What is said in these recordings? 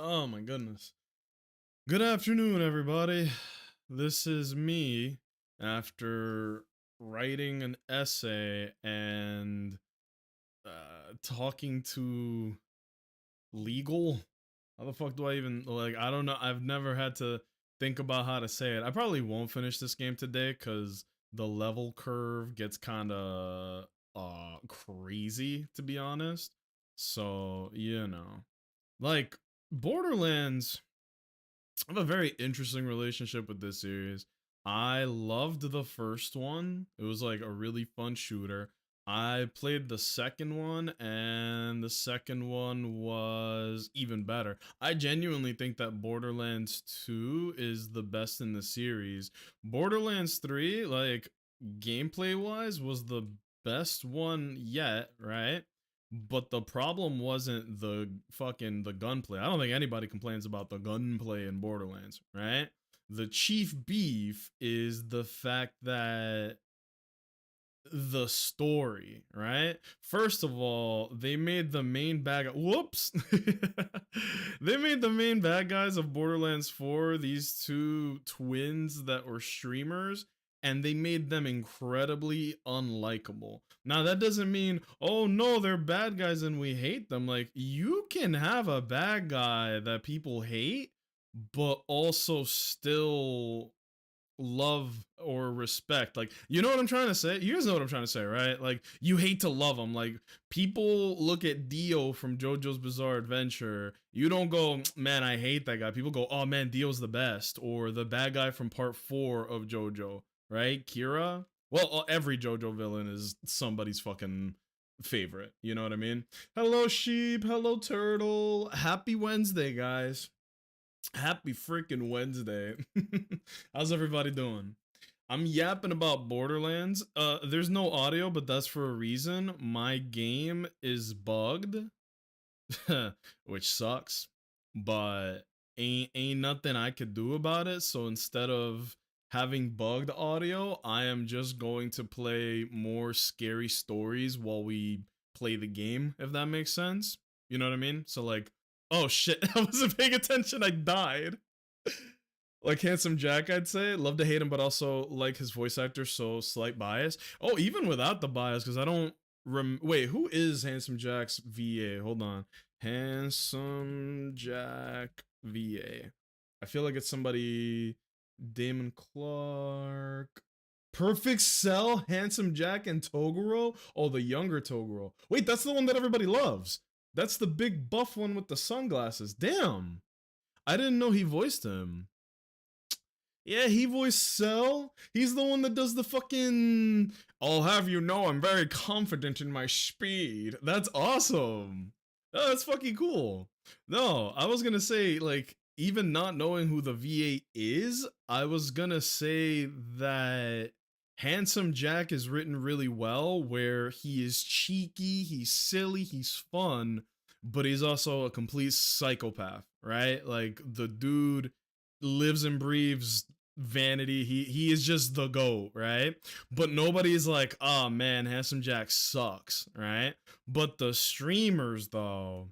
Oh my goodness. Good afternoon, everybody. This is me after writing an essay and talking to legal. How the fuck do I even like? I don't know. I've never had to think about how to say it. I probably won't finish this game today because the level curve gets kind of crazy, to be honest. So, like Borderlands, I have a very interesting relationship with this series. I loved the first one. It was like a really fun shooter. I played the second one, and the second one was even better. I genuinely think that Borderlands 2 is the best in the series. Borderlands 3, like gameplay wise, was the best one yet, right? But the problem wasn't the gunplay. I don't think anybody complains about the gunplay in Borderlands, right? The chief beef is the fact that the story, right? First of all, they made the main bad whoops. They made the main bad guys of Borderlands 4 these two twins that were streamers, and they made them incredibly unlikable. Now that doesn't mean, oh no, they're bad guys and we hate them. Like, you can have a bad guy that people hate but also still love or respect. Like, you know what I'm trying to say? You guys know what I'm trying to say, right? Like, you hate to love them. Like, people look at Dio from JoJo's Bizarre Adventure. You don't go, man, I hate that guy. People go, oh man, Dio's the best. Or the bad guy from part 4 of JoJo, right? Kira. Well, every JoJo villain is somebody's fucking favorite. You know what I mean? Hello, sheep. Hello, turtle. Happy Wednesday, guys. Happy freaking Wednesday. How's everybody doing? I'm yapping about Borderlands. There's no audio, but that's for a reason. My game is bugged, which sucks, but ain't nothing I could do about it. So instead of having bugged audio, I am just going to play more scary stories while we play the game, if that makes sense. You know what I mean? So like, oh shit, I wasn't paying attention, I died. Like Handsome Jack, I'd say. Love to hate him, but also like his voice actor, so slight bias. Oh, even without the bias, because I don't wait, who is Handsome Jack's VA? Hold on. Handsome Jack VA. I feel like it's somebody. Damon Clark. Perfect Cell, Handsome Jack, and Toguro. Oh, the younger Toguro. Wait, that's the one that everybody loves. That's the big buff one with the sunglasses. Damn. I didn't know he voiced him. Yeah, he voiced Cell. He's the one that does the fucking. I'll have you know I'm very confident in my speed. That's awesome. Oh, that's fucking cool. No, I was gonna say, like, even not knowing who the VA is, I was gonna say that Handsome Jack is written really well, where he is cheeky, he's silly, he's fun, but he's also a complete psychopath, right? Like, the dude lives and breathes vanity. He is just the GOAT, right? But nobody's like, oh man, Handsome Jack sucks, right? But the streamers though,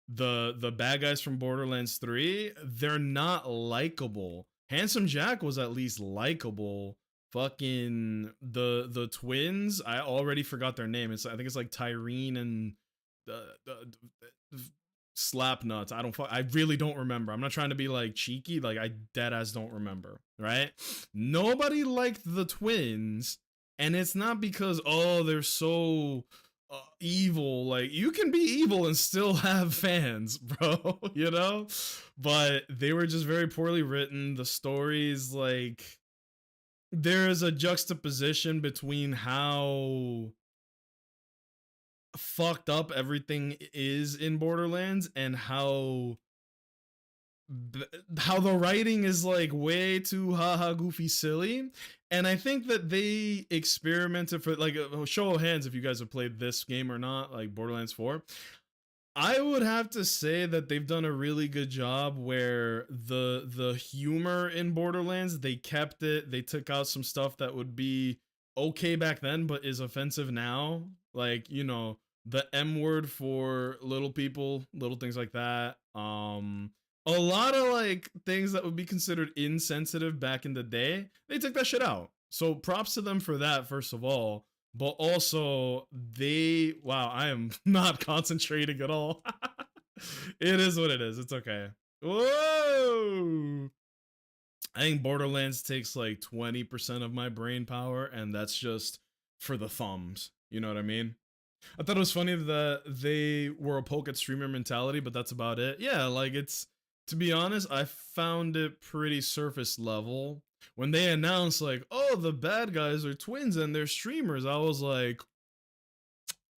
the bad guys from Borderlands 3, they're not likable. Handsome Jack was at least likable. Fucking the twins, I already forgot their name. I think it's like Tyrene and slap nuts. I really don't remember. I'm not trying to be like cheeky, like I dead ass don't remember, right? Nobody liked the twins, and it's not because oh they're so evil. Like, you can be evil and still have fans, bro, you know? But they were just very poorly written. The stories, like, there is a juxtaposition between how fucked up everything is in Borderlands and how the writing is like way too haha goofy silly. And I think that they experimented for like a show of hands if you guys have played this game or not, like Borderlands 4. I would have to say that they've done a really good job where the humor in Borderlands, they kept it. They took out some stuff that would be okay back then but is offensive now. Like, the M word for little people, little things like that. A lot of like things that would be considered insensitive back in the day, they took that shit out. So props to them for that, first of all. But also, wow, I am not concentrating at all. It is what it is. It's okay. Whoa! I think Borderlands takes like 20% of my brain power, and that's just for the thumbs. You know what I mean? I thought it was funny that they were a poke at streamer mentality, but that's about it. Yeah, like it's, to be honest, I found it pretty surface level. When they announced like, oh, the bad guys are twins and they're streamers, I was like,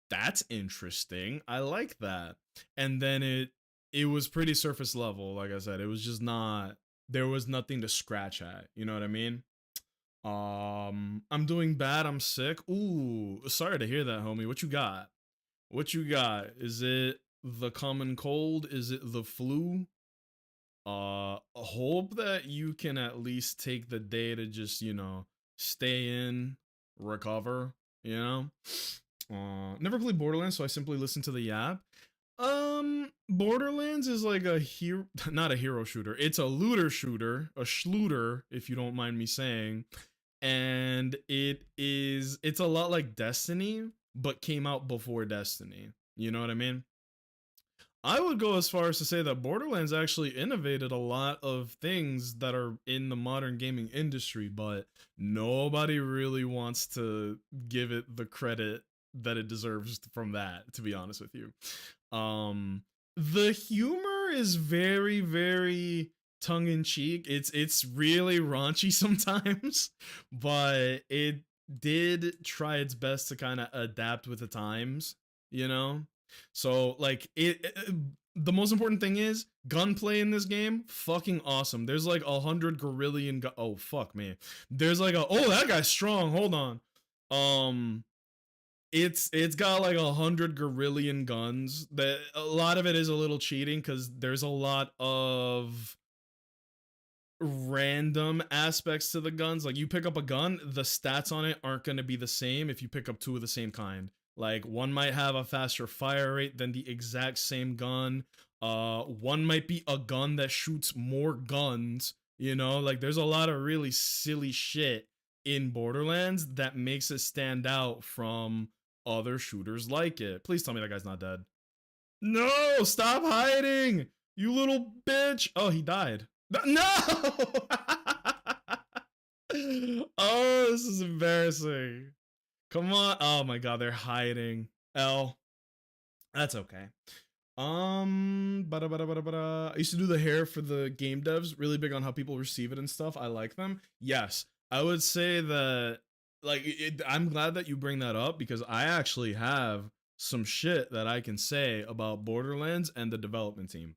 that's interesting. I like that. And then it was pretty surface level, like I said. It was just not, there was nothing to scratch at. You know what I mean? I'm doing bad. I'm sick. Ooh, sorry to hear that, homie. What you got? What you got? Is it the common cold? Is it the flu? Hope that you can at least take the day to just, you know, stay in, recover, you know? Never played Borderlands, so I simply listen to the app. Borderlands is like a hero, not a hero shooter. It's a looter shooter, a schluter, if you don't mind me saying. And it's a lot like Destiny, but came out before Destiny. You know what I mean? I would go as far as to say that Borderlands actually innovated a lot of things that are in the modern gaming industry, but nobody really wants to give it the credit that it deserves from that, to be honest with you. The humor is very, very tongue-in-cheek. It's really raunchy sometimes, but it did try its best to kind of adapt with the times, you know? So like the most important thing is gunplay in this game, fucking awesome. There's like 100 gorillion oh fuck me. There's like oh, that guy's strong. Hold on. It's got like 100 gorillion guns. That a lot of it is a little cheating because there's a lot of random aspects to the guns. Like you pick up a gun, the stats on it aren't going to be the same if you pick up two of the same kind. Like one might have a faster fire rate than the exact same gun. One might be a gun that shoots more guns. You know, like there's a lot of really silly shit in Borderlands that makes it stand out from other shooters like it. Please tell me that guy's not dead. No, stop hiding, you little bitch. Oh, he died. No! Oh, this is embarrassing. Come on. Oh my god, they're hiding. L. That's okay. I used to do the hair for the game devs, really big on how people receive it and stuff. I like them. Yes, I would say that, like, I'm glad that you bring that up because I actually have some shit that I can say about Borderlands and the development team.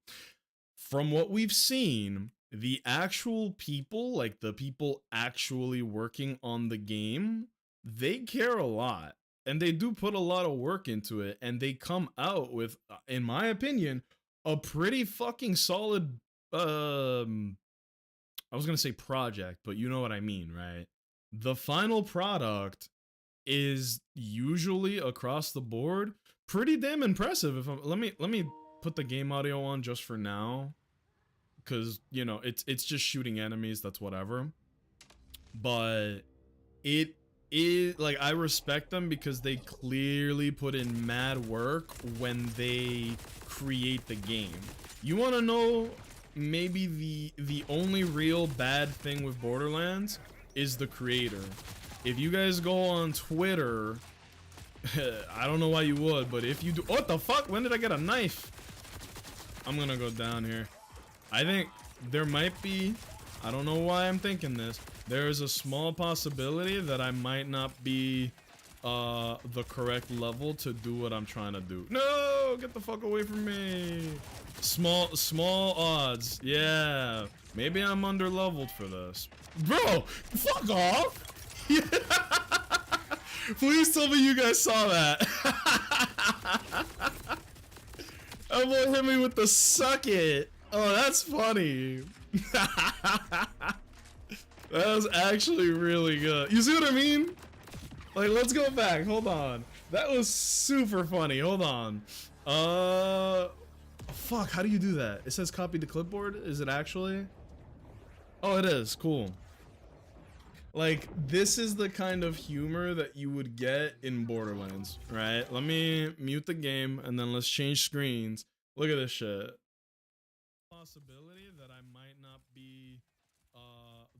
From what we've seen, the actual people, like the people actually working on the game, they care a lot and they do put a lot of work into it, and they come out with, in my opinion, a pretty fucking solid I was gonna say project, but you know what I mean, right? The final product is usually across the board pretty damn impressive. If let me put the game audio on just for now, because you know it's just shooting enemies, that's whatever. But it is like, I respect them because they clearly put in mad work when they create the game. You want to know maybe the only real bad thing with Borderlands is the creator. If you guys go on Twitter, I don't know why you would, but if you do, what the fuck? When did I get a knife? I'm gonna go down here. I think there might be, I don't know why I'm thinking this, there is a small possibility that I might not be the correct level to do what I'm trying to do. No, get the fuck away from me. Small odds. Yeah, maybe I'm under leveled for this. Bro, fuck off. Please tell me you guys saw that. That boy hit me with the suck it. Oh, that's funny. That was actually really good. You see what I mean? Like, let's go back. Hold on. That was super funny. Hold on. Fuck, how do you do that? It says copy to clipboard. Is it actually? Oh, it is. Cool. Like, this is the kind of humor that you would get in Borderlands, right? Let me mute the game and then let's change screens. Look at this shit. Possibility that I might not be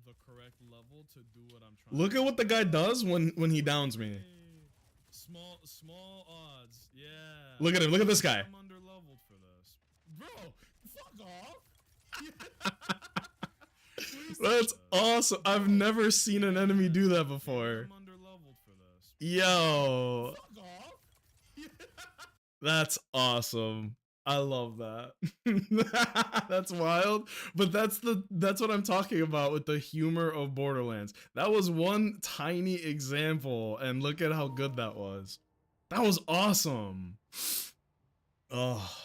the correct level to do what I'm trying. Look at what the guy does when he downs me. Small odds. Yeah. Look at him. Look at this guy. I'm underleveled for this. Bro, fuck off. That's awesome. I've never seen an enemy do that before. I'm underleveled for this. Yo. Fuck off. That's awesome. I love that. That's wild, but that's what I'm talking about with the humor of Borderlands. That was one tiny example, and look at how good that was. That was awesome. Oh,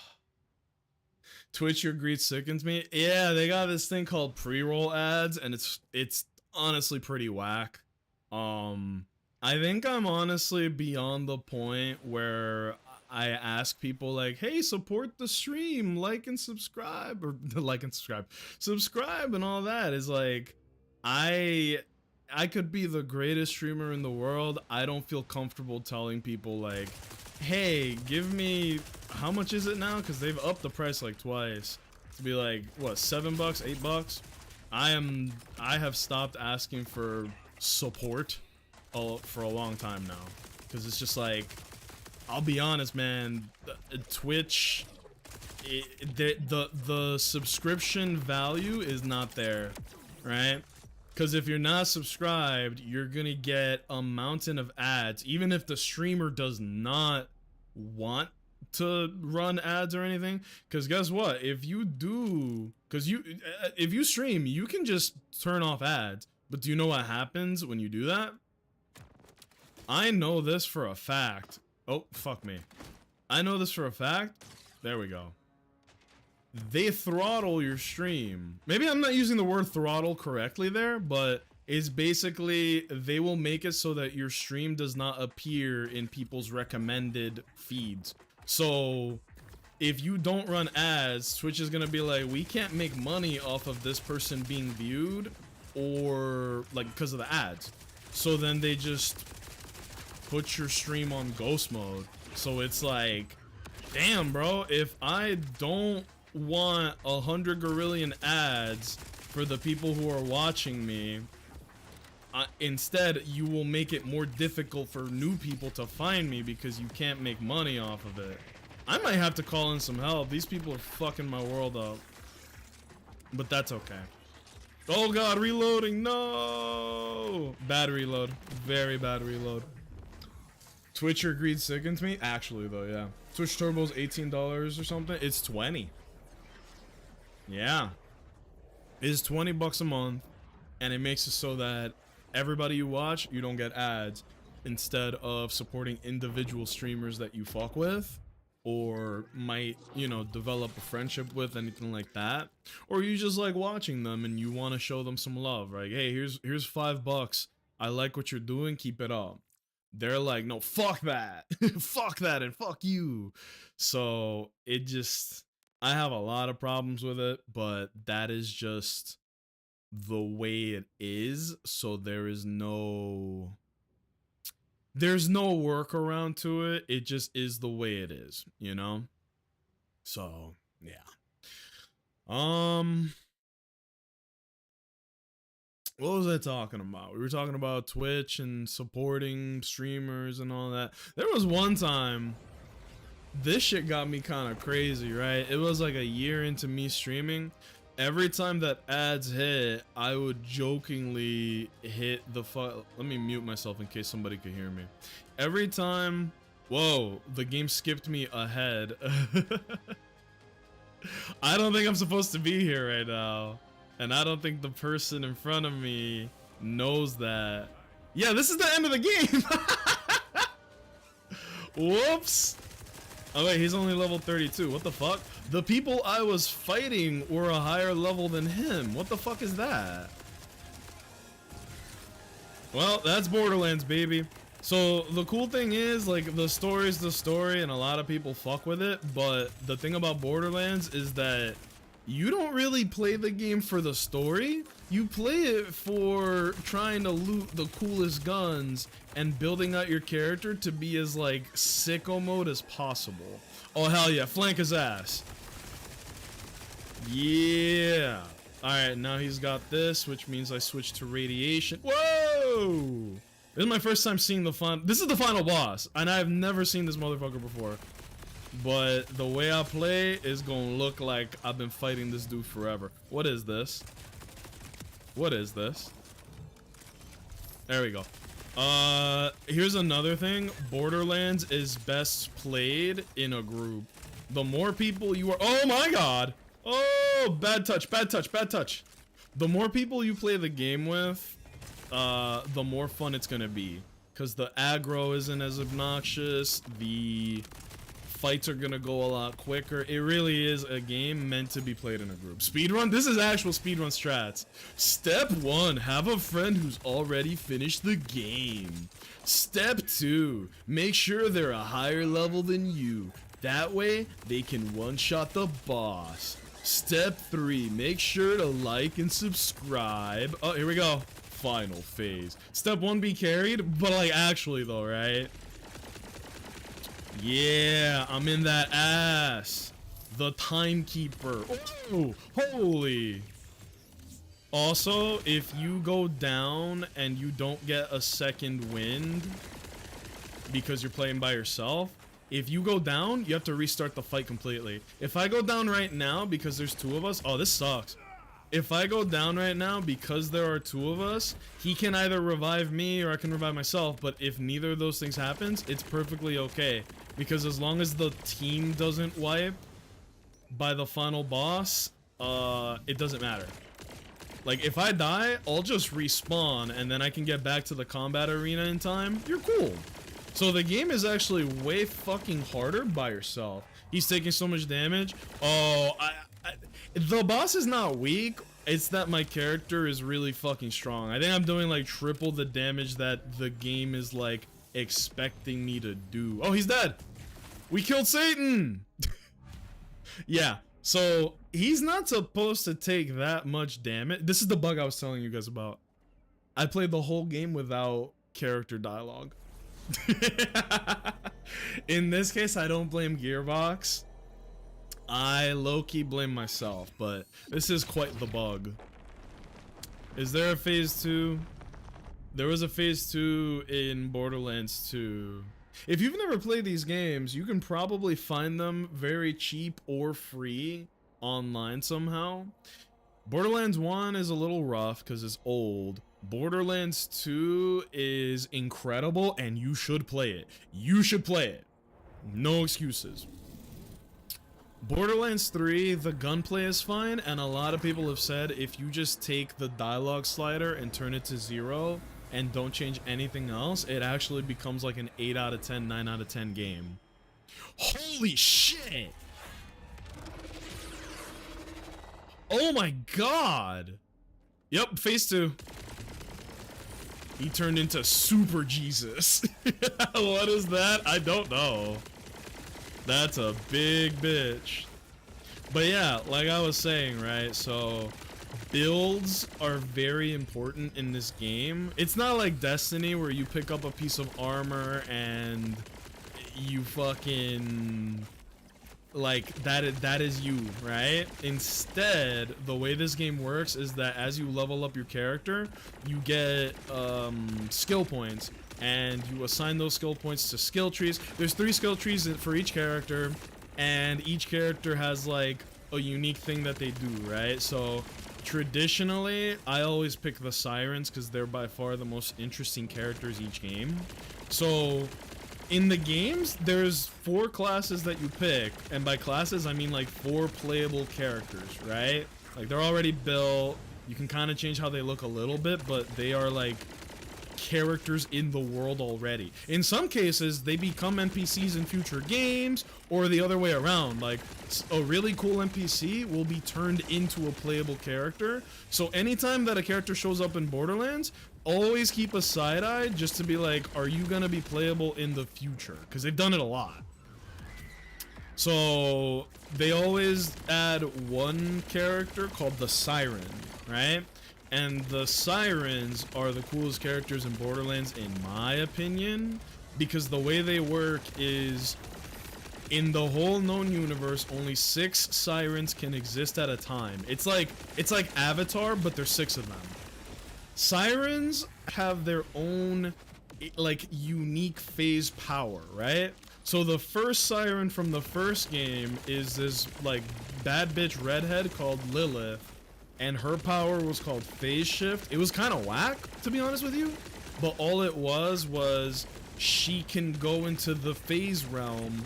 Twitch, your greed sickens me. Yeah, they got this thing called pre-roll ads, and it's honestly pretty whack. I think I'm honestly beyond the point where I ask people like, hey, support the stream, like and subscribe, or subscribe and all that. Is like, I could be the greatest streamer in the world. I don't feel comfortable telling people like, hey, give me, how much is it now? Because they've upped the price like twice to be like, what, $7, $8? I have stopped asking for support for a long time now, because it's just like, I'll be honest, man, Twitch, the subscription value is not there, right? Because if you're not subscribed, you're gonna get a mountain of ads, even if the streamer does not want to run ads or anything. Because guess what? If you do, if you stream, you can just turn off ads. But do you know what happens when you do that? I know this for a fact. Oh, fuck me. I know this for a fact. There we go. They throttle your stream. Maybe I'm not using the word throttle correctly there, but it's basically, they will make it so that your stream does not appear in people's recommended feeds. So if you don't run ads, Twitch is gonna be like, we can't make money off of this person being viewed, or like because of the ads. So then they just put your stream on ghost mode. So it's like, damn, bro, if I don't want 100 gorillion ads for the people who are watching me, instead you will make it more difficult for new people to find me because you can't make money off of it. I might have to call in some help. These people are fucking my world up, but that's okay. Oh god, reloading. No, bad reload, very bad reload. Twitch, your greed sickens me. Actually though, yeah, Twitch Turbo's $18 or something. It's 20. Yeah, it's 20 bucks a month, and it makes it so that everybody you watch, you don't get ads, instead of supporting individual streamers that you fuck with or might, you know, develop a friendship with, anything like that, or you just like watching them and you want to show them some love, like, hey, here's $5, I like what you're doing, keep it up. They're like, no, fuck that. Fuck that and fuck you. So it just, I have a lot of problems with it, but that is just the way it is. So there's no workaround to it. It just is the way it is, you know? So yeah. What was I talking about? We were talking about Twitch and supporting streamers and all that. There was one time, this shit got me kind of crazy, right? It was like a year into me streaming. Every time that ads hit, I would jokingly hit the let me mute myself in case somebody could hear me. Every time, whoa, the game skipped me ahead. I don't think I'm supposed to be here right now. And I don't think the person in front of me knows that. Yeah, this is the end of the game. Whoops. Oh wait, he's only level 32. What the fuck? The people I was fighting were a higher level than him. What the fuck is that? Well, that's Borderlands, baby. So the cool thing is, like, the story's the story and a lot of people fuck with it, but the thing about Borderlands is that you don't really play the game for the story. You play it for trying to loot the coolest guns and building out your character to be as, like, sicko mode as possible. Oh, hell yeah. Flank his ass. Yeah. Alright, now he's got this, which means I switch to radiation. Whoa! This is my first time seeing the this is the final boss, and I've never seen this motherfucker before. But the way I play is gonna look like I've been fighting this dude forever. What is this? What is this? There we go. Here's another thing. Borderlands is best played in a group. The more people you are— oh my god! Oh, bad touch, bad touch, bad touch. The more people you play the game with, the more fun it's gonna be. Because the aggro isn't as obnoxious, the fights are gonna go a lot quicker. It really is a game meant to be played in a group. Speedrun? This is actual speedrun strats. Step 1, have a friend who's already finished the game. Step 2, make sure they're a higher level than you. That way, they can one-shot the boss. Step 3, make sure to like and subscribe. Oh, here we go. Final phase. Step 1, be carried, but like actually though, right? Yeah, I'm in that ass. The timekeeper. Oh, holy. Also, if you go down and you don't get a second wind because you're playing by yourself, if you go down, you have to restart the fight completely. If I go down right now because there's 2 of us, oh, this sucks. If I go down right now because there are 2 of us, he can either revive me or I can revive myself, but if neither of those things happens, it's perfectly okay. Because as long as the team doesn't wipe by the final boss, it doesn't matter. Like, if I die, I'll just respawn and then I can get back to the combat arena in time. You're cool. So the game is actually way fucking harder by yourself. He's taking so much damage. Oh, the boss is not weak. It's that my character is really fucking strong. I think I'm doing like triple the damage that the game is like expecting me to do. Oh, he's dead. We killed Satan. Yeah. So he's not supposed to take that much damage. This is the bug I was telling you guys about. I played the whole game without character dialogue. In this case, I don't blame Gearbox. I low-key blame myself, but this is quite the bug. Is there a phase 2? There was a phase 2 in Borderlands 2. If you've never played these games, you can probably find them very cheap or free online somehow. Borderlands 1 is a little rough because it's old. Borderlands 2 is incredible and you should play it. You should play it. No excuses. Borderlands 3, the gunplay is fine, and a lot of people have said if you just take the dialogue slider and turn it to 0 and don't change anything else, it actually becomes like an 8 out of 10, 9 out of 10 game. Holy shit! Oh my god! Yep, phase 2. He turned into Super Jesus. What is that? I don't know. That's a big bitch. But yeah, like I was saying, right? So builds are very important in this game. It's not like Destiny where you pick up a piece of armor and you fucking like that is you, right? Instead, the way this game works is that as you level up your character, you get skill points, and you assign those skill points to skill trees. There's 3 skill trees for each character, and each character has like a unique thing that they do, right? So traditionally, I always pick the Sirens because they're by far the most interesting characters each game. So in the games, there's 4 classes that you pick, and by classes I mean like 4 playable characters, right? Like they're already built. You can kind of change how they look a little bit, but they are like characters in the world already. In some cases, they become NPCs in future games, or the other way around. Like, a really cool NPC will be turned into a playable character. So anytime that a character shows up in Borderlands, always keep a side-eye just to be like, are you gonna be playable in the future? Because they've done it a lot. So they always add one character called the Siren, right? And the Sirens are the coolest characters in Borderlands, in my opinion, because the way they work is, in the whole known universe, only 6 Sirens can exist at a time. It's like Avatar, but there's 6 of them. Sirens have their own, like, unique phase power, right? So the first Siren from the first game is this, like, bad bitch redhead called Lilith, and her power was called Phase Shift. It was kind of whack, to be honest with you, but all it was she can go into the phase realm,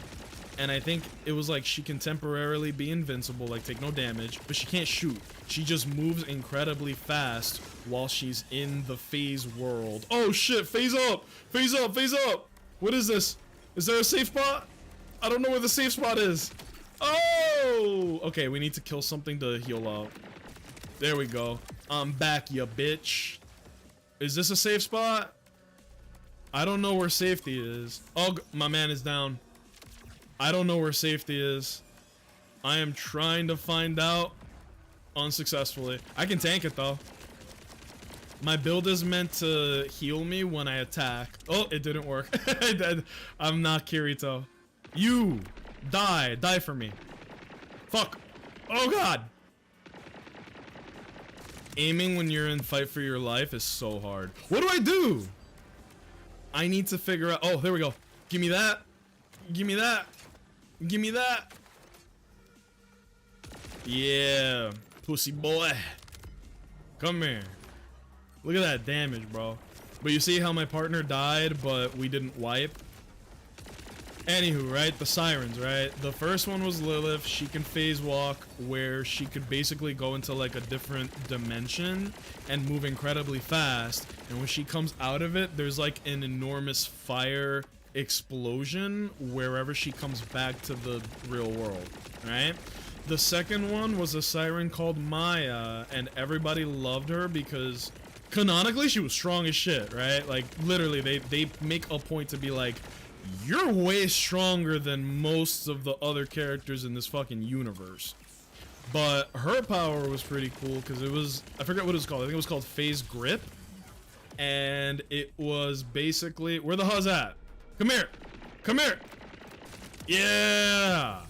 and I think it was like she can temporarily be invincible, like take no damage, but she can't shoot. She just moves incredibly fast while she's in the phase world. Oh shit, phase up! Phase up, phase up! What is this? Is there a safe spot? I don't know where the safe spot is. Oh! Okay, we need to kill something to heal up. There we go. I'm back, ya bitch. Is this a safe spot? I don't know where safety is. Oh, my man is down. I don't know where safety is. I am trying to find out unsuccessfully. I can tank it though. My build is meant to heal me when I attack. Oh, it didn't work. I'm not Kirito. You die for me. Fuck. Oh god. Aiming when you're in fight for your life is so hard. What do I do? I need to figure out. Oh, there we go. Give me that. Give me that. Give me that. Yeah, pussy boy. Come here. Look at that damage, bro. But you see how my partner died, but we didn't wipe? Anywho, right? The Sirens, right? The first one was Lilith. She can phase walk, where she could basically go into like a different dimension and move incredibly fast. And when she comes out of it, there's like an enormous fire explosion wherever she comes back to the real world, right? The second one was a Siren called Maya, and everybody loved her because canonically she was strong as shit, right? Like literally they make a point to be like, you're way stronger than most of the other characters in this fucking universe. But her power was pretty cool because it was, I forget what it was called. I think it was called Phase Grip. And it was basically, where the hell's at? Come here. Come here. Yeah.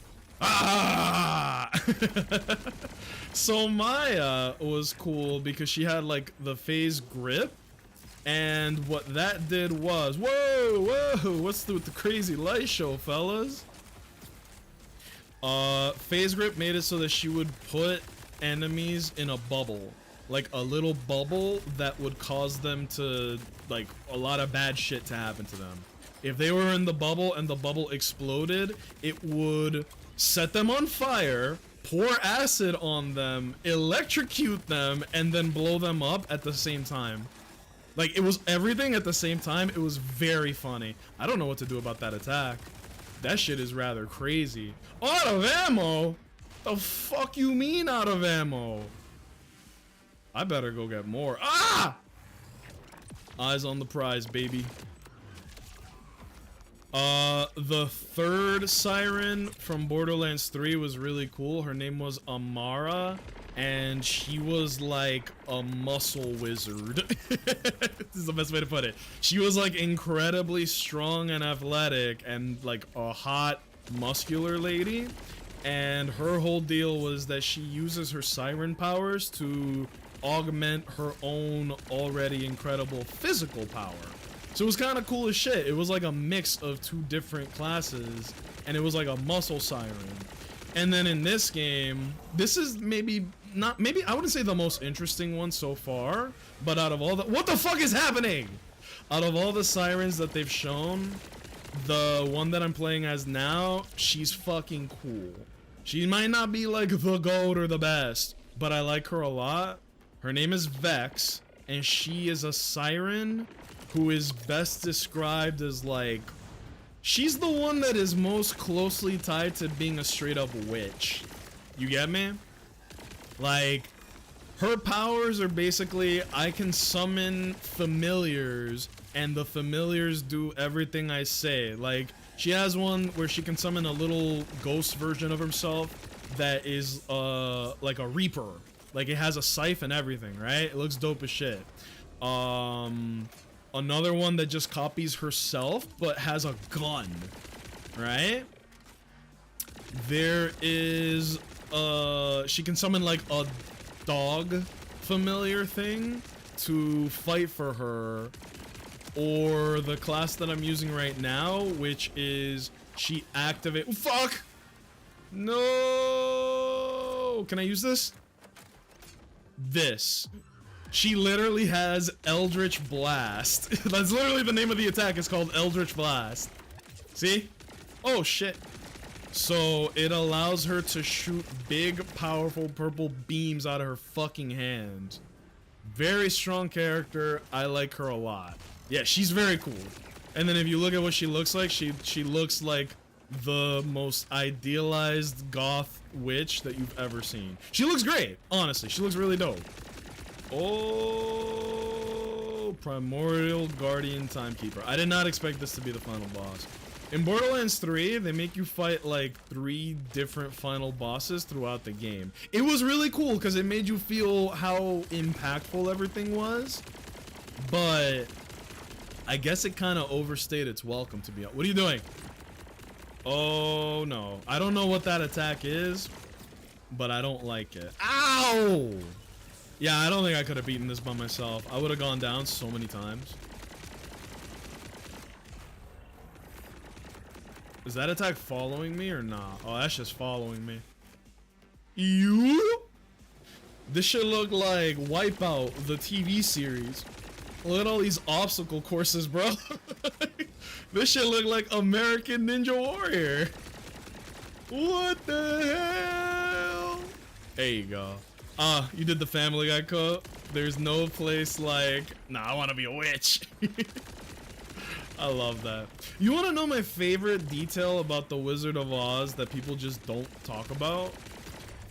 Ah. So Maya was cool because she had like the Phase Grip. And what that did was, whoa, what's with the crazy light show, fellas? Phase Grip made it so that she would put enemies in a bubble, like a little bubble that would cause them to, like, a lot of bad shit to happen to them. If they were in the bubble and the bubble exploded, it would set them on fire, pour acid on them, electrocute them, and then blow them up at the same time. Like, it was everything at the same time. It was very funny. I don't know what to do about that attack. That shit is rather crazy. Out of ammo? The fuck you mean out of ammo? I better go get more. Ah! Eyes on the prize, baby. The third Siren from Borderlands 3 was really cool. Her name was Amara, and she was like a muscle wizard. This is the best way to put it. She was like incredibly strong and athletic and like a hot, muscular lady. And her whole deal was that she uses her siren powers to augment her own already incredible physical power. So it was kind of cool as shit. It was like a mix of two different classes, and it was like a muscle siren. And then in this game, this is maybe I wouldn't say the most interesting one so far, but out of all the, what the fuck is happening? Out of all the sirens that they've shown, the one that I'm playing as now, she's fucking cool. She might not be like the GOAT or the best, but I like her a lot. Her name is Vex, and she is a siren who is best described as like, she's the one that is most closely tied to being a straight up witch. You get me? Like, her powers are basically, I can summon familiars and the familiars do everything I say. Like, she has one where she can summon a little ghost version of herself that is like a reaper. Like, it has a scythe and everything, right? It looks dope as shit. Another one that just copies herself but has a gun, right? There is she can summon like a dog familiar thing to fight for her, or the class that I'm using right now, which is she activate. Oh, fuck! No! Can I use this? This. She literally has Eldritch Blast. That's literally the name of the attack. It's called Eldritch Blast. See? Oh, shit. So it allows her to shoot big, powerful purple beams out of her fucking hand. Very strong character. I like her a lot. Yeah, she's very cool. And then if you look at what she looks like, she looks like the most idealized goth witch that you've ever seen. She looks great, honestly. She looks really dope. Oh, Primordial Guardian Timekeeper. I did not expect this to be the final boss. In Borderlands 3, they make you fight like 3 different final bosses throughout the game. It was really cool because it made you feel how impactful everything was. But I guess it kind of overstayed its welcome, to be honest. What are you doing? Oh, no. I don't know what that attack is, but I don't like it. Ow! Yeah, I don't think I could have beaten this by myself. I would have gone down so many times. Is that attack following me or not? Oh, that's just following me. You? This should look like Wipeout, the TV series. Look at all these obstacle courses, bro. This should look like American Ninja Warrior. What the hell? There you go. You did the Family Guy quote. There's no place like, nah, I want to be a witch. I love that. You want to know my favorite detail about the Wizard of Oz that people just don't talk about?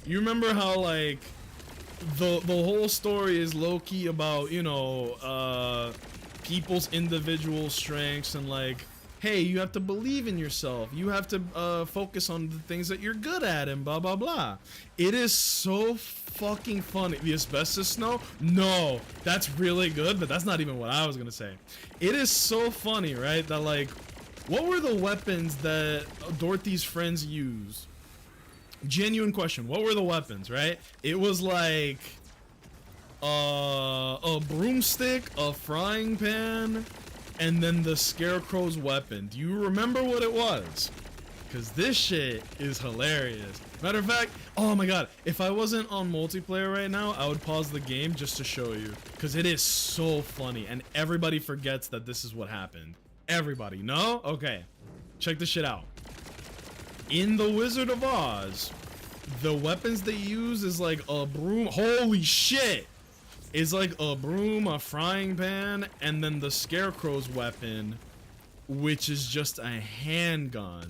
You remember how like the whole story is low-key about, you know, people's individual strengths and like, hey, you have to believe in yourself. You have to focus on the things that you're good at and blah, blah, blah. It is so fucking funny. The asbestos snow? No, that's really good, but that's not even what I was gonna say. It is so funny, right? That like, what were the weapons that Dorothy's friends used? Genuine question. What were the weapons, right? It was like a broomstick, a frying pan, and then the Scarecrow's weapon. Do you remember what it was? Because this shit is hilarious. Matter of fact, oh my god, if I wasn't on multiplayer right now, I would pause the game just to show you. Because it is so funny, and everybody forgets that this is what happened. Everybody, no? Okay, check this shit out. In The Wizard of Oz, the weapons they use is like a broom. Holy shit! It's like a broom, a frying pan, and then the Scarecrow's weapon, which is just a handgun.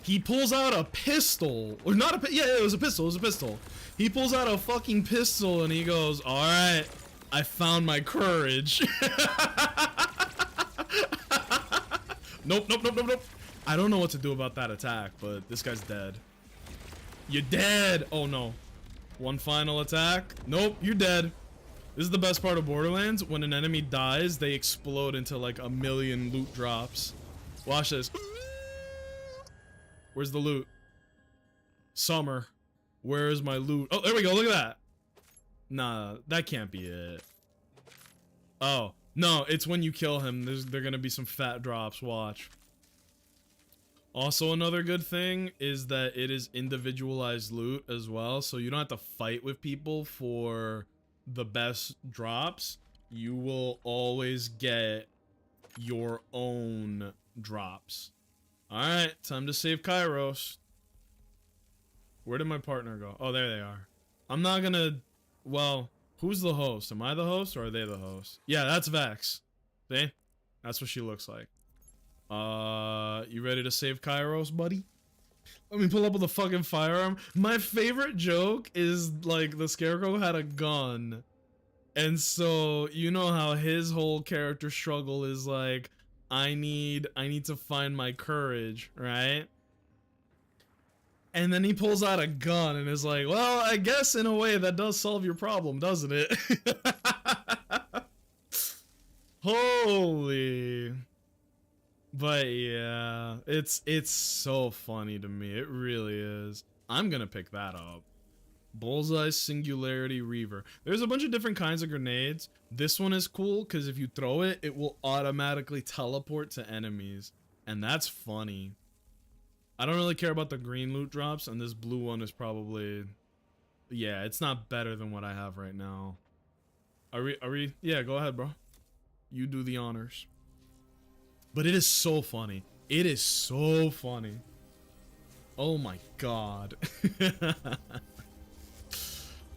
He pulls out a pistol, or not a, yeah, it was a pistol, it was a pistol. He pulls out a fucking pistol and he goes, all right, I found my courage. Nope, nope, nope, nope, nope. I don't know what to do about that attack, but this guy's dead. You're dead. Oh no. One final attack. Nope, you're dead. This is the best part of Borderlands. When an enemy dies, they explode into like a million loot drops. Watch this. Where's the loot? Summer. Where is my loot? Oh, there we go. Look at that. Nah, that can't be it. Oh, no, it's when you kill him. There gonna be some fat drops. Watch. Also, another good thing is that it is individualized loot as well, so you don't have to fight with people for the best drops. You will always get your own drops. Alright, time to save Kairos. Where did my partner go? Oh, there they are. I'm not gonna... Well, Who's the host? Am I the host or are they the host? Yeah, that's Vex. See? That's what she looks like. You ready to save Kairos, buddy? Let me pull up with a fucking firearm. My favorite joke is like the Scarecrow had a gun. And so you know how his whole character struggle is like, I need to find my courage, right? And then he pulls out a gun and is like, well, I guess in a way that does solve your problem, doesn't it? Holy. But yeah, it's so funny to me. It really is. I'm gonna pick that up. Bullseye Singularity Reaver. There's a bunch of different kinds of grenades. This one is cool because if you throw it, it will automatically teleport to enemies. And that's funny. I don't really care about the green loot drops, and this blue one is probably... Yeah, it's not better than what I have right now. Are we? Yeah, go ahead, bro. You do the honors. But it is so funny. It is so funny. Oh my god.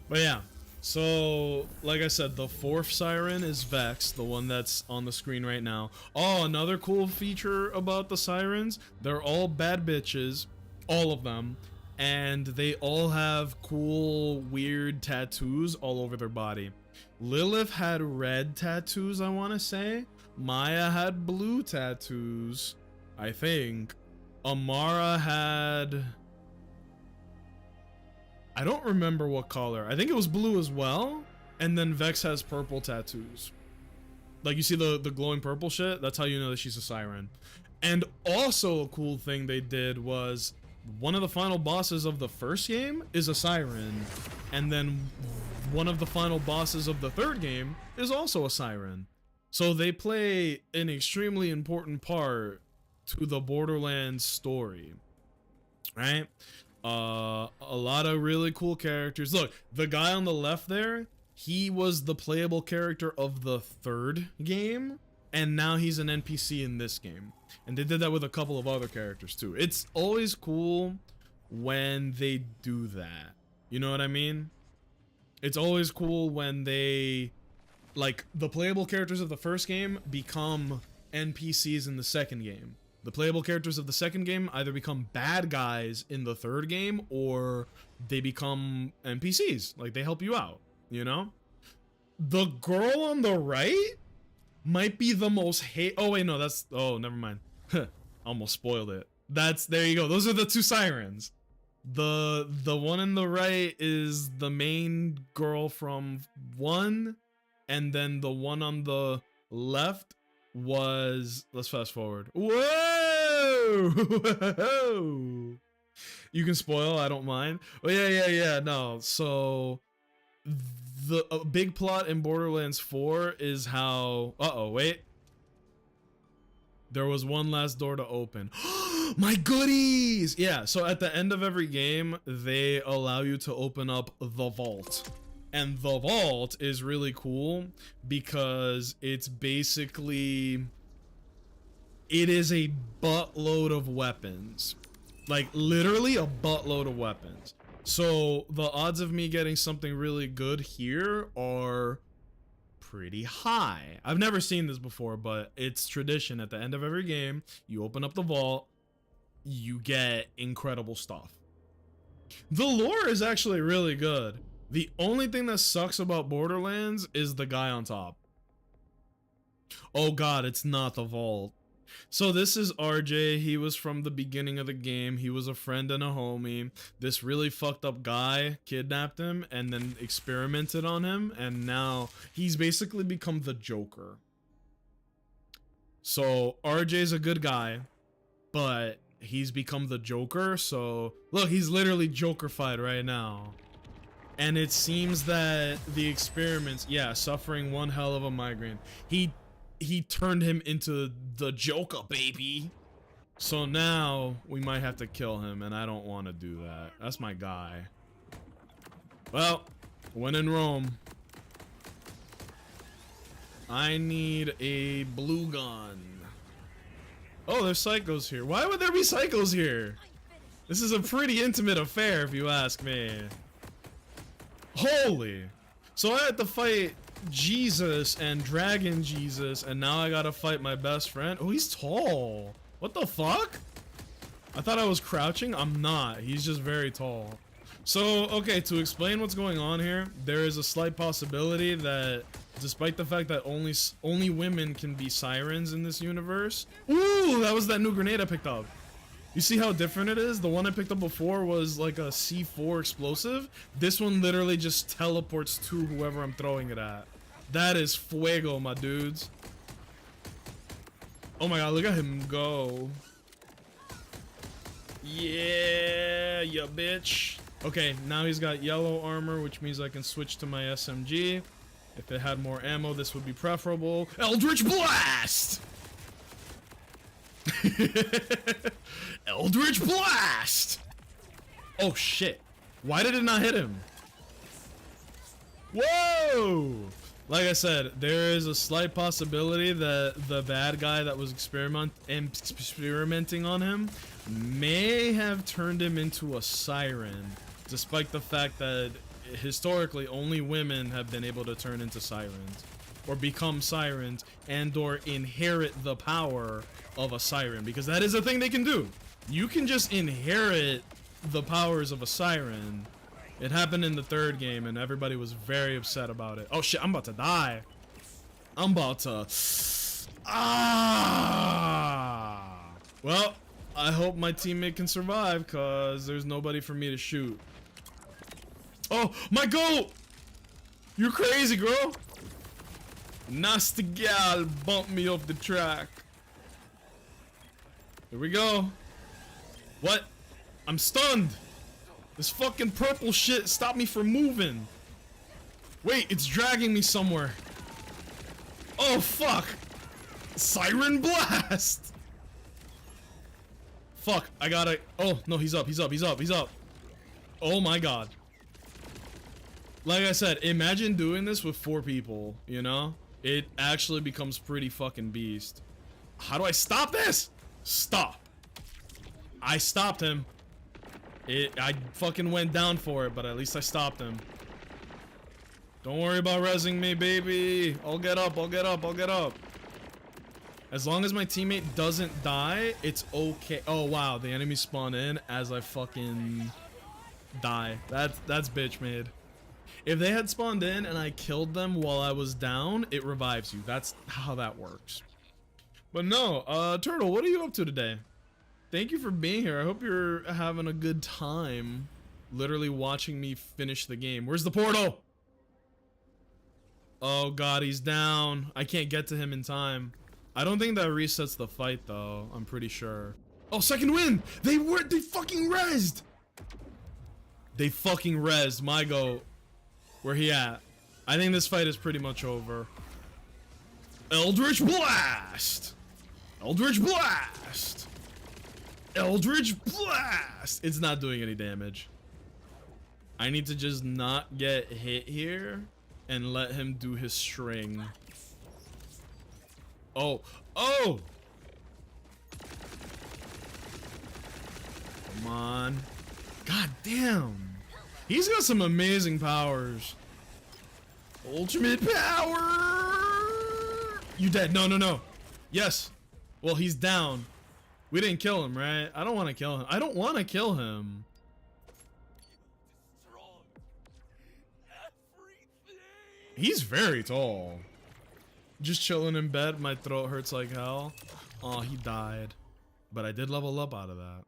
But yeah, so like I said, the fourth siren is Vex, the one that's on the screen right now. Oh, another cool feature about the sirens, they're all bad bitches, all of them, and they all have cool, weird tattoos all over their body. Lilith had red tattoos, I want to say. Maya had blue tattoos, I think. Amara had... I don't remember what color. I think it was blue as well. And then Vex has purple tattoos. Like you see the glowing purple shit? That's how you know that she's a siren. And also a cool thing they did was one of the final bosses of the first game is a siren. And then one of the final bosses of the third game is also a siren. So they play an extremely important part to the Borderlands story. Right? A lot of really cool characters. Look, the guy on the left there, he was the playable character of the third game, and now he's an NPC in this game. And they did that with a couple of other characters too. It's always cool when they do that. You know what I mean? It's always cool when they, like, the playable characters of the first game become NPCs in the second game. The playable characters of the second game either become bad guys in the third game or they become NPCs. Like, they help you out, you know? The girl on the right might be the most oh, wait, no, that's... Oh, never mind. Almost spoiled it. There you go. Those are the two sirens. The one on the right is the main girl from 1, and then the one on the left was, let's fast forward. Whoa! You can spoil, I don't mind. Oh yeah, no. So the big plot in Borderlands 4 is how, wait. There was one last door to open. My goodies! Yeah, so at the end of every game, they allow you to open up the vault. And the vault is really cool because it's basically, it is a buttload of weapons. Like, literally a buttload of weapons. So the odds of me getting something really good here are pretty high. I've never seen this before, but it's tradition. At the end of every game, you open up the vault, you get incredible stuff. The lore is actually really good. The only thing that sucks about Borderlands is the guy on top. Oh god, it's not the vault. So this is RJ. He was from the beginning of the game. He was a friend and a homie. This really fucked up guy kidnapped him and then experimented on him. And now he's basically become the Joker. So RJ's a good guy, but he's become the Joker. So look, he's literally Joker-fied right now. And it seems that the experiments, yeah, suffering one hell of a migraine. He turned him into the Joker, baby. So now we might have to kill him, and I don't want to do that. That's my guy. Well, when in Rome, I need a blue gun. Oh, there's psychos here. Why would there be psychos here? This is a pretty intimate affair, if you ask me. Holy. So I had to fight Jesus and Dragon Jesus, and now I gotta fight my best friend. Oh, he's tall. What the fuck? I thought I was crouching. I'm not. He's just very tall. So, okay, to explain what's going on here, there is a slight possibility that despite the fact that only women can be sirens in this universe. Ooh, that was that new grenade I picked up. You see how different it is? The one I picked up before was like a C4 explosive. This one literally just teleports to whoever I'm throwing it at. That is fuego, my dudes. Oh my god, look at him go. Yeah, ya bitch. Okay, now he's got yellow armor, which means I can switch to my SMG. If it had more ammo, this would be preferable. Eldritch Blast! Eldritch Blast! Oh shit. Why did it not hit him? Whoa! Like I said, there is a slight possibility that the bad guy that was experimenting on him may have turned him into a siren, despite the fact that historically only women have been able to turn into sirens or become sirens and or inherit the power of a siren, because that is a thing they can do. You can just inherit the powers of a siren. It happened in the third game and everybody was very upset about it. Oh shit, I'm about to die. I'm about to... Well, I hope my teammate can survive because there's nobody for me to shoot. Oh, my goat! You're crazy, girl. Nasty gal bumped me off the track. Here we go. What? I'm stunned. This fucking purple shit stopped me from moving. Wait, it's dragging me somewhere. Oh, fuck. Siren Blast. Fuck, I gotta... Oh, no, he's up, he's up, he's up, he's up. Oh my god. Like I said, imagine doing this with 4 people, you know? It actually becomes pretty fucking beast. How do I stop this? Stop. I stopped him. I fucking went down for it, but at least I stopped him. Don't worry about rezzing me, baby. I'll get up, I'll get up, I'll get up. As long as my teammate doesn't die, it's okay. Oh, wow, the enemy spawn in as I fucking die. That's bitch made. If they had spawned in and I killed them while I was down, it revives you. That's how that works. But no, Turtle, what are you up to today? Thank you for being here. I hope you're having a good time literally watching me finish the game. Where's the portal? Oh god, he's down. I can't get to him in time. I don't think that resets the fight though. I'm pretty sure. Oh, second win! They fucking rezzed! They fucking rezzed. My goat. Where he at? I think this fight is pretty much over. Eldritch Blast! Eldritch Blast! Eldritch Blast! It's not doing any damage. I need to just not get hit here and let him do his string. Oh. Oh! Come on. God damn. He's got some amazing powers. Ultimate power! You dead. No, no, no. Yes. Well, he's down. We didn't kill him, right? I don't want to kill him. I don't want to kill him. He's very tall. Just chilling in bed. My throat hurts like hell. Oh, he died. But I did level up out of that.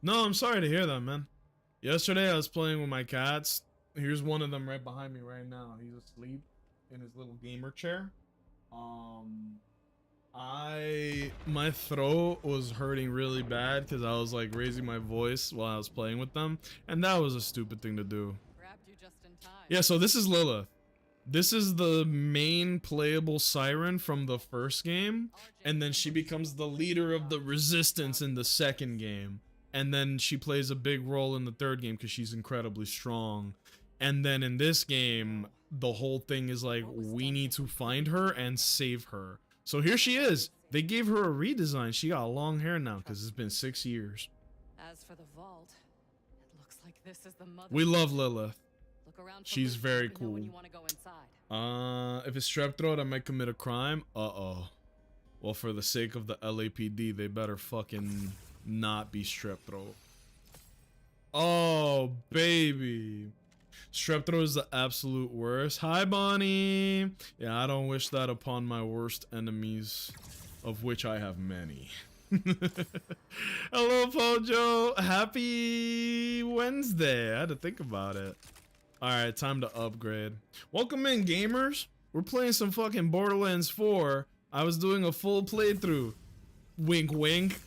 No, I'm sorry to hear that, man. Yesterday I was playing with my cats. Here's one of them right behind me right now. He's asleep in his little gamer chair. My throat was hurting really bad because I was like raising my voice while I was playing with them, and that was a stupid thing to do. Grabbed you just in time. Yeah, so this is Lilith. This is the main playable siren from the first game, and then she becomes the leader of the resistance in the second game. And then she plays a big role in the third game because she's incredibly strong. And then in this game, the whole thing is like, we need to find her and save her. So here she is. They gave her a redesign. She got long hair now because it's been 6 years. As for the vault, it looks like this is the mother. We love Lilith. She's very cool. If it's strep throat, I might commit a crime. Uh-oh. Well, for the sake of the LAPD, they better fucking not be strep throat. Oh, baby. Strep throat is the absolute worst. Hi, Bonnie. Yeah, I don't wish that upon my worst enemies, of which I have many. Hello, Pojo. Happy Wednesday. I had to think about it. Alright, time to upgrade. Welcome in, gamers. We're playing some fucking Borderlands 4. I was doing a full playthrough. Wink, wink.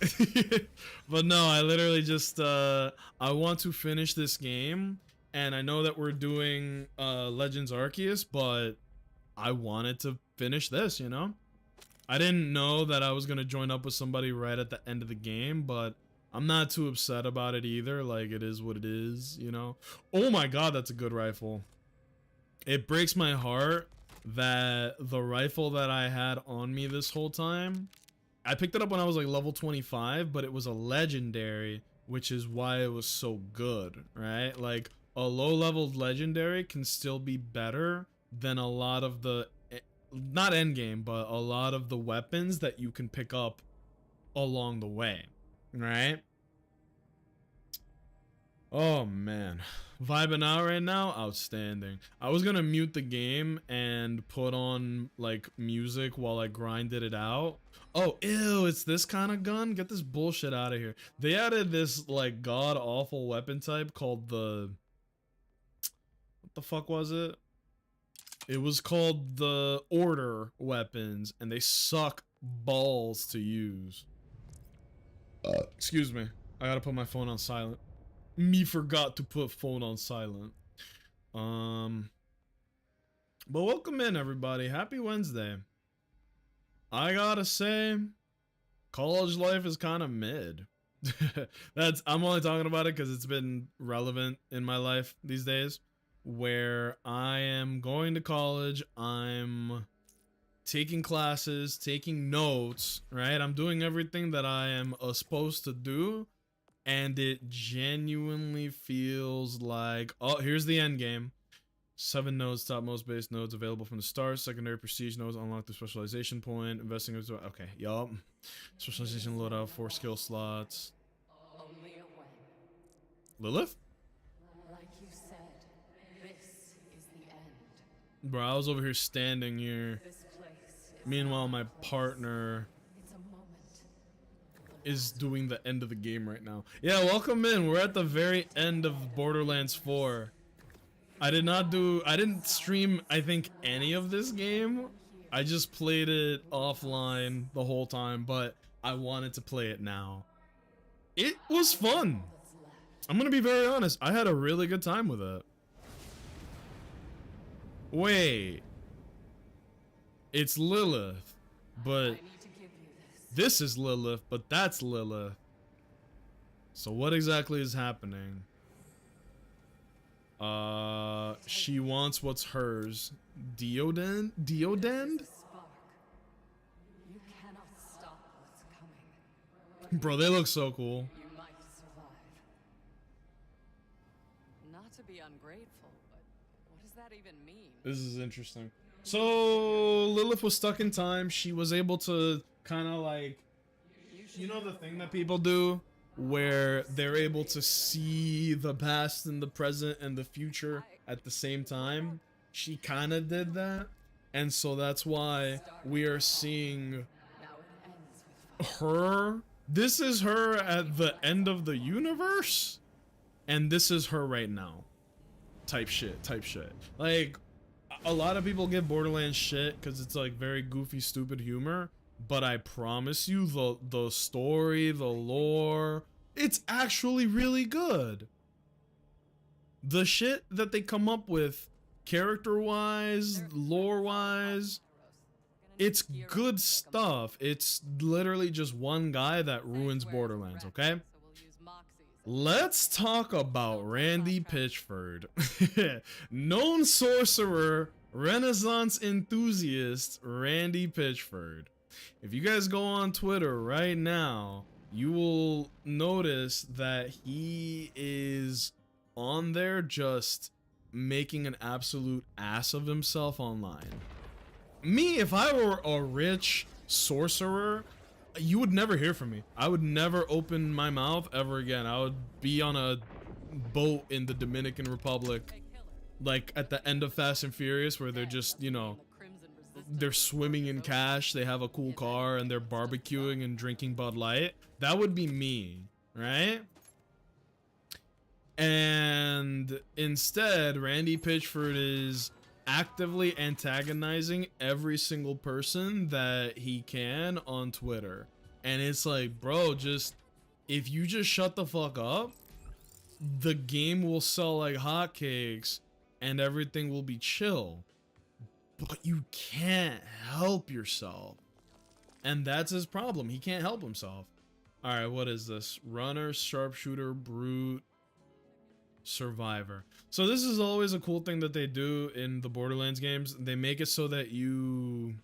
But no, I literally just, I want to finish this game. And I know that we're doing Legends Arceus, but I wanted to finish this, you know? I didn't know that I was going to join up with somebody right at the end of the game, but I'm not too upset about it either. Like, it is what it is, you know? Oh my god, that's a good rifle. It breaks my heart that the rifle that I had on me this whole time, I picked it up when I was like level 25, but it was a legendary, which is why it was so good, right? Like, a low-level legendary can still be better than a lot of the, not endgame, but a lot of the weapons that you can pick up along the way, right? Oh man, vibing out right now, outstanding. I was gonna mute the game and put on like music while I grinded it out. Oh, ew, it's this kind of gun? Get this bullshit out of here. They added this like god-awful weapon type called the, what the fuck was it? It was called the Order weapons, and they suck balls to use. Excuse me, I gotta put my phone on silent. Me forgot to put phone on silent. But welcome in, everybody. Happy Wednesday. I gotta say, college life is kind of mid. I'm only talking about it because it's been relevant in my life these days, where I am going to college, I'm taking classes, taking notes, right? I'm doing everything that I am supposed to do. And it genuinely feels like, oh, here's the end game. 7 nodes, topmost base nodes available from the start. Secondary prestige nodes unlock the specialization point. Investing into, okay, yup. Specialization loadout, 4 skill slots. Lilith? Like you said, this is the end. Bro, I was over here standing here. Meanwhile, my partner is doing the end of the game right now. Yeah, welcome in. We're at the very end of Borderlands 4. I didn't stream, I think, any of this game. I just played it offline the whole time, but I wanted to play it now. It was fun. I'm gonna be very honest. I had a really good time with it. Wait. It's Lilith, but this is Lilith, but that's Lilith. So what exactly is happening? She wants what's hers. Deodand? Deodand? You cannot stop what's coming. Bro, they look so cool. You might survive. Not to be ungrateful, but what does that even mean? This is interesting. So Lilith was stuck in time. She was able to kind of like, you know, the thing that people do where they're able to see the past and the present and the future at the same time. She kind of did that, and so that's why we are seeing her. This is her at the end of the universe, and this is her right now. Type shit. Like, a lot of people give Borderlands shit because it's like very goofy, stupid humor. But I promise you, the story, the lore, it's actually really good. The shit that they come up with, character-wise, lore-wise, it's good stuff. It's literally just one guy that ruins Borderlands, okay? Let's talk about Randy Pitchford. Known sorcerer, Renaissance enthusiast, Randy Pitchford. If you guys go on Twitter right now, you will notice that he is on there just making an absolute ass of himself online. Me, if I were a rich sorcerer, you would never hear from me. I would never open my mouth ever again. I would be on a boat in the Dominican Republic, like at the end of Fast and Furious, where they're just, you know, they're swimming in cash, they have a cool car, and they're barbecuing and drinking Bud Light. That would be me, right? And instead, Randy Pitchford is actively antagonizing every single person that he can on Twitter. And it's like, bro, just, if you just shut the fuck up, the game will sell like hotcakes and everything will be chill. But you can't help yourself. And that's his problem. He can't help himself. Alright, what is this? Runner, sharpshooter, brute, survivor. So this is always a cool thing that they do in the Borderlands games. They make it so that you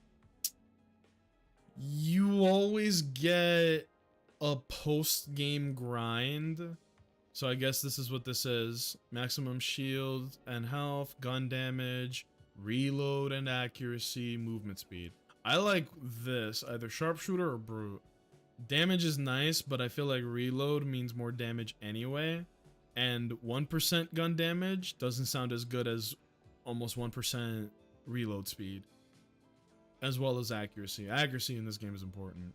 always get a post-game grind. So I guess this is what this is. Maximum shield and health, gun damage, reload and accuracy, movement speed. I like this, either sharpshooter or brute. Damage is nice, but I feel like reload means more damage anyway. And 1% gun damage doesn't sound as good as almost 1% reload speed. As well as accuracy. Accuracy in this game is important.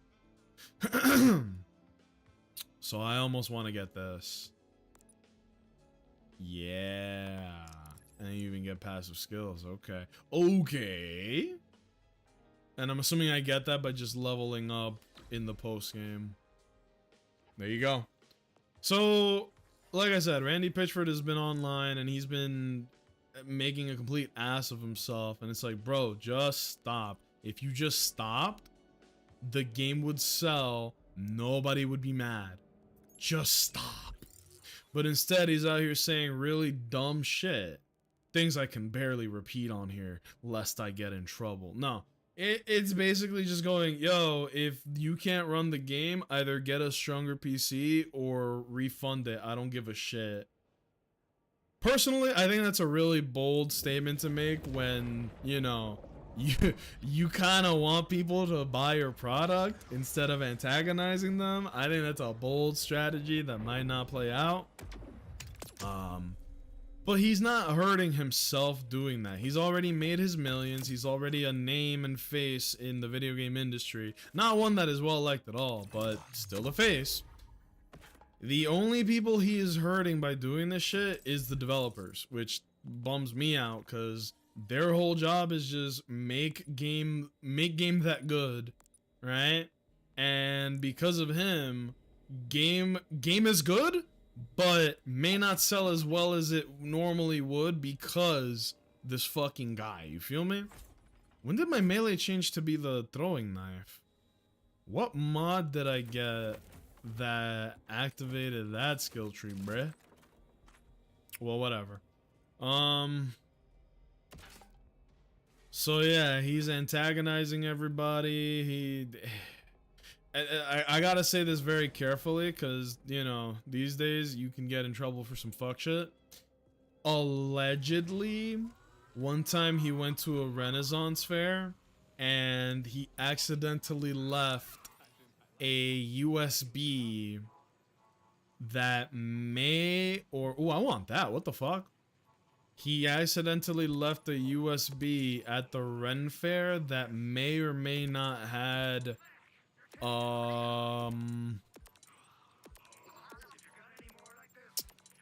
So I almost want to get this. Yeah. And you even get passive skills. Okay. Okay. And I'm assuming I get that by just leveling up in the post game. There you go. So, like I said, Randy Pitchford has been online and he's been making a complete ass of himself. And it's like, bro, just stop. If you just stopped, the game would sell. Nobody would be mad. Just stop. But instead, he's out here saying really dumb shit. Things I can barely repeat on here, lest I get in trouble. No. It's basically just going, yo, if you can't run the game, either get a stronger PC or refund it. I don't give a shit. Personally, I think that's a really bold statement to make when, you know, you kind of want people to buy your product instead of antagonizing them. I think that's a bold strategy that might not play out. But he's not hurting himself doing that. He's already made his millions. He's already a name and face in the video game industry. Not one that is well liked at all, but still a face. The only people he is hurting by doing this shit is the developers, which bums me out because their whole job is just make game that good, right? And because of him, game is good, but may not sell as well as it normally would because this fucking guy. You feel me? When did my melee change to be the throwing knife? What mod did I get that activated that skill tree, bruh? Well, whatever. So yeah, he's antagonizing everybody. I gotta say this very carefully because, you know, these days you can get in trouble for some fuck shit. Allegedly, one time he went to a Renaissance fair and he accidentally left a USB that may or... Oh, I want that. What the fuck? He accidentally left a USB at the Ren fair that may or may not had... I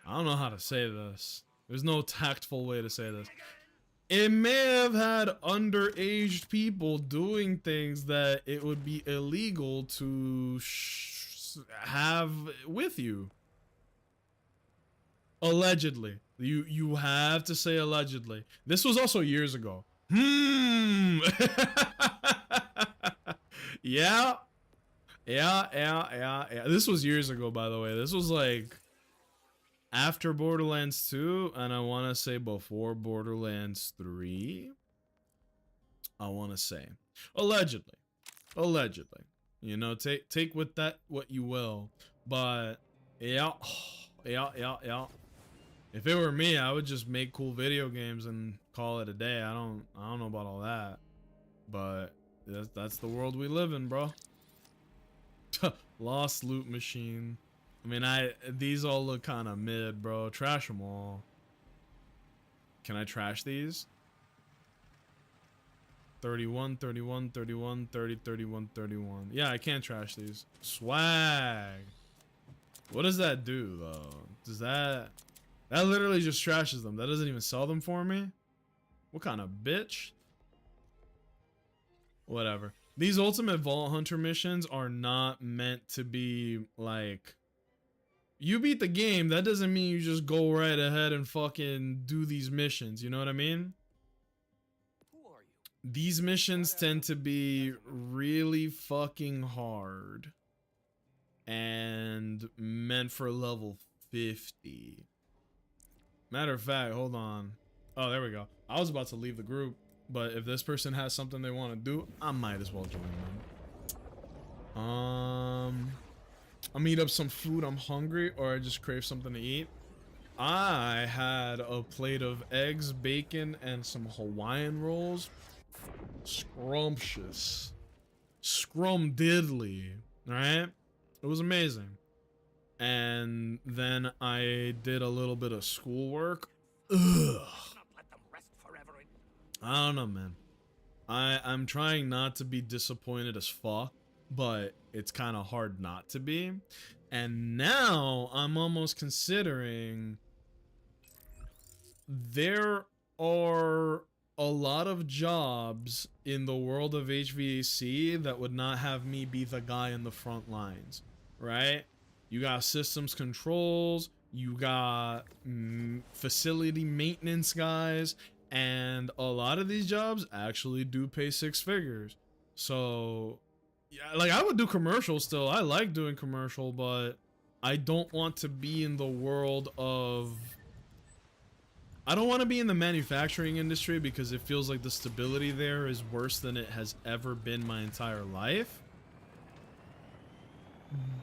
don't know how to say this. There's no tactful way to say this. It may have had underage people doing things that it would be illegal to have with you. Allegedly. You have to say allegedly. This was also years ago. Yeah. Yeah. This was years ago, by the way. This was like after Borderlands 2, and I want to say before Borderlands 3. I want to say allegedly. You know, take with that what you will. But yeah. If it were me, I would just make cool video games and call it a day. I don't know about all that. But that's the world we live in, bro. Lost loot machine. I mean, these all look kind of mid, bro. Trash them all. Can I trash these? 31, 31, 31, 30, 31, 31. Yeah, I can't trash these. Swag. What does that do, though? Does that literally just trashes them. That doesn't even sell them for me? What kind of bitch? Whatever. These Ultimate Vault Hunter missions are not meant to be like... You beat the game, that doesn't mean you just go right ahead and fucking do these missions. You know what I mean? These missions tend to be really fucking hard. And meant for level 50. Matter of fact, hold on. Oh, there we go. I was about to leave the group, but if this person has something they want to do, I might as well join them. I'll eat up some food. I'm hungry, or I just crave something to eat. I had a plate of eggs, bacon, and some Hawaiian rolls. Scrumptious. Scrum-diddly. Alright? It was amazing. And then I did a little bit of schoolwork. Ugh. I don't know, man. I'm trying not to be disappointed as fuck, but it's kind of hard not to be. And now I'm almost considering there are a lot of jobs in the world of HVAC that would not have me be the guy in the front lines, right? You got systems controls, you got facility maintenance guys, and a lot of these jobs actually do pay 6 figures. So, yeah, like I would do commercial still. I like doing commercial, but I don't want to be in the world of... I don't want to be in the manufacturing industry because it feels like the stability there is worse than it has ever been my entire life.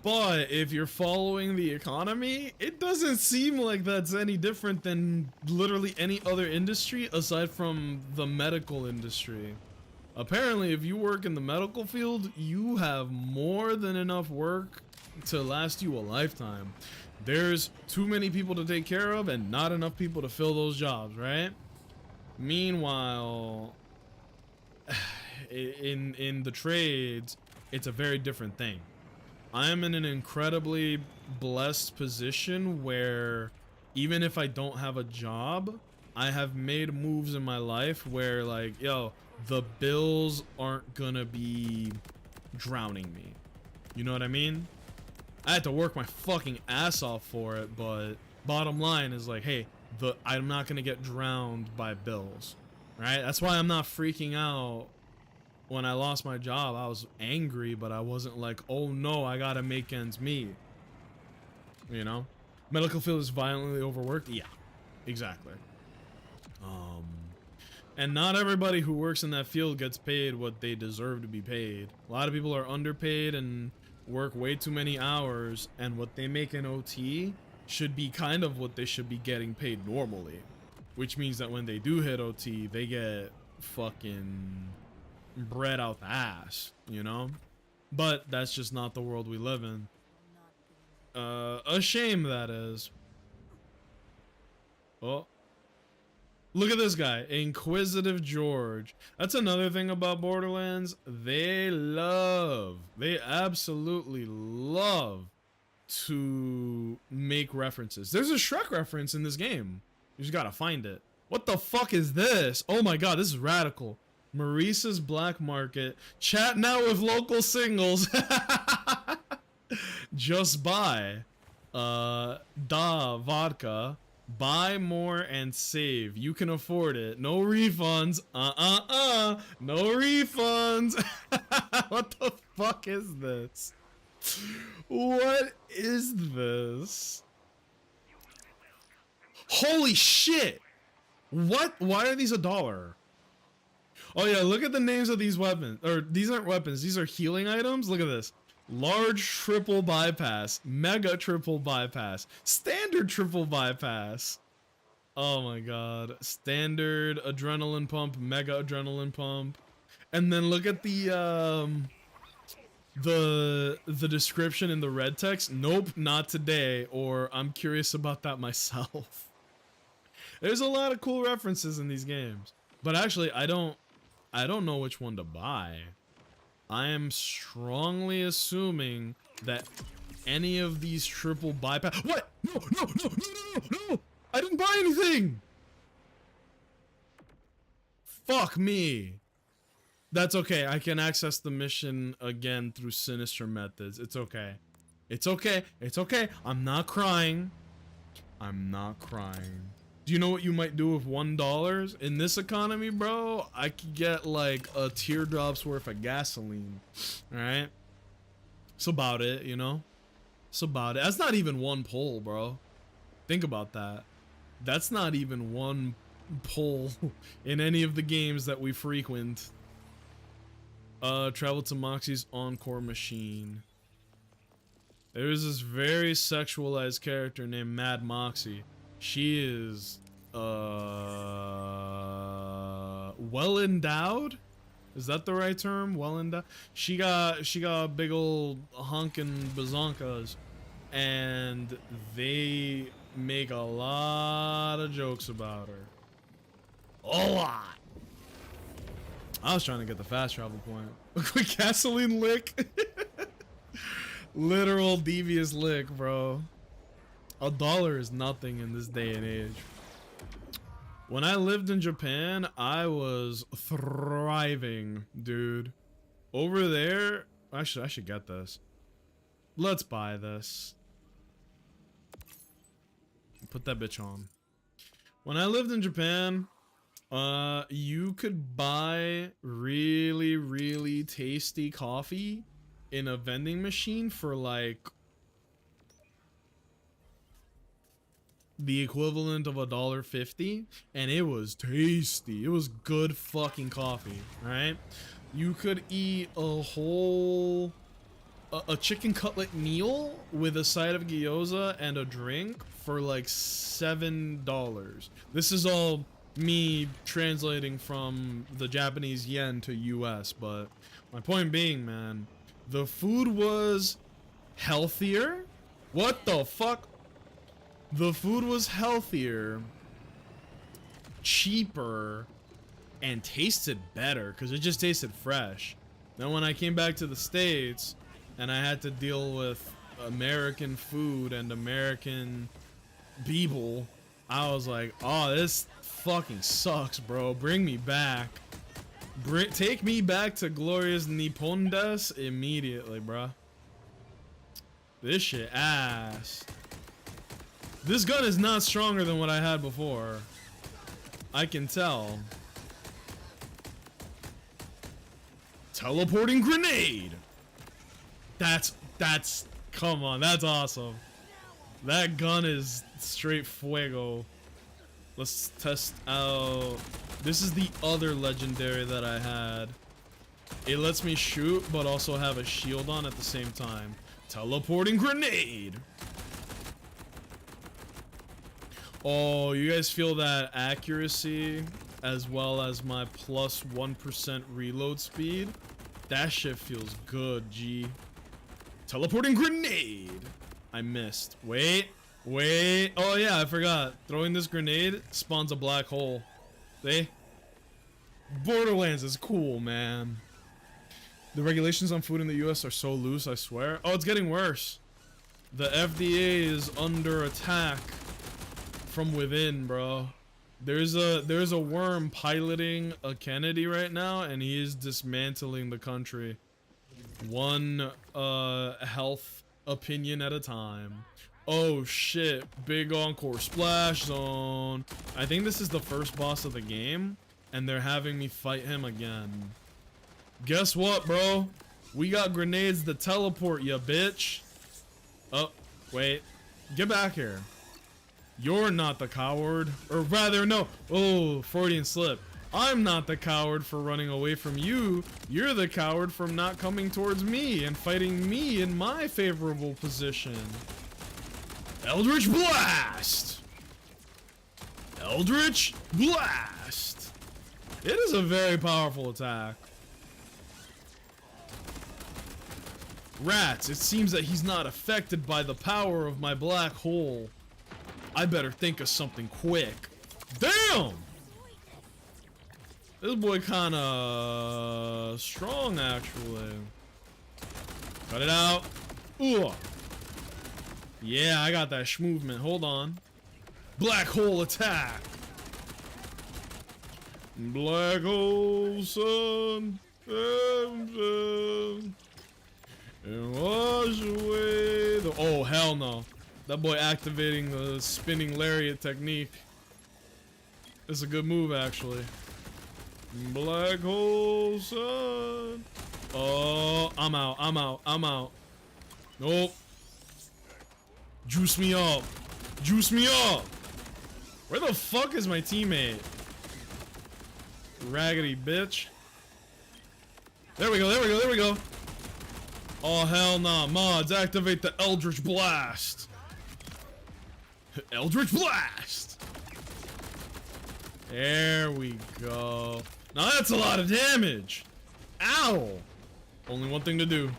But if you're following the economy, it doesn't seem like that's any different than literally any other industry aside from the medical industry. Apparently, if you work in the medical field, you have more than enough work to last you a lifetime. There's too many people to take care of and not enough people to fill those jobs, right? Meanwhile, in the trades, it's a very different thing. I am in an incredibly blessed position where even if I don't have a job, I have made moves in my life where like, yo, the bills aren't gonna be drowning me. You know what I mean? I had to work my fucking ass off for it, but bottom line is like, hey, I'm not gonna get drowned by bills, right? That's why I'm not freaking out. When I lost my job, I was angry, but I wasn't like, oh no, I gotta make ends meet. You know? Medical field is violently overworked? Yeah, exactly. And not everybody who works in that field gets paid what they deserve to be paid. A lot of people are underpaid and work way too many hours, and what they make in OT should be kind of what they should be getting paid normally. Which means that when they do hit OT, they get fucking bread out the ass, you know? But that's just not the world we live in. A shame, that is. Oh. Look at this guy, Inquisitive George. That's another thing about Borderlands. They absolutely love to make references. There's a Shrek reference in this game. You just gotta find it. What the fuck is this? Oh my god, this is radical. Maurice's Black Market. Chat now with local singles. Just buy. Vodka. Buy more and save. You can afford it. No refunds. No refunds. What the fuck is this? What is this? Holy shit. What? Why are these $1? Oh yeah, look at the names of these weapons. Or these aren't weapons. These are healing items. Look at this. Large triple bypass, mega triple bypass, standard triple bypass. Oh my god. Standard adrenaline pump, mega adrenaline pump. And then look at the description in the red text. Nope, not today. Or I'm curious about that myself. There's a lot of cool references in these games. But actually, I don't know which one to buy. I am strongly assuming that any of these triple bypass. What? No, no, no, no, no, no, no! I didn't buy anything! Fuck me. That's okay. I can access the mission again through sinister methods. It's okay. It's okay. It's okay. I'm not crying. I'm not crying. Do you know what you might do with $1? In this economy, bro, I could get like a teardrop's worth of gasoline. Alright? It's about it, you know? It's about it. That's not even one pull, bro. Think about that. That's not even one pull in any of the games that we frequent. Travel to Moxie's Encore machine. There's this very sexualized character named Mad Moxie. She is well endowed? Is that the right term? Well endowed? She got a big old hunkin' bazonkas, and they make a lot of jokes about her. A lot. I was trying to get the fast travel point. A quick gasoline lick. Literal devious lick, bro. $1 is nothing in this day and age. When I lived in Japan, I was thriving, dude. Over there, actually, I should get this. Let's buy this. Put that bitch on. When I lived in Japan, you could buy really, really tasty coffee in a vending machine for like the equivalent of $1.50, and it was tasty. It was good fucking coffee, right? You could eat a whole a chicken cutlet meal with a side of gyoza and a drink for like $7. This is all me translating from the Japanese yen to US, but my point being, man, the food was healthier. What the fuck? The food was healthier, cheaper, and tasted better because it just tasted fresh. Then when I came back to the States and I had to deal with American food and American people, I was like, oh, this fucking sucks, bro. Bring me back. Take me back to glorious Nippon des immediately, bro. This shit ass. This gun is not stronger than what I had before. I can tell. Teleporting grenade. That's come on, that's awesome. That gun is straight fuego. Let's test out. This is the other legendary that I had. It lets me shoot, but also have a shield on at the same time. Teleporting grenade. Oh, you guys feel that accuracy as well as my plus 1% reload speed? That shit feels good, G. Teleporting grenade. I missed. Wait. Oh yeah, I forgot. Throwing this grenade spawns a black hole. See? Borderlands is cool, man. The regulations on food in the US are so loose, I swear. Oh, it's getting worse. The FDA is under attack from within, bro. There's a worm piloting a Kennedy right now, and he is dismantling the country. One health opinion at a time. Oh shit, big encore splash zone. I think this is the first boss of the game, and they're having me fight him again. Guess what, bro? We got grenades to teleport ya, bitch. Oh, wait. Get back here. You're not the coward. Or rather, no. Oh, Freudian slip. I'm not the coward for running away from you. You're the coward from not coming towards me and fighting me in my favorable position. Eldritch Blast! Eldritch Blast. It is a very powerful attack. Rats, it seems that he's not affected by the power of my black hole. I better think of something quick. Damn! This boy kinda strong, actually. Cut it out. Ooh. Yeah, I got that movement. Hold on. Black hole attack. Black hole sun. And wash away the. Oh, hell no. That boy activating the spinning lariat technique. It's a good move, actually. Black hole sun. Oh, I'm out. I'm out. I'm out. Nope. Juice me up. Juice me up. Where the fuck is my teammate? Raggedy bitch. There we go. There we go. There we go. Oh, hell nah. Mods, activate the Eldritch Blast. Eldritch Blast. There we go. Now that's a lot of damage. Ow. Only one thing to do.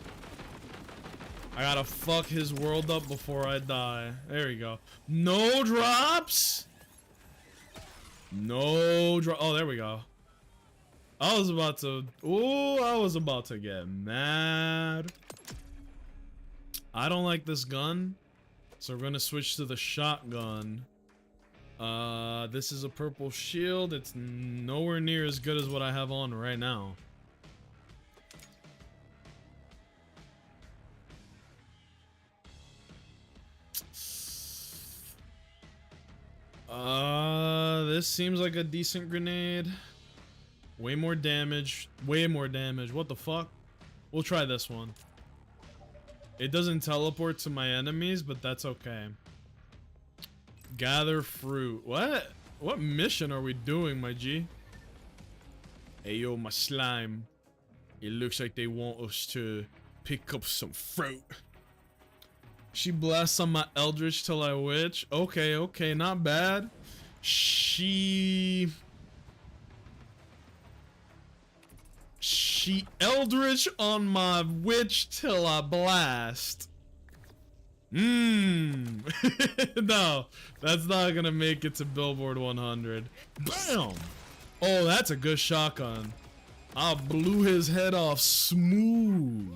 I gotta fuck his world up before I die. There we go. No drops. No drop. Oh, there we go. I was about to. Ooh, I was about to get mad. I don't like this gun, so we're gonna switch to the shotgun. This is a purple shield. It's nowhere near as good as what I have on right now. This seems like a decent grenade. Way more damage. Way more damage. What the fuck? We'll try this one. It doesn't teleport to my enemies, but that's okay. Gather fruit. What? What mission are we doing, my G? Hey, yo, my slime. It looks like they want us to pick up some fruit. She blasts on my eldritch till I witch. Okay, okay, not bad. She eldritch on my witch till I blast. No, that's not gonna make it to Billboard 100. Bam! Oh, that's a good shotgun. I blew his head off smooth.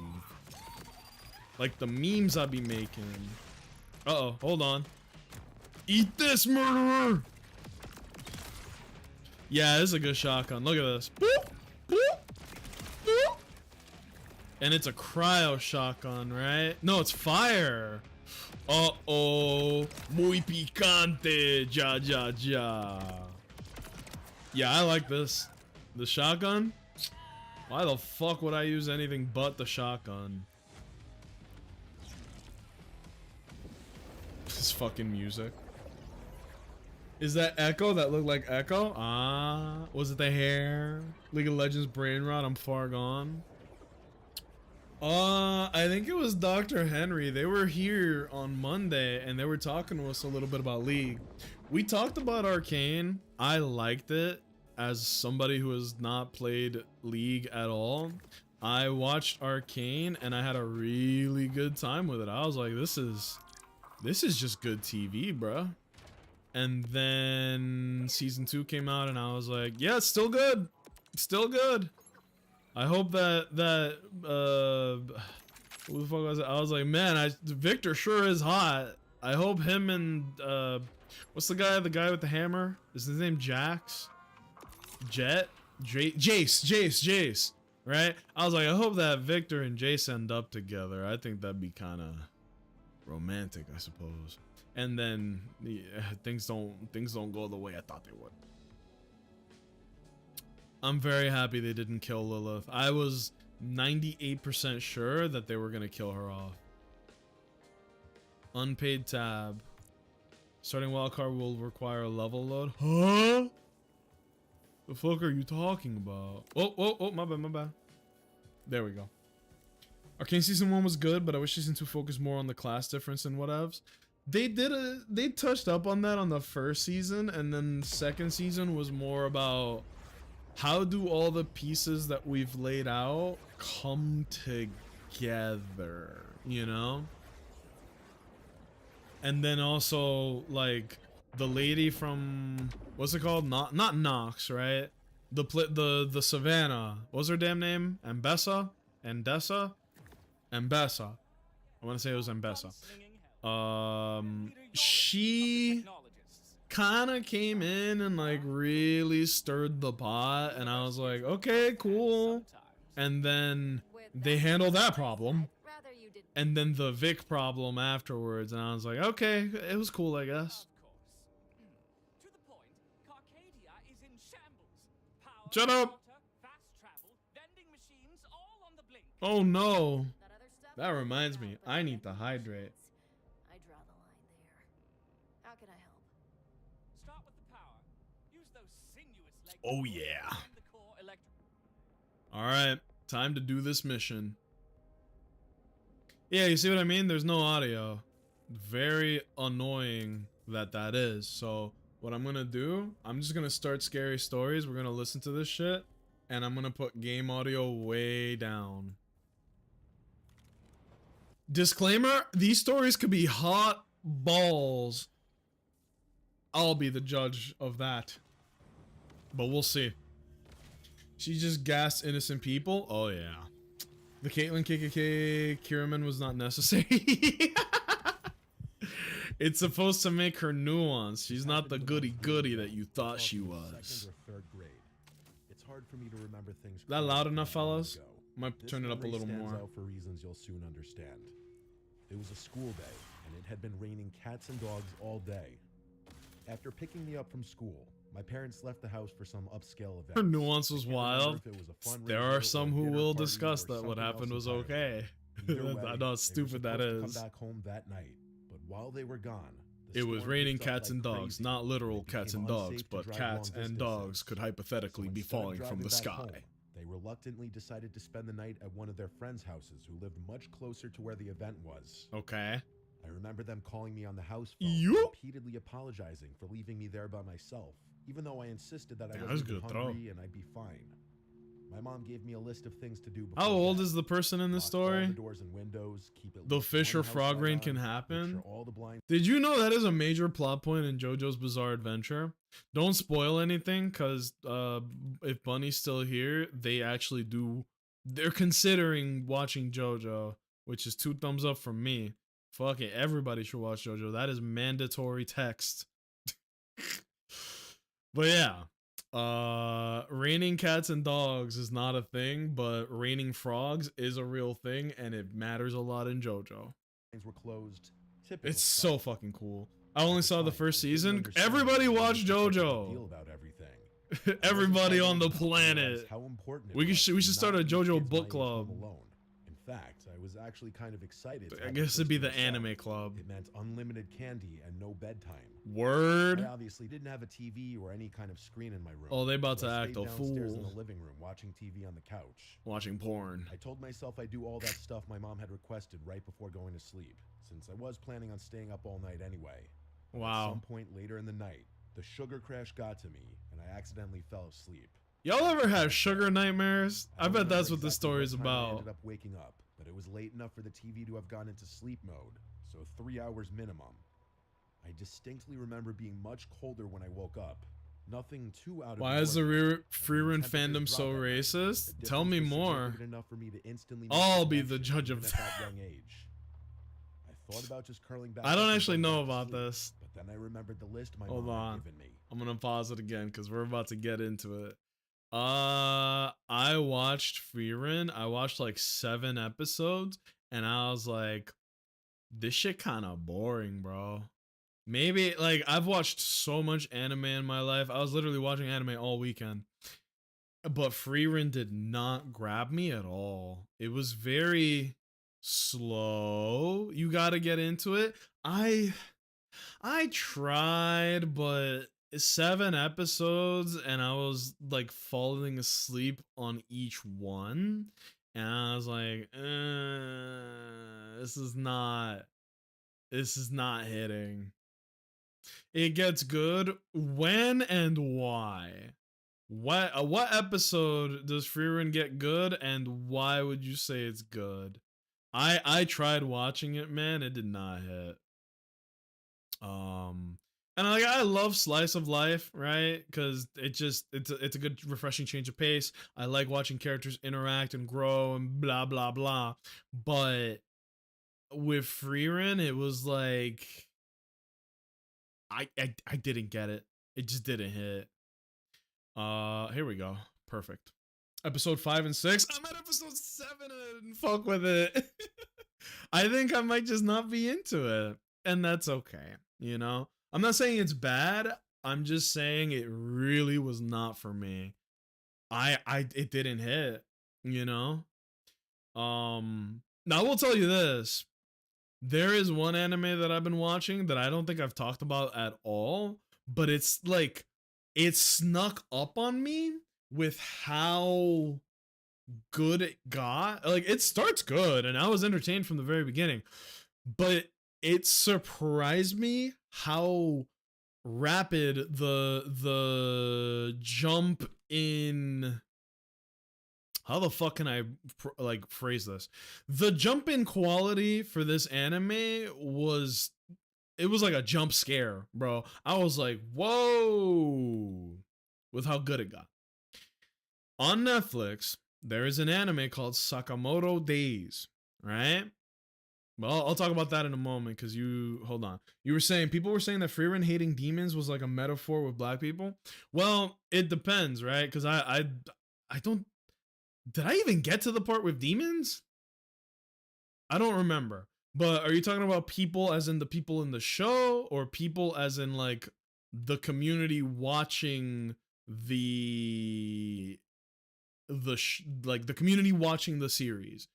Like the memes I be making. Uh-oh, hold on. Eat this, murderer! Yeah, this is a good shotgun. Look at this. Boop, boop, boop. And it's a cryo shotgun, right? No, it's fire. Uh-oh. Muy picante. Ja, ja, ja. Yeah, I like this. The shotgun? Why the fuck would I use anything but the shotgun? This fucking music. Is that Echo that looked like Echo? Ah, was it the hair? League of Legends brain rot, I'm far gone. I think it was Dr. Henry. They were here on Monday and they were talking to us a little bit about League. We talked about Arcane. I liked it as somebody who has not played League at all. I watched Arcane and I had a really good time with it. I was like, this is just good TV, bruh. And then season 2 came out and I was like, yeah, it's still good. It's still good. I hope that who the fuck was it? I was like, man, Victor sure is hot. I hope him and what's the guy with the hammer? Is his name Jax? Jace, right? I was like, I hope that Victor and Jace end up together. I think that'd be kind of romantic, I suppose. And then yeah, things don't go the way I thought they would. I'm very happy they didn't kill Lilith. I was 98% sure that they were gonna kill her off. Unpaid tab. Starting wildcard will require a level load. Huh? The fuck are you talking about? Oh, my bad. There we go. Arcane Season 1 was good, but I wish Season 2 focused more on the class difference and whatevs. they touched up on that on the first season, and then second season was more about how do all the pieces that we've laid out come together, you know? And then also like the lady from what's it called? Not Nox, right? The Savannah. What's her damn name? Ambessa? Andessa? Ambessa. I want to say it was Ambessa. She kind of came in and like really stirred the pot, and I was like, okay, cool. And then they handled that problem, and then the Vic problem afterwards, and I was like, okay, it was cool, I guess. Shut up! Oh no! That reminds me, I need to hydrate. I draw the line there. How can I help? Start with the power. Use those sinuous legs. Oh yeah. Alright, time to do this mission. Yeah, you see what I mean? There's no audio. Very annoying that is. So what I'm gonna do, I'm just gonna start scary stories. We're gonna listen to this shit, and I'm gonna put game audio way down. Disclaimer, these stories could be hot balls. I'll be the judge of that. But we'll see. She just gassed innocent people? Oh yeah. The Caitlyn KKK Kiraman was not necessary. It's supposed to make her nuanced. She's not the goody-goody that you thought she was. It's hard for me to remember things. Is that loud enough, fellas? Might turn it up a little more. Out for reasons you'll soon understand. It was a school day, and it had been raining cats and dogs all day. After picking me up from school, my parents left the house for some upscale event. Her nuance was wild. There are some who will discuss that what happened was okay. I know how stupid that is. Come back home that night, but while they were gone, it was raining cats and dogs, not literal cats and dogs, but cats and dogs could hypothetically be falling from the sky. They reluctantly decided to spend the night at one of their friends' houses who lived much closer to where the event was. Okay. I remember them calling me on the house phone, repeatedly apologizing for leaving me there by myself, even though I insisted that I wasn't hungry and I'd be fine. My mom gave me a list of things to do before. How old is the person in this story? The doors and windows, keep it the fish or frog rain can happen. Sure Did you know that is a major plot point in JoJo's Bizarre Adventure? Don't spoil anything, because if Bunny's still here, they actually do. They're considering watching JoJo, which is 2 thumbs up from me. Fuck it, everybody should watch JoJo. That is mandatory text. But yeah, raining cats and dogs is not a thing, but raining frogs is a real thing, and it matters a lot in JoJo. Were closed. It's so fucking cool. I only saw the first season. Everybody watch JoJo. Everybody on the planet. We should start a JoJo book club. In fact, I was actually kind of excited. I guess it'd be the anime club. It meant unlimited candy and no bedtime. Word. I obviously didn't have a TV or any kind of screen in my room. Oh, they about to act a fool. In the living room, watching TV on the couch. Watching porn. I told myself I'd do all that stuff my mom had requested right before going to sleep, since I was planning on staying up all night anyway. Wow. At some point later in the night, the sugar crash got to me, and I accidentally fell asleep. Y'all ever have sugar nightmares? I bet that's what this story's about. I ended up waking up, but it was late enough for the TV to have gone into sleep mode, so 3 hours minimum. I distinctly remember being much colder when I woke up. Nothing too out of Why is the Freerun fandom so racist? Tell me more. I'll be the judge of that. I thought about just curling back. I don't actually know about this. But then I remembered the list my Hold mom on. had given me. I'm gonna pause it again because we're about to get into it. I watched Freerun. I watched like 7 episodes, and I was like, this shit kind of boring, bro. Maybe like I've watched so much anime in my life. I was literally watching anime all weekend. But Freerun did not grab me at all. It was very slow. You got to get into it. I tried, but 7 episodes and I was like falling asleep on each one, and I was like, this This is not hitting. It gets good when and why? What episode does Freerun get good, and why would you say it's good? I tried watching it, man. It did not hit. And like I love slice of life, right? Because it's a good refreshing change of pace. I like watching characters interact and grow and blah blah blah. But with Freerun, it was like I didn't get it. It just didn't hit. Here we go. Perfect. Episode 5 and 6. I'm at episode 7 and I didn't fuck with it. I think I might just not be into it. And that's okay. You know? I'm not saying it's bad. I'm just saying it really was not for me. It didn't hit, you know? Now I will tell you this. There is one anime that I've been watching that I don't think I've talked about at all, but it's like it snuck up on me with how good it got. Like it starts good and I was entertained from the very beginning, but it surprised me how rapid the jump in, how the fuck can I like phrase this? The jump in quality for this anime was, it was like a jump scare, bro. I was like, whoa, with how good it got. On Netflix, there is an anime called Sakamoto Days, right? Well, I'll talk about that in a moment because hold on. You were saying, people were saying that Freerun hating demons was like a metaphor with black people. Well, it depends, right? Because I don't, did I even get to the part with demons? I don't remember. But are you talking about people as in the people in the show, or people as in like the community watching the community watching the series?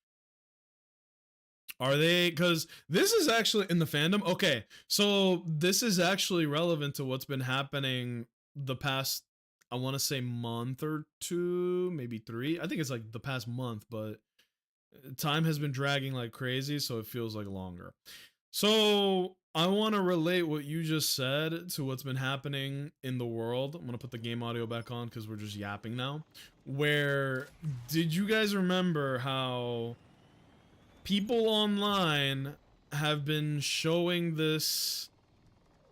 Are they, because this is actually in the fandom. Okay, so this is actually relevant to what's been happening the past, I want to say month or two, maybe 3. I think it's like the past month, but time has been dragging like crazy, so it feels like longer. So I want to relate what you just said to what's been happening in the world. I'm going to put the game audio back on because we're just yapping now. Where, did you guys remember how people online have been showing this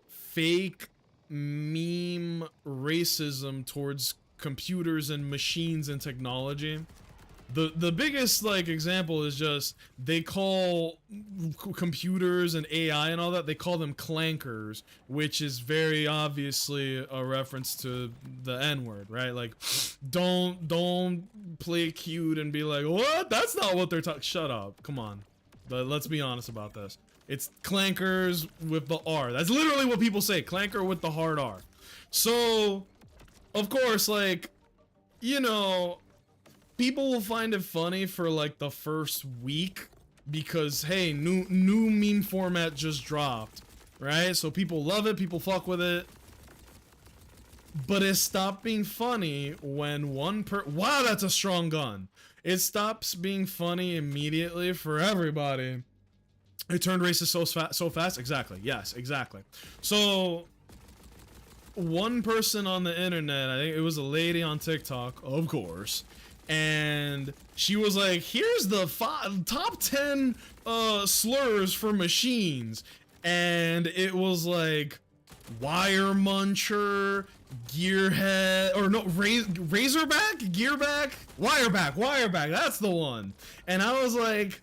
fake meme racism towards computers and machines and technology? The biggest like example is just they call computers and AI and all that, they call them clankers, which is very obviously a reference to the N-word, right? Like don't play cute and be like, what? That's not what they're talking. Shut up. Come on. But let's be honest about this. It's clankers with the R. That's literally what people say. Clanker with the hard R. So, of course, like, you know, people will find it funny for like the first week because, hey, new meme format just dropped, right? So people love it, people fuck with it. But it stopped being funny when wow, that's a strong gun. It stops being funny immediately for everybody. It turned racist so fast. Exactly. Yes, exactly. So one person on the internet, I think it was a lady on TikTok, of course, and she was like, here's the top 10 slurs for machines, and it was like wire muncher, gearhead, or no, razorback, gearback, wireback, that's the one. And I was like,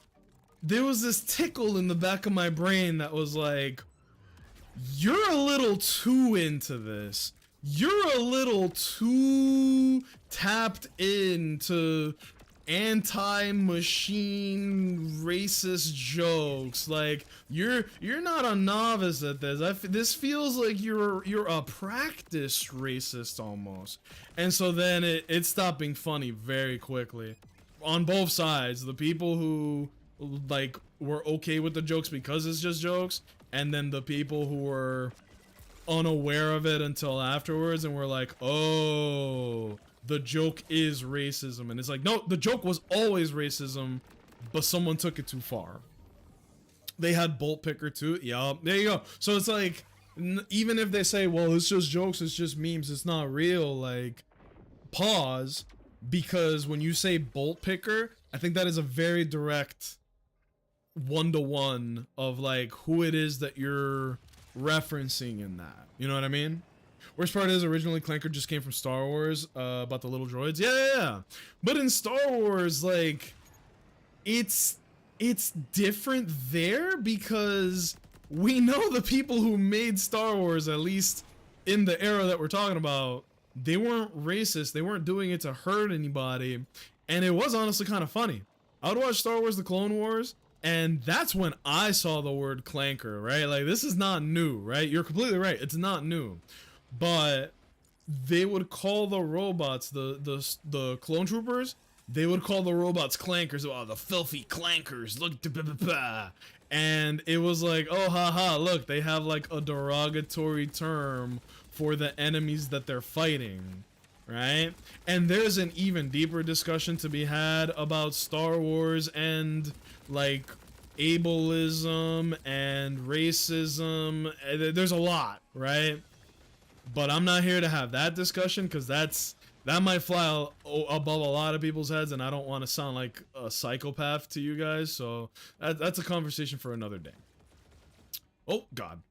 there was this tickle in the back of my brain that was like, you're a little too into this. You're a little too tapped into anti-machine racist jokes. Like you're not a novice at this. This feels like you're a practiced racist almost. And so then it stopped being funny very quickly on both sides. The people who like were okay with the jokes because it's just jokes, and then the people who were unaware of it until afterwards and were like, oh, the joke is racism. And it's like, no, the joke was always racism, but someone took it too far. They had Bolt Picker too. Yup. There you go. So it's like, even if they say, well, it's just jokes, it's just memes, it's not real, like, pause. Because when you say Bolt Picker, I think that is a very direct one-to-one of like who it is that you're referencing in that. You know what I mean? Worst part is originally Clanker just came from Star Wars, about the little droids. Yeah. But in Star Wars, like, it's different there because we know the people who made Star Wars, at least in the era that we're talking about, they weren't racist. They weren't doing it to hurt anybody. And it was honestly kind of funny. I would watch Star Wars The Clone Wars, and that's when I saw the word clanker, right? Like, this is not new, right? You're completely right. It's not new. But they would call the robots, the clone troopers, they would call the robots clankers. Oh, the filthy clankers. Look, and it was like, oh, haha, look, they have like a derogatory term for the enemies that they're fighting, right? And there's an even deeper discussion to be had about Star Wars and like ableism and racism. There's a lot, right? But I'm not here to have that discussion because that might fly above a lot of people's heads, and I don't want to sound like a psychopath to you guys. So that's a conversation for another day. Oh God,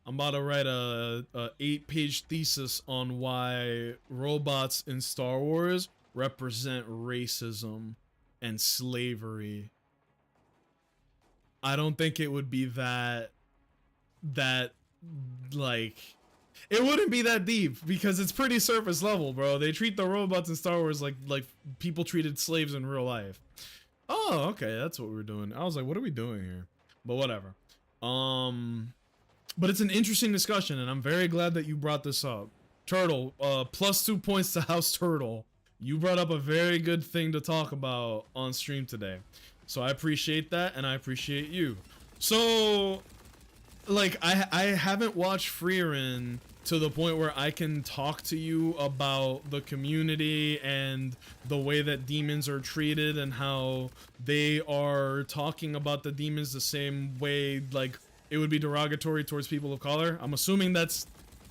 I'm about to write a 8-page thesis on why robots in Star Wars represent racism and slavery. I don't think it would be that like, it wouldn't be that deep because it's pretty surface level, bro. They treat the robots in Star Wars like people treated slaves in real life. Oh, okay, that's what we're doing. I was like, what are we doing here? But whatever. But it's an interesting discussion, and I'm very glad that you brought this up. Turtle, +2 points to House Turtle. You brought up a very good thing to talk about on stream today. So I appreciate that, and I appreciate you. So, like, I haven't watched Freerin to the point where I can talk to you about the community and the way that demons are treated and how they are talking about the demons the same way, like, it would be derogatory towards people of color. I'm assuming that's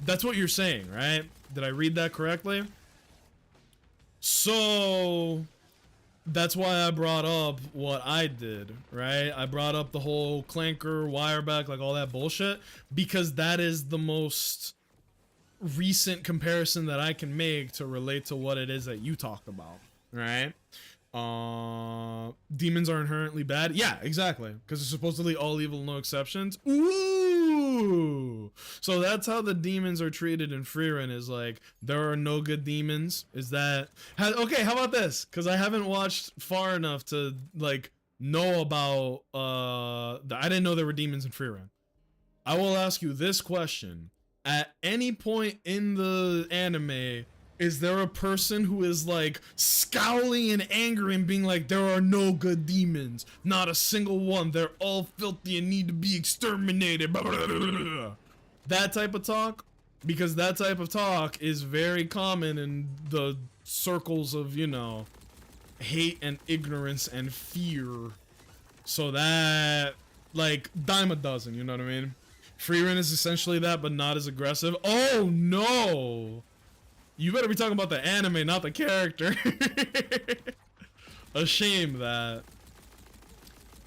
what you're saying, right? Did I read that correctly? So that's why I brought up what I did, right? I brought up the whole clanker, wireback, like all that bullshit, because that is the most recent comparison that I can make to relate to what it is that you talk about, right? Demons are inherently bad. Yeah, exactly. Because they're supposedly all evil, no exceptions. Ooh! So that's how the demons are treated in Freerin, is like, there are no good demons. Is that... Okay, how about this? Because I haven't watched far enough to, like, know about... I didn't know there were demons in Freerin. I will ask you this question. At any point in the anime, is there a person who is like scowling in anger and being like, there are no good demons, not a single one, they're all filthy and need to be exterminated, blah, blah, blah, blah. That type of talk? Because that type of talk is very common in the circles of, you know, hate and ignorance and fear. So that, like, dime a dozen, you know what I mean? Freerin is essentially that, but not as aggressive. Oh no! You better be talking about the anime, not the character. A shame that.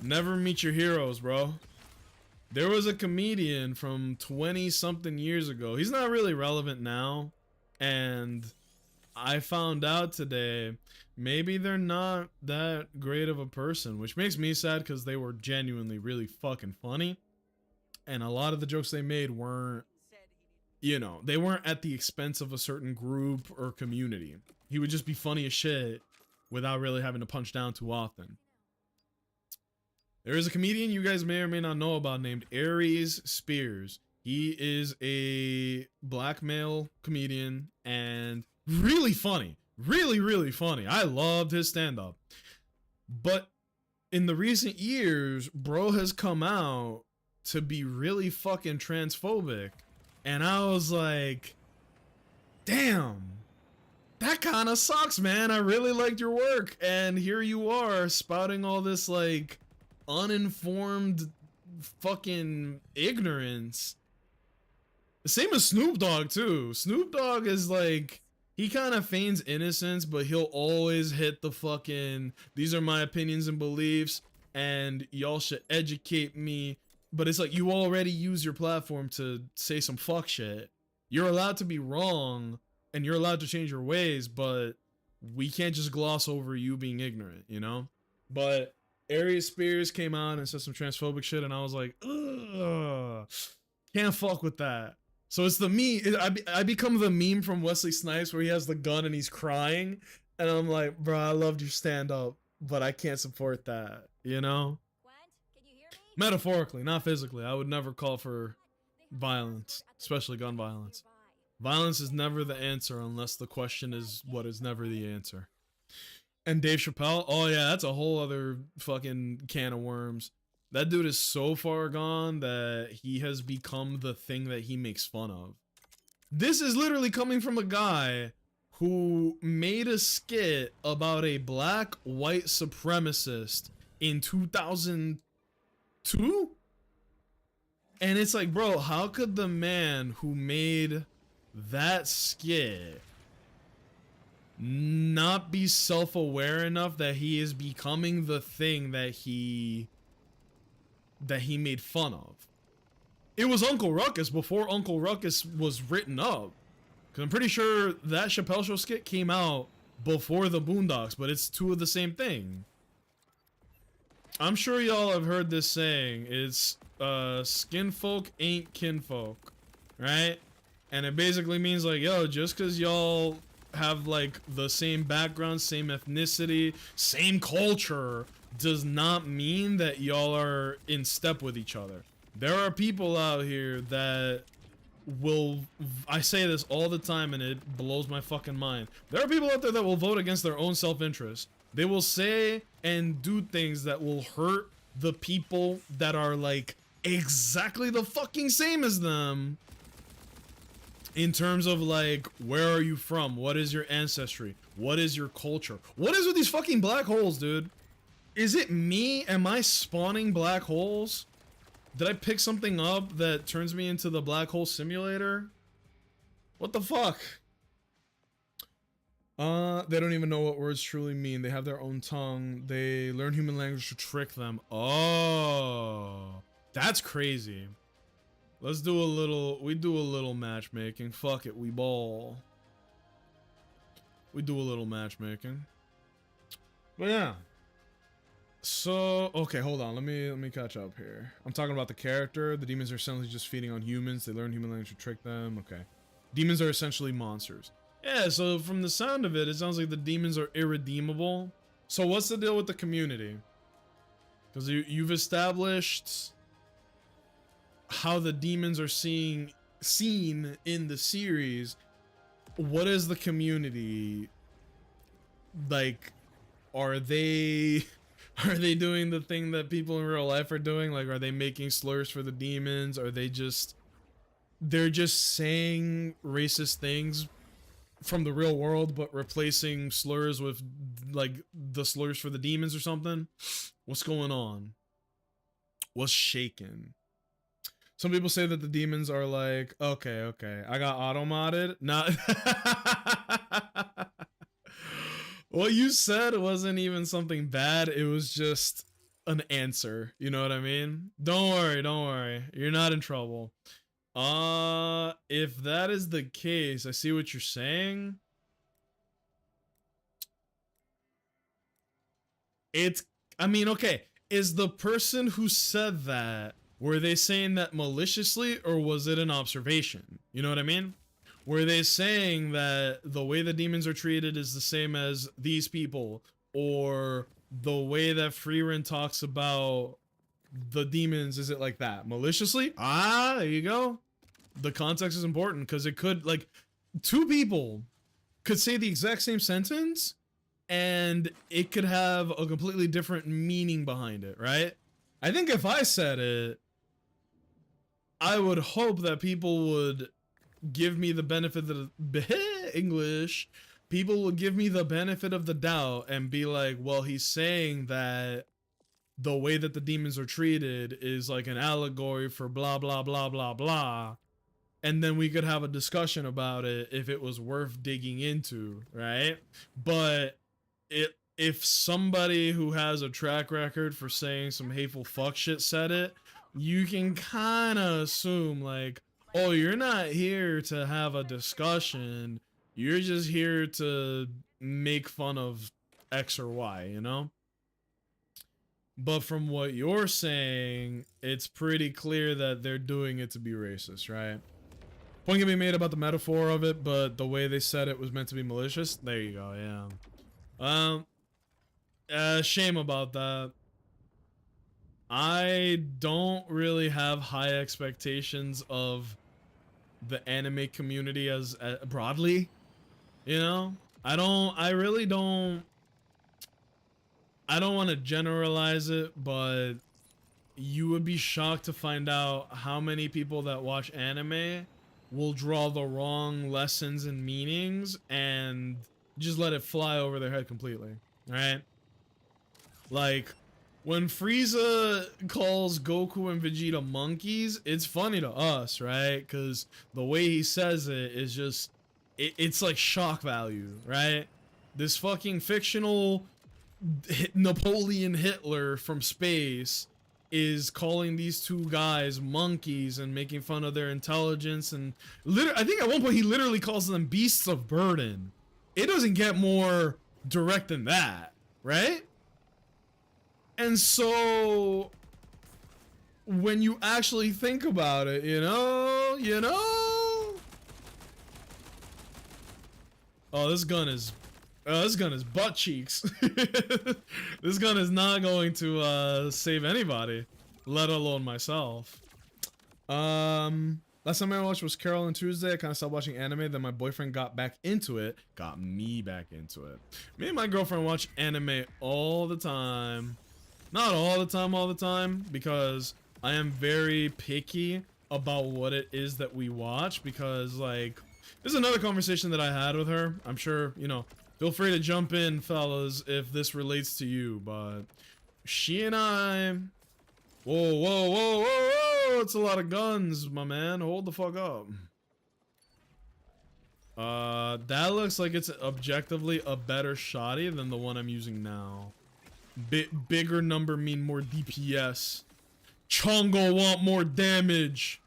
Never meet your heroes, bro. There was a comedian from 20-something years ago. He's not really relevant now. And I found out today, maybe they're not that great of a person, which makes me sad because they were genuinely really fucking funny. And a lot of the jokes they made weren't, you know, they weren't at the expense of a certain group or community. He would just be funny as shit without really having to punch down too often. There is a comedian you guys may or may not know about named Aries Spears. He is a black male comedian and really funny. Really, really funny. I loved his stand-up. But in the recent years, bro has come out to be really fucking transphobic. And I was like, damn, that kind of sucks, man. I really liked your work. And here you are spouting all this, like, uninformed fucking ignorance. Same as Snoop Dogg too. Snoop Dogg is like, he kind of feigns innocence, but he'll always hit the fucking, these are my opinions and beliefs, and y'all should educate me. But it's like, you already use your platform to say some fuck shit. You're allowed to be wrong, and you're allowed to change your ways, but we can't just gloss over you being ignorant, you know? But Aries Spears came out and said some transphobic shit, and I was like, ugh, can't fuck with that. So it's the meme. I become the meme from Wesley Snipes where he has the gun and he's crying, and I'm like, bro, I loved your stand up, but I can't support that, you know? Gwent, can you hear me? Metaphorically, not physically. I would never call for violence, especially gun violence. Violence is never the answer unless the question is what is never the answer. And Dave Chappelle, oh yeah, that's a whole other fucking can of worms. That dude is so far gone that he has become the thing that he makes fun of. This is literally coming from a guy who made a skit about a black white supremacist in 2002? And it's like, bro, how could the man who made that skit not be self-aware enough that he is becoming the thing that he made fun of? It was Uncle Ruckus before Uncle Ruckus was written up. Cause I'm pretty sure that Chappelle Show skit came out before the Boondocks, but it's two of the same thing. I'm sure y'all have heard this saying. It's skin folk ain't kinfolk, right? And it basically means like, yo, just cause y'all have like the same background, same ethnicity, same culture, does not mean that y'all are in step with each other. There are people out here that will, I say this all the time and it blows my fucking mind. There are people out there that will vote against their own self-interest. They will say and do things that will hurt the people that are like exactly the fucking same as them. In terms of like, where are you from? What is your ancestry? What is your culture? What is with these fucking black holes, dude? Is it me? Am I spawning black holes? Did I pick something up that turns me into the black hole simulator? What the fuck? They don't even know what words truly mean. They have their own tongue. They learn human language to trick them. Oh, that's crazy. Let's do a little, we do a little matchmaking. Fuck it, we ball. We do a little matchmaking. But yeah. So, okay, hold on. Let me catch up here. I'm talking about the character. The demons are essentially just feeding on humans. They learn human language to trick them. Okay. Demons are essentially monsters. Yeah, so from the sound of it, it sounds like the demons are irredeemable. So what's the deal with the community? Because you've established how the demons are seen in the series. What is the community like? Are they doing the thing that people in real life are doing? Like, are they making slurs for the demons? Are they just, they're just saying racist things from the real world but replacing slurs with like the slurs for the demons or something? What's going on? What's shaking? Some people say that the demons are like, okay, I got auto-modded. Not what you said wasn't even something bad. It was just an answer. You know what I mean? Don't worry. You're not in trouble. If that is the case, I see what you're saying. I mean, okay. Is the person who said that, were they saying that maliciously or was it an observation? You know what I mean? Were they saying that the way the demons are treated is the same as these people, or the way that Freeran talks about the demons, is it like that maliciously? Ah, there you go. The context is important because it could, like, two people could say the exact same sentence and it could have a completely different meaning behind it, right? I think if I said it, I would hope that people would give me the benefit of the English. People would give me the benefit of the doubt and be like, well, he's saying that the way that the demons are treated is like an allegory for blah blah blah blah blah, and then we could have a discussion about it if it was worth digging into, right? But if somebody who has a track record for saying some hateful fuck shit said it, you can kind of assume like, oh, you're not here to have a discussion, you're just here to make fun of X or Y, you know? But from what you're saying, it's pretty clear that they're doing it to be racist, right? Point can be made about the metaphor of it, but the way they said it was meant to be malicious. There you go, yeah. Shame about that. I don't really have high expectations of the anime community as broadly, you know? I don't want to generalize it, but you would be shocked to find out how many people that watch anime will draw the wrong lessons and meanings and just let it fly over their head completely, right? Like, when Frieza calls Goku and Vegeta monkeys, it's funny to us, right? Because the way he says it is just, it's like shock value, right? This fucking fictional Napoleon Hitler from space is calling these two guys monkeys and making fun of their intelligence, and I think at one point he literally calls them beasts of burden. It doesn't get more direct than that, right? And so when you actually think about it, you know, oh, this gun is butt cheeks. This gun is not going to save anybody, let alone myself. Last time I watched was Carol and Tuesday. I kind of stopped watching anime, then my boyfriend got me back into it. Me and my girlfriend watch anime all the time. Not all the time, because I am very picky about what it is that we watch, because, like, this is another conversation that I had with her. I'm sure, you know, feel free to jump in, fellas, if this relates to you, but she and I... Whoa, whoa, whoa, whoa, whoa! It's a lot of guns, my man. Hold the fuck up. That looks like it's objectively a better shotty than the one I'm using now. Bigger number mean more DPS. Chongo want more damage.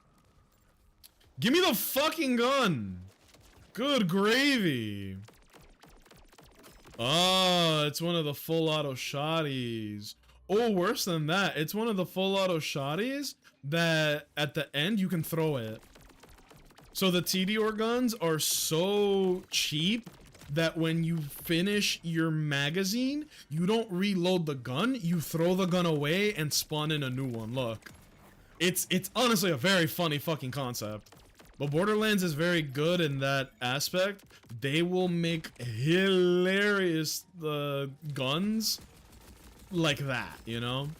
Give me the fucking gun. Good gravy. Oh, it's one of the full auto shotties. Oh, worse than that. It's one of the full auto shotties that at the end you can throw it. So the TDR guns are so cheap that when you finish your magazine, you don't reload the gun, you throw the gun away and spawn in a new one. Look. It's honestly a very funny fucking concept. But Borderlands is very good in that aspect. They will make hilarious guns like that, you know?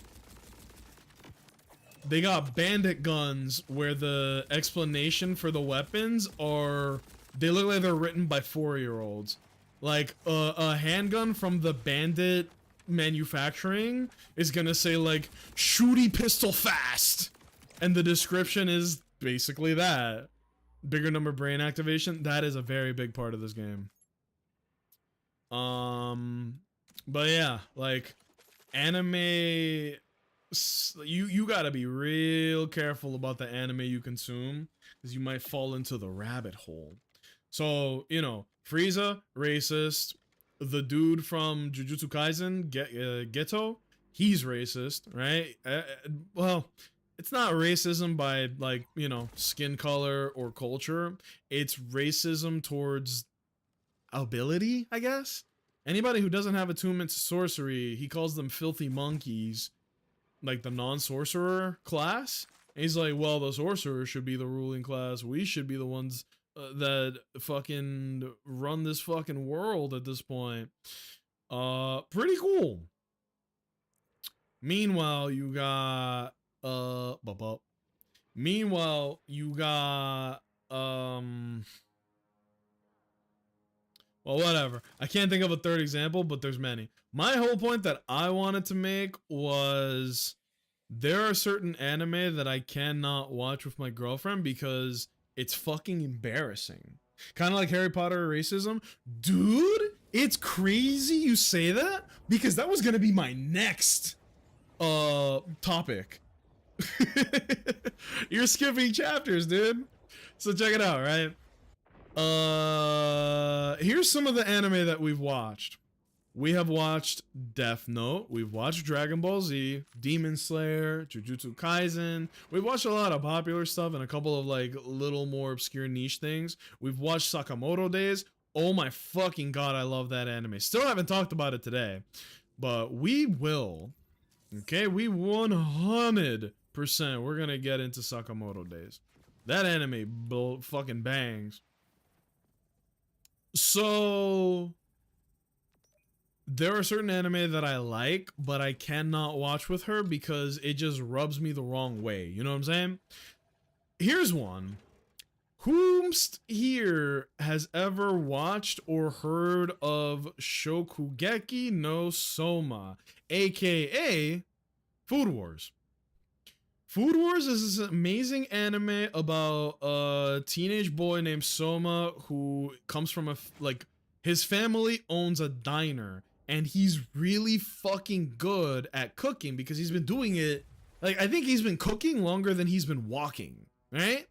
They got bandit guns where the explanation for the weapons are... They look like they're written by 4-year-olds. Like, a handgun from the bandit manufacturing is gonna say, like, shooty pistol fast! And the description is basically that. Bigger number brain activation, that is a very big part of this game. But yeah, like, anime... You gotta be real careful about the anime you consume, because you might fall into the rabbit hole. So, you know, Frieza, racist. The dude from Jujutsu Kaisen, Geto, he's racist, right? Well, it's not racism by, like, you know, skin color or culture. It's racism towards ability, I guess. Anybody who doesn't have attunement to sorcery, he calls them filthy monkeys, like the non-sorcerer class. And he's like, well, the sorcerers should be the ruling class. We should be the ones that fucking run this fucking world at this point. Pretty cool. Meanwhile, you got Well, whatever. I can't think of a third example, but there's many. My whole point that I wanted to make was there are certain anime that I cannot watch with my girlfriend because it's fucking embarrassing. Kind of like Harry Potter racism. Dude, it's crazy you say that because that was going to be my next topic. You're skipping chapters, dude. So check it out, right? Here's some of the anime that we've watched. We have watched Death Note, we've watched Dragon Ball Z, Demon Slayer, Jujutsu Kaisen. We've watched a lot of popular stuff and a couple of like little more obscure niche things. We've watched Sakamoto Days. Oh my fucking god, I love that anime. Still haven't talked about it today, but we will. Okay, we 100% we're gonna get into Sakamoto Days. That anime fucking bangs. So there are certain anime that I like, but I cannot watch with her because it just rubs me the wrong way. You know what I'm saying? Here's one. Whomst here has ever watched or heard of Shokugeki no Soma, aka Food Wars? Food Wars is this amazing anime about a teenage boy named Soma who comes from his family owns a diner and he's really fucking good at cooking because he's been doing it, like, I think he's been cooking longer than he's been walking, right?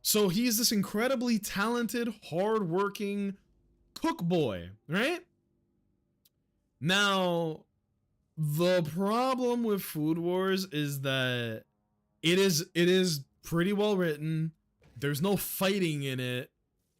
So he's this incredibly talented, hardworking cook boy, right? Now, the problem with Food Wars is that it is pretty well written. There's no fighting in it.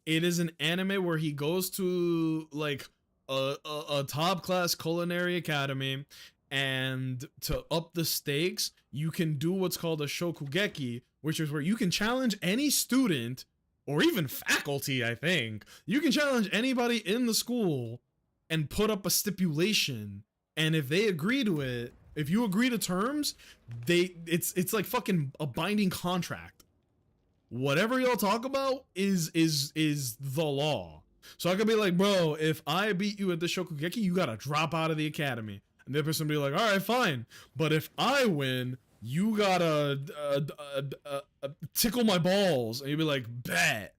It is an anime where he goes to like a top class culinary academy, and to up the stakes, you can do what's called a shokugeki, which is where you can challenge any student or even faculty, I think. You can challenge anybody in the school and put up a stipulation, and if they agree to it, if you agree to terms, it's like fucking a binding contract. Whatever y'all talk about is the law. So I could be like, bro, if I beat you at the shokugeki, you gotta drop out of the academy. And the other person be like, all right, fine. But if I win, you gotta tickle my balls. And you'd be like, bet.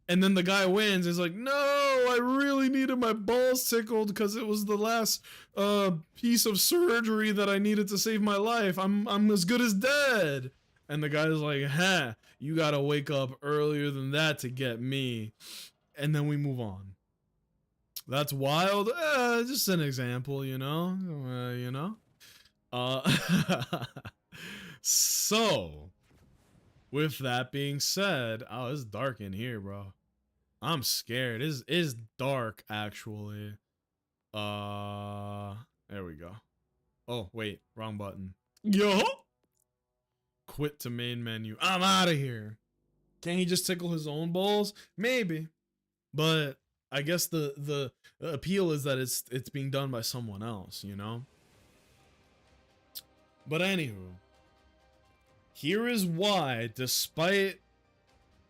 And then the guy wins. He's like, no, I really needed my balls tickled because it was the last piece of surgery that I needed to save my life. I'm as good as dead. And the guy's like, huh, you gotta wake up earlier than that to get me. And then we move on. That's wild. Just an example, you know? So, with that being said, oh, it's dark in here, bro. I'm scared. It's dark, actually. There we go. Oh, wait, wrong button. Yo! Quit to main menu. I'm out of here. Can he just tickle his own balls? Maybe. But I guess the appeal is that it's being done by someone else, you know? But anywho, here is why, despite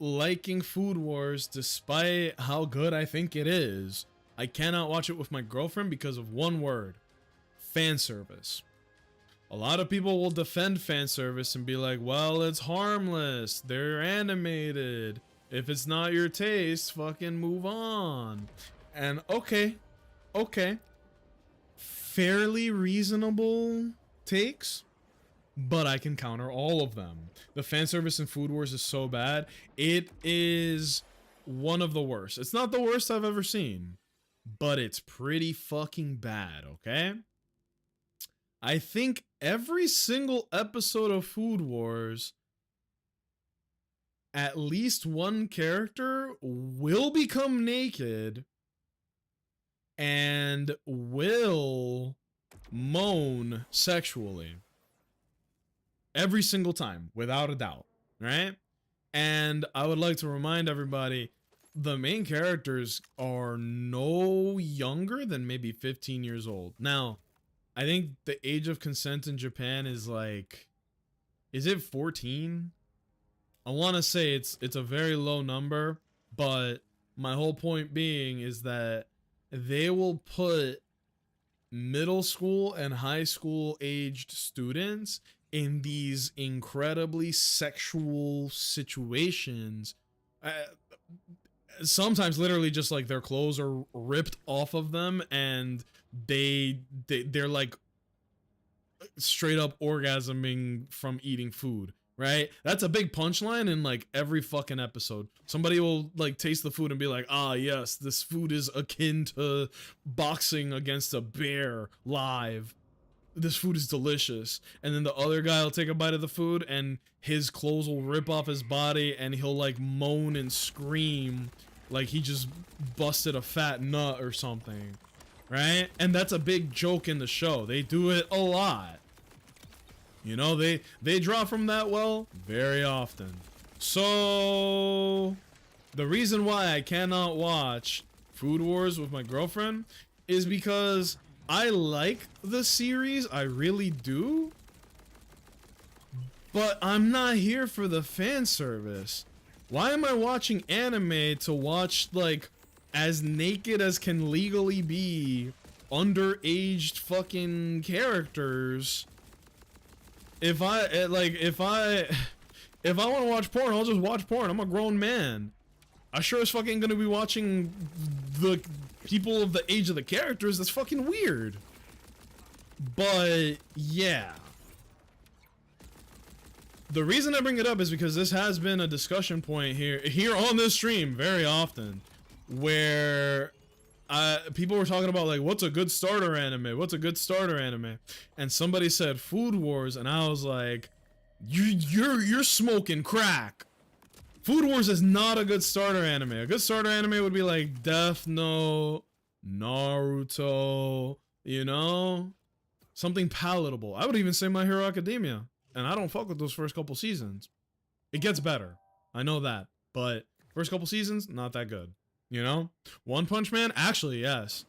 liking Food Wars, despite how good I think it is, I cannot watch it with my girlfriend because of one word: fan service. A lot of people will defend fan service and be like, well, it's harmless, they're animated, if it's not your taste, fucking move on. And okay, fairly reasonable takes, but I can counter all of them. The fan service in Food Wars is so bad. It is one of the worst. It's not the worst I've ever seen, but it's pretty fucking bad, okay? I think every single episode of Food Wars, at least one character will become naked and will moan sexually. Every single time, without a doubt, right? And I would like to remind everybody, the main characters are no younger than maybe 15 years old. Now, I think the age of consent in Japan is like, is it 14? I want to say it's a very low number, but my whole point being is that they will put middle school and high school aged students in these incredibly sexual situations. Sometimes literally just like their clothes are ripped off of them and they're like straight up orgasming from eating food, right? That's a big punchline in like every fucking episode. Somebody will like taste the food and be like, ah, yes, this food is akin to boxing against a bear live. This food is delicious. And then the other guy will take a bite of the food and his clothes will rip off his body and he'll like moan and scream like he just busted a fat nut or something, right? And that's a big joke in the show. They do it a lot. You know, they draw from that well very often. So the reason why I cannot watch Food Wars with my girlfriend is because I like the series, I really do, but I'm not here for the fan service. Why am I watching anime to watch like as naked as can legally be underaged fucking characters? If I want to watch porn, I'll just watch porn. I'm a grown man. I sure as fucking gonna be watching the people of the age of the characters. That's fucking weird. But yeah. The reason I bring it up is because this has been a discussion point here on this stream very often, where people were talking about like, what's a good starter anime? What's a good starter anime? And somebody said Food Wars, and I was like, you're smoking crack. Food Wars is not a good starter anime. A good starter anime would be like Death Note, Naruto, you know? Something palatable. I would even say My Hero Academia. And I don't fuck with those first couple seasons. It gets better. I know that. But first couple seasons, not that good. You know? One Punch Man? Actually, yes.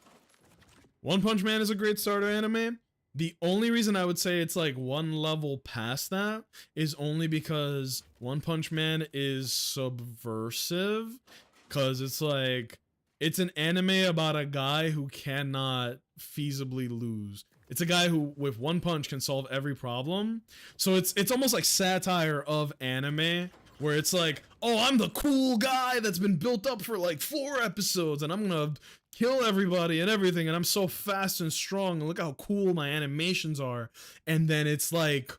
One Punch Man is a great starter anime. The only reason I would say it's like one level past that is only because One Punch Man is subversive. Because it's like, it's an anime about a guy who cannot feasibly lose. It's a guy who, with one punch, can solve every problem. So it's almost like satire of anime, where it's like, oh, I'm the cool guy that's been built up for like 4 episodes, and I'm gonna kill everybody and everything, and I'm so fast and strong, and look how cool my animations are. And then it's like,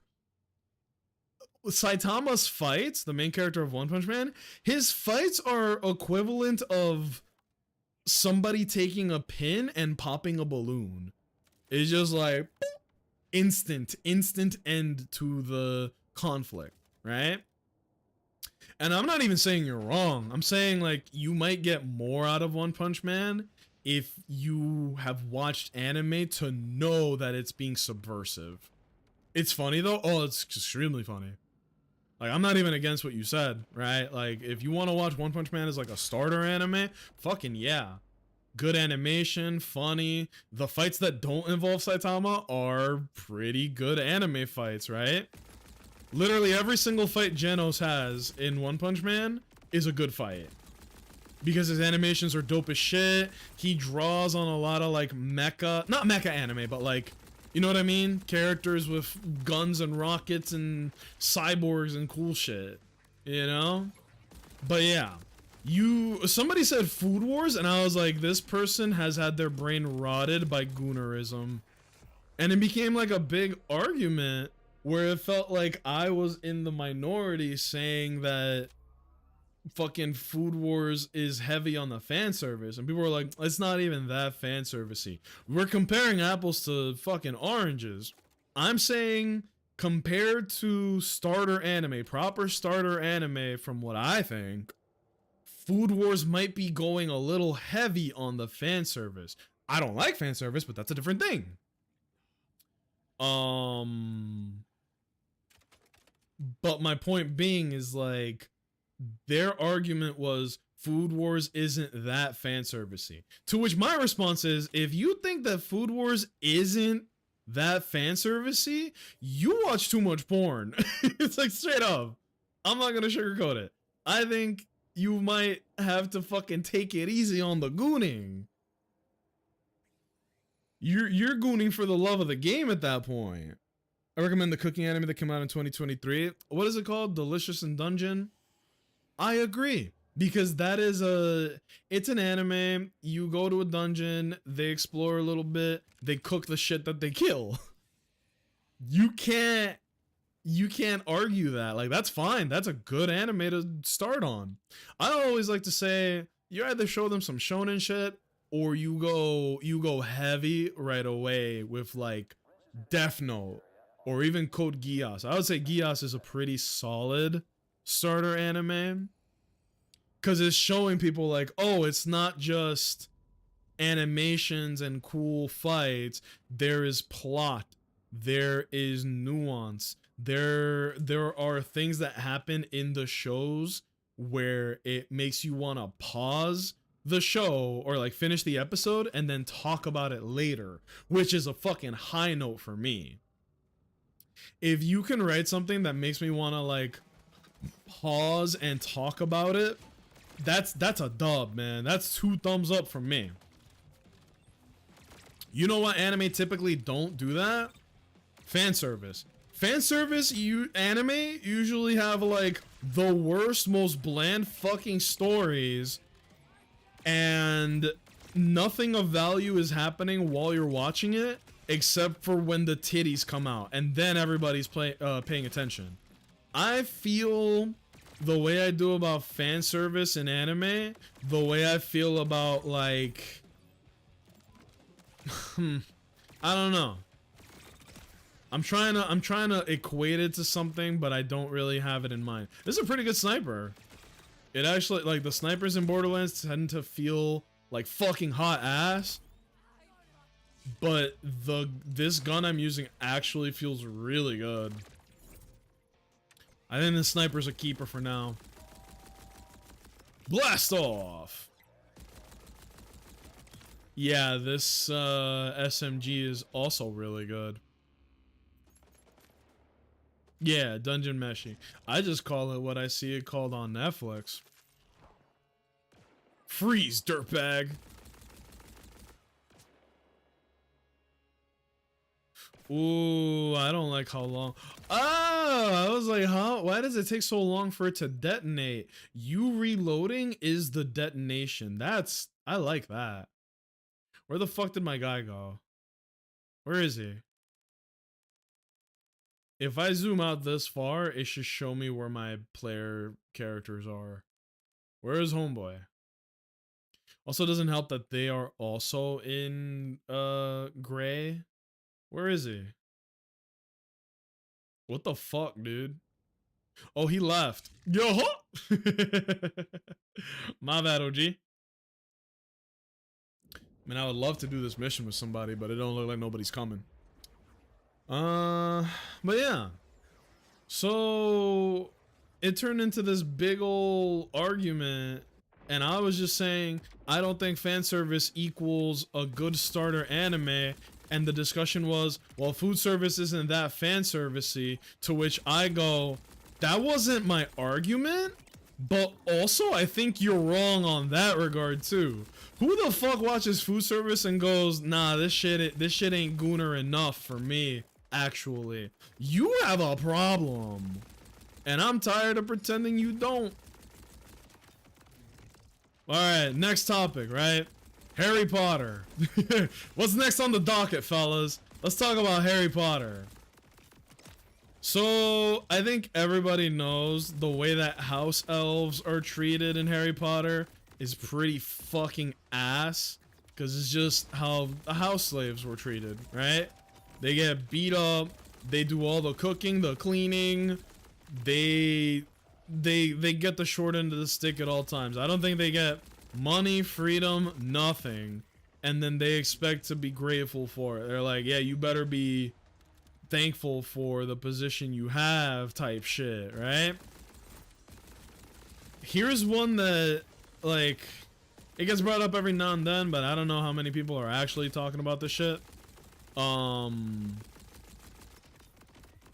Saitama's fights, the main character of One Punch Man, his fights are equivalent of somebody taking a pin and popping a balloon. It's just like instant end to the conflict, right? And I'm not even saying you're wrong. I'm saying like you might get more out of One Punch Man if you have watched anime to know that it's being subversive. It's funny though. Oh, it's extremely funny. Like, I'm not even against what you said, right? Like, if you want to watch One Punch Man as like a starter anime, fucking yeah. Good animation, funny. The fights that don't involve Saitama are pretty good anime fights, right? Literally every single fight Genos has in One Punch Man is a good fight. Because his animations are dope as shit. He draws on a lot of like mecha, not mecha anime, but like, you know what I mean? Characters with guns and rockets and cyborgs and cool shit, you know? But yeah. Somebody said Food Wars, and I was like, this person has had their brain rotted by goonerism. And it became like a big argument where it felt like I was in the minority saying that fucking Food Wars is heavy on the fan service. And people were like, it's not even that fan servicey. We're comparing apples to fucking oranges. I'm saying compared to starter anime, proper starter anime, from what I think, Food Wars might be going a little heavy on the fan service. I don't like fan service, but that's a different thing. But my point being is like, their argument was Food Wars isn't that fan servicey. To which my response is, if you think that Food Wars isn't that fan servicey, you watch too much porn. It's like straight up. I'm not gonna sugarcoat it. I think you might have to fucking take it easy on the gooning. You're gooning for the love of the game at that point. I recommend the cooking anime that came out in 2023. What is it called? Delicious in Dungeon. I agree, because that is it's an anime. You go to a dungeon, they explore a little bit, they cook the shit that they kill. You can't argue that. Like, that's fine. That's a good anime to start on. I always like to say you either show them some shonen shit or you go heavy right away with like Death Note or even Code Geass. I would say Geass is a pretty solid starter anime because it's showing people like, oh, it's not just animations and cool fights. There is plot. There is nuance. There are things that happen in the shows where it makes you want to pause the show or like finish the episode and then talk about it later, which is a fucking high note for me. If you can write something that makes me want to like pause and talk about it, that's a dub, man. That's 2 thumbs up from me. You know what anime typically don't do that? Fan service. Fan service, anime usually have like the worst, most bland fucking stories, and nothing of value is happening while you're watching it, except for when the titties come out, and then everybody's paying attention. I feel the way I do about fan service in anime, the way I feel about like, I don't know. I'm trying to equate it to something, but I don't really have it in mind. This is a pretty good sniper. It actually, like, the snipers in Borderlands tend to feel like fucking hot ass, but this gun I'm using actually feels really good. I think the sniper's a keeper for now. Blast off. Yeah, this SMG is also really good. Yeah, Dungeon Meshi. I just call it what I see it called on Netflix. Freeze, dirtbag. Ooh, I don't like how long. Oh, I was like, huh? Why does it take so long for it to detonate? You reloading is the detonation. I like that. Where the fuck did my guy go? Where is he? If I zoom out this far, it should show me where my player characters are. Where is homeboy? Also, doesn't help that they are also in gray. Where is he? What the fuck, dude? Oh, he left. Yo! My bad, OG. I mean, I would love to do this mission with somebody, but it don't look like nobody's coming. But yeah. So it turned into this big ol' argument, and I was just saying I don't think fan service equals a good starter anime, and the discussion was, well, food service isn't that fan servicey, to which I go, that wasn't my argument, but also I think you're wrong on that regard too. Who the fuck watches food service and goes, nah, this shit ain't gooner enough for me? Actually, you have a problem, and I'm tired of pretending you don't. All right, next topic, right? Harry Potter. What's next on the docket, fellas? Let's talk about Harry Potter. So I think everybody knows the way that house elves are treated in Harry Potter is pretty fucking ass, because it's just how the house slaves were treated, right? They get beat up, they do all the cooking, the cleaning, they get the short end of the stick at all times. I don't think they get money, freedom, nothing, and then they expect to be grateful for it. They're like, yeah, you better be thankful for the position you have type shit, right? Here's one that, like, it gets brought up every now and then, but I don't know how many people are actually talking about this shit.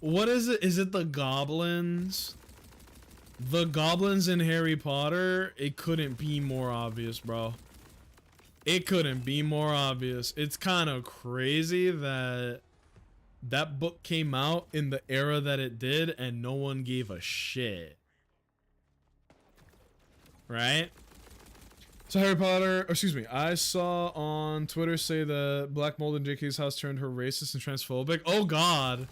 What is it? Is it the goblins? The goblins in Harry Potter, it couldn't be more obvious, bro. It couldn't be more obvious. It's kind of crazy that that book came out in the era that it did and no one gave a shit. Right? So Harry Potter, excuse me, I saw on Twitter say that Black Mold in JK's house turned her racist and transphobic. Oh god.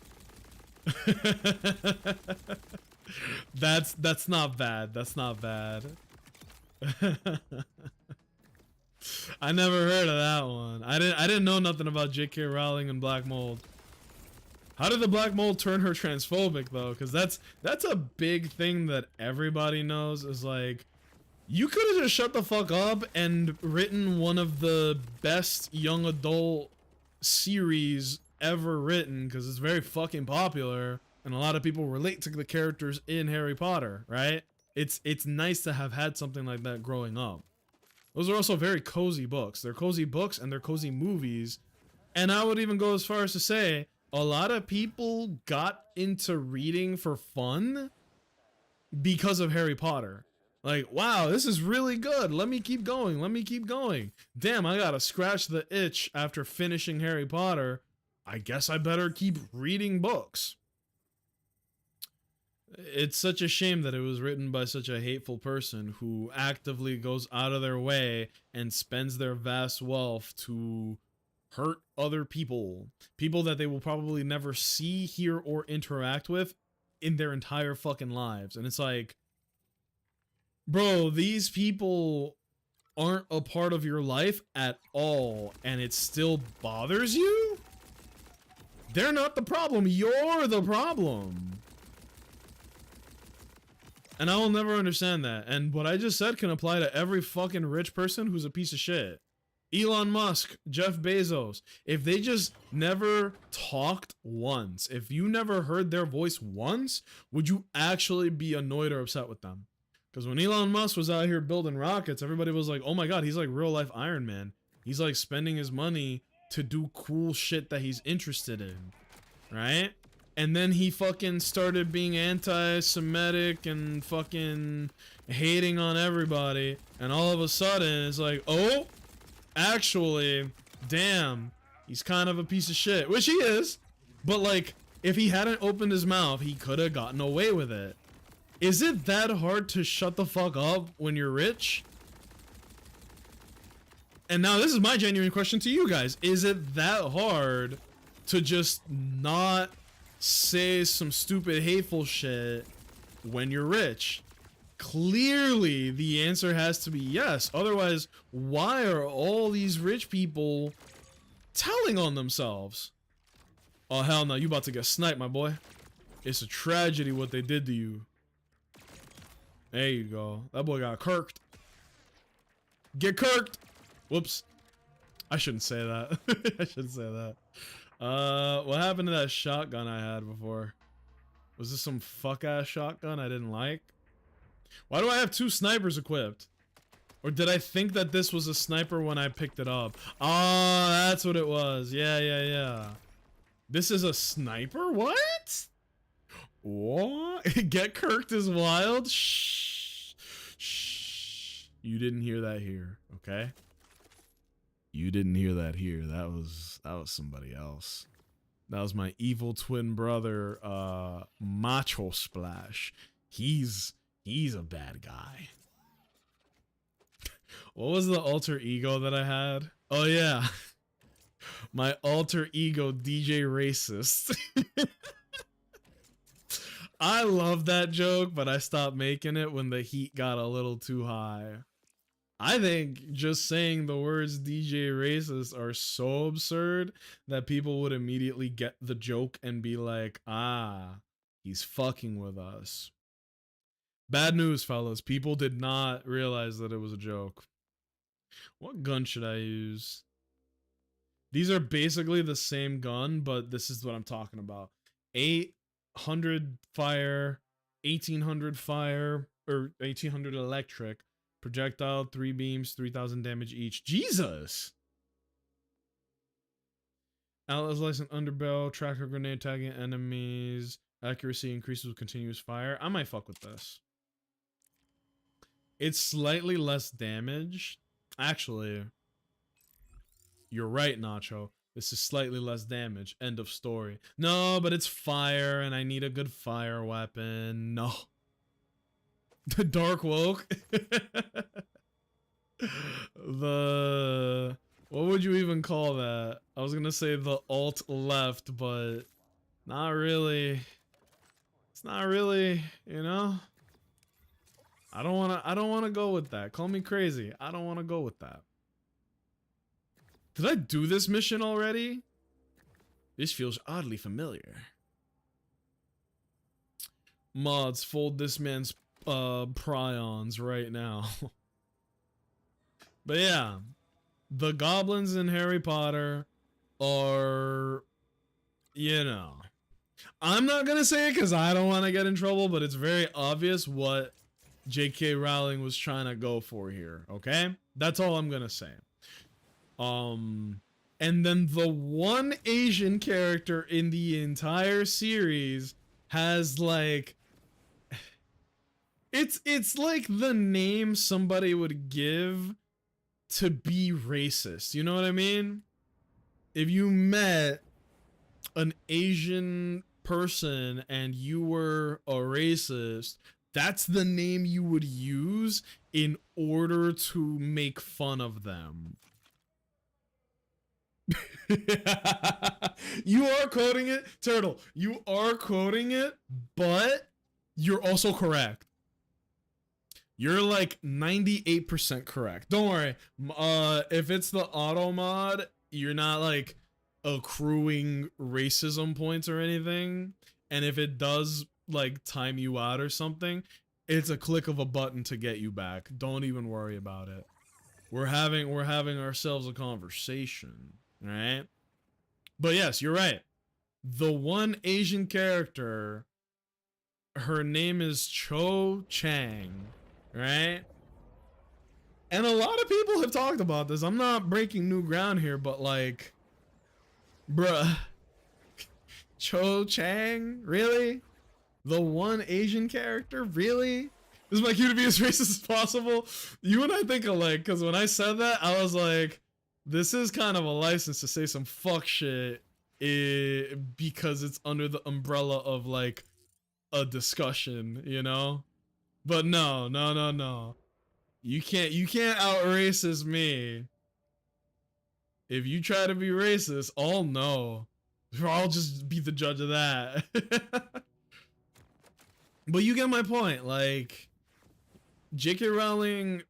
That's not bad. That's not bad. I never heard of that one. I didn't know nothing about J.K. Rowling and Black Mold. How did the Black Mold turn her transphobic though? Because that's a big thing that everybody knows. Is like, you could have just shut the fuck up and written one of the best young adult series ever written, because it's very fucking popular and a lot of people relate to the characters in Harry Potter, right? It's nice to have had something like that growing up. Those are also very cozy books. They're cozy books and they're cozy movies. And I would even go as far as to say a lot of people got into reading for fun because of Harry Potter. Like, wow, this is really good. Let me keep going. Let me keep going. Damn, I gotta scratch the itch after finishing Harry Potter. I guess I better keep reading books. It's such a shame that it was written by such a hateful person who actively goes out of their way and spends their vast wealth to hurt other people. People that they will probably never see, hear, or interact with in their entire fucking lives. And it's like, bro, these people aren't a part of your life at all, and it still bothers you? They're not the problem. You're the problem. And I will never understand that. And what I just said can apply to every fucking rich person who's a piece of shit. Elon Musk, Jeff Bezos, if they just never talked once, if you never heard their voice once, would you actually be annoyed or upset with them? Because when Elon Musk was out here building rockets, everybody was like, oh my god, he's like real life Iron Man. He's like spending his money to do cool shit that he's interested in, right? And then he fucking started being anti-Semitic and fucking hating on everybody. And all of a sudden, it's like, oh, actually, damn, he's kind of a piece of shit. Which he is. But like, if he hadn't opened his mouth, he could have gotten away with it. Is it that hard to shut the fuck up when you're rich? And now this is my genuine question to you guys. Is it that hard to just not say some stupid hateful shit when you're rich? Clearly the answer has to be yes. Otherwise, why are all these rich people telling on themselves? Oh hell no, you about to get sniped, my boy. It's a tragedy what they did to you. There you go. That boy got kirked. Get kirked. Whoops. I shouldn't say that. I shouldn't say that. What happened to that shotgun I had before? Was this some fuck-ass shotgun I didn't like? Why do I have two snipers equipped? Or did I think that this was a sniper when I picked it up? Oh, that's what it was. Yeah. This is a sniper? What? What? Get kirked is wild? Shh. Shh. You didn't hear that here, okay? You didn't hear that here. That was somebody else. That was my evil twin brother, Macho Splash. He's a bad guy. What was the alter ego that I had? Oh yeah. My alter ego, DJ Racist. I love that joke, but I stopped making it when the heat got a little too high. I think just saying the words DJ Racist are so absurd that people would immediately get the joke and be like, ah, he's fucking with us. Bad news, fellas. People did not realize that it was a joke. What gun should I use? These are basically the same gun, but this is what I'm talking about. 800 fire, 1800 fire, or 1800 electric. Projectile, 3 beams, 3000 damage each. Jesus! Outlaws license underbarrel, tracker grenade tagging enemies. Accuracy increases with continuous fire. I might fuck with this. It's slightly less damage. Actually, You're right, Nacho. This is slightly less damage. End of story. No, but it's fire, and I need a good fire weapon. No. The Dark Woke. The... What would you even call that? I was gonna say the alt left, but... Not really. It's not really, you know? I don't wanna go with that. Call me crazy. I don't wanna go with that. Did I do this mission already? This feels oddly familiar. Mods, fold this man's prions right now. But yeah, the goblins in Harry Potter are, you know, I'm not gonna say it because I don't want to get in trouble, but it's very obvious what J.K. Rowling was trying to go for here, okay? That's all I'm gonna say. And then the one Asian character in the entire series has like, it's like the name somebody would give to be racist. You know what I mean? If you met an Asian person and you were a racist, that's the name you would use in order to make fun of them. You are quoting it, Turtle. You are quoting it, but you're also correct. You're like 98% correct. Don't worry. If it's the auto mod, you're not like accruing racism points or anything. And if it does like time you out or something, it's a click of a button to get you back. Don't even worry about it. We're having ourselves a conversation. Right? But yes, you're right. The one Asian character, her name is Cho Chang, right? And a lot of people have talked about this. I'm not breaking new ground here, but like, bruh, Cho Chang, really? The one Asian character, really? This is my cue to be as racist as possible. You and I think alike, because when I said that, I was like, this is kind of a license to say some fuck shit because it's under the umbrella of like a discussion, you know? But no. You can't out racist me. If you try to be racist, I'll know. I'll just be the judge of that. But you get my point. Like, J.K. Rowling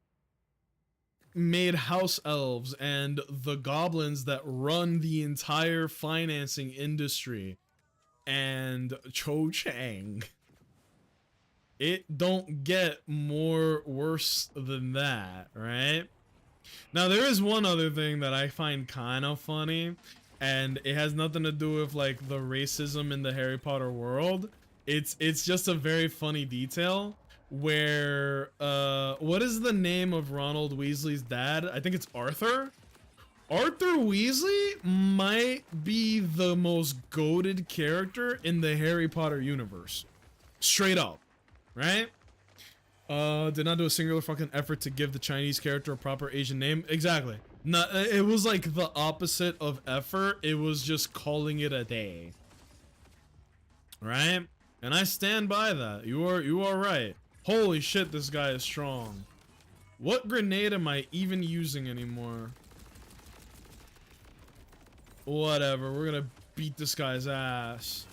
made house elves and the goblins that run the entire financing industry and Cho Chang. It don't get more worse than that, right? Now there is one other thing that I find kind of funny, and it has nothing to do with like the racism in the Harry Potter world. It's just a very funny detail where what is the name of Ronald Weasley's dad? I think it's Arthur. Arthur Weasley might be the most goated character in the Harry Potter universe. Straight up, right? Did not do a singular fucking effort to give the Chinese character a proper Asian name. Exactly. Not, it was like the opposite of effort. It was just calling it a day. Right? And I stand by that. You are right. Holy shit, this guy is strong. What grenade am I even using anymore? Whatever, we're gonna beat this guy's ass.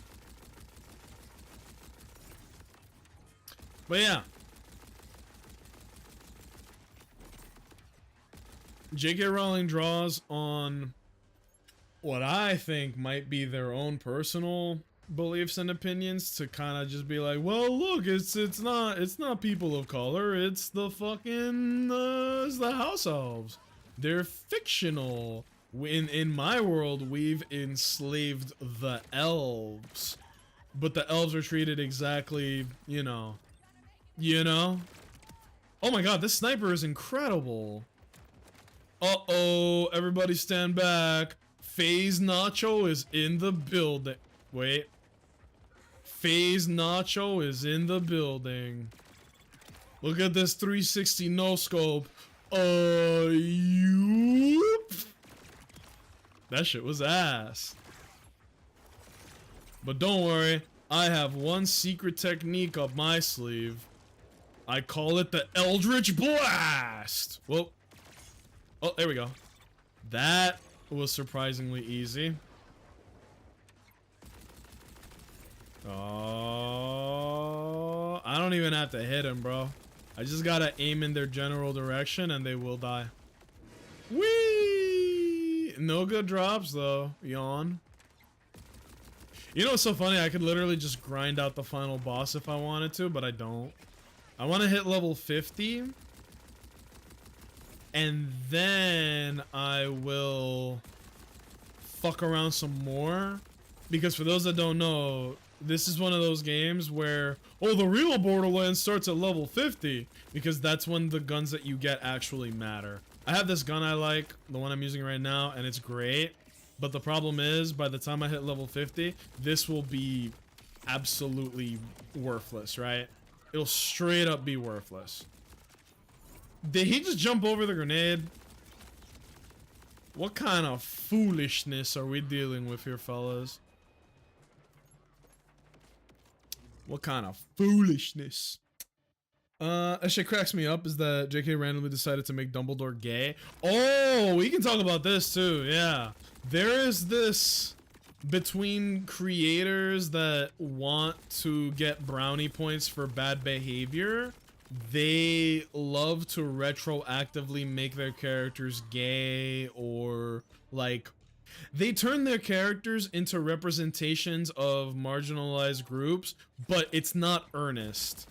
But yeah. J.K. Rowling draws on what I think might be their own personal beliefs and opinions to kind of just be like, well, look, it's not people of color, it's the fucking it's the house elves. They're fictional. In my world, we've enslaved the elves, but the elves are treated exactly, you know. Oh my god, this sniper is incredible. Uh-oh, everybody stand back. FaZe Nacho is in the building. Wait. FaZe Nacho is in the building. Look at this 360 no scope. That shit was ass. But don't worry, I have one secret technique up my sleeve. I call it the Eldritch Blast. Well, oh, there we go. That was surprisingly easy. Oh, I don't even have to hit him, bro. I just gotta aim in their general direction and they will die. Whee! No good drops though. Yawn. You know what's so funny? I could literally just grind out the final boss if I wanted to, but I don't. I want to hit level 50. And then I will fuck around some more. Because for those that don't know, this is one of those games where, oh, the real Borderlands starts at level 50. Because that's when the guns that you get actually matter. I have this gun I like, the one I'm using right now, and it's great. But the problem is, by the time I hit level 50, this will be absolutely worthless, right? It'll straight up be worthless. Did he just jump over the grenade? What kind of foolishness are we dealing with here, fellas? What kind of foolishness? That shit cracks me up is that JK randomly decided to make Dumbledore gay. Oh, we can talk about this too, yeah. There is this between creators that want to get brownie points for bad behavior. They love to retroactively make their characters gay, or like they turn their characters into representations of marginalized groups, but it's not earnest.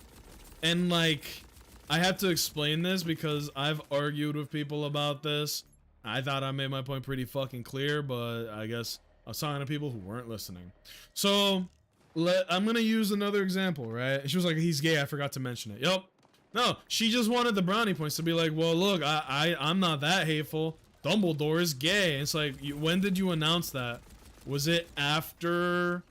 And like, I have to explain this because I've argued with people about this. I thought I made my point pretty fucking clear, but I guess I was talking to people who weren't listening. So, I'm gonna use another example, right? She was like, he's gay, I forgot to mention it. Yup. No, she just wanted the brownie points to be like, well, look, I'm not that hateful. Dumbledore is gay. It's like, when did you announce that? Was it after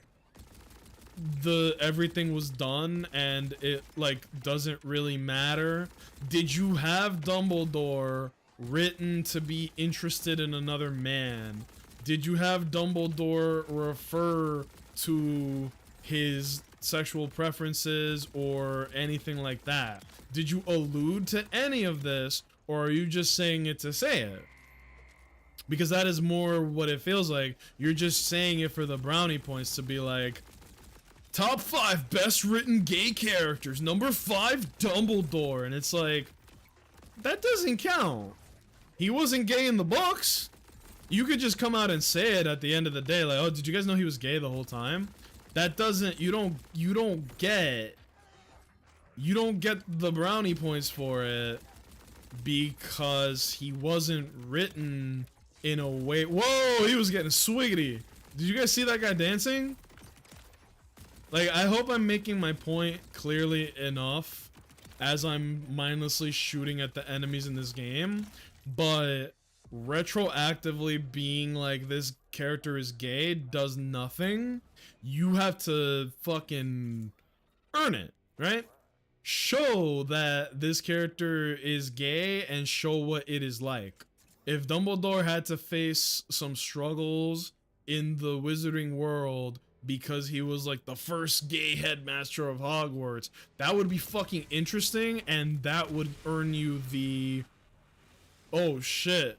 everything was done and it like doesn't really matter? Did you have Dumbledore written to be interested in another man? Did you have Dumbledore refer to his sexual preferences or anything like that? Did you allude to any of this, or are you just saying it to say it? Because that is more what it feels like. You're just saying it for the brownie points to be like, top 5 best written gay characters, number 5 Dumbledore, and it's like, that doesn't count. He wasn't gay in the books. You could just come out and say it at the end of the day, like, oh, did you guys know he was gay the whole time? That doesn't, you don't get the brownie points for it because he wasn't written in a way. Whoa, he was getting swiggity. Did you guys see that guy dancing? Like, I hope I'm making my point clearly enough as I'm mindlessly shooting at the enemies in this game, but retroactively being like this character is gay does nothing. You have to fucking earn it, right? Show that this character is gay and show what it is like. If Dumbledore had to face some struggles in the wizarding world because he was like the first gay headmaster of Hogwarts, that would be fucking interesting, and that would earn you the, oh shit,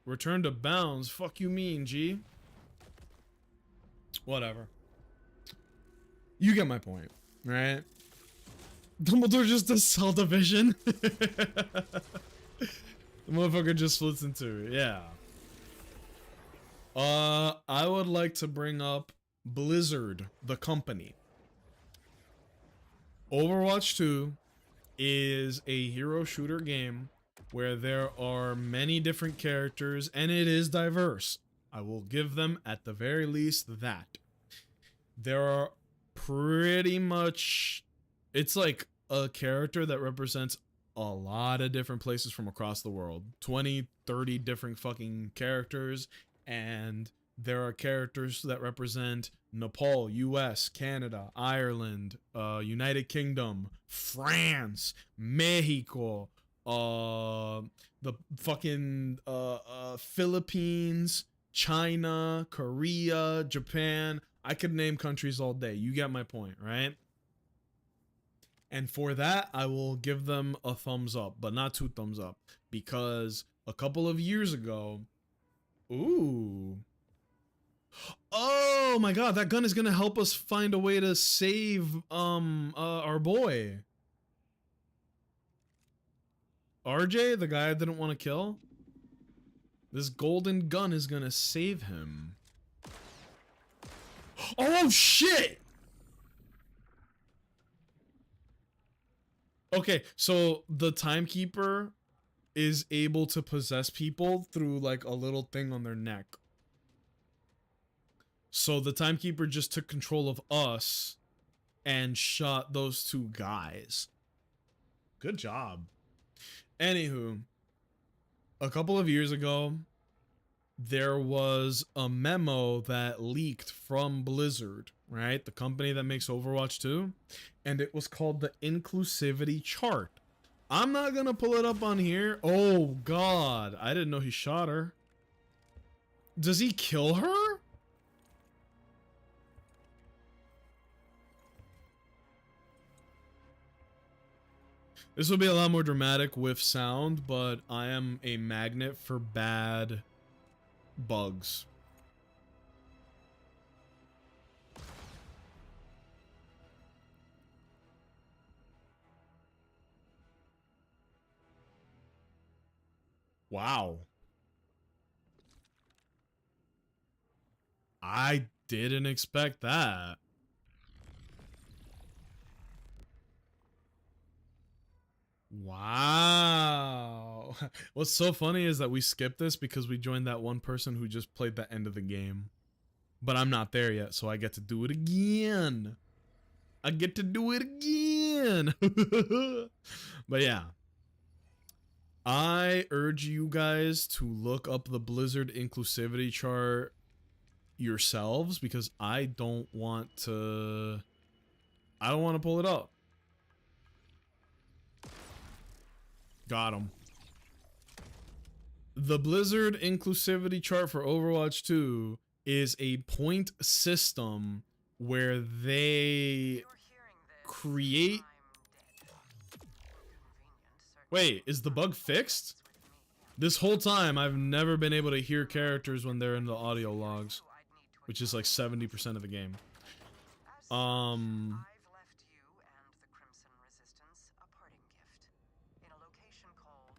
return to bounds. Fuck you mean, G? Whatever. You get my point, right? Dumbledore just does cell division. The motherfucker just splits in two, yeah. I would like to bring up Blizzard, the company. Overwatch 2 is a hero shooter game where there are many different characters and it is diverse. I will give them at the very least that. There are pretty much, it's like a character that represents a lot of different places from across the world. 20, 30 different fucking characters, and there are characters that represent Nepal, US, Canada, Ireland, United Kingdom, France, Mexico, the fucking Philippines, China, Korea, Japan. I could name countries all day. You get my point, right? And for that, I will give them a thumbs up, but not 2 thumbs up, because a couple of years ago, ooh. Oh my god, that gun is gonna help us find a way to save our boy. RJ, the guy I didn't want to kill. This golden gun is gonna save him. Oh shit! Okay, so the timekeeper is able to possess people through like a little thing on their neck. So the timekeeper just took control of us and shot those 2 guys. Good job. Anywho, a couple of years ago, there was a memo that leaked from Blizzard, right? The company that makes Overwatch 2, and it was called the inclusivity chart. I'm not gonna pull it up on here. Oh god, I didn't know he shot her. Does he kill her? This will be a lot more dramatic with sound, but I am a magnet for bad bugs. Wow. I didn't expect that. Wow. What's so funny is that we skipped this because we joined that one person who just played the end of the game. But I'm not there yet, so I get to do it again. I get to do it again. But yeah. I urge you guys to look up the Blizzard inclusivity chart yourselves because I don't want to pull it up. Got him. The Blizzard inclusivity chart for Overwatch 2 is a point system where they create... Wait, is the bug fixed? This whole time, I've never been able to hear characters when they're in the audio logs, which is like 70% of the game.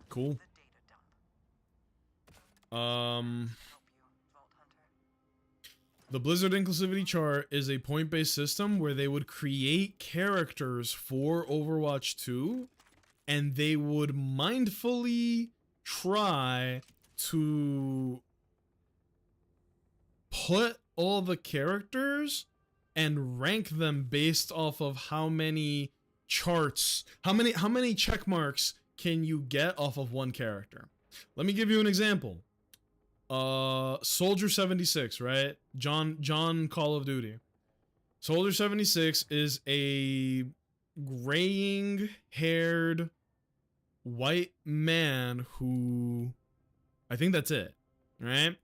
Cool. The Blizzard inclusivity chart is a point-based system where they would create characters for Overwatch 2 and they would mindfully try to put all the characters and rank them based off of how many charts, how many check marks can you get off of one character. Let me give you an example. Soldier 76, right? John Call of Duty. Soldier 76 is a graying haired white man who, I think that's it, right?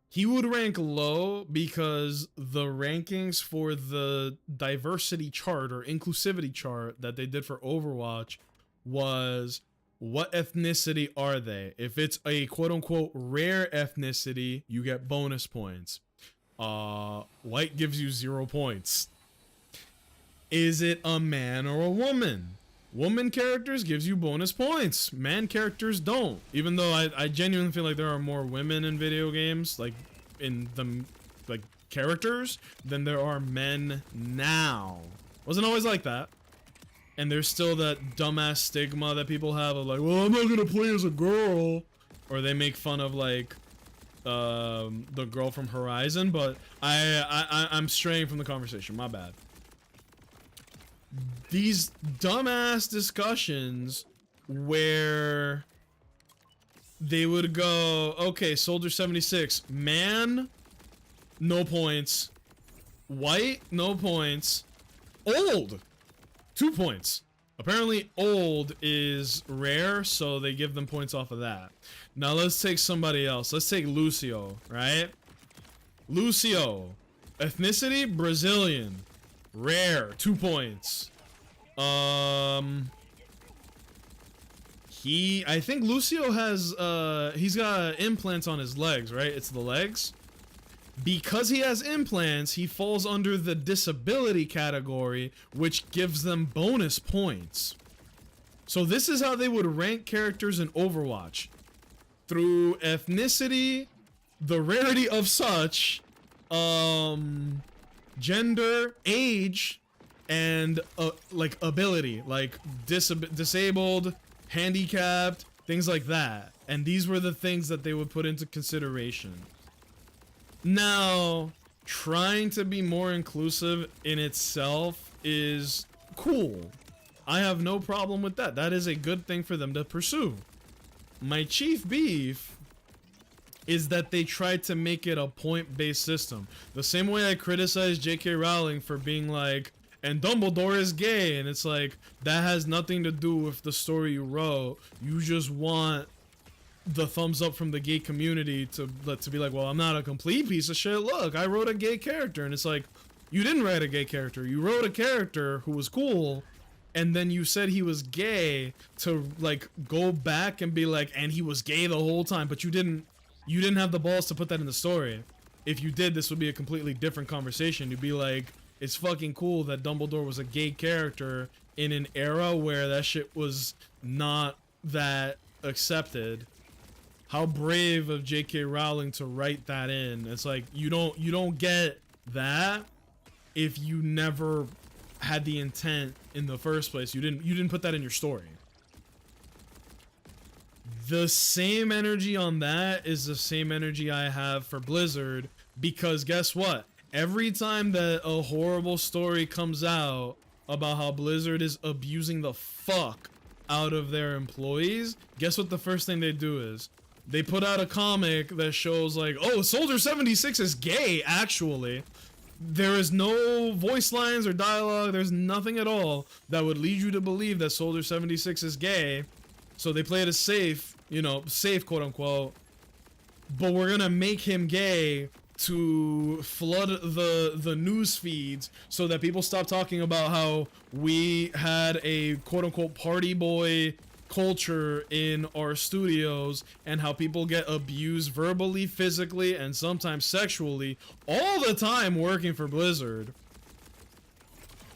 He would rank low because the rankings for the diversity chart or inclusivity chart that they did for Overwatch was what ethnicity are they? If it's a quote-unquote rare ethnicity, you get bonus points. White gives you 0 points. Is it a man or a woman? Woman characters gives you bonus points. Man characters don't. Even though I genuinely feel like there are more women in video games, like in the like characters, than there are men now. Wasn't always like that. And there's still that dumbass stigma that people have of like, well, I'm not gonna play as a girl, or they make fun of like the girl from Horizon. But I'm straying from the conversation. My bad. These dumbass discussions where they would go, okay, Soldier 76, man, no points. White, no points. Old, 2 points. Apparently old is rare, so they give them points off of that. Now let's take somebody else. Let's take Lucio, right? Lucio. Ethnicity, Brazilian. Rare, 2 points. I think Lucio has, he's got implants on his legs, right? It's the legs. Because he has implants, he falls under the disability category, which gives them bonus points. So this is how they would rank characters in Overwatch. Through ethnicity, the rarity of such, gender, age, and like ability, like disabled, handicapped, things like that. And these were the things that they would put into consideration. Now, trying to be more inclusive in itself is cool. I have no problem with that. That is a good thing for them to pursue. My chief beef is that they tried to make it a point-based system. The same way I criticize J.K. Rowling for being like, and Dumbledore is gay, and it's like, that has nothing to do with the story you wrote. You just want the thumbs up from the gay community to be like, well, I'm not a complete piece of shit. Look, I wrote a gay character. And it's like, you didn't write a gay character. You wrote a character who was cool, and then you said he was gay to like go back and be like, and he was gay the whole time, but you didn't have the balls to put that in the story. If you did, this would be a completely different conversation. You'd be like, it's fucking cool that Dumbledore was a gay character in an era where that shit was not that accepted. How brave of J.K. Rowling to write that in. It's like, you don't get that if you never had the intent in the first place. You didn't put that in your story. The same energy on that is the same energy I have for Blizzard, because guess what? Every time that a horrible story comes out about how Blizzard is abusing the fuck out of their employees, guess what the first thing they do is? They put out a comic that shows like, oh, Soldier 76 is gay, actually. There is no voice lines or dialogue. There's nothing at all that would lead you to believe that Soldier 76 is gay. So they play it as safe, you know, safe, quote unquote. But we're gonna make him gay to flood the news feeds so that people stop talking about how we had a quote unquote party boy culture in our studios and how people get abused verbally, physically, and sometimes sexually all the time working for Blizzard.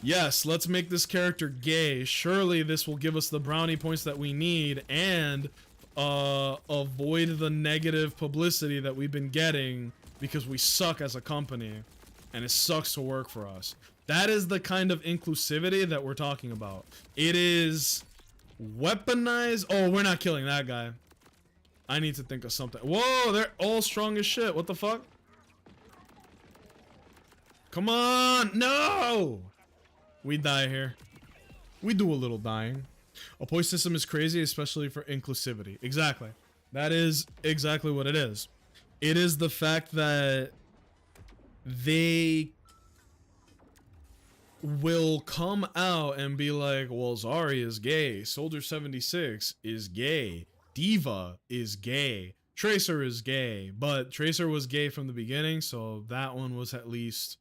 Yes, let's make this character gay. Surely this will give us the brownie points that we need and avoid the negative publicity that we've been getting because we suck as a company and it sucks to work for us. That is the kind of inclusivity that we're talking about. It is weaponized. Oh, we're not killing that guy. I need to think of something. Whoa, they're all strong as shit. What the fuck? Come on. No! We die here. We do a little dying. A point system is crazy, especially for inclusivity. Exactly. That is exactly what it is. It is the fact that they will come out and be like, well, Zari is gay, Soldier 76 is gay, Diva is gay, Tracer is gay, but Tracer was gay from the beginning, so that one was at least,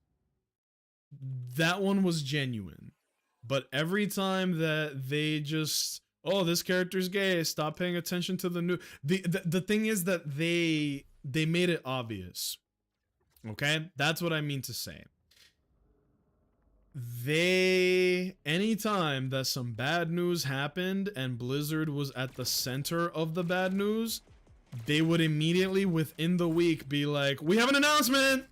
that one was genuine. But every time that they just, oh, this character's gay, stop paying attention to the new, the thing is that they made it obvious. Okay? That's what I mean to say. Anytime that some bad news happened and Blizzard was at the center of the bad news, they would immediately within the week be like, we have an announcement!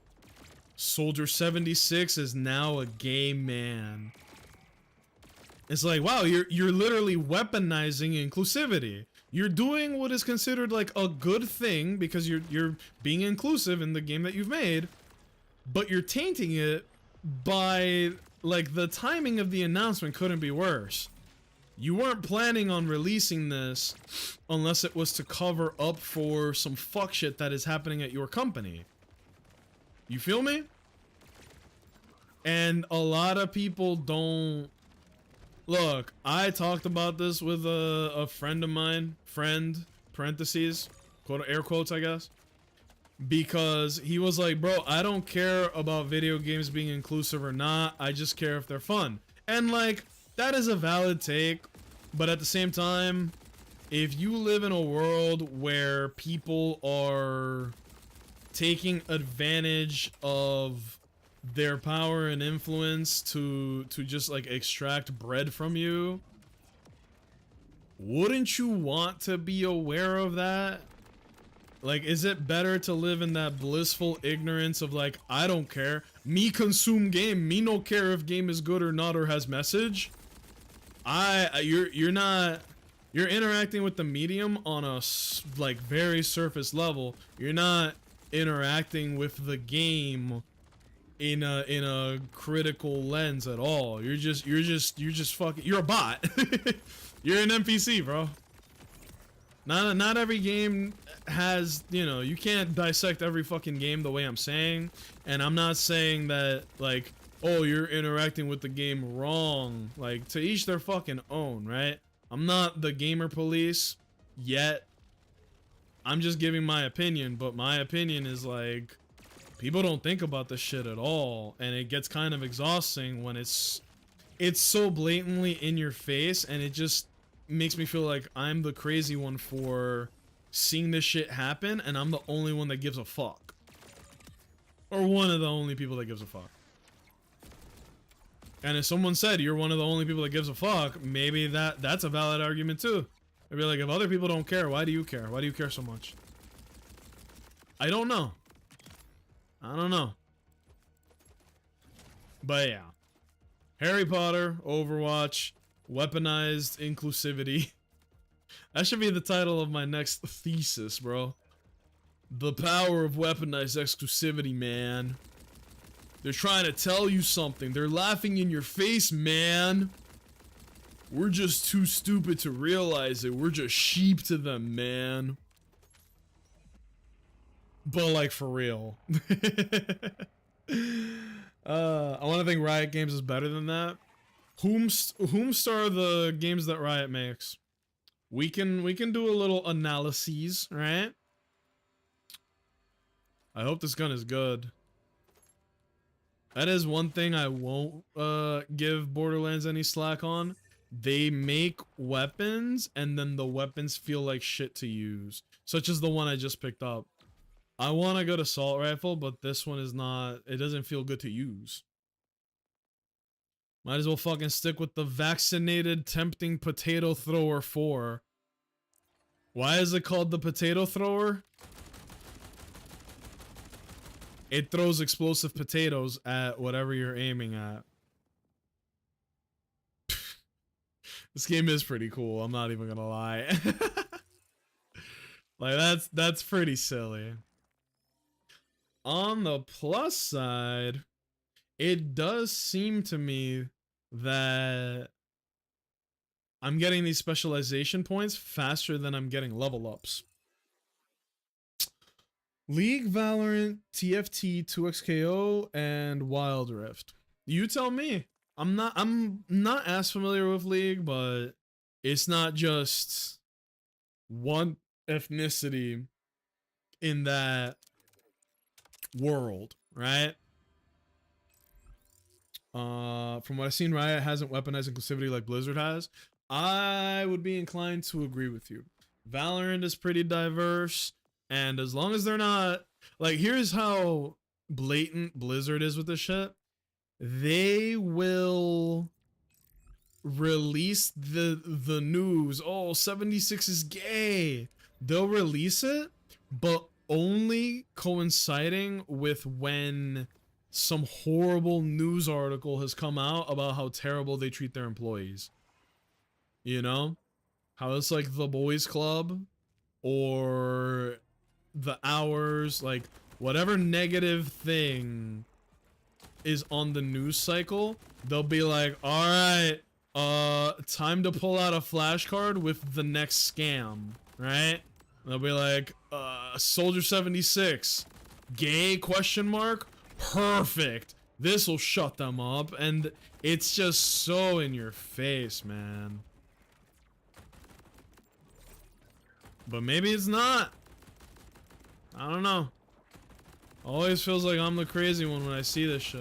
Soldier 76 is now a gay man. It's like, wow, you're literally weaponizing inclusivity. You're doing what is considered like a good thing because you're being inclusive in the game that you've made, but you're tainting it by like the timing of the announcement couldn't be worse. You weren't planning on releasing this unless it was to cover up for some fuck shit that is happening at your company. You feel me? And a lot of people don't. Look, I talked about this with a friend of mine, parentheses, quote, air quotes, I guess. because he was like, bro, I don't care about video games being inclusive or not. I just care if they're fun. And like, that is a valid take. But at the same time, if you live in a world where people are taking advantage of their power and influence to just like extract bread from you, wouldn't you want to be aware of that? Like, is it better to live in that blissful ignorance of like, I don't care, me consume game, me no care if game is good or not or has message? You're interacting with the medium on a like very surface level. You're not interacting with the game in a critical lens at all. You're just fucking, you're a bot. You're an NPC, bro. Not every game has, you know, you can't dissect every fucking game the way I'm saying, and I'm not saying that like, oh, you're interacting with the game wrong. Like, to each their fucking own, right? I'm not the gamer police yet. I'm just giving my opinion, but my opinion is like, people don't think about this shit at all, and it gets kind of exhausting when it's so blatantly in your face, and it just makes me feel like I'm the crazy one for seeing this shit happen, and I'm the only one that gives a fuck. Or one of the only people that gives a fuck. And if someone said you're one of the only people that gives a fuck, maybe that's a valid argument too. I'd be like, if other people don't care, why do you care? Why do you care so much? I don't know. I don't know. But yeah. Harry Potter, Overwatch, weaponized inclusivity. That should be the title of my next thesis, bro. The power of weaponized exclusivity, man. They're trying to tell you something. They're laughing in your face, man. We're just too stupid to realize it. We're just sheep to them, man. But like, for real. I want to think Riot Games is better than that. Whomst are the games that Riot makes? We can do a little analyses, right? I hope this gun is good. That is one thing I won't give Borderlands any slack on. They make weapons, and then the weapons feel like shit to use. Such as the one I just picked up. I want a good assault rifle, but this one is not, it doesn't feel good to use. Might as well fucking stick with the vaccinated tempting potato thrower 4. Why is it called the potato thrower? It throws explosive potatoes at whatever you're aiming at. This game is pretty cool, I'm not even gonna lie. Like, that's pretty silly. On the plus side, it does seem to me that I'm getting these specialization points faster than I'm getting level ups. League, Valorant, TFT, 2XKO, and Wild Rift. You tell me. I'm not as familiar with League, but it's not just one ethnicity in that world, right? From what I've seen, Riot hasn't weaponized inclusivity like Blizzard has. I would be inclined to agree with you. Valorant is pretty diverse, and as long as they're not, like, here's how blatant Blizzard is with this shit. They will release the news, oh, 76 is gay. They'll release it, but only coinciding with when some horrible news article has come out about how terrible they treat their employees. You know? How it's like the boys club or the hours, like whatever negative thing is on the news cycle, they'll be like, all right, time to pull out a flashcard with the next scam, right? They'll be like, Soldier 76, gay question mark? Perfect. This will shut them up, and it's just so in your face, man. But maybe it's not. I don't know. Always feels like I'm the crazy one when I see this shit.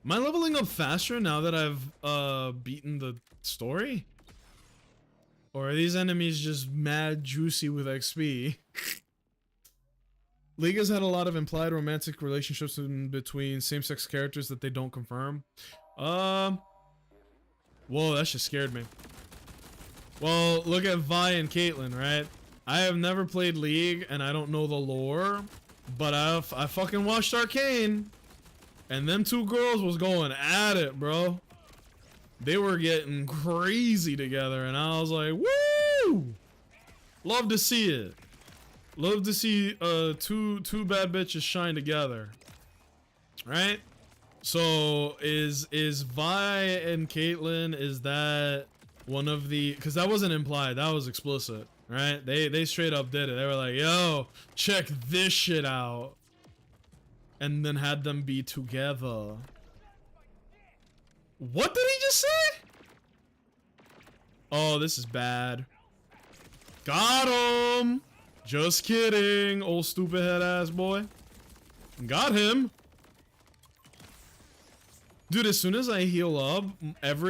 Am I leveling up faster now that I've beaten the story? Or are these enemies just mad juicy with XP? League has had a lot of implied romantic relationships in between same-sex characters that they don't confirm. Whoa, that just scared me. Well, look at Vi and Caitlyn, right? I have never played League and I don't know the lore, but I fucking watched Arcane, and them two girls was going at it, bro. They were getting crazy together, and I was like, woo! Love to see it. Love to see two bad bitches shine together. Right? So is Vi and Caitlyn, is that one of the, because that wasn't implied, that was explicit, right? They straight up did it. They were like, yo, check this shit out. And then had them be together. What did he just say? Oh, this is bad. Got him. Just kidding, old stupid head ass boy. Got him. Dude, as soon as I heal up,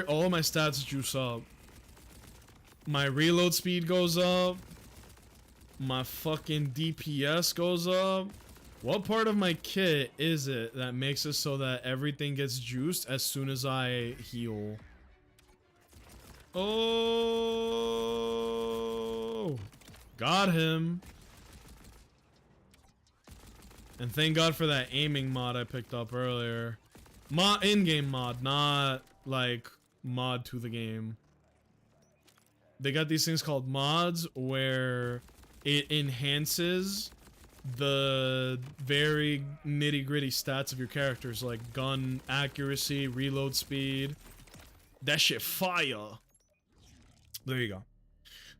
all of my stats juice up. My reload speed goes up. My fucking DPS goes up. What part of my kit is it that makes it so that everything gets juiced as soon as I heal? Oh, got him. And thank God for that aiming mod I picked up earlier. In-game mod, not like mod to the game. They got these things called mods where it enhances the very nitty-gritty stats of your characters, like gun accuracy, reload speed. That shit fire. There you go.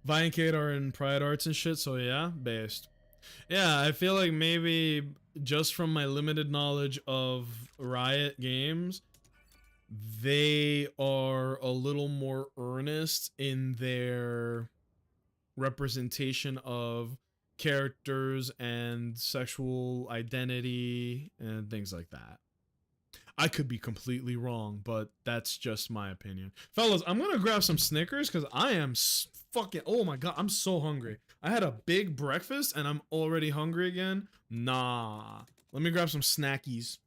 Vi and Kate are in Pride Arts and shit, so yeah, based. Yeah, I feel like maybe just from my limited knowledge of Riot games, they are a little more earnest in their representation of characters and sexual identity and things like that. I could be completely wrong, but that's just my opinion. Fellas, I'm gonna grab some Snickers because I am fucking, oh my god, I'm so hungry. I had a big breakfast and I'm already hungry again. Nah. Let me grab some snackies.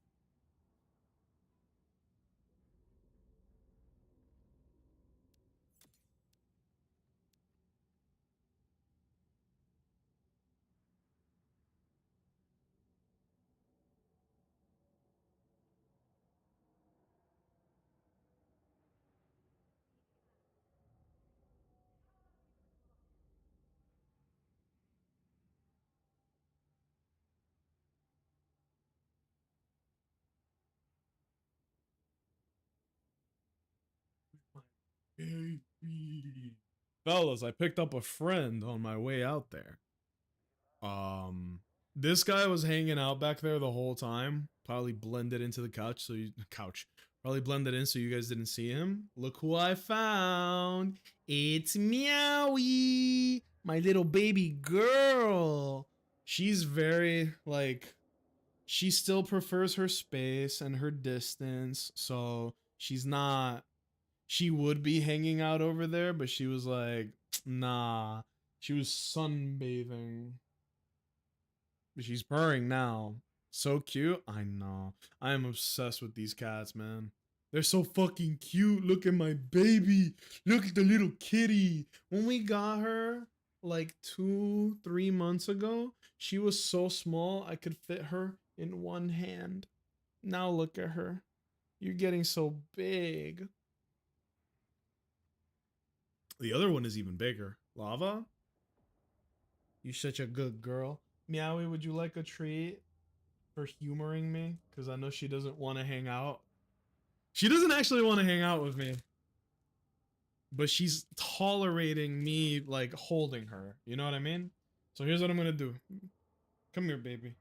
Fellas, I picked up a friend on my way out there. This guy was hanging out back there the whole time. Probably blended into the couch, so you probably blended in so you guys didn't see him. Look who I found. It's Meowie, my little baby girl. She's very like, she still prefers her space and her distance, so she's not, she would be hanging out over there, but she was like, nah. She was sunbathing. But she's purring now. So cute. I know. I am obsessed with these cats, man. They're so fucking cute. Look at my baby. Look at the little kitty. When we got her like 2-3 months ago, she was so small I could fit her in one hand. Now look at her. You're getting so big. The other one is even bigger. Lava? You're such a good girl. Meowie, would you like a treat for humoring me? Because I know she doesn't want to hang out. She doesn't actually want to hang out with me. But she's tolerating me, like, holding her. You know what I mean? So here's what I'm going to do. Come here, baby.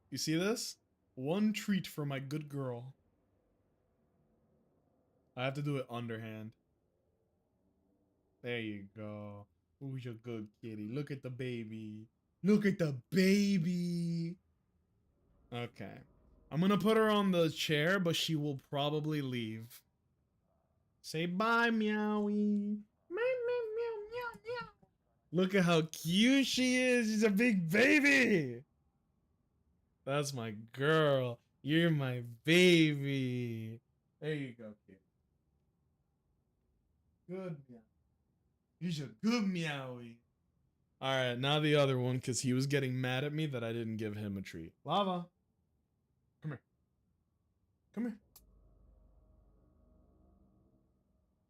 You see this? One treat for my good girl. I have to do it underhand. There you go. Who's your good kitty? Look at the baby. Look at the baby. Okay. I'm gonna put her on the chair, but she will probably leave. Say bye, Meowie. Meow, meow, meow, meow, meow. Look at how cute she is. She's a big baby. That's my girl. You're my baby. There you go, kid. Good meow. He's a good meowie. Alright, now the other one, because he was getting mad at me that I didn't give him a treat. Lava. Come here. Come here.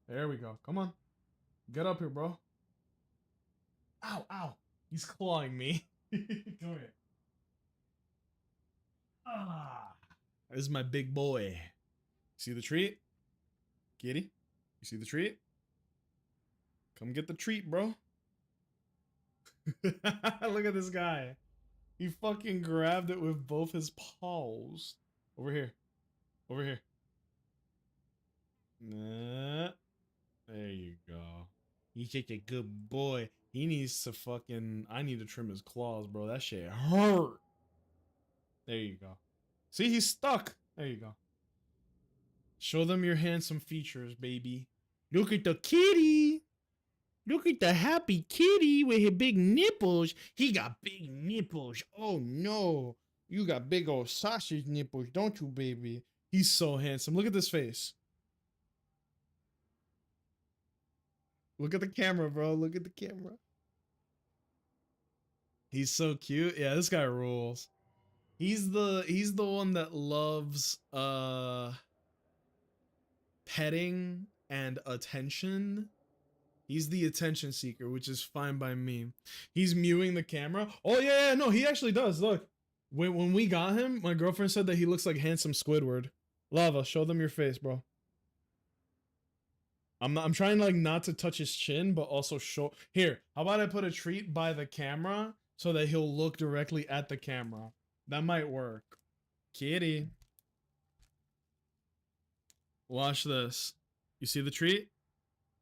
There we go. Come on. Get up here, bro. Ow, ow. He's clawing me. Come here. Ah. This is my big boy. See the treat? Kitty? You see the treat? Come get the treat, bro. Look at this guy. He fucking grabbed it with both his paws. Over here. Over here. Nah. There you go. He's such a good boy. He needs to fucking... I need to trim his claws, bro. That shit hurt. There you go. See, he's stuck. There you go. Show them your handsome features, baby. Look at the kitty. Look at the happy kitty with his big nipples. He got big nipples. Oh, no. You got big old sausage nipples, don't you, baby? He's so handsome. Look at this face. Look at the camera, bro. Look at the camera. He's so cute. Yeah, this guy rules. He's the one that loves petting and attention. He's the attention seeker, which is fine by me. He's mewing the camera. Oh yeah, no, he actually does. Look. When we got him, my girlfriend said that he looks like handsome Squidward. Lava, show them your face, bro. I'm trying like not to touch his chin, but also show. Here, how about I put a treat by the camera so that he'll look directly at the camera? That might work. Kitty. Watch this. You see the treat?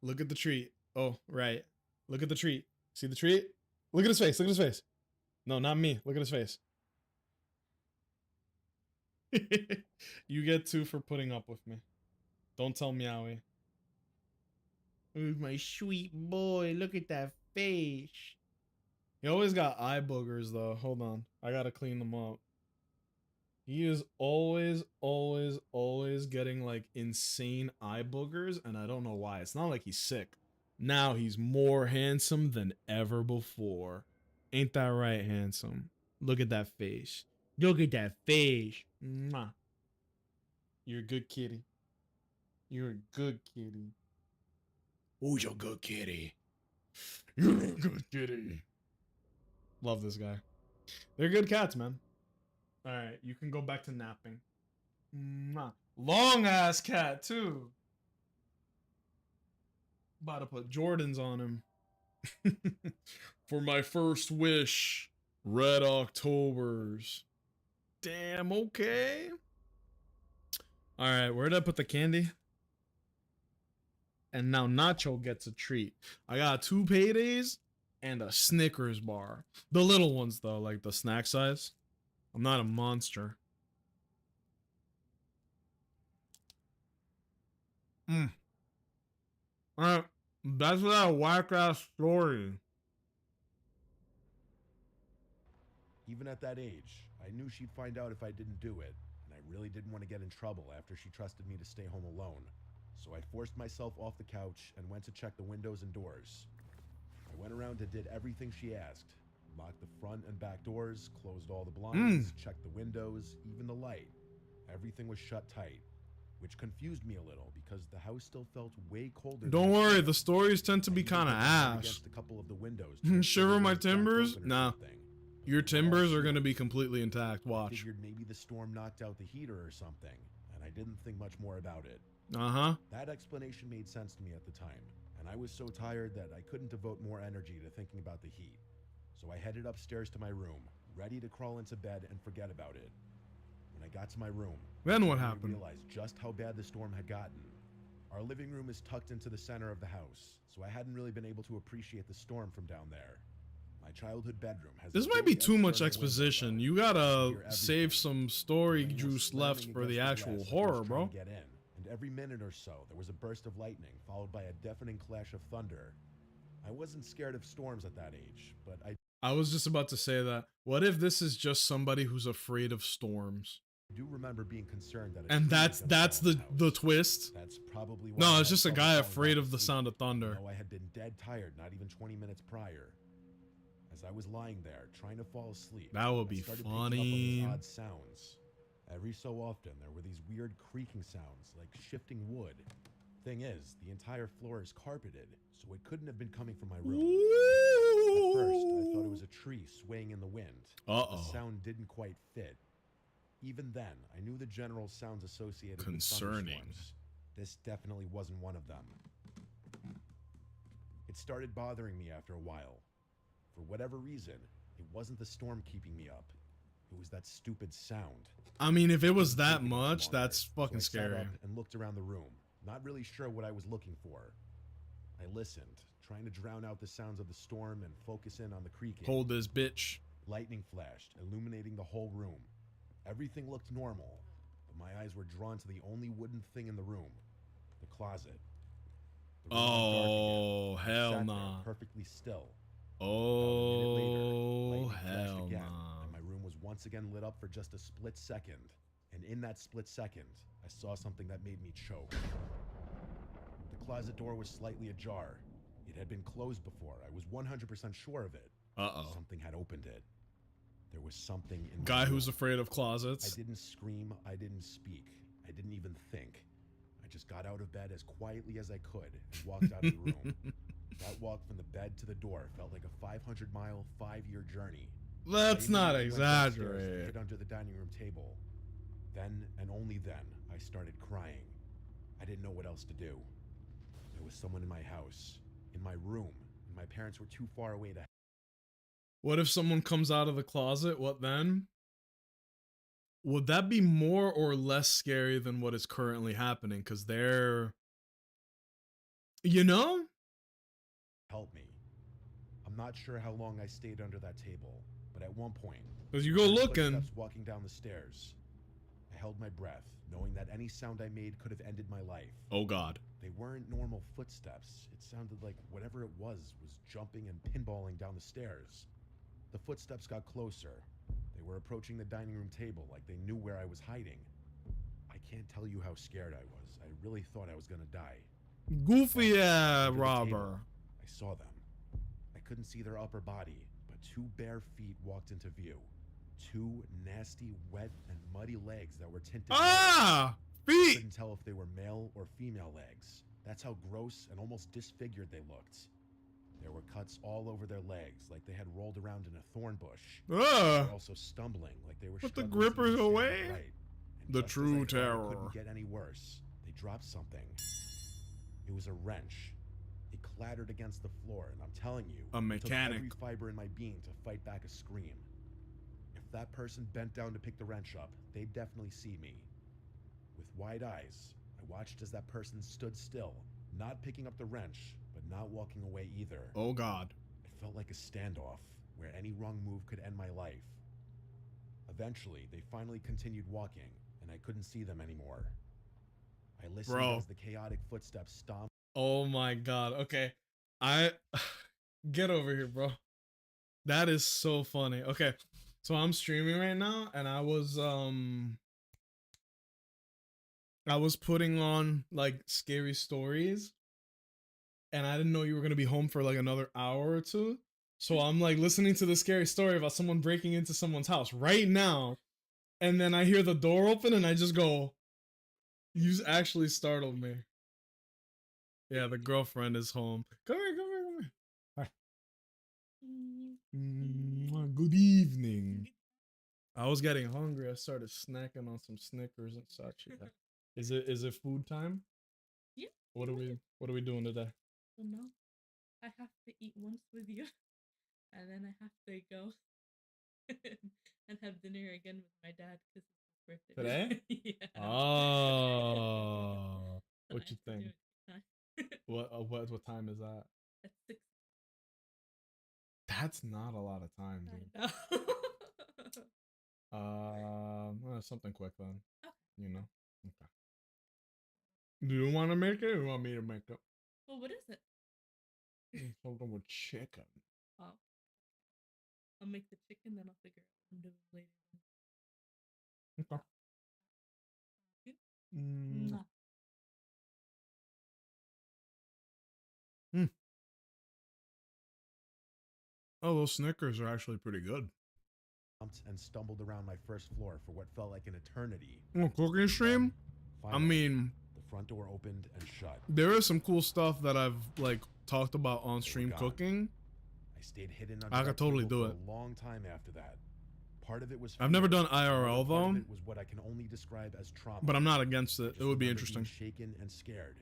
Look at the treat. Oh, right. Look at the treat. See the treat? Look at his face. Look at his face. No, not me. Look at his face. You get 2 for putting up with me. Don't tell Meowie. Who's my sweet boy? Look at that face. He always got eye boogers though. Hold on. I gotta clean them up. He is always getting like insane eye boogers, and I don't know why. It's not like he's sick. Now he's more handsome than ever before. Ain't that right, handsome? Look at that face. Look at that face. Mwah. You're a good kitty. You're a good kitty. Who's your good kitty? You're a good kitty. Love this guy. They're good cats, man. Alright, you can go back to napping. Mwah. Long ass cat, too. About to put Jordans on him. For my first wish, Red Octobers. Damn, okay. Alright, where did I put the candy? And now Nacho gets a treat. I got 2 paydays and a Snickers bar. The little ones, though, like the snack size. I'm not a monster. Alright, that's that whack-ass story. Even at that age, I knew she'd find out if I didn't do it, and I really didn't want to get in trouble after she trusted me to stay home alone. So I forced myself off the couch and went to check the windows and doors. I went around and did everything she asked. Locked the front and back doors, closed all the blinds, checked the windows, even the light. Everything was shut tight, which confused me a little because the house still felt way colder. Don't worry, the stories tend to be kind of ash. Against a couple of the windows. Shiver my timbers? Nah. Your timbers are going to be completely intact. Watch. I figured maybe the storm knocked out the heater or something, and I didn't think much more about it. Uh-huh. That explanation made sense to me at the time, and I was so tired that I couldn't devote more energy to thinking about the heat. So I headed upstairs to my room, ready to crawl into bed and forget about it. When I got to my room, then what I happened? realized just how bad the storm had gotten. Our living room is tucked into the center of the house, so I hadn't really been able to appreciate the storm from down there. My childhood bedroom has. This a might be big too much external window, exposition. though. You I gotta hear save everything. some story Rain was juice left slamming for the against actual glass like it was horror, trying bro. to get in. And every minute or so, there was a burst of lightning, followed by a deafening clash of thunder. I wasn't scared of storms at that age, but I I was just about to say that. What if this is just somebody who's afraid of storms? do remember being concerned that a And tree was that's gonna fall in the house. twist. That's probably why No, I it's had just a trouble guy falling afraid back of to the sleep, sound of thunder. even though I had been dead tired not even 20 minutes prior. As I was lying there trying to fall asleep, That would I be started picking up on these funny. odd sounds. Every so often, there were these weird creaking sounds, like shifting wood. Thing is, the entire floor is carpeted, so it couldn't have been coming from my room. At first, I thought it was a tree swaying in the wind. Uh-oh. The sound didn't quite fit. Even then, I knew the general sounds associated Concerning. with thunderstorms. This definitely wasn't one of them. It started bothering me after a while. For whatever reason, it wasn't the storm keeping me up. It was that stupid sound. I mean, if it was Didn't that take it much much, longer, that's fucking so I sat scary. up and looked around the room, not really sure what I was looking for. I listened, trying to drown out the sounds of the storm and focus in on the creaking. Hold this bitch. Lightning flashed, illuminating the whole room. Everything looked normal, but my eyes were drawn to the only wooden thing in the room, the closet. The room went dark Oh, again. I hell sat there, nah. perfectly still. Oh, Lightning flashed hell again, nah. and my room was once again lit up for just a split second. And in that split second, I saw something that made me choke. The closet door was slightly ajar. It had been closed before. I was 100% sure of it. Uh-oh. Something had opened it. There was something in my Guy who's room. afraid of I closets. didn't scream. I didn't speak. I didn't even think. I just got out of bed as quietly as I could and walked out of the room. That walk from the bed to the door felt like a 500-mile, 5-year journey. Let's I not immediately went downstairs and exaggerate. hid under the dining room table. Then, and only then, I started crying. I didn't know what else to do. There was someone in my house, in my room, and my parents were too far away to. What if someone comes out of the closet? What then? Would that be more or less scary than what is currently happening? Because they're, you know? Help me. I'm not sure how long I stayed under that table, but at one point, Because you I go heard looking. footsteps walking down the stairs. I held my breath, knowing that any sound I made could have ended my life. Oh, God. They weren't normal footsteps. It sounded like whatever it was jumping and pinballing down the stairs. The footsteps got closer. They were approaching the dining room table like they knew where I was hiding. I can't tell you how scared I was. I really thought I was gonna die. Goofy Under the robber. table, I saw them. I couldn't see their upper body, but two bare feet walked into view. Two nasty, wet, and muddy legs that were tinted red. Ah! I Feet! couldn't tell if they were male or female legs. That's how gross and almost disfigured they looked. There were cuts all over their legs, like they had rolled around in a thorn bush. They Ugh! were also stumbling, like they were Put the struggling to even grippers stand away. upright. And The just as true I thought it terror. couldn't get any worse. They dropped something. It was a wrench. It clattered against the floor, and I'm telling you, A it took mechanic. every fiber in my being to fight back a scream. If that person bent down to pick the wrench up, they'd definitely see me. With wide eyes, I watched as that person stood still, not picking up the wrench, but not walking away either. Oh, God. It felt like a standoff, where any wrong move could end my life. Eventually, they finally continued walking, and I couldn't see them anymore. I listened Bro. as the chaotic footsteps stomped. Oh, my God. Okay. Get over here, bro. That is so funny. Okay. So I'm streaming right now, and I was putting on like scary stories, and I didn't know you were gonna be home for like another hour or two. So I'm like listening to the scary story about someone breaking into someone's house right now, and then I hear the door open, and I just go, "You actually startled me." Yeah, the girlfriend is home. Come here, come here, come here. Hi. Good evening. I was getting hungry. I started snacking on some Snickers and such. Yeah. Is it food time? Yeah. What are we doing today? Well, no, I have to eat once with you, and then I have to go and have dinner again with my dad because it's his birthday. Today? Yeah. Oh, So what I you have to do think? it next time. What time is that? At 6. That's not a lot of time, dude. I know. Something quick then. Okay. You know. Okay. Do you want to make it, or you want me to make it? Well, what is it? Something with chicken. Oh, I'll make the chicken, then I'll figure out what I'm doing later. Okay. Good. Mm. Mwah. Oh, those Snickers are actually pretty good. And stumbled around my first floor for what felt like an eternity. Oh, cooking stream? I Finally, mean, the front door opened and shut. there is some cool stuff that I've like talked about on stream gone. cooking. I stayed hidden under I that could totally table do for it. a long time after that. Part of it was I've never fear, done IRL another part of though, it was what I can only describe as trauma. but I'm not against I it. just It would be remember being interesting. shaken and scared.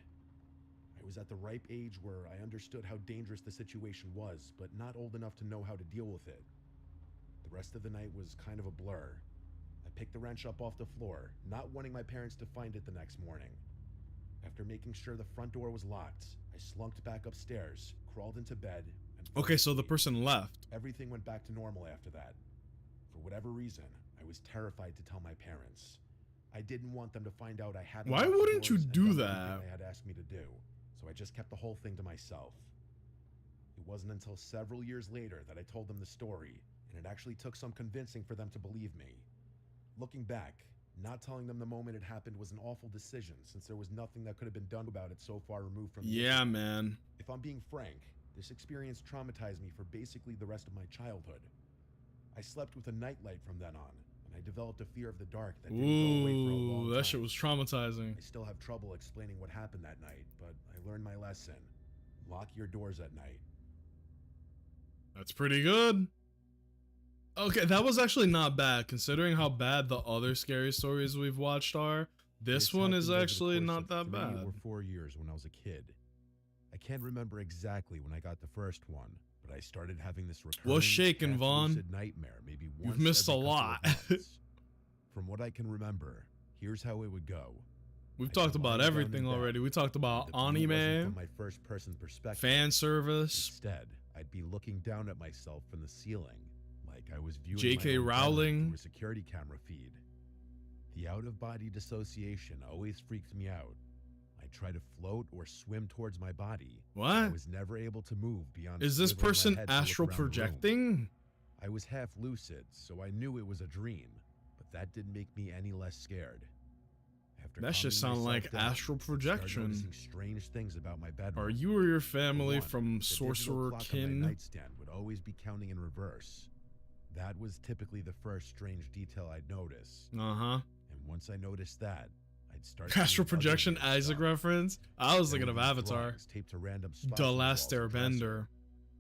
I was at the ripe age where I understood how dangerous the situation was, but not old enough to know how to deal with it. The rest of the night was kind of a blur. I picked the wrench up off the floor, not wanting my parents to find it the next morning. After making sure the front door was locked, I slunked back upstairs, crawled into bed, and fell Okay, so the asleep. person left. Everything went back to normal after that. For whatever reason, I was terrified to tell my parents. I didn't want them to find out I hadn't Why locked the wouldn't you doors and do done that? everything they had asked me to do, so I just kept the whole thing to myself. It wasn't until several years later that I told them the story, and it actually took some convincing for them to believe me. Looking back, not telling them the moment it happened was an awful decision, since there was nothing that could have been done about it so far removed from the Yeah, incident. man. If I'm being frank, this experience traumatized me for basically the rest of my childhood. I slept with a nightlight from then on, and I developed a fear of the dark that didn't go away for a long Ooh, time. that shit was traumatizing. I still have trouble explaining what happened that night, but I learned my lesson. Lock your doors at night. That's pretty good. Okay, that was actually not bad, considering how bad the other scary stories we've watched are. This one is happened over the actually course not of that 3 bad. or 4 years when I was a kid. I can't remember exactly when I got the first one, but I started having this recurring What's shaking, Vaughn? half-lucid nightmare maybe once You've missed every a couple of lot. months. From what I can remember, here's how it would go. We've I'd talked be about lying down in everything bed, already. We talked about and the view wasn't anime, from my first-person perspective. fan service, Instead, I'd be looking down at myself from the ceiling, like I was viewing J.K. my own bedroom Rowling. through a security camera feed. The out-of-body dissociation always freaked me out. I'd try to float or swim towards my body. I What? was never able to move beyond. Is this swiveling my person head to look astral around the room. projecting? I was half lucid, so I knew it was a dream, but that didn't make me any less scared. After That shit calming sound myself like down, astral I started projection. noticing strange things about my bedroom. Are you or your For family one, from the digital Sorcerer clock on my Kin? nightstand would always be counting in reverse. That was typically the first strange detail I'd notice. Uh-huh. And once I noticed that, I'd start Astral seeing other projection weird Isaac stuff. reference? I was There thinking were of these Avatar. drawings taped to random spots The on the Last walls of the dresser, Airbender.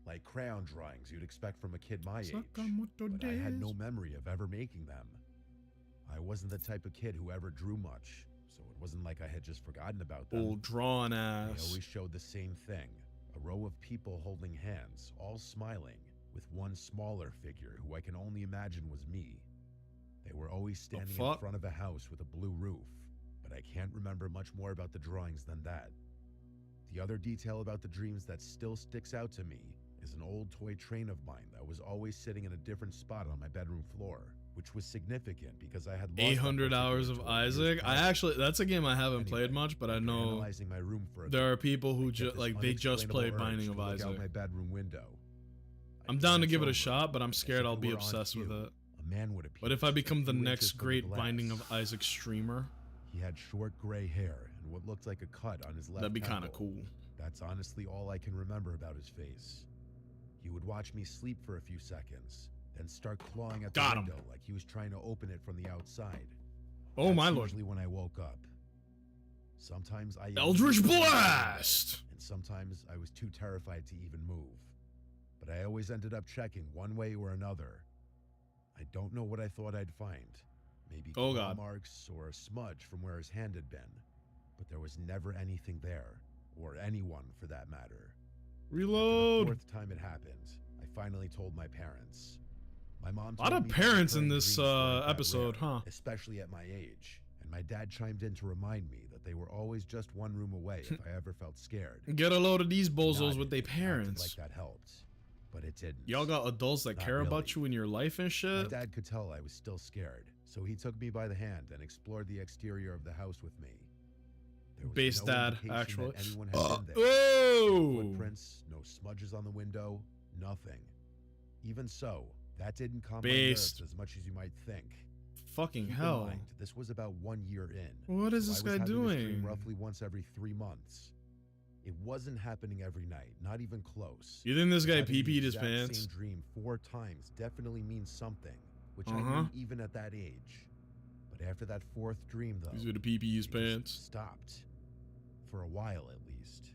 like crayon drawings you'd expect from a kid my age. Sakamoto But I had no days. memory of ever making them. I wasn't the type of kid who ever drew much, so it wasn't like I had just forgotten about them. Old drawn They ass. always showed the same thing, a row of people holding hands, all smiling, with one smaller figure who I can only imagine was me. They were always standing in fuck? front of a house with a blue roof, but I can't remember much more about the drawings than that. The other detail about the dreams that still sticks out to me is an old toy train of mine that was always sitting in a different spot on my bedroom floor, which was significant because I had lost that 800 particular hours of toy years Isaac. I prior. actually, that's a game I haven't Anyway, played much, but I after know analyzing my room for a there are bit, people who I get just this like they just unexplainable played urge Binding to of look out Isaac. my bedroom window. I I'm down to glance give it a over, shot, but I'm as scared if I'll it be were on obsessed with cue. it. A man would appear. What if I just a become the few next inches from the great Binding glass. of Isaac streamer? He had short gray hair and what looked like a cut on his left That'd be kind of temple. cool. That's honestly all I can remember about his face. He would watch me sleep for a few seconds, then start clawing at the Got him. window like he was trying to open it from the outside. Oh That's my lord. usually when I woke up. Sometimes I Eldritch immediately went to the window, Blast! and sometimes I was too terrified to even move. But I always ended up checking one way or another. I don't know what I thought I'd find. Maybe Oh, claw God. marks or a smudge from where his hand had been. But there was never anything there, or anyone for that matter. After the Reload! fourth time it happened, I finally told my parents. My mom A lot told of me that parents in recurring this dreams weren't that episode, rare, huh? especially at my age. And my dad chimed in to remind me that they were always just one room away if I ever felt scared. Get a load of these He bozos nodded with their and acted parents. like that helped. but it didn't. Y'all got adults that Not care about really. you in your life and My shit. dad could tell I was still scared, so he took me by the hand and explored the exterior of the house with me. There was Base no dad, indication actually. that anyone had been there. No Oh, footprints, no smudges on the window, nothing. Even so, that didn't calm my Based. nerves as much as you might think. fucking Keep hell. in mind, this was about 1 year in. What is so this I was guy having this dream doing? roughly once every 3 months. It wasn't happening every night, not even close. You think this guy Having the pee-peed his exact pants? Same dream 4 times definitely means something, which I Uh-huh. knew even at that age. But after that 4th dream, though, He's gonna pee-pee his it just pants. stopped. For a while, at least.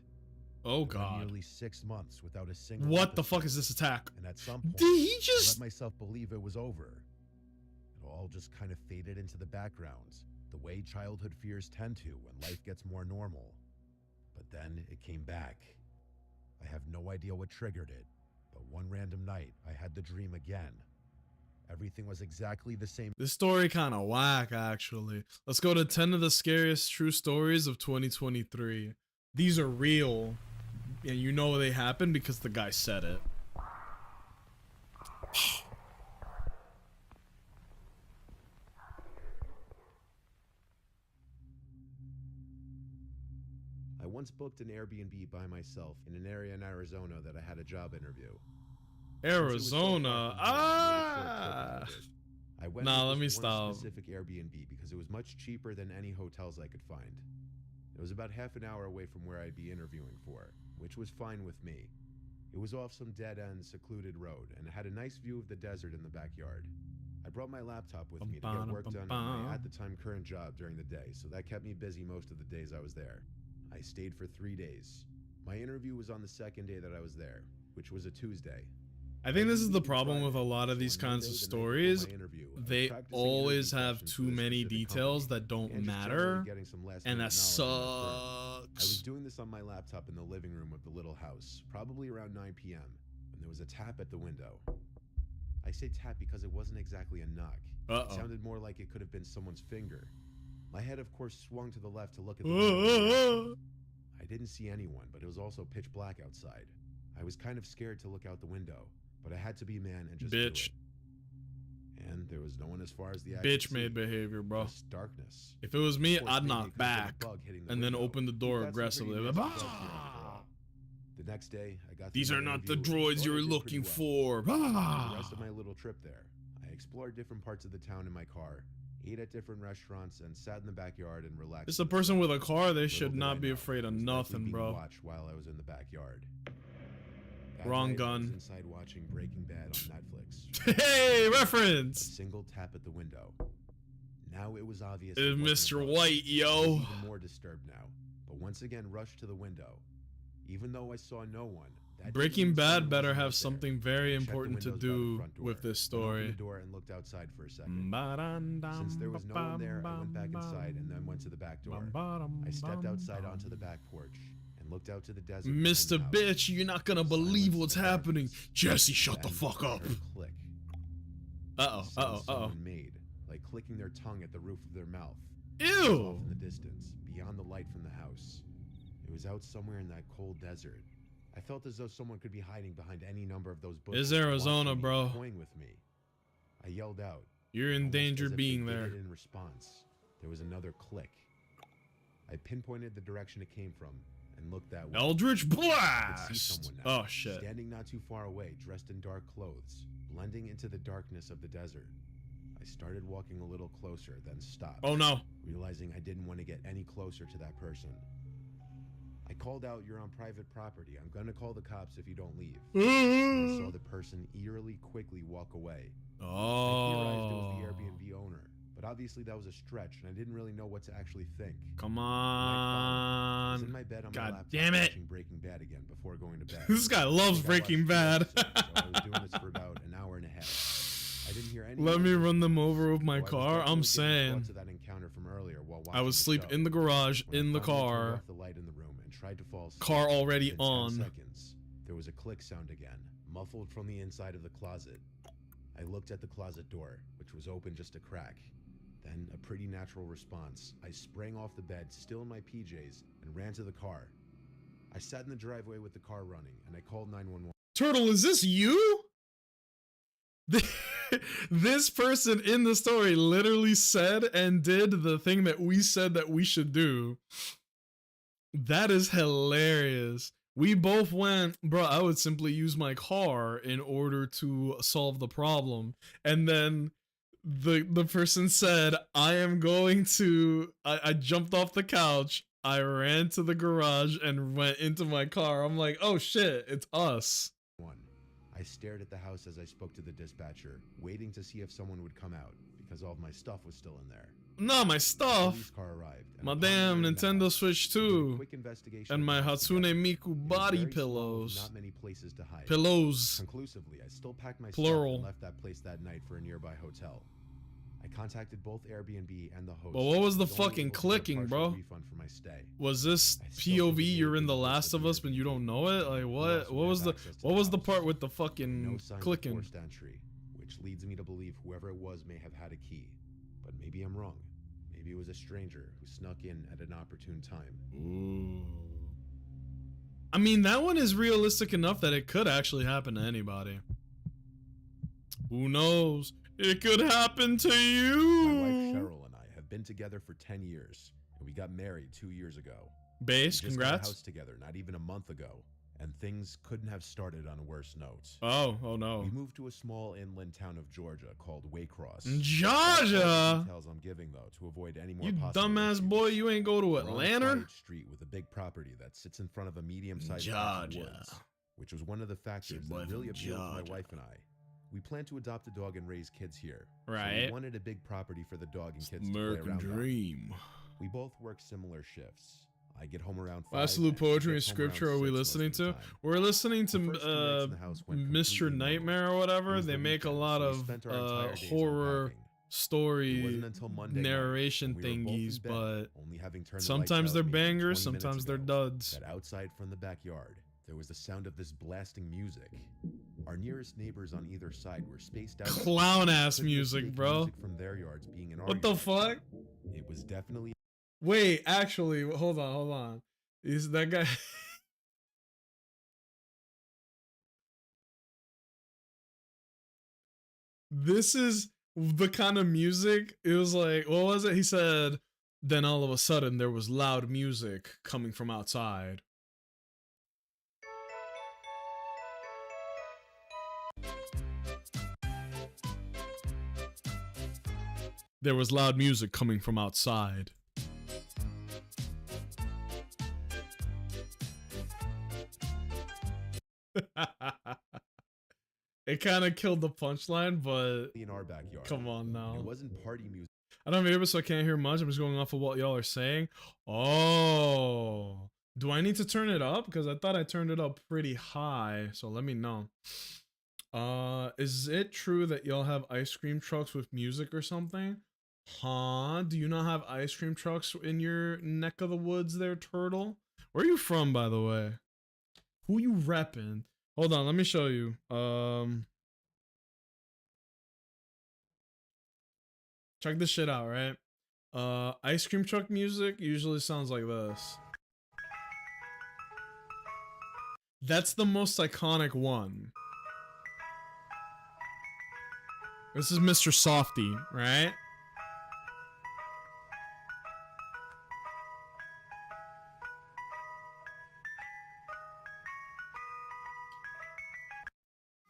Oh I went god. nearly 6 months without a single. What the fuck episode, is this attack? And at some point, Did he I let just... myself believe it was over. It all just kind of faded into the background, the way childhood fears tend to when life gets more normal. But then it came back. I have no idea what triggered it, but one random night I had the dream again. Everything was exactly the same. This story kind of whack, actually. Let's go to 10 of the scariest true stories of 2023. These are real, and you know they happened because the guy said it. I once booked an Airbnb by myself in an area in Arizona that I had a job interview. Since it was so far Arizona. from home, I made a short trip out of it. I went Nah, with let me this one stop. specific Airbnb because it was much cheaper than any hotels I could find. It was about half an hour away from where I'd be interviewing for, which was fine with me. It was off some dead-end, secluded road and had a nice view of the desert in the backyard. I brought my laptop with me to get work done on my at-the-time current job during the day, so that kept me busy most of the days I was there. I stayed for 3 days. My interview was on the second day that I was there, which was a Tuesday. I think this is the problem with a lot of these kinds of stories. They always have too many details that don't matter, and that I was sucks. doing this on my laptop in the living room of the little house, probably around 9 p.m., when there was a tap at the window. I say tap because it wasn't exactly a knock. Uh-oh. It sounded more like it could have been someone's finger. My head, of course, swung to the left to look at the window. I didn't see anyone, but it was also pitch black outside. I was kind of scared to look out the window, but I had to be man and just Bitch. do it. And there was no one as far as the eye Bitch could made see. behavior, bro. Just darkness. If it was me, Of course, I'd maybe it knock could have been a back bug hitting the and then window. open the We've door got some pretty aggressively. nasty bugs here in Bah! Florida. The next day, I got These through are my not the interview and droids thought you I were did pretty looking well. for. For the Bah! rest of my little trip there, I explored different parts of the town in my car, ate at different restaurants, and sat in the backyard and relaxed. It's in a the person sun. with a car. They Little should did not I be know, afraid I of was likely nothing, being bro. watched while I was in the backyard. That Wrong night, I gun. was inside watching Breaking Bad on Netflix. Hey, A reference! single tap at the window. Now it was obvious. It's it wasn't a Mr. bug. White, I was yo. even more disturbed now, but once again rushed to the window. Even though I saw no one, that didn't Breaking mean Bad someone better wasn't have out there. something very I checked the important to windows by the do front door, with this then opened story. the door and looked outside for a second. Since there was no one there, I went back inside and then went to the back door. I stepped outside onto the back porch and looked out to the desert. behind Mr. the house. Bitch, you're not gonna believe Silence what's and happening. darkness. Jesse, shut the Then fuck I up. heard a click. Uh-oh, Sound uh-oh, uh-oh. someone made, like clicking their tongue at the roof of their mouth. It was off Ew! in the distance, beyond the light from the house. It was out somewhere in that cold desert. I felt as though someone could be hiding behind any number of those bushes. It's Arizona, watching me, bro. toying with me. I yelled out. You're in almost danger as if being they did there. it in response, there was another click. I pinpointed the direction it came from and looked that way. Eldritch I could see Blast! someone now, Oh, shit. standing not too far away, dressed in dark clothes, blending into the darkness of the desert. I started walking a little closer, then stopped. Oh, no. Realizing I didn't want to get any closer to that person. I called out, "You're on private property. I'm gonna call the cops if you don't leave." I saw the person eerily quickly walk away. I theorized it was Oh. the Airbnb owner, but obviously that was a stretch, and I didn't really know what to actually think. Come I was in on. my bed on my God laptop damn it. watching Breaking Bad again before going to bed. This guy loves I think I Breaking watched Bad. 2 episodes, so I was doing this for about an hour and a half. I didn't hear any Let me noises, run them over with so my I was car. definitely I'm getting saying. thoughts of that encounter from earlier while I was watching the asleep show. in the garage, When I in the finally turned car. off the light in the room and tried to fall asleep, Car already within 10 on. seconds, there was a click sound again, muffled from the inside of the closet. I looked at the closet door, which was open just a crack. Then, a pretty natural response, I sprang off the bed, still in my PJs, and ran to the car. I sat in the driveway with the car running, and I called 911. Turtle, is this you? This person in the story literally said and did the thing that we said that we should do. That is hilarious. We both went, bro, I would simply use my car in order to solve the problem. And then the person said, I am going to, I jumped off the couch, I ran to the garage and went into my car. I'm like, oh shit, it's us. I stared at the house as I spoke to the dispatcher, waiting to see if someone would come out, because all of my stuff was still in there. No, my The stuff. police car arrived, and My upon damn entering the Nintendo house, Switch we did a 2. quick investigation And of the my house Hatsune together. Miku It was body very small, with pillows. not many places to hide. Pillows. Conclusively, I still packed my Plural. stuff and left that place that night for a nearby hotel. I contacted both Airbnb and the host. But what was the and only fucking able to get a clicking, partial bro? refund for my stay. Was this I still POV think you're it in may The be Last of the Us but you don't know it? Like Who what? else would have access to What was the house? part with the No fucking signs of clicking? forced entry, which leads me to believe whoever it was may have had a key. But maybe I'm wrong. Maybe it was a stranger who snuck in at an opportune time. Ooh. I mean, that one is realistic enough that it could actually happen to anybody. Who knows? It could happen to you. My wife Cheryl and I have been together for 10 years, and we got married 2 years ago. Base, We just got a congrats. house together not even a month ago, and things couldn't have started on a worse note. Oh no. We moved to a small inland town of Georgia called Waycross. Georgia? That's all the details I'm giving though to avoid any more You possible dumbass issues. boy, you ain't go to We're on a Atlanta? quiet street with a big property that sits in front of a medium-sized patch of Georgia. woods, which was one of the factors boy that really from appealed to my Georgia. wife and I. We plan to adopt a dog and raise kids here. So Right. we wanted a big property for the dog and kids to play American around on. dream. We both work similar shifts. I get home around 5. Absolute and she poetry and gets home around scripture are we 6 most listening of the to? time. We're listening to The first 2 nights in the house went Mr. completely Nightmare or normal. It whatever. was They the make a weekend, lot so we of spent our entire days horror unpacking. It story wasn't until Monday night, narration when we were both in thingies, bed, but only having turned the lights sometimes out they're maybe bangers, 20 minutes sometimes they're ago, duds. that outside from the backyard, there was the sound of this blasting music. Our nearest neighbors on either side were spaced out. Clown ass Couldn't just music, make bro. music from their yards being in our What the yard. fuck? It was definitely Wait, actually, hold on. Is that guy? This is the kind of music. It was like, what was it? He said, then all of a sudden there was loud music coming from outside. There was loud music coming from outside. It kind of killed the punchline, but in our backyard. come on It now. wasn't party music. I don't have earbuds, so I can't hear much. I'm just going off of what y'all are saying. Oh, do I need to turn it up? Because I thought I turned it up pretty high. So let me know. Is it true that y'all have ice cream trucks with music or something? Huh? Do you not have ice cream trucks in your neck of the woods there, Turtle? Where are you from, by the way? Who you repping? Hold on, let me show you. Check this shit out, right? Ice cream truck music usually sounds like this. That's the most iconic one. This is Mr. Softy, right?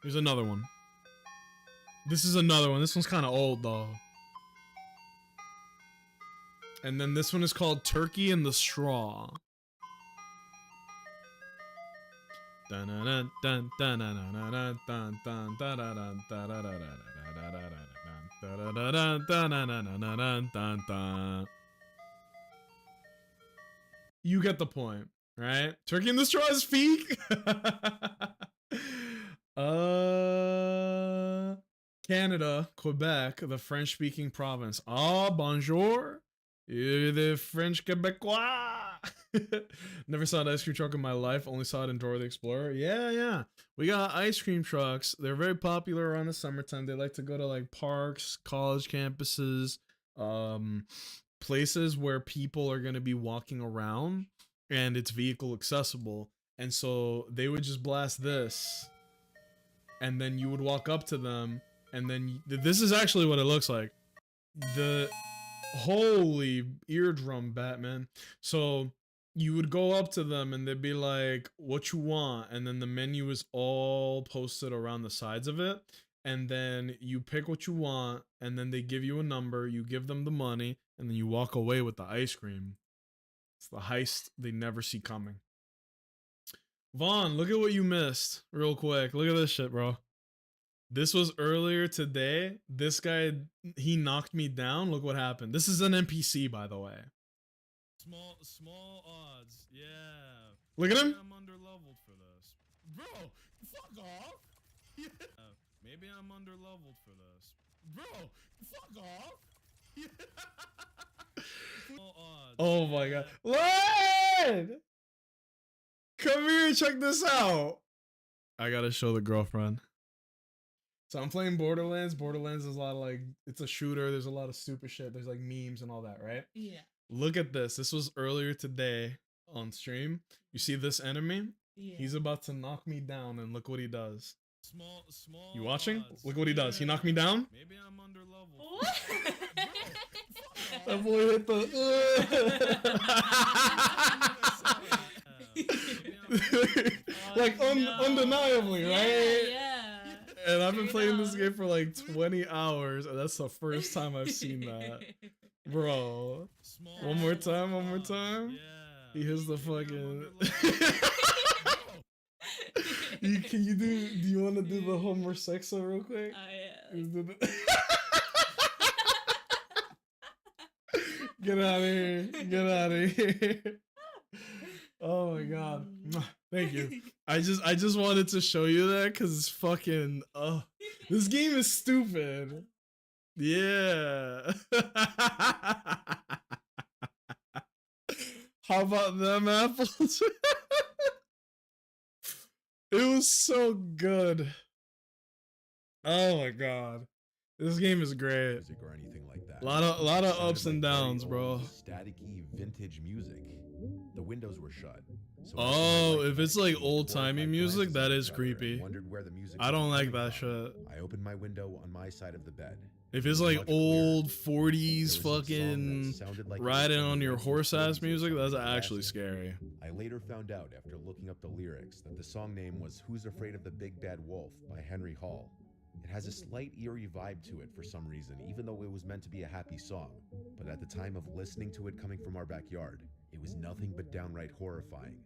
Here's another one. This is another one. This one's kind of old, though. And then this one is called Turkey in the Straw. You get the point, right? Turkey in the Straw is Feek. Canada, Quebec, the French-speaking province. Ah, bonjour. The French Quebecois. Never saw an ice cream truck in my life. Only saw it in Dora the Explorer. Yeah. We got ice cream trucks. They're very popular around the summertime. They like to go to like parks, college campuses, places where people are going to be walking around and it's vehicle accessible. And so they would just blast this and then you would walk up to them, and then this is actually what it looks like. The holy eardrum, Batman. So you would go up to them and they'd be like, what you want? And then the menu is all posted around the sides of it. And then you pick what you want, and then they give you a number, you give them the money, and then you walk away with the ice cream. It's the heist they never see coming. Vaughn, look at what you missed real quick. Look at this shit, bro. This was earlier today. This guy, he knocked me down. Look what happened. This is an NPC, by the way. Small odds. Yeah. Look at him. I'm underleveled for this. Bro, fuck off. Yeah. Maybe I'm underleveled for this. Bro, fuck off. Yeah. Oh my god. Lord! Come here and check this out. I gotta show the girlfriend. So I'm playing Borderlands. Borderlands is a lot of like, it's a shooter. There's a lot of stupid shit. There's like memes and all that, right? Yeah. Look at this. This was earlier today on stream. You see this enemy? Yeah. He's about to knock me down, and look what he does. Small. You watching? odds. Look what he does. He knocked me down. Maybe I'm underleveled. What? That boy hit the like undeniably, right? Yeah. And I've been Straight playing this up. game for like 20 hours, and that's the first time I've seen that. Bro. One more time, one more time. Yeah. He hits the fucking... do you want to do the Homer Sexo real quick? Get out of here. Get out of here. Oh my god. Thank you. I just wanted to show you that because it's fucking this game is stupid. Yeah. How about them apples? It was so good. Oh my god. This game is great. Music or anything like that. A lot of It sounded ups and like very downs, bro. old, staticky vintage music. The windows were shut. So I Oh, opened my if light it's like and old-timey my music, glasses that at is each other and creepy. wondered where the music I was don't like coming that from. shit. I opened my window on my side of the bed. If It it's was like much clearer. old There 40s was a song that fucking sounded like it was riding from on the your 1940s horse ass or music, that's something actually classic. scary. I later found out after looking up the lyrics that the song name was Who's Afraid of the Big Bad Wolf by Henry Hall. It has a slight eerie vibe to it for some reason, even though it was meant to be a happy song. But at the time of listening to it coming from our backyard, it was nothing but downright horrifying.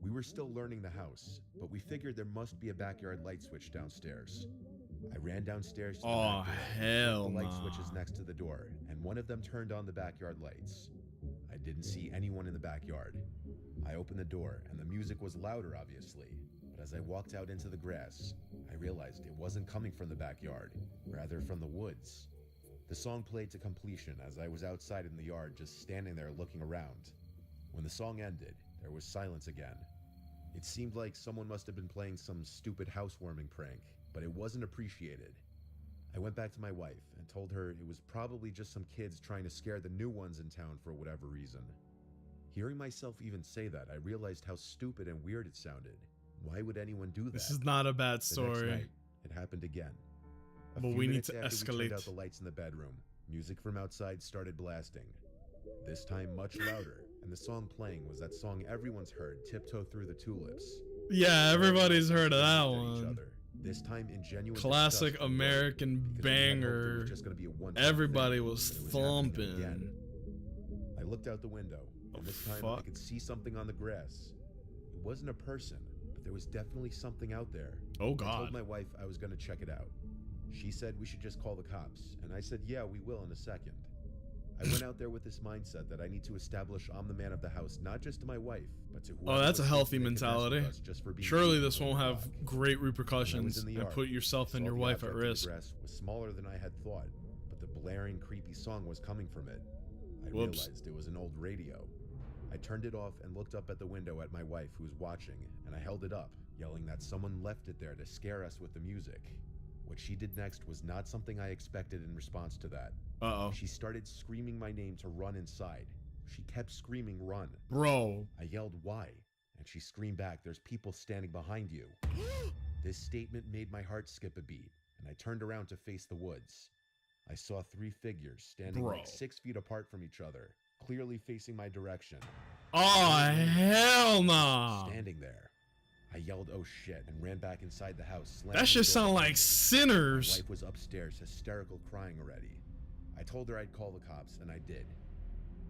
We were still learning the house, but we figured there must be a backyard light switch downstairs. I ran downstairs to the Oh, back door, hell the light nah. switches next to the door, and one of them turned on the backyard lights. I didn't see anyone in the backyard. I opened the door, and the music was louder, obviously. But as I walked out into the grass, I realized it wasn't coming from the backyard, rather from the woods. The song played to completion as I was outside in the yard just standing there looking around. When the song ended, there was silence again. It seemed like someone must have been playing some stupid housewarming prank, but it wasn't appreciated. I went back to my wife and told her it was probably just some kids trying to scare the new ones in town for whatever reason. Hearing myself even say that, I realized how stupid and weird it sounded. Why would anyone do that? This is not a bad The next story. night, it happened again. A But few we need minutes to after we turned out escalate. the lights in the bedroom, music from outside started blasting. This time much louder, and the song playing was that song everyone's heard, Tiptoe Through the Tulips. Yeah, everybody's heard of that Looked at each one. other, this time in genuine Classic disgust and American because we had hoped it banger. was just gonna be a one-time Everybody thing, was but it happening thumping. again. I looked out the window, and this time I fuck. could see something on the grass. It wasn't a person, but there was definitely something out there. Oh I told god. my wife I was gonna check it out. She said we should just call the cops, and I said yeah, we will in a second. I went out there with this mindset that I need to establish I'm the man of the house, not just to my wife, but to whoever that's a was healthy making a mess of mentality. us just for being Surely cheap this on won't the have block. great When I was repercussions in the and yard, put yourself I and saw your the wife at object in the risk. grass was smaller than I had thought, but the blaring, creepy song was coming from it. I Whoops. realized it was an old radio. I turned it off and looked up at the window at my wife who was watching, and I held it up, yelling that someone left it there to scare us with the music. What she did next was not something I expected in response to that. Uh-oh. She started screaming my name to run inside. She kept screaming, "Run." Bro. I yelled, "Why?" And she screamed back, "There's people standing behind you." This statement made my heart skip a beat, and I turned around to face the woods. I saw 3 figures standing Bro. like 6 feet apart from each other, clearly facing my direction. Oh, hell nah. Standing there. I yelled, "Oh shit," and ran back inside the house. slamming That the shit door sound behind like me. My sinners. wife was upstairs, hysterical, crying already. I told her I'd call the cops, and I did.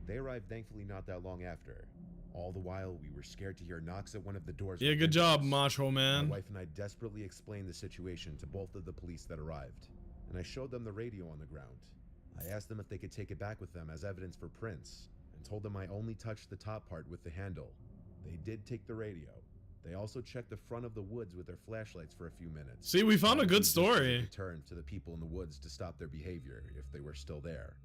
They arrived thankfully not that long after. All the while, we were scared to hear knocks at one of the doors. Yeah, with good job, windows. macho man. My wife and I desperately explained the situation to both of the police that arrived, and I showed them the radio on the ground. I asked them if they could take it back with them as evidence for prints, and told them I only touched the top part with the handle. They did take the radio. They also checked the front of the woods with their flashlights for a few minutes. See, we found a good Just as story. deterrent to the people in the woods to stop their behavior if they were still there.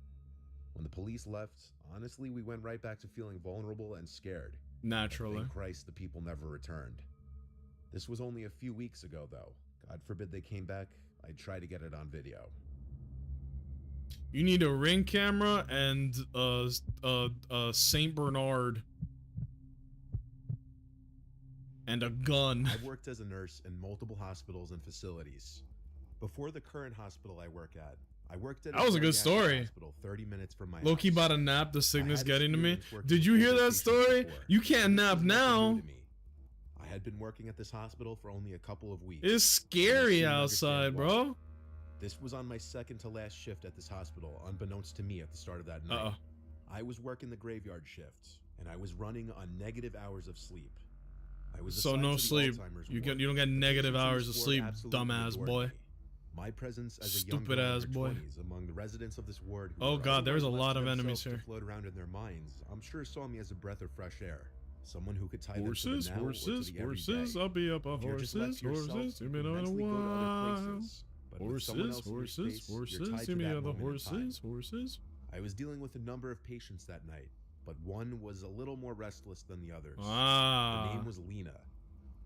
When the police left, honestly, we went right back to feeling vulnerable and scared. Naturally. Thank Christ the people never returned. This was only a few weeks ago, though. God forbid they came back. I'd try to get it on video. You need a Ring camera and Saint Bernard. And a gun. I've worked as a nurse in multiple hospitals and facilities. Before the current hospital I work at, I worked at That was a good geriatric story. hospital 30 minutes from my Loki house. bought a nap, the sickness had getting to me. experience working Did you with hear older that patients story? before. You can't This nap was nothing now. new to me. I had been working at this hospital for only a couple of weeks. It's scary outside, bro. This was on my second to last shift at this hospital, unbeknownst to me at the start of that night. Uh-oh. I was working the graveyard shift, and I was running on negative hours of sleep. I was So assigned no to the sleep. Alzheimer's You ward. don't get The negative patients in hours this of ward sleep, absolutely dumbass adored boy. me. My presence as a Stupid young girl ass in her boy. 20s among the residents of this ward who Oh were God, there's a otherwise lot left of to enemies themselves here. to float around in their minds, I'm sure saw me as a breath of fresh air. Someone who could tie them to Horses, the now or to horses, the horses. everyday. I'll be up on If you're just left horses, to yourself, horses. you You can been on a mentally go to other while. places. But with someone Horses, else in your horses, space, you're horses. tied to Give me that other moment in time. horses, horses. I was dealing with a number of patients that night, but one was a little more restless than the others. Her Ah. name was Lena.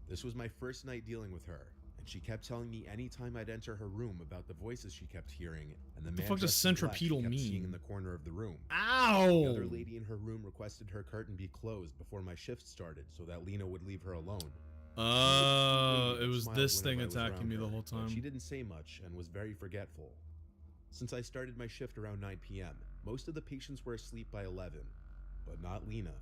This was my first night dealing with her, and she kept telling me anytime I'd enter her room about the voices she kept hearing and the man fuck does dressed in black she centripetal kept seeing mean? in the corner of the room. The Ow! other lady in her room requested her curtain be closed before my shift started so that Lena would leave her alone. It was Smiled this thing whenever I was attacking around me the her, whole but time. She didn't say much and was very forgetful. Since I started my shift around 9 p.m., most of the patients were asleep by 11, but not Lena.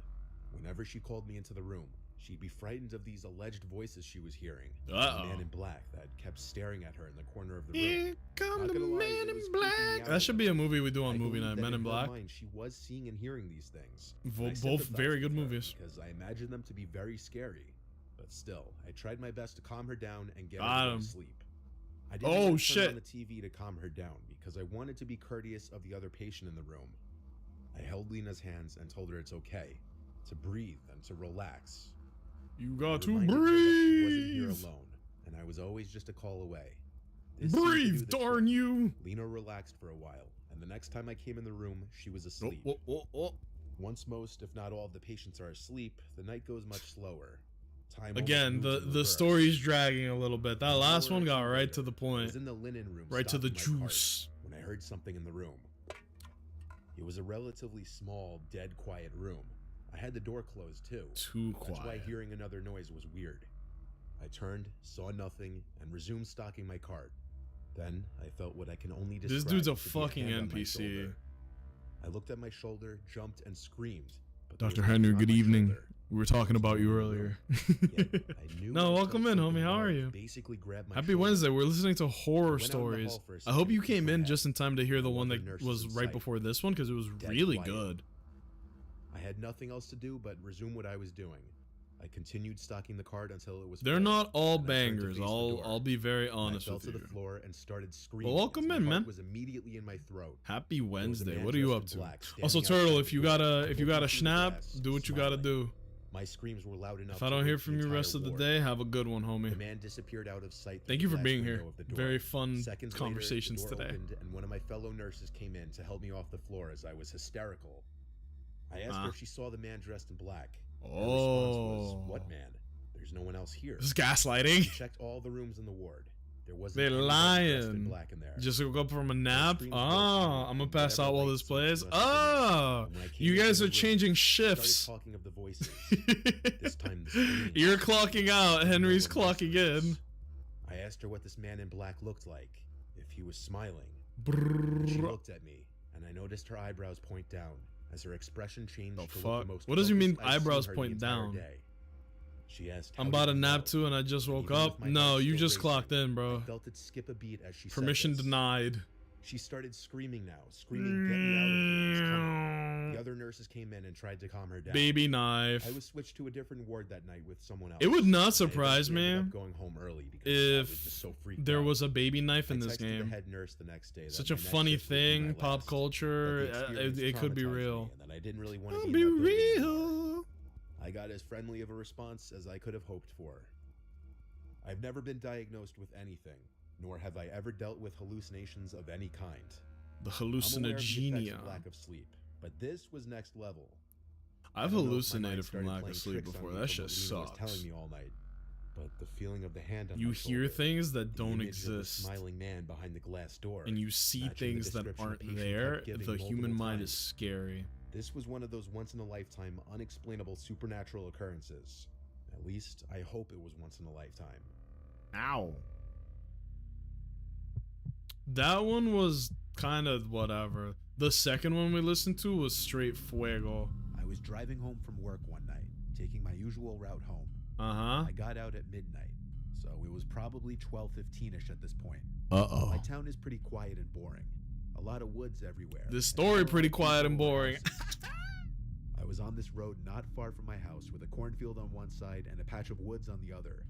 Whenever she called me into the room, she'd be frightened of these alleged voices she was hearing. Uh-oh. A man in black that kept staring at her in the corner of the room. Here come Not the gonna lie, man it in was creeping me black. out That should be a movie we do on I movie believe night. that Men in her Black. mind, she was seeing and hearing these things. Vo- I both sympathized very with good her movies. because I imagined them to be very scary. But still, I tried my best to calm her down and get Got her to go him. to sleep. I didn't Oh, even turn shit. on the TV to calm her down because I wanted to be courteous of the other patient in the room. I held Lena's hands and told her it's okay to breathe and to relax. You I got to reminded her that she wasn't here breathe. alone, and I was always just a call away. This seemed to do Breathe, the darn trick. you. Lena relaxed for a while, and the next time I came in the room, she was asleep. Oh. Once most, if not all, of the patients are asleep, the night goes much slower. Time Again, almost moves in the reverse. story's dragging a little bit. That An last hour one or got two right later, to the I point. was in the linen room, Right to the stocking my cart, juice. when I heard something in the room. It was a relatively small, dead quiet room. I had the door closed too. Too That's why quiet. hearing another noise was weird. I turned, saw nothing, and resumed stocking my cart. Then I felt what I can only describe. This dude's a to be fucking hand on my NPC. shoulder. I looked at my shoulder, jumped, and screamed. but there Dr. was nothing Henry, on good my evening. shoulder. We were talking about you earlier. Yet I knew No, I welcome felt in, something homie. How are large you? basically grab my Happy shoulder. Wednesday. We're listening to I horror went out in the stories. hall for a I hope second you came before in that. just in time to hear the No one other that nurses was in right sight. before this one because it was Dead really quiet. good. I had nothing else to do but resume what I was doing. I continued stocking the cart until it was They're full, not all and I turned to bangers. face the I'll door. be very And honest I fell with to you. the floor and started screaming. welcome until in, my heart man. was immediately in my throat. Happy There was a Wednesday. man What are you up dressed in to? black standing Also, outside Turtle, the if you door, got a looking through the snap, glass, do what you gotta smiling. do. My screams were loud enough. If I to don't hear wake from the you entire rest of the ward. day, have a good one, The homie. man disappeared out of sight. Thank through you the for glass being window here. of the door. Very fun Seconds conversations later, the door today. opened and one of my fellow nurses came in to help me off the floor as I was hysterical. I asked her if she saw the man dressed in black. Her response was, Oh. "What man? There's no one else here." This is She gaslighting. checked all the rooms in the ward. There wasn't They're anybody dressed in lying. black in there. Just woke up from a nap. screams Ah, broke I'm gonna through pass out whatever while light this switch plays. must have been. Ah, And when I came you into guys the are room, changing she started shifts. talking of the voices. This time screaming. You're clocking out. Henry's No one clocking listened. in. I asked her what this man in black looked like, if he was smiling. She Brrr. looked at me, and I noticed her eyebrows point down as her expression changed The to look fuck? the most What does you mean focused I've seen eyebrows her the point entire down? day. She asked, I'm "How about did to you nap know?" too and I just And woke even with up. my No, heart you still just clocked racing, in, bro. I felt it skip a beat as she said Permission this. denied. She started screaming now, screaming, "Get me out of here, it's coming." The other nurses came in and tried to calm her down. Baby knife. I was switched to a different ward that night with someone else. It would and not I surprise eventually ended me up going home early because I was just if so freaked there out. was a baby knife I in this texted the game. head nurse the next day that Such a my next funny shift would be my thing, pop last, culture. that the experience It could be traumatized me, real. and that I didn't really want to It'll be be in that building anymore. real. I got as friendly of a response as I could have hoped for. I've never been diagnosed with anything, nor have I ever dealt with hallucinations of any kind. The I'm aware of the effects hallucinogenia. of lack of sleep, but this was next level. I've I don't know if my mind hallucinated from started lack of playing sleep tricks on before. me That from shit what Lena was sucks. telling me all night, but the feeling of the hand on You my hear shoulder, things that the don't image of the exist, smiling man behind the glass door, and you see matching the things that description aren't patient there. kept giving The human multiple mind is times. scary. This was one of those once-in-a-lifetime, unexplainable supernatural occurrences. At least, I hope it was once in a lifetime. Ow. That one was kind of whatever. The second one we listened to was straight fuego. I was driving home from work one night, taking my usual route home. Uh-huh. I got out at midnight, so it was probably 12:15ish at this point. Uh-oh. My town is pretty quiet and boring. A lot of woods everywhere. This and story not a pretty lot of quiet and people or boring. houses. I was on this road not far from my house with a cornfield on one side and a patch of woods on the other.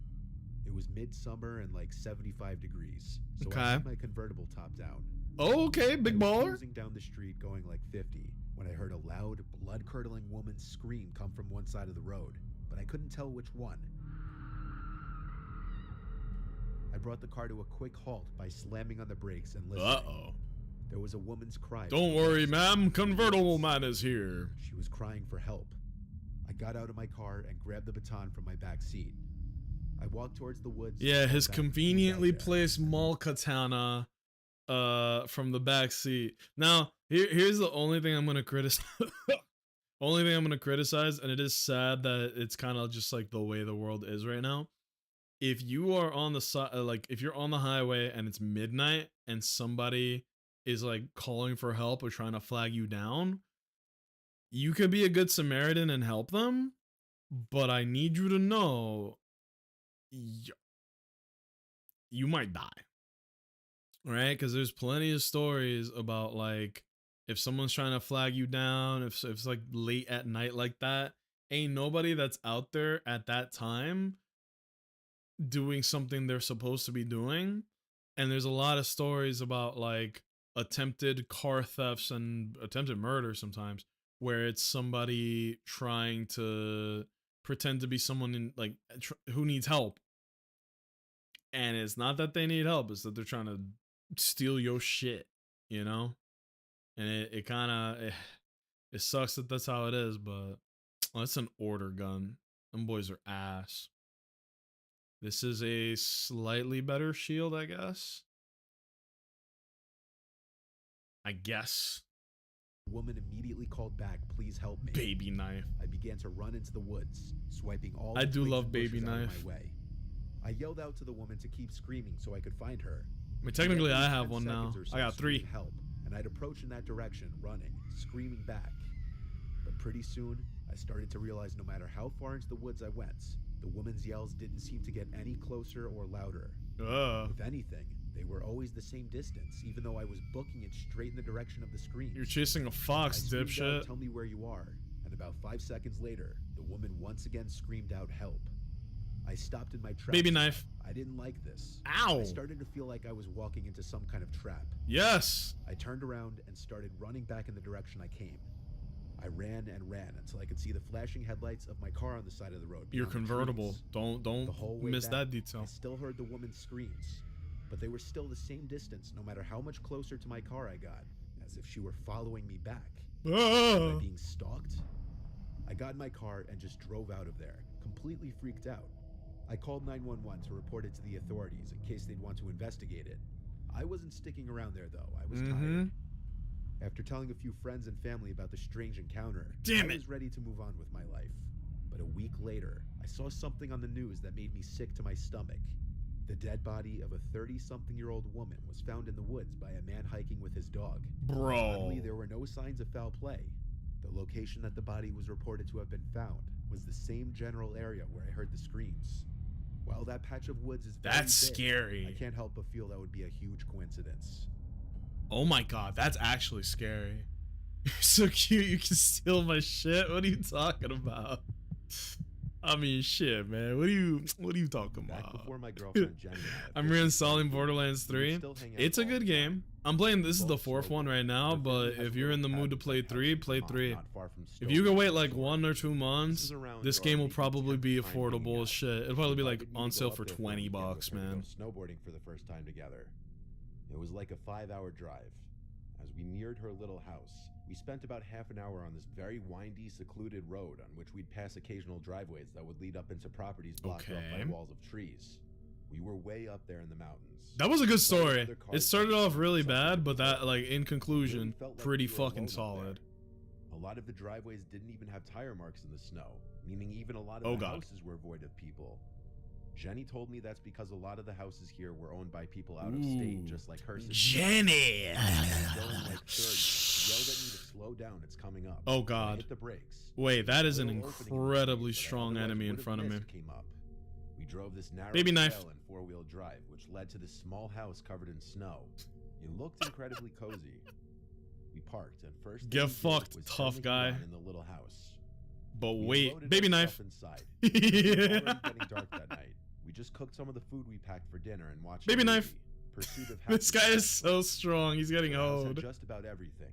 It was midsummer and like 75 degrees, so Okay. I had my convertible top down. Oh, okay, big I was baller. cruising down the street going like 50 when I heard a loud, blood-curdling woman's scream come from one side of the road, but I couldn't tell which one. I brought the car to a quick halt by slamming on the brakes and listening. Uh-oh. There was a woman's cry. Don't worry, ma'am. Convertible man is here. She was crying for help. I got out of my car and grabbed the baton from my back seat. I walked towards the woods. Yeah, and his fell back and conveniently out there. placed mall katana from the back seat. Now, here's the only thing I'm gonna criticize. Only thing I'm gonna criticize, and it is sad that it's kind of just like the way the world is right now. If you are on the side, like if you're on the highway and it's midnight and somebody is like calling for help or trying to flag you down, you could be a good Samaritan and help them, but I need you to know you might die, right? Because there's plenty of stories about like if someone's trying to flag you down, if it's like late at night like that, ain't nobody that's out there at that time doing something they're supposed to be doing. And there's a lot of stories about like attempted car thefts and attempted murder sometimes where it's somebody trying to pretend to be someone in like who needs help, and it's not that they need help, it's that they're trying to steal your shit, you know. And it kind of it sucks that that's how it is, but that's an order gun. Them boys are ass. This is a slightly better shield, I guess. The woman immediately called back, "Please help me." Baby knife. I began to run into the woods, swiping all I the do twigs love and baby bushes out of knife. my way. I yelled out to the woman to keep screaming so I could find her. I mean, technically, Every I have 10 one now. seconds or so, I got 3. screaming help, and I'd approach in that direction, running, screaming back. But pretty soon, I started to realize no matter how far into the woods I went, the woman's yells didn't seem to get any closer or louder. If anything, they were always the same distance, even though I was booking it straight in the direction of the screams. You're chasing a fox, I screamed out, dipshit. "Tell me where you are," and about 5 seconds later, the woman once again screamed out, "Help." I stopped in my tracks. Baby knife. I didn't like this. Ow. I started to feel like I was walking into some kind of trap. Yes. I turned around and started running back in the direction I came. I ran and ran until I could see the flashing headlights of my car on the side of the road. You're beyond the convertible. trees. Don't The whole way miss back, that detail. I still heard the woman's screams, but they were still the same distance no matter how much closer to my car I got, as if she were following me back. Was I being stalked? I got in my car and just drove out of there, completely freaked out. I called 911 to report it to the authorities in case they'd want to investigate it. I wasn't sticking around there though. I was tired. After telling a few friends and family about the strange encounter, Damn I it. was ready to move on with my life. But a week later, I saw something on the news that made me sick to my stomach. The dead body of a 30-something-year-old woman was found in the woods by a man hiking with his dog. Bro. Oddly, there were no signs of foul play. The location that the body was reported to have been found was the same general area where I heard the screams. While that patch of woods is very That's big, scary. I can't help but feel that would be a huge coincidence. Oh my god, that's actually scary. You're so cute, you can steal my shit. What are you talking about? I mean, shit, man. What are you talking Back about? before my girlfriend Jenny and I I'm reinstalling Borderlands 3. It's a good game. I'm playing, this is the 4th one right now, but if you're in the mood to play 3, play 3. If you can wait like 1 or 2 months, this game will probably be affordable as shit. It'll probably be like on sale for $20, man. Snowboarding for the first time together. It was like a 5-hour drive. As we neared her little house, we spent about half an hour on this very windy, secluded road on which we'd pass occasional driveways that would lead up into properties blocked off by walls of trees. We were way up there in the mountains. That was a good story. It started off really bad, but that, like, in conclusion, pretty fucking solid. A lot of the driveways didn't even have tire marks in the snow, meaning even a lot of the houses were void of people. Jenny told me that's because a lot of the houses here were owned by people out of state, just like her sister. Jenny! Going like 30, yelled at me to slow down, it's coming up. Oh god. Hit the brakes. Wait, that is an incredibly strong enemy in front of me. Came up. We drove this narrow Baby knife. trail in 4-wheel drive, which led to this small house covered in snow. It looked incredibly cozy. We parked, and first get fucked, tough guy. In the little house. But wait, baby knife. Inside. It was already getting dark that night. We just cooked some of the food we packed for dinner and watched baby knife. Pursuit of This guy is so strong. He's getting old. Just about everything.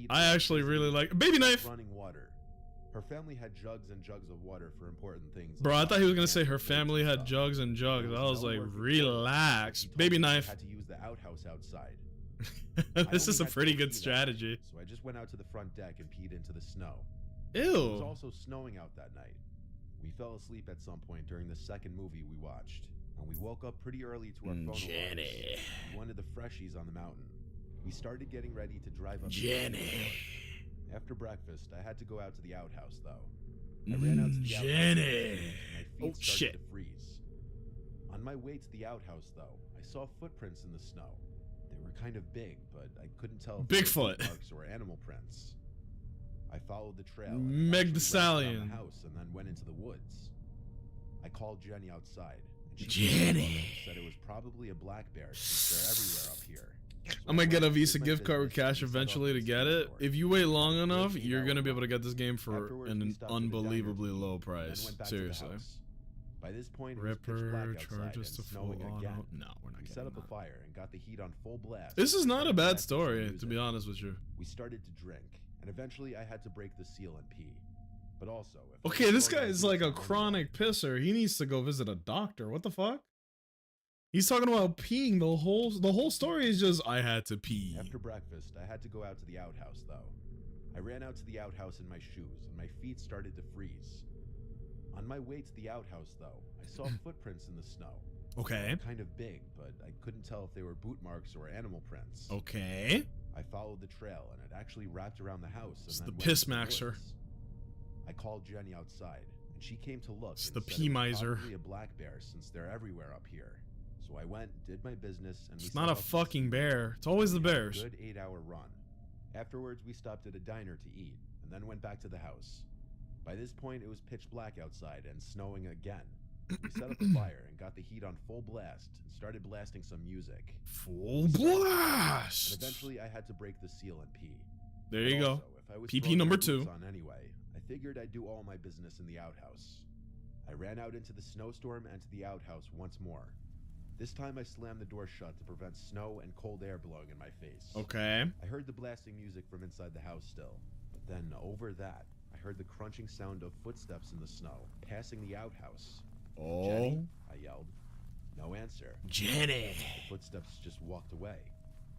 I actually really like baby knife. Running water. Her family had jugs and jugs of water for important things. Bro, I thought he was gonna say her family had jugs and jugs. I was like, relax, baby knife. Had to use the outhouse outside. This is a pretty good strategy. So I just went out to the front deck and peed into the snow. Ew. It was also snowing out that night. We fell asleep at some point during the second movie we watched, and we woke up pretty early to our phone Jenny. alarms. We wanted the freshies on the mountain. We started getting ready to drive up. Jenny. After breakfast, I had to go out to the outhouse, though. I ran out to the Jenny. outhouse. My feet started to freeze. On my way to the outhouse, though, I saw footprints in the snow. They were kind of big, but I couldn't tell if Bigfoot they were marks or animal prints. I followed the trail. Meg the Stallion. The house and then went into the woods. I called Jenny outside, and she said it was probably a black bear since they're everywhere up here. I'm gonna get a Visa gift card with cash eventually to get it. If you wait long enough, you're gonna be able to get this game for an unbelievably low price. Seriously. By this point, Ripper charges to full auto. No, we're not getting set up a fire and got the heat on full blast. This is not a bad story, to be honest with you. We started to drink, and eventually I had to break the seal and pee. But also, okay, this guy is like a chronic pisser. He needs to go visit a doctor. What the fuck? He's talking about peeing. The whole story is just I had to pee. After breakfast, I had to go out to the outhouse though. I ran out to the outhouse in my shoes, and my feet started to freeze. On my way to the outhouse though, I saw footprints in the snow. Okay. Kind of big, but I couldn't tell if they were boot marks or animal prints. Okay. I followed the trail, and it actually wrapped around the house. It's the piss maxer. I called Jenny outside, and she came to look. It's the pea miser. Probably a black bear, since they're everywhere up here. So I went, did my business, and it's not a fucking bear. It's always the bears. Good 8-hour run. Afterwards, we stopped at a diner to eat, and then went back to the house. By this point, it was pitch black outside and snowing again. We set up a fire and got the heat on full blast and started blasting some music. Full blast! And eventually, I had to break the seal and pee. There you go. PP number 2. On anyway, I figured I'd do all my business in the outhouse. I ran out into the snowstorm and to the outhouse once more. This time I slammed the door shut to prevent snow and cold air blowing in my face. Okay. I heard the blasting music from inside the house still, but then over that, I heard the crunching sound of footsteps in the snow, passing the outhouse. Oh. Jenny? I yelled. No answer. Jenny! The footsteps just walked away.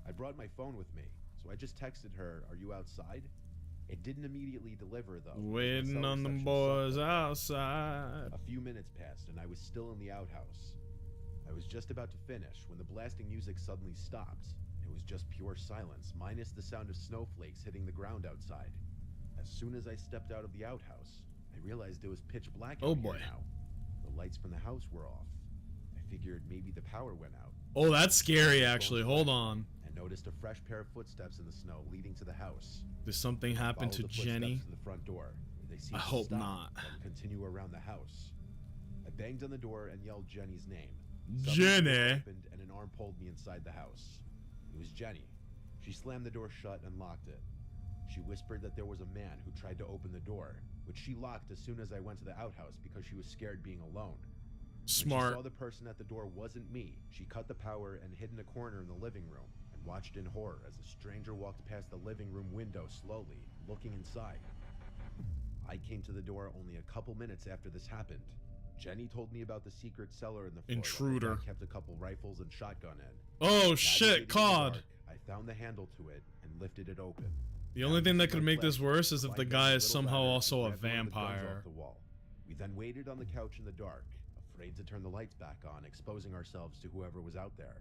I brought my phone with me, so I just texted her, "Are you outside?" It didn't immediately deliver, though. Waiting on them boys outside. A few minutes passed, and I was still in the outhouse. I was just about to finish when the blasting music suddenly stopped. It was just pure silence, minus the sound of snowflakes hitting the ground outside. As soon as I stepped out of the outhouse, I realized it was pitch black out here now. lights from the house were off. I figured maybe the power went out. Oh, that's scary, actually. Hold on. And noticed a fresh pair of footsteps in the snow leading to the house. Did something happen to Followed the footsteps Jenny? to the front door. They seemed I to hope stop, not. then continue around the house. I banged on the door and yelled Jenny's name. Jenny. The door opened and an arm pulled me inside the house. It was Jenny. She slammed the door shut and locked it. She whispered that there was a man who tried to open the door, which she locked as soon as I went to the outhouse because she was scared being alone. When she Smart. saw the person at the door wasn't me, she cut the power and hid in a corner in the living room and watched in horror as a stranger walked past the living room window slowly, looking inside. I came to the door only a couple minutes after this happened. Jenny told me about the secret cellar in the floor. Intruder. That kept a couple rifles and shotgun in. Oh shit, Navigating the COD. dark, I found the handle to it and lifted it open. The only thing that could Found make this flag, worse is if the climbed guy down is little somehow ladder, also a and grabbed one of the guns vampire. off the wall. We then waited on the couch in the dark, afraid to turn the lights back on, exposing ourselves to whoever was out there.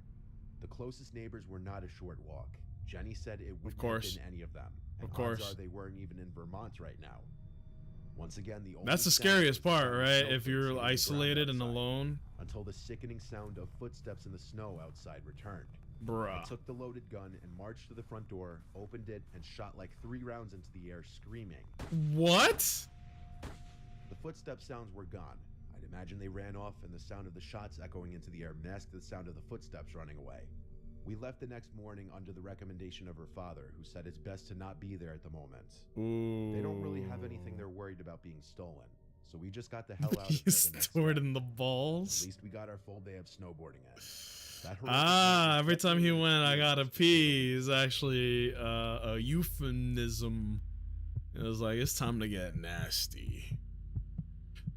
The closest neighbors were not a short walk. Jenny said it wouldn't course. have been any of them. And Of course. odds are they weren't even in Vermont right now. Once again, the That's the only sound scariest was the part, sound of right? snowflakes If you're hitting the ground isolated and outside, alone. until the sickening sound of footsteps in the snow outside returned. I Bruh. took the loaded gun and marched to the front door, opened it, and shot like 3 rounds into the air, screaming. What? The footstep sounds were gone. I'd imagine they ran off, and the sound of the shots echoing into the air masked the sound of the footsteps running away. We left the next morning under the recommendation of her father, who said it's best to not be there at the moment. Ooh. They don't really have anything they're worried about being stolen, so we just got the hell out of there. He's the next stored day. in the At balls. least we got our full day of snowboarding in. That horrific Ah, night was every time he definitely went, I an gotta experience to pee is actually a euphemism. It was like, it's time to get nasty.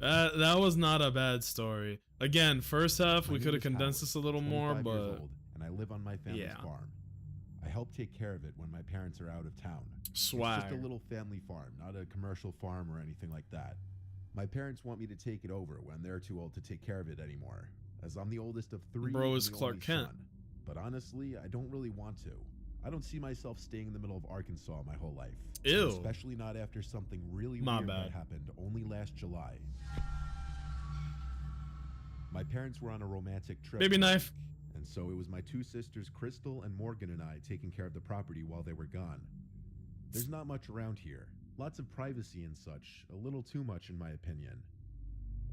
That was not a bad story. Again, first half, we My could name have is condensed Howard, this a little more, 25 years but old, and I live on my family's yeah. farm. I help take care of it when my parents are out of town. It's swag. just a little family farm, not a commercial farm or anything like that. My parents want me to take it over when they're too old to take care of it anymore, as I'm the oldest of 3 Bro and is the Clark only Kent. son. But honestly, I don't really want to. I don't see myself staying in the middle of Arkansas my whole life. Ew. Especially not after something really My weird bad. that happened only last July. My parents were on a romantic trip. Baby for a knife. week, and so it was my 2 sisters, Crystal and Morgan, and I taking care of the property while they were gone. There's not much around here. Lots of privacy and such. A little too much in my opinion.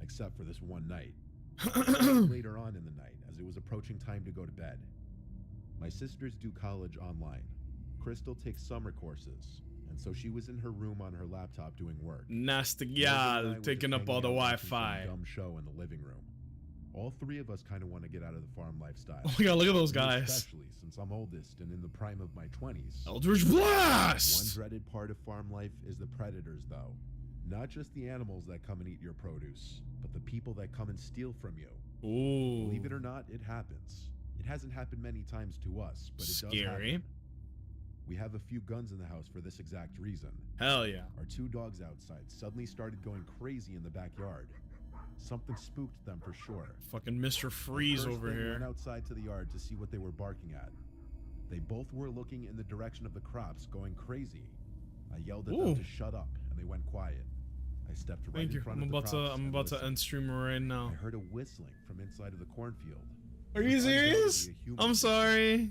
Except for this one night. Later on in the night, as it was approaching time to go to bed. My sisters do college online. Crystal takes summer courses, and so she was in her room on her laptop doing work. Nasty Morgan and I gal were taking just up all hanging the out watching some Wi-Fi. Dumb show in the living room. All 3 of us kind of want to get out of the farm lifestyle. Oh my god, look at those Me guys. Especially since I'm oldest and in the prime of my 20s. Eldritch One Blast! dreaded part of farm life is the predators, though. Not just the animals that come and eat your produce, but the people that come and steal from you. Ooh. Believe it or not, it happens. It hasn't happened many times to us, but it does Scary. happen. We have a few guns in the house for this exact reason. Hell yeah. Our 2 dogs outside suddenly started going crazy in the backyard. Something spooked them for sure. Fucking Mr. Freeze First over thing, here. Went outside to the yard to see what they were barking at. They both were looking in the direction of the crops, going crazy. I yelled at Ooh. them to shut up, and they went quiet. I stepped right Thank in you. front I'm of the about to crops I'm and about to listened. end streamer right now. I heard a whistling from inside of the cornfield. Are It you was undoubtedly serious? a human I'm whistling. sorry.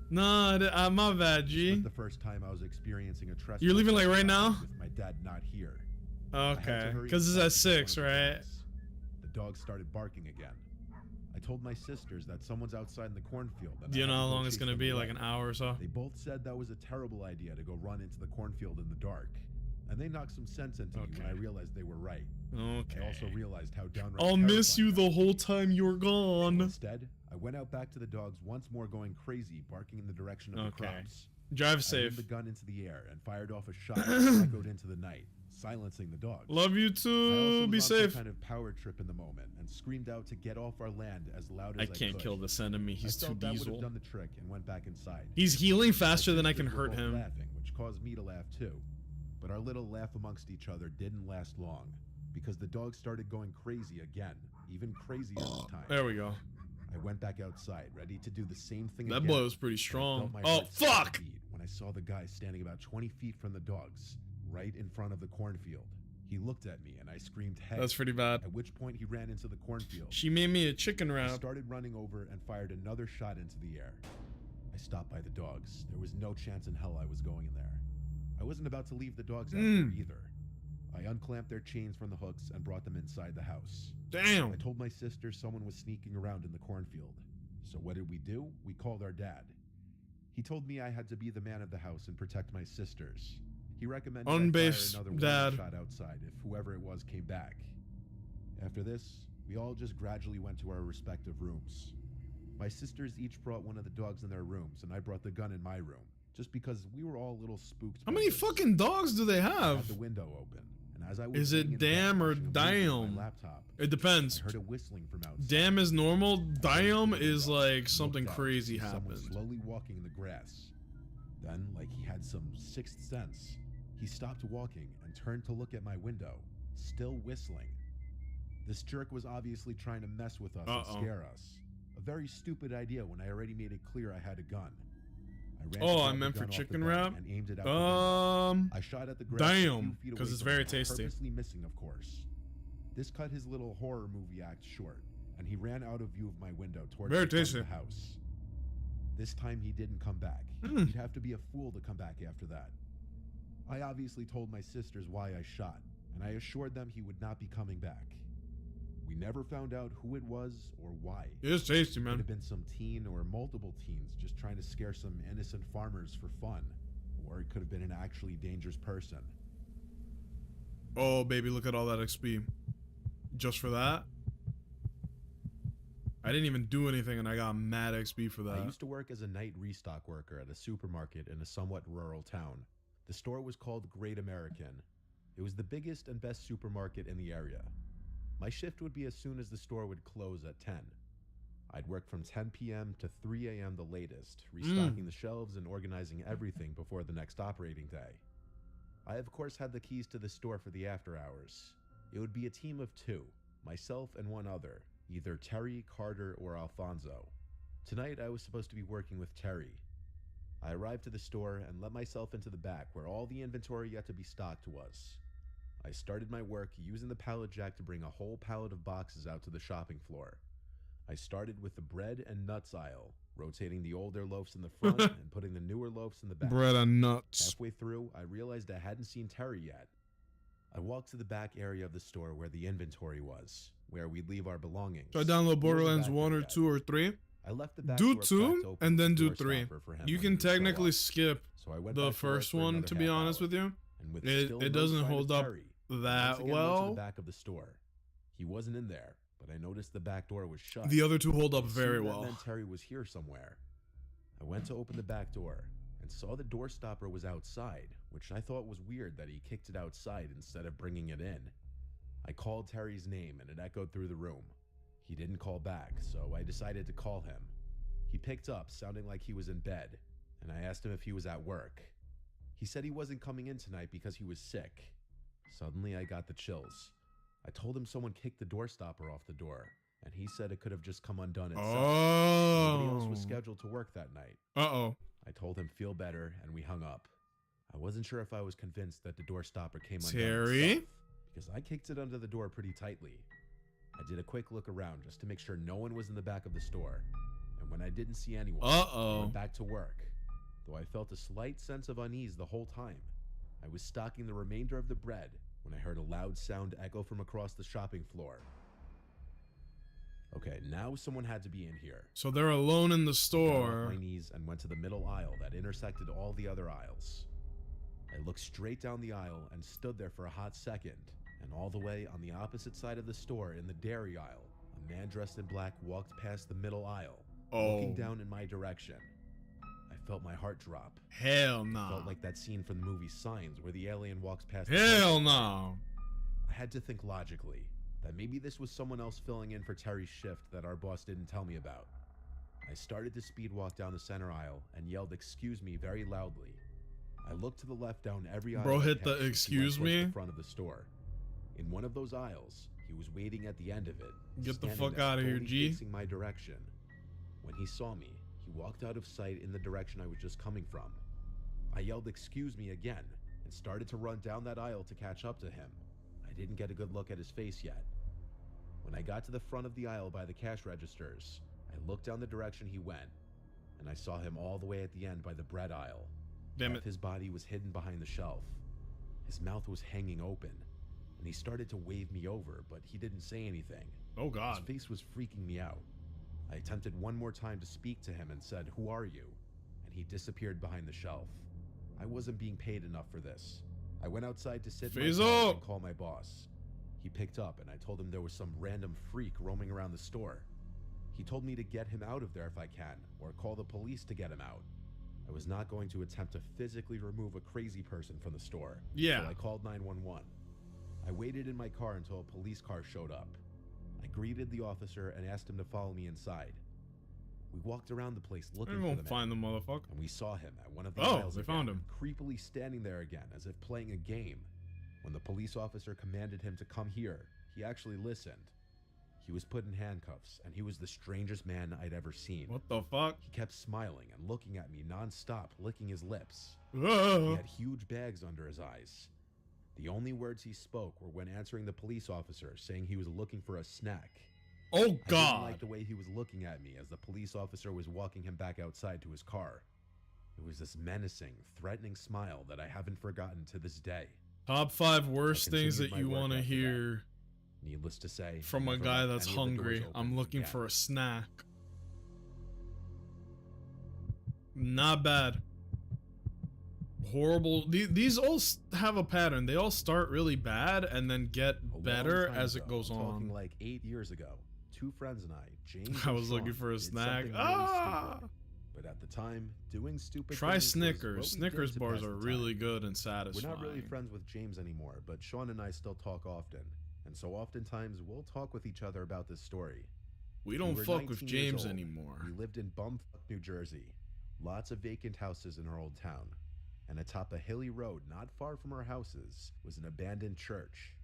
Nah, my bad, This G. was the first time I was experiencing a trespass. You're leaving, like, right now? With my dad not here. I had to Okay, hurry because it's inside at to get 6, one of the right? dogs. The dogs started barking again. I told my sisters that someone's outside in the cornfield. And Do you I know had how to go long it's chase gonna them be? away. Like an hour or so? They both said that was a terrible idea to go run into the cornfield in the dark. And they knocked some sense into me when Okay. I realized they were right. Okay. I also realized how downright I'll miss you terrifying the that whole was. time you're gone. Instead, I went out back to the dogs once more going crazy, barking in the direction of the Okay. crops. Drive I safe. aimed the gun into the air and fired off a shot that echoed into the night, silencing the dogs. Love you I also too. was Be on some safe. kind of power trip in the moment and screamed out to get off our land as loud I as I can't could. kill this enemy. He's I too felt that would have diesel. done the trick and went back inside. He's healing My faster than I can sisters were hurt both him. laughing, which caused me to laugh too. But our little laugh amongst each other didn't last long, because the dogs started going crazy again, even crazier this time. There we go. I went back outside, ready to do the same thing That again. boy was pretty and I strong. felt my Oh, heart start to fuck! beat when I saw the guy standing about 20 feet from the dogs, right in front of the cornfield. He looked at me and I screamed, "Hey!" That's pretty bad. At which point he ran into the cornfield. She made me a chicken I wrap. started running over and fired another shot into the air. I stopped by the dogs. There was no chance in hell I was going in there. I wasn't about to leave the dogs out there either. I unclamped their chains from the hooks and brought them inside the house. Damn. I told my sister someone was sneaking around in the cornfield. So what did we do? We called our dad. He told me I had to be the man of the house and protect my sisters. He recommended I fire another warning shot outside if whoever it was came back. After this, we all just gradually went to our respective rooms. My sisters each brought one of the dogs in their rooms, and I brought the gun in my room, just because we were all a little spooked. How many fucking dogs do they I have? had the window open, and as I was Is it damn or dime? It depends. I heard a whistling from outside. Damn is normal. Dime is like something Looked out, crazy someone happened. slowly walking in the grass. Then, like he had some sixth sense, he stopped walking and turned to look at my window, still whistling. This jerk was obviously trying to mess with us and scare us. A very stupid idea when I already made it clear I had a gun. I ran to Oh, I grab the meant for gun off the chicken bed wrap? and aimed it out the window. I shot at the grass a few Damn, feet because away it's from very him, tasty. purposely missing, of course. This cut his little horror movie act short, and he ran out of view of my window towards Very the front tasty. of the house. This time he didn't come back. He'd have to be a fool to come back after that. I obviously told my sisters why I shot, and I assured them he would not be coming back. We never found out who it was or why. It's tasty, It could man. have been some teen or multiple teens just trying to scare some innocent farmers for fun, or it could have been an actually dangerous person. Oh, baby, look at all that XP. Just for that? I didn't even do anything and I got mad XP for that. I used to work as a night restock worker at a supermarket in a somewhat rural town. The store was called Great American. It was the biggest and best supermarket in the area. My shift would be as soon as the store would close at 10. I'd work from 10 p.m. to 3 a.m. the latest, restocking the shelves and organizing everything before the next operating day. I, of course, had the keys to the store for the after hours. It would be a team of two, myself and one other, either Terry, Carter, or Alfonso. Tonight, I was supposed to be working with Terry. I arrived to the store and let myself into the back where all the inventory yet to be stocked was. I started my work using the pallet jack to bring a whole pallet of boxes out to the shopping floor. I started with the bread and nuts aisle, rotating the older loaves in the front and putting the newer loaves in the back. Bread and nuts. Halfway through, I realized I hadn't seen Terry yet. I walked to the back area of the store where the inventory was, where we'd leave our belongings. So I download Borderlands 1 or 2 or 3. I left the back Do door cracked 2 open and then with the do door 3. stopper for him You when can he would show technically up. skip So I went the back to work first for one, another to be half honest hour. with you. And with It still no doesn't sign of hold up Terry, I that once again went to well. the back of the store. He wasn't in there, but I noticed the back door was shut. The other two hold up I very assumed that well. meant Terry was here somewhere. I went to open the back door and saw the door stopper was outside, which I thought was weird that he kicked it outside instead of bringing it in. I called Terry's name and it echoed through the room. He didn't call back, so I decided to call him. He picked up, sounding like he was in bed, and I asked him if he was at work. He said he wasn't coming in tonight because he was sick. Suddenly, I got the chills. I told him someone kicked the door stopper off the door, and he said it could have just come undone itself. Nobody else was scheduled to work that night. Uh-oh. I told him feel better, and we hung up. I wasn't sure if I was convinced that the door stopper came undone Terry? itself, because I kicked it under the door pretty tightly. I did a quick look around just to make sure no one was in the back of the store. And when I didn't see anyone, I went back to work. Though I felt a slight sense of unease the whole time. I was stocking the remainder of the bread when I heard a loud sound echo from across the shopping floor. Okay, now someone had to be in here. So they're alone in the I got store. off my knees and went to the middle aisle that intersected all the other aisles. I looked straight down the aisle and stood there for a hot second. And all the way on the opposite side of the store in the dairy aisle, a man dressed in black walked past the middle aisle, looking down in my direction. I felt my heart drop. Hell It no. felt like that scene from the movie Signs where the alien walks past the Hell grocery store. no. I had to think logically that maybe this was someone else filling in for Terry's shift that our boss didn't tell me about. I started to speed walk down the center aisle and yelled "excuse me" very loudly. I looked to the left down every aisle. Bro I hit the passed as he went "excuse towards me"? the front of the store. In one of those aisles, he was waiting at the end of it. Get the standing fuck there, outta here, fully G. facing my direction. When he saw me, he walked out of sight in the direction I was just coming from. I yelled "excuse me" again and started to run down that aisle to catch up to him. I didn't get a good look at his face yet. When I got to the front of the aisle by the cash registers, I looked down the direction he went, and I saw him all the way at the end by the bread aisle. Damn Half it. his body was hidden behind the shelf. His mouth was hanging open, and he started to wave me over, but he didn't say anything. Oh His god. face was freaking me out. I attempted one more time to speak to him and said, "Who are you?" And he disappeared behind the shelf. I wasn't being paid enough for this. I went outside to sit in my Phase car up. and call my boss. He picked up and I told him there was some random freak roaming around the store. He told me to get him out of there if I can, or call the police to get him out. I was not going to attempt to physically remove a crazy person from the store. Yeah. So I called 911. I waited in my car until a police car showed up. I greeted the officer and asked him to follow me inside. We walked around the place looking I for won't the man, find the motherfucker. and we saw him at one of the Oh, aisles they again, found him. creepily standing there again as if playing a game. When the police officer commanded him to come here, he actually listened. He was put in handcuffs, and he was the strangest man I'd ever seen. What the fuck? He kept smiling and looking at me nonstop, licking his lips. He Ugh. had huge bags under his eyes. The only words he spoke were when answering the police officer, saying he was looking for a snack. Oh I didn't god. like the way he was looking at me as the police officer was walking him back outside to his car. It was this menacing, threatening smile that I haven't forgotten to this day. Top 5 worst I things continued that my you work want to after that. hear Needless to say, from I a never guy left that's any of the doors hungry. open I'm looking again. for a snack. Not bad. Horrible. These all have a pattern. They all start really bad and then get A long better time as ago, it goes I'm talking on. like 8 years ago, two friends and I, James I and was looking Sean, for a did snack. something really Ah! stupid. But at the time, doing stupid Try things was what Snickers. we Snickers did to bars pass are the really time. good and We're satisfying. not really friends with James anymore, but Sean and I still talk often. And so oftentimes we'll talk with each other about this story. We don't were fuck with 19 years James old. anymore. We lived in bumfuck New Jersey. Lots of vacant houses in our old town. And atop a hilly road not far from our houses was an abandoned church.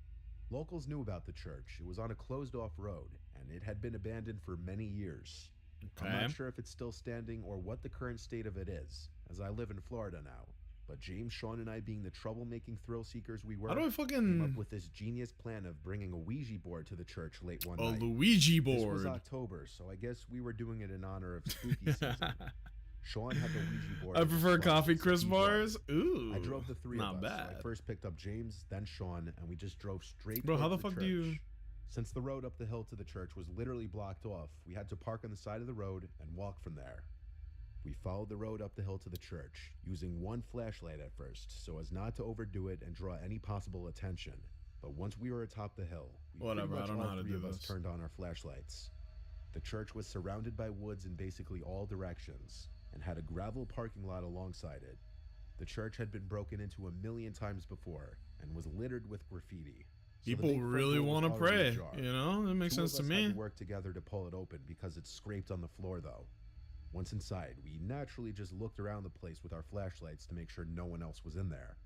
Locals knew about the church. It was on a closed-off road, and it had been abandoned for many years. I'm Okay. not sure if it's still standing or what the current state of it is, as I live in Florida now. But James, Sean, and I, being the troublemaking thrill seekers we were, How do I came up fucking... with this genius plan of bringing a Ouija board to the church late one A night. Luigi This was board. October, so I guess we were doing it in honor of spooky season. Sean had the Ouija board. I in his prefer clutch, coffee so crisp he drove. bars. Ooh. I drove the three Not of us. So bad. I first picked up James, then Sean, and we just drove straight Bro, how towards the fuck church. do you... Since the road up the hill to the church was literally blocked off, we had to park on the side of the road and walk from there. We followed the road up the hill to the church, using one flashlight at first, so as not to overdo it and draw any possible attention. But once we were atop the hill, we Whatever, pretty I much don't know all how to three do of us this. turned on our flashlights. The church was surrounded by woods in basically all directions, and had a gravel parking lot alongside it. The church had been broken into a million times before, and was littered with graffiti. So the People big front really door was want to already pray. ajar. You know? That makes Two sense of to us had me. to work together to pull it open because it scraped on the floor though. Once inside, we naturally just looked around the place with our flashlights to make sure no one else was in there.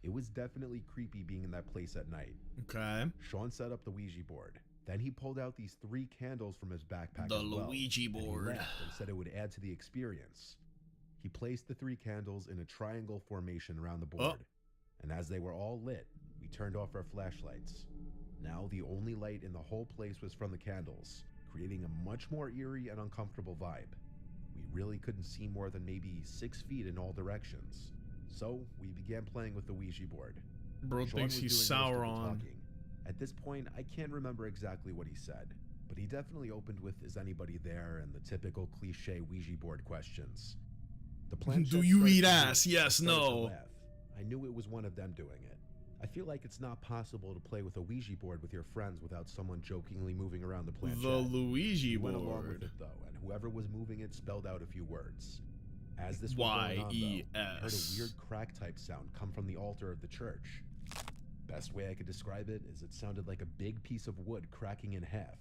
It was definitely creepy being in that place at night. Okay. Sean set up the Ouija board. Then he pulled out these 3 candles from his backpack The as well, Luigi and he board. laughed and said it would add to the experience. He placed the 3 candles in a triangle formation around the board, and as they were all lit, we turned off our flashlights. Now the only light in the whole place was from the candles, creating a much more eerie and uncomfortable vibe. We really couldn't see more than maybe 6 feet in all directions. So we began playing with the Ouija board. Bro Sean thinks was he's doing most of the Sauron. talking. At this point, I can't remember exactly what he said, but he definitely opened with "Is anybody there?" and the typical cliche Ouija board questions. The planchette Do you started eat to move, ass? and I Yes, started to no. laugh. I knew it was one of them doing it. I feel like it's not possible to play with a Ouija board with your friends without someone jokingly moving around the planchette. The Luigi We went along with board. it though, and whoever was moving it spelled out a few words. As this was going on, though, I heard a Y-E-S. weird crack type sound come from the altar of the church. Best way I could describe it is it sounded like a big piece of wood cracking in half.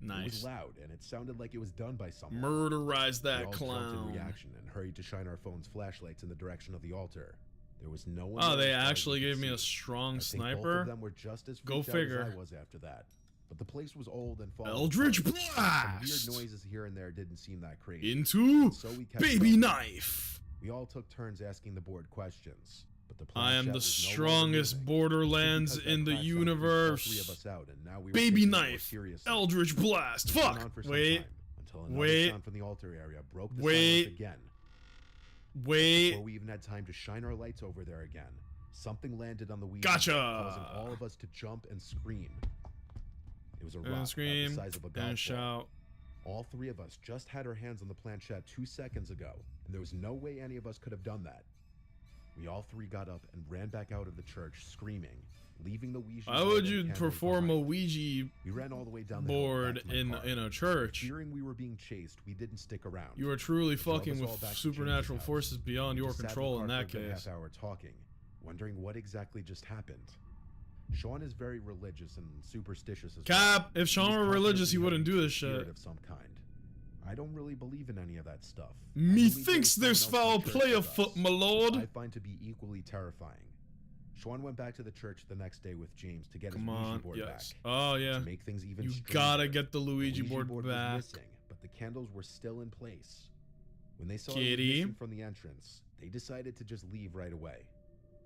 It was Nice. loud, and it sounded like it was done by someone. Murderize We that all jumped clown. in reaction and hurried to shine our phone's flashlights in the direction of the altar. There was no one. Oh, there they as far as we actually could gave me see. a strong I think both sniper. of them were just as Go freaked out as figure. I was after that. But the place was old and falling Eldritch apart. Some Blast! weird noises here and there didn't seem that crazy. Into So we kept Baby going. Knife. We all took turns asking the board questions. But the I am planchette the was no longer strongest moving. Borderlands Because that in the crash sound freaked all three universe. of us out, and now we were Baby taking it more knife. seriously. Eldritch blast. This went Fuck. on for some Wait. time, until another Wait. sound from the altar area broke the Wait. silence again. Wait. Before we even had time to shine our lights over there again, something landed on the Ouija Gotcha. board, causing all of us to jump and scream. It was a rock And about scream. the size of a golf And ball. shout. All three of us just had our hands on the planchette 2 seconds ago, and there was no way any of us could have done that. We all three got up and ran back out of the church screaming, leaving the Ouija Why board would and you candles perform a behind. Ouija We ran all the way down the hill board back to my in car. a church? Fearing we were being chased, we didn't stick around. You are truly They drove fucking us with all back to supernatural James's house. forces beyond We your just sat in the control in car that for a good case. half hour talking, wondering what exactly just happened. Sean is very religious and superstitious as Cap, well. if Sean He was were religious, he confidently wouldn't heading do to this a spirit shit. of some kind. I don't really believe in any of that stuff. I Methinks believe there's there's someone foul else in church play with afoot, us, my lord. which I find to be equally terrifying. Sean went back to the church the next day with James to get Come his Ouija on, board yes. back. Oh yeah. To make things even You stranger, gotta get the the Luigi board was back. missing, but the candles were still in place. When they saw it was Kitty. missing from the entrance, they decided to just leave right away.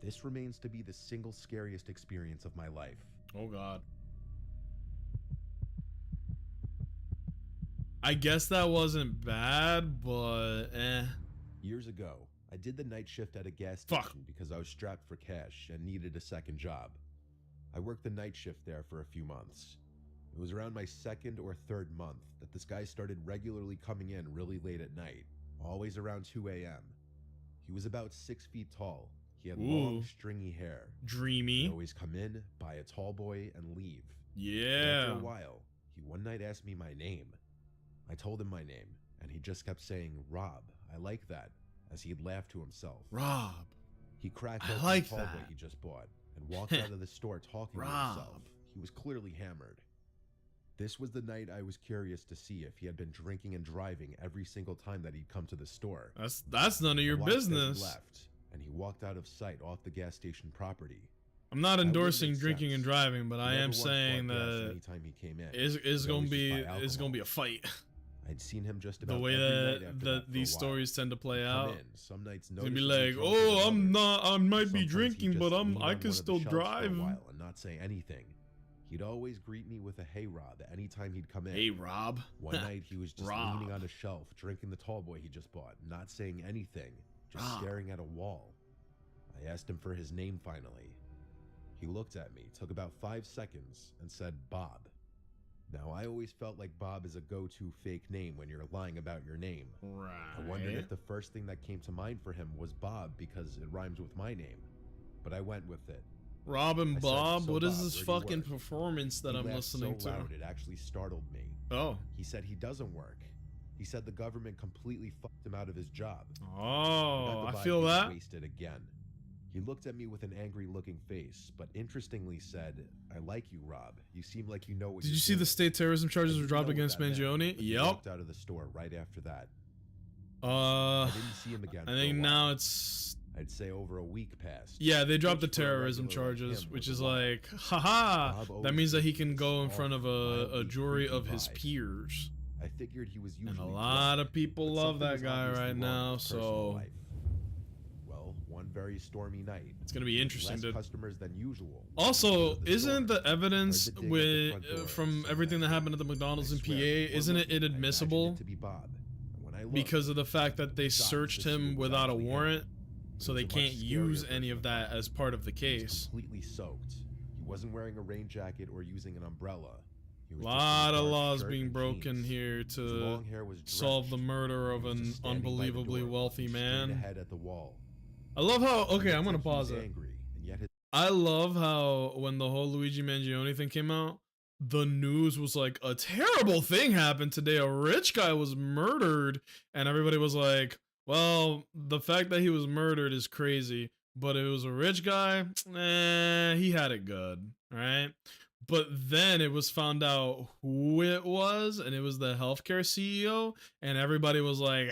This remains to be the single scariest experience of my life. Oh god. I guess that wasn't bad, but Years ago, I did the night shift at a gas Fuck. station because I was strapped for cash and needed a second job. I worked the night shift there for a few months. It was around my second or third month that this guy started regularly coming in really late at night, always around 2 a.m. He was about 6 feet tall. He had long, Ooh. stringy hair. He'd dreamy. always come in, buy a tall boy, and leave. But Yeah. after a while, he one night asked me my name. I told him my name, and he just kept saying, "Rob, I like that," as he'd laugh to himself. Rob. He cracked I open like the tall boy that. he just bought and walked out of the store talking to himself. Rob. He was clearly hammered. This was the night I was curious to see if he had been drinking and driving every single time that he'd come to the store. That's none of your I watched as he business. left, and he walked out of sight off the gas station property. I'm not wouldn't endorsing make drinking and sense. driving, but He I never am once saying bought gas that anytime he came in. is He'd gonna always just be buy is gonna be a alcohol. fight. I'd seen him just The about way every night that after that for a these while. stories tend to play He'd out. come in, some nights It's gonna be noticeably like, drunker oh, than I'm others. not, I might be Sometimes he'd drinking, just but lean I on one can of the still shelves for a drive. while and not say anything. He'd always greet me with a "Hey Rob" anytime he'd come in. Hey, Rob. One night he was just Rob. leaning on a shelf, drinking the tall boy he just bought, not saying anything, just Rob. staring at a wall. I asked him for his name finally. He looked at me, took about 5 seconds, and said Bob. Now, I always felt like Bob is a go-to fake name when you're lying about your name. I wondered Right. if the first thing that came to mind for him was Bob because it rhymes with my name, but I went with it. Rob and I said, Bob, "So what is Bob, this where do you fucking work?" performance that He I'm laughed listening so to? loud it actually startled me. Oh. He said he doesn't work. He said the government completely fucked him out of his job. Oh, got the I vibe feel he was that. wasted again. He looked at me with an angry-looking face, but interestingly said, "I like you, Rob. You seem like you know what Did you're you see the doing." state terrorism I charges were didn't dropped know what against that meant, Mangione? but he Yep. walked out of the store right after that. I I didn't see him again. for a think while. now it's I'd say over a week passed. yeah, they dropped the which for a terrorism regular like charges, him which was is a lot. like, haha, Bob that always means that he gave can this go in soft, front of a mildly jury creepy of his vibe. peers. I figured he was And usually a lot drunk, of people but love something that was guy obviously right wrong now, with his personal so life. Well, one very stormy night. it's gonna be interesting Less to customers than usual. also, because of the isn't storm. the evidence Heard the ding at the with front door, from so everything that I- happened at the McDonald's I in PA, swear, before isn't it looking, I imagined inadmissible it to be Bob. And when I looked, because of the fact that they shocked to searched see it him was without a actually him. warrant, It so was they a much can't use scarier any version of that him. as part of the He was case. completely soaked. He wasn't wearing a rain jacket or using an umbrella. He A was just in a lot of dark laws shirt being and broken jeans. here His to long hair was solve the drenched. murder of He was an just standing by the unbelievably door, wealthy looking straight man. ahead at the wall. I love how He okay, I'm looked gonna like he was pause it. angry, and yet his I love how when the whole Luigi Mangione thing came out, the news was like a terrible thing happened today. A rich guy was murdered, and everybody was like, "Well, the fact that he was murdered is crazy, but it was a rich guy. He had it good, right?" But then it was found out who it was, and it was the healthcare CEO, and everybody was like,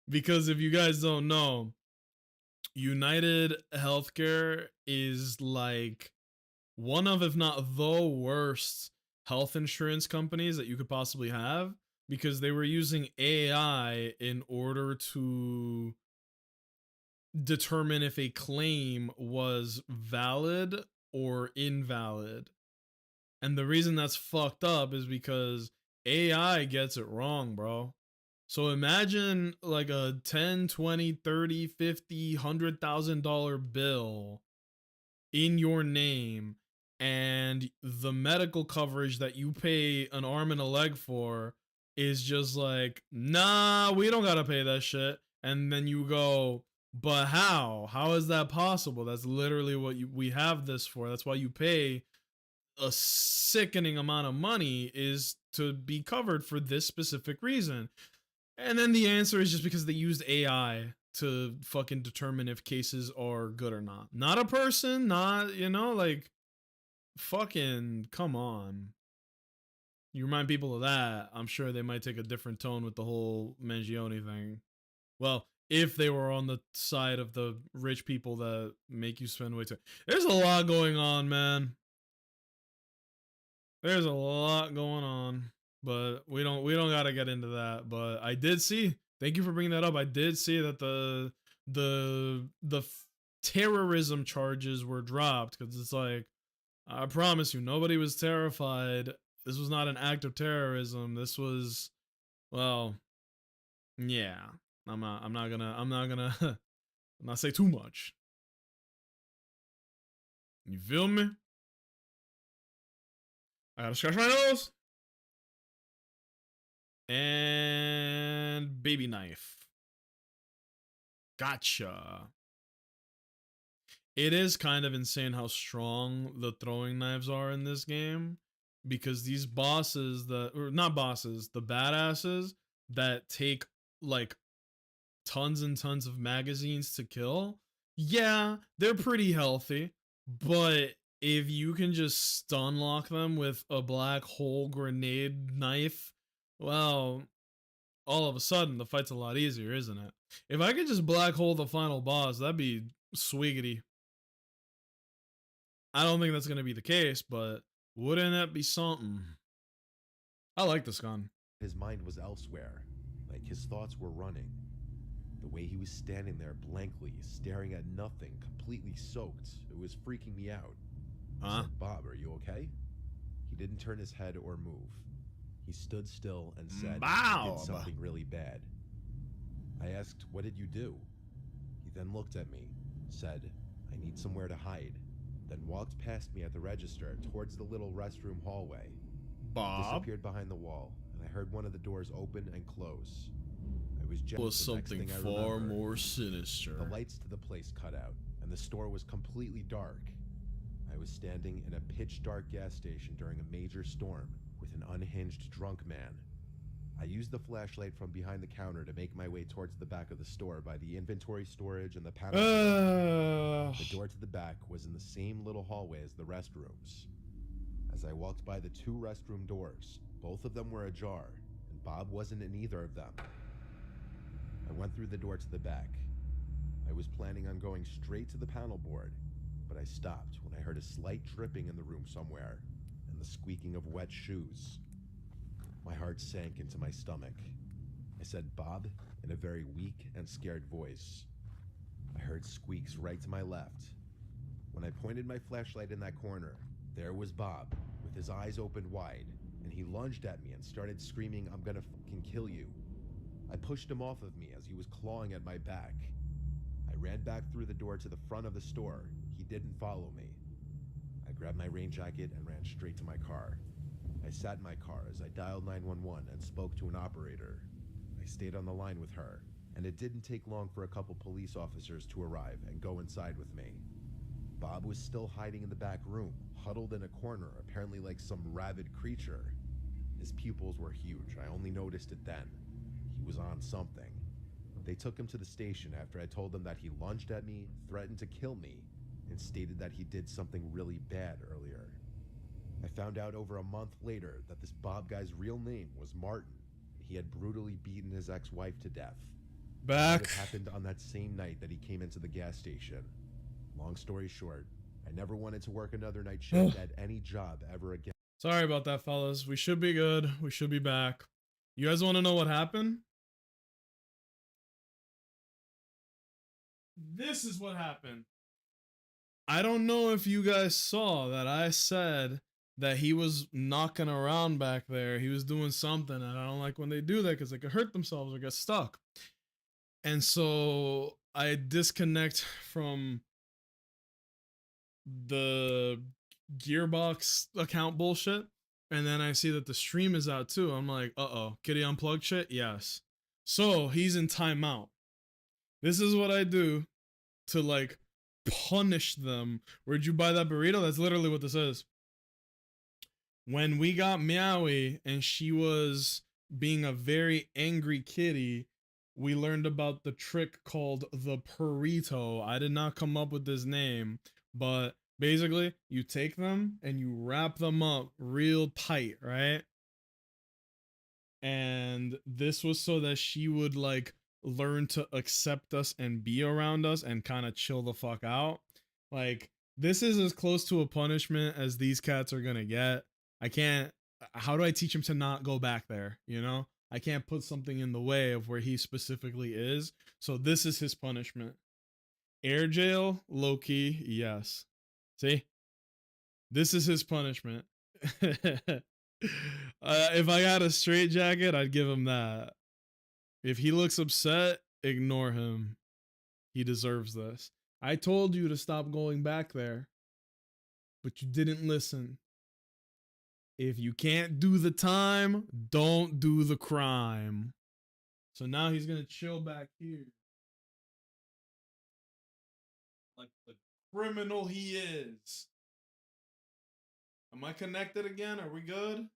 because if you guys don't know, United Healthcare is like one of, if not the worst health insurance companies that you could possibly have because they were using AI in order to determine if a claim was valid or invalid. And the reason that's fucked up is because AI gets it wrong, bro. So imagine like a 10, 20, 30, 50, $100,000 bill in your name, and the medical coverage that you pay an arm and a leg for is just like, nah, we don't gotta pay that shit. And then you go, but how is that possible? That's literally what we have this for. That's why you pay a sickening amount of money, is to be covered for this specific reason. And then the answer is just because they used AI to fucking determine if cases are good or not. Not a person, not, like, fucking come on. You remind people of that, I'm sure they might take a different tone with the whole Mangione thing. Well, if they were on the side of the rich people that make you spend way too. There's a lot going on, man. There's a lot going on, but we don't got to get into that. But I did see, thank you for bringing that up, I did see that the terrorism charges were dropped, because it's like, I promise you, nobody was terrified. This was not an act of terrorism. This was, well, yeah. I'm not gonna not say too much. You feel me? I gotta scratch my nose. And baby knife. Gotcha. It is kind of insane how strong the throwing knives are in this game, because these bosses or not bosses, the badasses that take like tons and tons of magazines to kill, yeah, they're pretty healthy, but if you can just stun lock them with a black hole grenade knife, well, all of a sudden the fight's a lot easier, isn't it? If I could just black hole the final boss, that'd be swiggity. I don't think that's gonna be the case, but wouldn't that be something? I like this gun. His mind was elsewhere, like his thoughts were running. The way he was standing there blankly, staring at nothing, completely soaked, it was freaking me out. I said, Bob, are you okay? He didn't turn his head or move. He stood still and said, I did something really bad. I asked, what did you do? He then looked at me, said, I need somewhere to hide, then walked past me at the register towards the little restroom hallway. Bob Disappeared behind the wall, and I heard one of the doors open and close. I was something far more sinister. The lights to the place cut out, and the store was completely dark. I was standing in a pitch-dark gas station during a major storm with an unhinged drunk man. I used the flashlight from behind the counter to make my way towards the back of the store by the inventory storage and the panel. The door to the back was in the same little hallway as the restrooms. As I walked by the two restroom doors, both of them were ajar, and Bob wasn't in either of them. I went through the door to the back. I was planning on going straight to the panel board, but I stopped when I heard a slight dripping in the room somewhere, and the squeaking of wet shoes. My heart sank into my stomach. I said, Bob, in a very weak and scared voice. I heard squeaks right to my left. When I pointed my flashlight in that corner, there was Bob, with his eyes opened wide, and he lunged at me and started screaming, I'm gonna fucking kill you. I pushed him off of me as he was clawing at my back. I ran back through the door to the front of the store. He didn't follow me. I grabbed my rain jacket and ran straight to my car. I sat in my car as I dialed 911 and spoke to an operator. I stayed on the line with her, and it didn't take long for a couple police officers to arrive and go inside with me. Bob was still hiding in the back room, huddled in a corner, apparently like some rabid creature. His pupils were huge. I only noticed it then. He was on something. They took him to the station after I told them that he lunged at me, threatened to kill me, and stated that he did something really bad earlier. I found out over a month later that this Bob guy's real name was Martin. He had brutally beaten his ex-wife to death. It happened on that same night that he came into the gas station. Long story short, I never wanted to work another night shift at any job ever again. Sorry about that, fellas. We should be good. We should be back. You guys want to know what happened? this is what happened. I don't know if you guys saw that I said that he was knocking around back there. He was doing something, and I don't like when they do that because they could hurt themselves or get stuck. And so I disconnect from the Gearbox account bullshit, and then I see that the stream is out too. I'm like, uh-oh, Kitty unplugged shit? Yes. So he's in timeout. This is what I do to like punish them. Where'd you buy that burrito? That's literally what this is. When we got Meowie and she was being a very angry kitty, we learned about the trick called the burrito. I did not come up with this name, but basically you take them and you wrap them up real tight, right? And this was so that she would like learn to accept us and be around us and kind of chill the fuck out. Like, this is as close to a punishment as these cats are gonna get. I can't, how do I teach him to not go back there? You know, I can't put something in the way of where he specifically is. So this is his punishment. Air jail, low key, yes. See, this is his punishment. If I got a straight jacket, I'd give him that. If he looks upset, ignore him. He deserves this. I told you to stop going back there, but you didn't listen. If you can't do the time, don't do the crime. So now he's gonna chill back here. Like the criminal he is. Am I connected again? Are we good?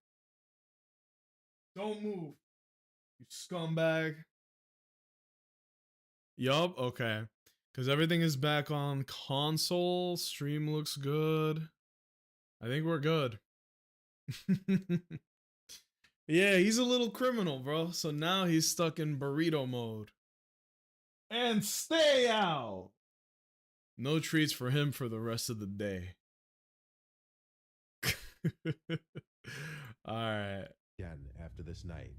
Don't move, you scumbag. Yup, okay. Because everything is back on console. Stream looks good. I think we're good. Yeah, he's a little criminal, bro. So now he's stuck in burrito mode. And stay out. No treats for him for the rest of the day. All right. Again, after this night.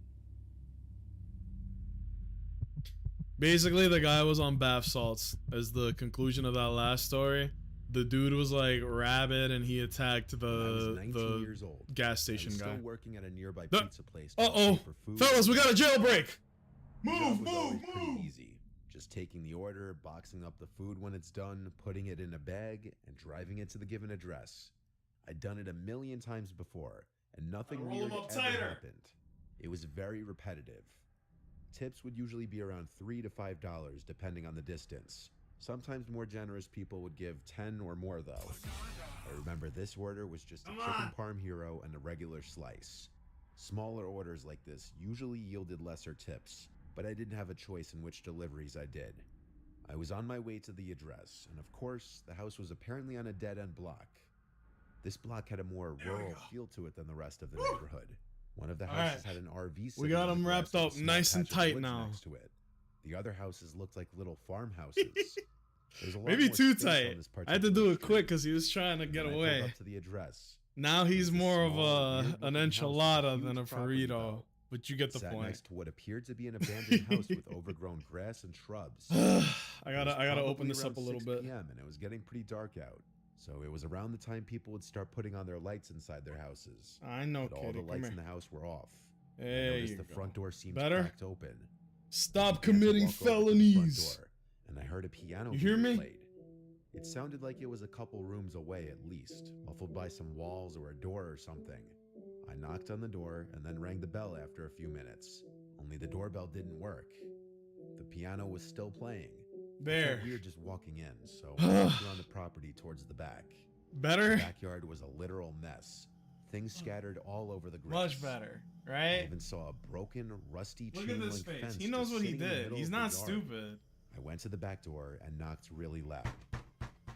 Basically, the guy was on bath salts as the conclusion of that last story. The dude was like rabid and he attacked When I was 19 the years old, gas I station was guy. still working at a nearby The- pizza place. to Uh-oh. pay for food. Fellas, we got a jailbreak. The job Move, was always move, pretty move. easy. Just taking the order, boxing up the food when it's done, putting it in a bag, and driving it to the given address. I'd done it a million times before, and nothing Gotta roll 'em weird up ever tighter. happened. It was very repetitive. Tips would usually be around $3 to $5, depending on the distance. Sometimes more generous people would give 10 or more, though. I remember this order was just a Come chicken on. parm hero and a regular slice. Smaller orders like this usually yielded lesser tips, but I didn't have a choice in which deliveries I did. I was on my way to the address, and of course, the house was apparently on a dead-end block. This block had a more There we rural go. feel to it than the rest of the Woo! neighborhood. One of the All houses right. had an RV We sitting got on the them grass wrapped with a up small nice and patch of tight woods now. next to it. The other houses looked like little farmhouses. There's a lot Maybe more too space on tight. this I had to do particular it quick street. because he was trying to And get when I pulled away. up to the address, Now he's was a more of small, an weird-looking house with a enchilada than a huge property, burrito. though. But you get the Sat point. next to what appeared to be an abandoned house with overgrown grass and shrubs. I It was gotta open probably this up a around little 6 bit. PM and it was getting pretty dark out. So it was around the time people would start putting on their lights inside their houses. I know, But all kitty. the Come lights here. in the house were off. I There noticed you the go. front door seemed Better? cracked open. Stop I began to committing walk over to the front felonies. door, and I heard a piano You hear being me? played. It sounded like it was a couple rooms away at least, muffled by some walls or a door or something. I knocked on the door and then rang the bell after a few minutes. Only the doorbell didn't work. The piano was still playing. It There. felt weird just walking in, so I walked around the property towards the back. The Better? backyard was a literal mess. Things scattered all over the grass. Much better, I right? even saw a broken, rusty Look chain at this link face. fence He knows just what he sitting in the did. middle He's of the not yard. stupid. I went to the back door and knocked really loud.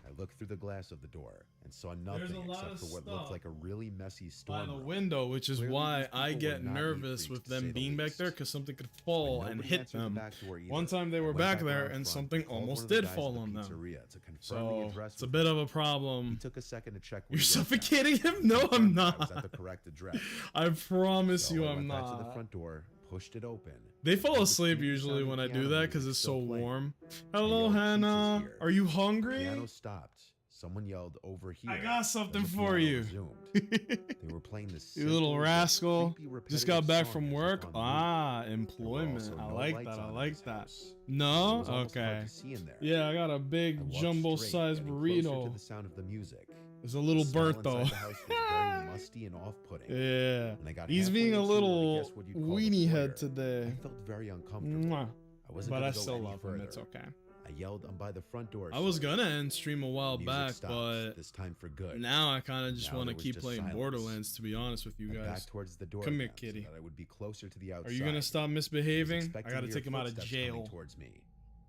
I looked through the glass of the door and saw nothing a lot except of for what stuff looked like a really messy By storm the room. window, which is Clearly, why these I people get were not nervous neat with freaks, to say them the being back there least. because something could But fall and nobody hit answered the them. back door either. One time they I were went back back there around and front, something called one almost of the did guys at fall the on them. pizzeria to confirm the So address it's a with bit me. of a He problem. took a second to check. You're where he worked at, suffocating him? No, I'm confirmed that I was not. at the correct address. I promise So you I I'm went back to the not. front door, pushed it open. They fall and asleep the usually sound when of I do piano that music because it's still so playing. warm. I Hello, yelled, "Pizza's Hannah. here." Are you The hungry? piano stopped. Someone yelled, "Over here." I got something Then the for piano you. resumed. They were playing this You little simple, yet rascal. creepy, Just got repetitive back song from as if work. on loop. Ah, There were employment. also I no like lights that. I on in like this that. house. It No? was almost hard Okay. to see in there. Yeah, I got a I big walked jumbo straight, sized getting closer to burrito. the sound of the music. There's a little The smell Bertho. inside the house was very musty and off-putting. Yeah. When I got He's halfway being a into, I little guess what you'd call the weenie foyer, head today. I felt very uncomfortable. Mwah. I wasn't But gonna I go still any love him. further. It's okay. I yelled, "I'm by the front door." I was sir." gonna end stream a while The music back, stopped, but this time for good. now I kind of just Now want to there was keep just playing silence. Borderlands, to be honest with you I guys. backed towards the door Come here, again so kitty. that I would be closer to the outside. Are you gonna stop I was misbehaving? I expecting gotta to take hear him out of footsteps coming jail. towards me.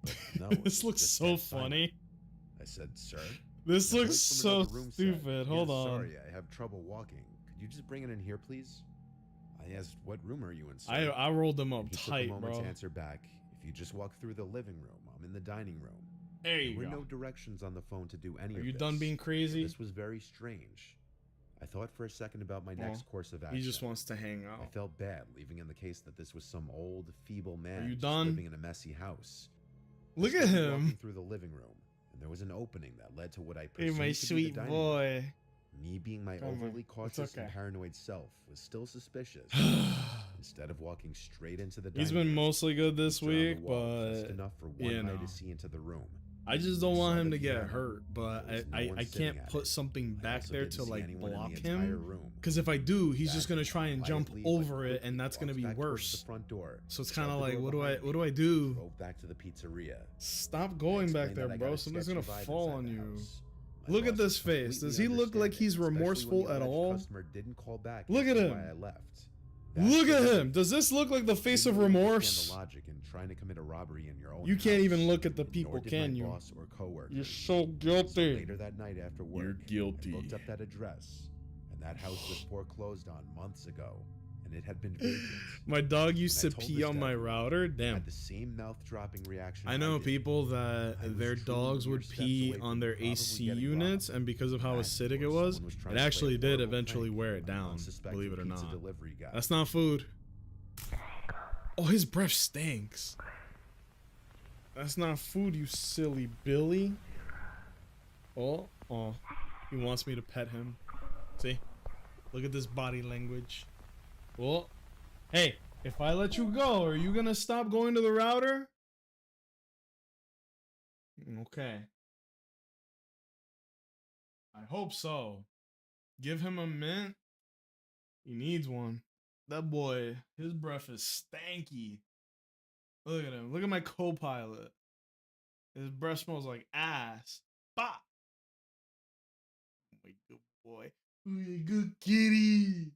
But no, it This was looks just so dead silent. funny. I said, "Sir?" This And a looks voice from so another room said, stupid. Hold "Yes, on. Sorry, I have trouble walking. Could you just bring it in here, please?" I asked, "What room are you in, sir?" I rolled them up And he tight, took a moment bro. to answer back. "If you just walk through the living room, I'm in the dining room." There There you were go. no directions on the phone to do any Are of you this. done being crazy? This was very strange. I thought for a second about my next course of action. He just wants to hang I out. felt bad leaving in the case that this was some old, feeble man you just done? living in a messy house. I Look at started walking him. through the living room, and there was an opening that led to what I Hey, perceived my to be the sweet dining room. boy. Me being my Come on, overly it's cautious and okay. paranoid self was still suspicious. Instead of walking straight into the He's dining been room, mostly good I this peeked around the week, wall just but enough for one you eye know. to see into the room. I just don't I want saw him the to get piano. hurt. But There was no I one I sitting can't at put it. something I back also there didn't to see like anyone in block the entire him. room. Because if I do, he's just Back gonna try and jump quietly but over it, quickly and that's gonna walked be back towards worse. The front door, So it's shut kind of the like, door what do behind me, I do? drove back to the pizzeria. Stop going back Explained there, that I bro. got a Something's sketchy gonna vibe fall inside on the you. house. My Look at boss this was face. Does he completely look like he's understanding, especially remorseful when the at alleged all? customer didn't call back Look at asking him. why I left. Look That's at the him. Does this look like the face didn't of really understand remorse? The logic in trying to commit a robbery in your own You can't even house, look at the nor people, did can my you? boss or coworkers. You're so So guilty. later that night after work, You're guilty. I looked up that address, and that house was foreclosed on months ago, and it had been vacant. My dog used When to I told pee this on to my everyone, router. they Damn. had the same mouth-dropping reaction. I know did. people that I was their truly dogs mere would steps pee away on from their probably AC getting units, robbed. and because of how That, acidic or it was, someone trying it to play a actually did horrible eventually prank wear it on an down. unsuspecting Believe it or pizza not. delivery guy. That's not food. Oh, his breath stinks. That's not food, you silly Billy. Oh, he wants me to pet him. See? Look at this body language. Well, hey, if I let you go, are you gonna stop going to the router? Okay. I hope so. Give him a mint. He needs one. That boy, his breath is stanky. Look at him. Look at my co-pilot. His breath smells like ass. Bah! Oh my good boy. Who you good kitty?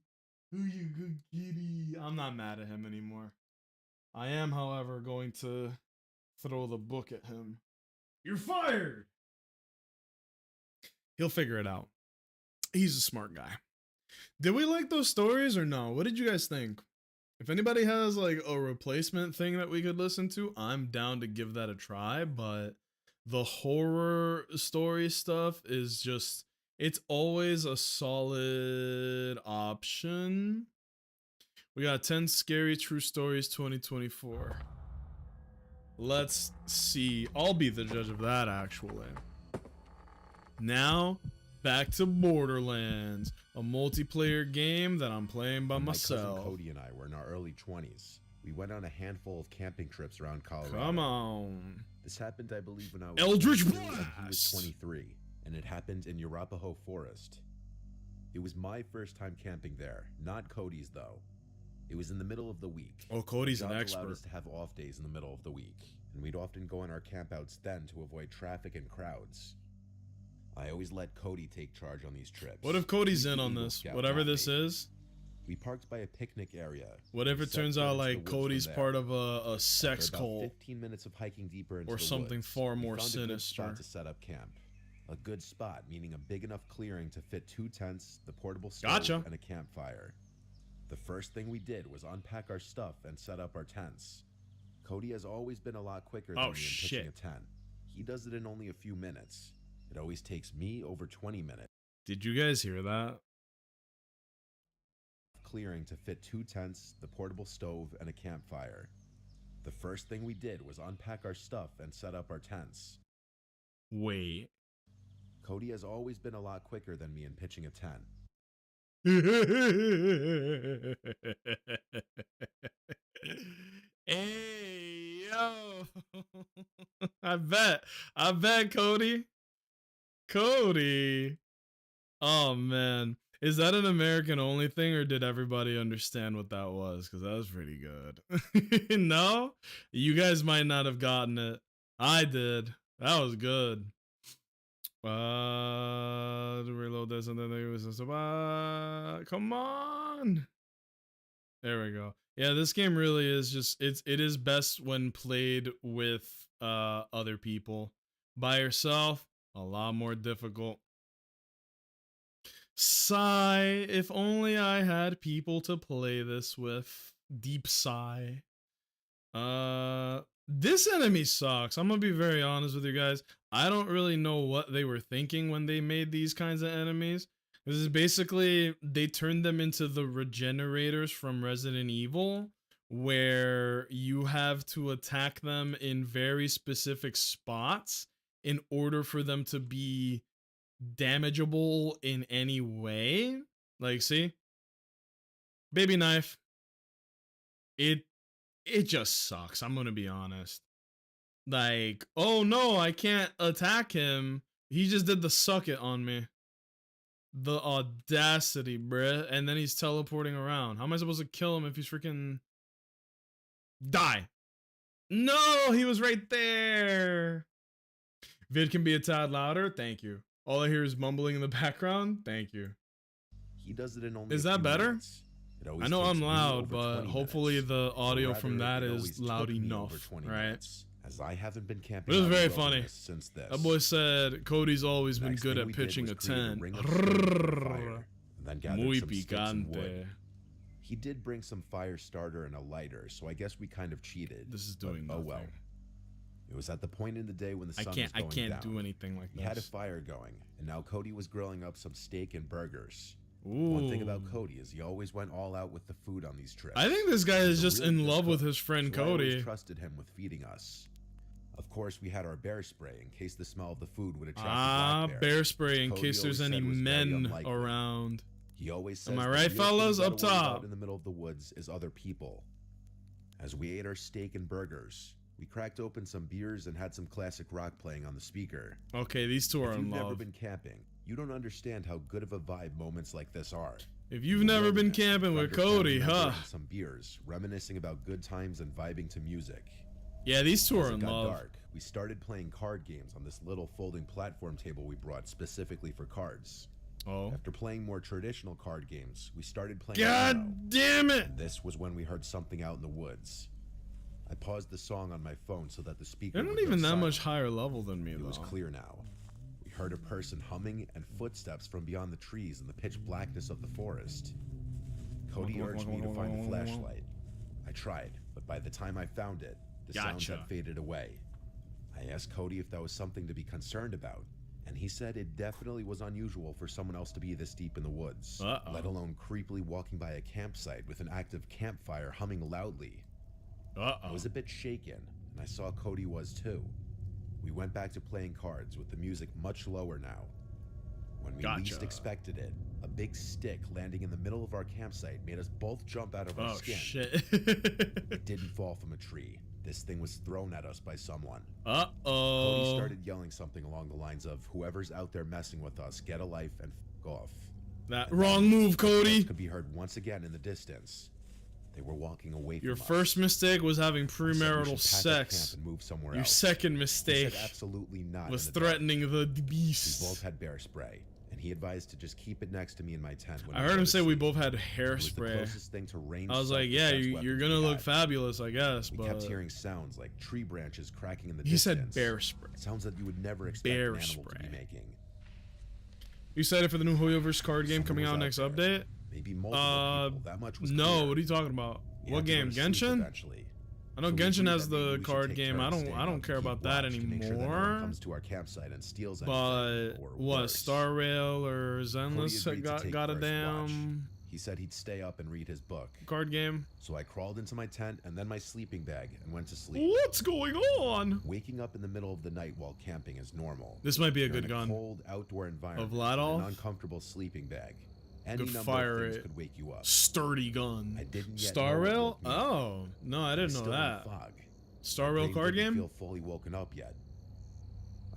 Who you good kitty? I'm not mad at him anymore. I am, however, going to throw the book at him. You're fired! He'll figure it out. He's a smart guy. Did we like those stories or no? What did you guys think? If anybody has like a replacement thing that we could listen to, I'm down to give that a try, but the horror story stuff is just, it's always a solid option. We got 10 Scary True Stories 2024. Let's see. I'll be the judge of that, actually. Now, back to Borderlands, a multiplayer game that I'm playing by When myself. My cousin Cody and I were in our early 20s. We went on a handful of camping trips around Colorado. Come on. This happened, I believe, when I was Eldritch 22 and he was Blast! 23, and it happened in Arapahoe Forest. It was my first time camping there, not Cody's though. It was in the middle of the week. Oh, Cody's an Jobs allowed expert. us to have off days in the middle of the week, and we'd often go on our campouts then to avoid traffic and crowds. I always let Cody take charge on these trips. What if Cody's He's in the on Eagle this? Scout, Whatever not this me. is. We parked by a picnic area. What if and it set turns forth out into the like woods Cody's from there. part of a sex After about cult? 15 minutes of hiking deeper into Or the something woods, far we more found a good sinister. spot to set up camp. A good spot, meaning a big enough clearing to fit 2 tents, the portable stove, Gotcha. and a campfire. The first thing we did was unpack our stuff and set up our tents. Cody has always been a lot quicker than me in pitching shit. a tent. He does it in only a few minutes. It always takes me over 20 minutes. Did you guys hear that? clearing to fit 2 tents, the portable stove, and a campfire. The first thing we did was unpack our stuff and set up our tents. Wait. Cody has always been a lot quicker than me in pitching a tent. Hey, yo. I bet, Cody. Cody. Oh, man. Is that an American only thing, or did everybody understand what that was? Because that was pretty good. No? You guys might not have gotten it. I did. That was good. To reload this and then there was come on. There we go. Yeah, this game really is just it is best when played with other people. By yourself, a lot more difficult. Sigh, if only I had people to play this with. Deep sigh. This enemy sucks. I'm gonna be very honest with you guys. I don't really know what they were thinking when they made these kinds of enemies. This is basically, they turned them into the regenerators from Resident Evil, where you have to attack them in very specific spots in order for them to be damageable in any way. Like, see? Baby knife. It just sucks. I'm gonna be honest. Like, oh no, I can't attack him. He just did the suck it on me. The audacity, bruh. And then he's teleporting around. How am I supposed to kill him if he's freaking... Die. No, he was right there. Vid can be a tad louder. Thank you. All I hear is mumbling in the background. Thank you. He does it in only Is a that few better? minutes. It always I know takes I'm me loud, over but 20 hopefully minutes. the audio Or from rather, that it is always loud took me enough, over 20 right? minutes, as I haven't been camping. But it was out in very the funny. wilderness since this. That boy said Cody's always been Next good thing at we did pitching was a create tent. ring of smoke and fire, and then gathered Muy some sticks and wood. picante. He did bring some fire starter and a lighter, so I guess we kind of cheated. This is but doing oh nothing. well. It was at the point in the day when the sun was I going can't down. do anything like He had a this. fire going, and now Cody was grilling up some steak and burgers. Ooh. One thing about Cody is he always went all out with the food on these trips. I think this guy He's is a just really in good love with cook, his friend so I always Cody. trusted him with feeding us. Of course, we had our bear spray in case the smell of the food would attract the black Bear spray in Cody case there's always any said was very men unlikely. around. He always says Am I the right, real thing fellas? you Up gotta worry about top. in the middle of the woods is other people. As we ate our steak and burgers, we cracked open some beers and had some classic rock playing on the speaker. Okay, these two are If you've in never love. been camping, you don't understand how good of a vibe moments like this are. If you've In the never been wilderness, camping with friend or family Cody, member huh? and some beers, reminiscing about good times and vibing to music. Yeah, these two As are it in got love. dark, we started playing card games on this little folding platform table we brought specifically for cards. Oh. After playing more traditional card games, we started playing Uno. God damn it! And this was when we heard something out in the woods. I paused the song on my phone so that the speaker They're not would go even that silent. much higher level than me, It was though. clear now. We heard a person humming and footsteps from beyond the trees in the pitch blackness of the forest. Cody urged me to find a flashlight. I tried, but by the time I found it, the sounds Gotcha. had faded away. I asked Cody if that was something to be concerned about, and he said it definitely was unusual for someone else to be this deep in the woods, Uh-oh. let alone creepily walking by a campsite with an active campfire humming loudly. I Uh-oh. was a bit shaken, and I saw Cody was too. We went back to playing cards with the music much lower now. When we least Gotcha. expected it, a big stick landing in the middle of our campsite made us both jump out of our Oh, skin. shit. It didn't fall from a tree. This thing was thrown at us by someone. Cody Uh-oh. started yelling something along the lines of, "Whoever's out there messing with us, get a life and f off." That And wrong then move, footsteps Cody. could be heard once again in the distance. They were walking away Your from us. first mistake was having I said we premarital should pack up sex. camp and move somewhere Your else. second He mistake said absolutely not. was in the dark. threatening the We both beast. had bear spray, and he advised to just keep it next to me in my tent. When I we heard go him to say we sleep. both had It was the hairspray. closest thing to ranged I was like, yeah, self-defense you're weapons gonna we look had. fabulous, I guess, We but kept hearing sounds like tree branches cracking in the he distance. said bear spray. Sounds that you would never expect Bear an animal to spray. be making. You excited for the new Hoyoverse card game Someone coming was out next there. update? Maybe multiple people. That much was No, clear. what are you talking about? We What had to go game? to sleep Genshin? eventually. I know So we Genshin agreed has that maybe the we should card take game. turns I staying don't up care and about keep that watch to make sure that no one anymore. comes to our campsite and steals anything, But or what? worse. Star Rail or Zenless agreed to take got a first watch. damn. He He said he'd stay up and read his book. Card game. So I crawled into my tent and then my sleeping bag and went to sleep. What's going on? Waking up in the middle of the night while camping is normal. This might be a You're good in gun. Cold outdoor environment. Of Ladolf? An uncomfortable sleeping bag. Any Could number fire of things it. could wake you up. Sturdy gun. I didn't yet Star know what Rail? woke me up. Oh, no, I didn't know Still in that. fog. Star My Rail brain card didn't game? feel fully woken up yet.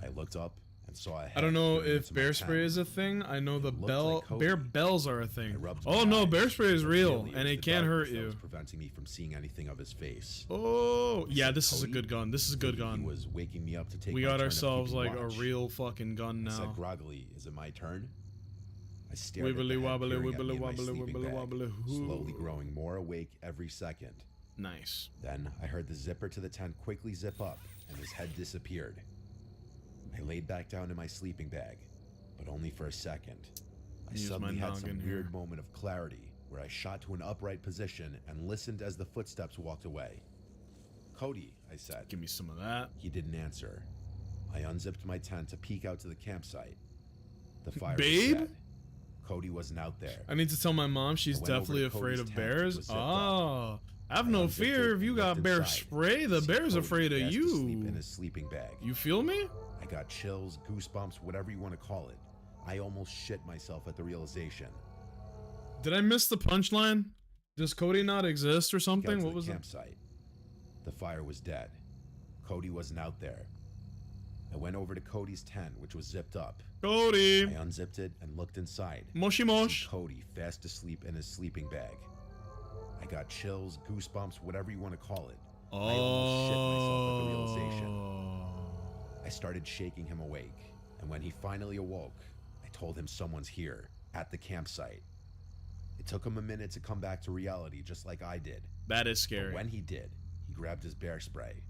I looked up and saw a head I don't know peering if into my bear tent. spray is a thing. I know the It looked bell like Cody. bear bells are a I thing. rubbed my Oh no, eyes, bear spray is but real really and was it the can't hurt darkness that you. was preventing me from seeing anything of his face. Oh, yeah, said, this is a "Cody?" good gun. This is a good He gun. was waking me up to take We my got turn of ourselves keeping like a watch. real fucking gun I said now. groggily, "Is it my turn?" I stared at the Wibbly head wobbly, peering at wibbly me in my wobbly, sleeping wibbly bag, wobbly. slowly growing more awake every second. Nice. Then I heard the zipper to the tent quickly zip up, and his head disappeared. I laid back down in my sleeping bag, but only for a second. I Use suddenly my had some noggin weird here. moment of clarity where I shot to an upright position and listened as the footsteps walked away. "Cody," I said. Give me some of that. He didn't answer. I unzipped my tent to peek out to the campsite. The fire Babe? was dead. Cody wasn't out there. I need to tell my mom she's I went over definitely to afraid Cody's of tent, bears. which was zipped up. Oh, have I no unzipped fear it if you and got looked bear inside spray. The to see bear's Cody afraid of fast asleep in you. his sleeping bag. You feel me? I got chills, goosebumps, whatever you want to call it. I almost shit myself at the realization. Did I miss the punchline? Does Cody not exist or Got something? to What the was it? campsite. The fire was dead. Cody wasn't out there. I went over to Cody's tent, which was zipped up. Cody. I unzipped it and looked inside. Moshi I see mosh. Cody fast asleep in his sleeping bag. I got chills, goosebumps, whatever you want to call it. I almost shit myself at the realization. Oh. I started shaking him awake, and when he finally awoke, I told him someone's here, at the campsite. It took him a minute to come back to reality, just like I did. That is But scary. when he did, he grabbed his bear spray.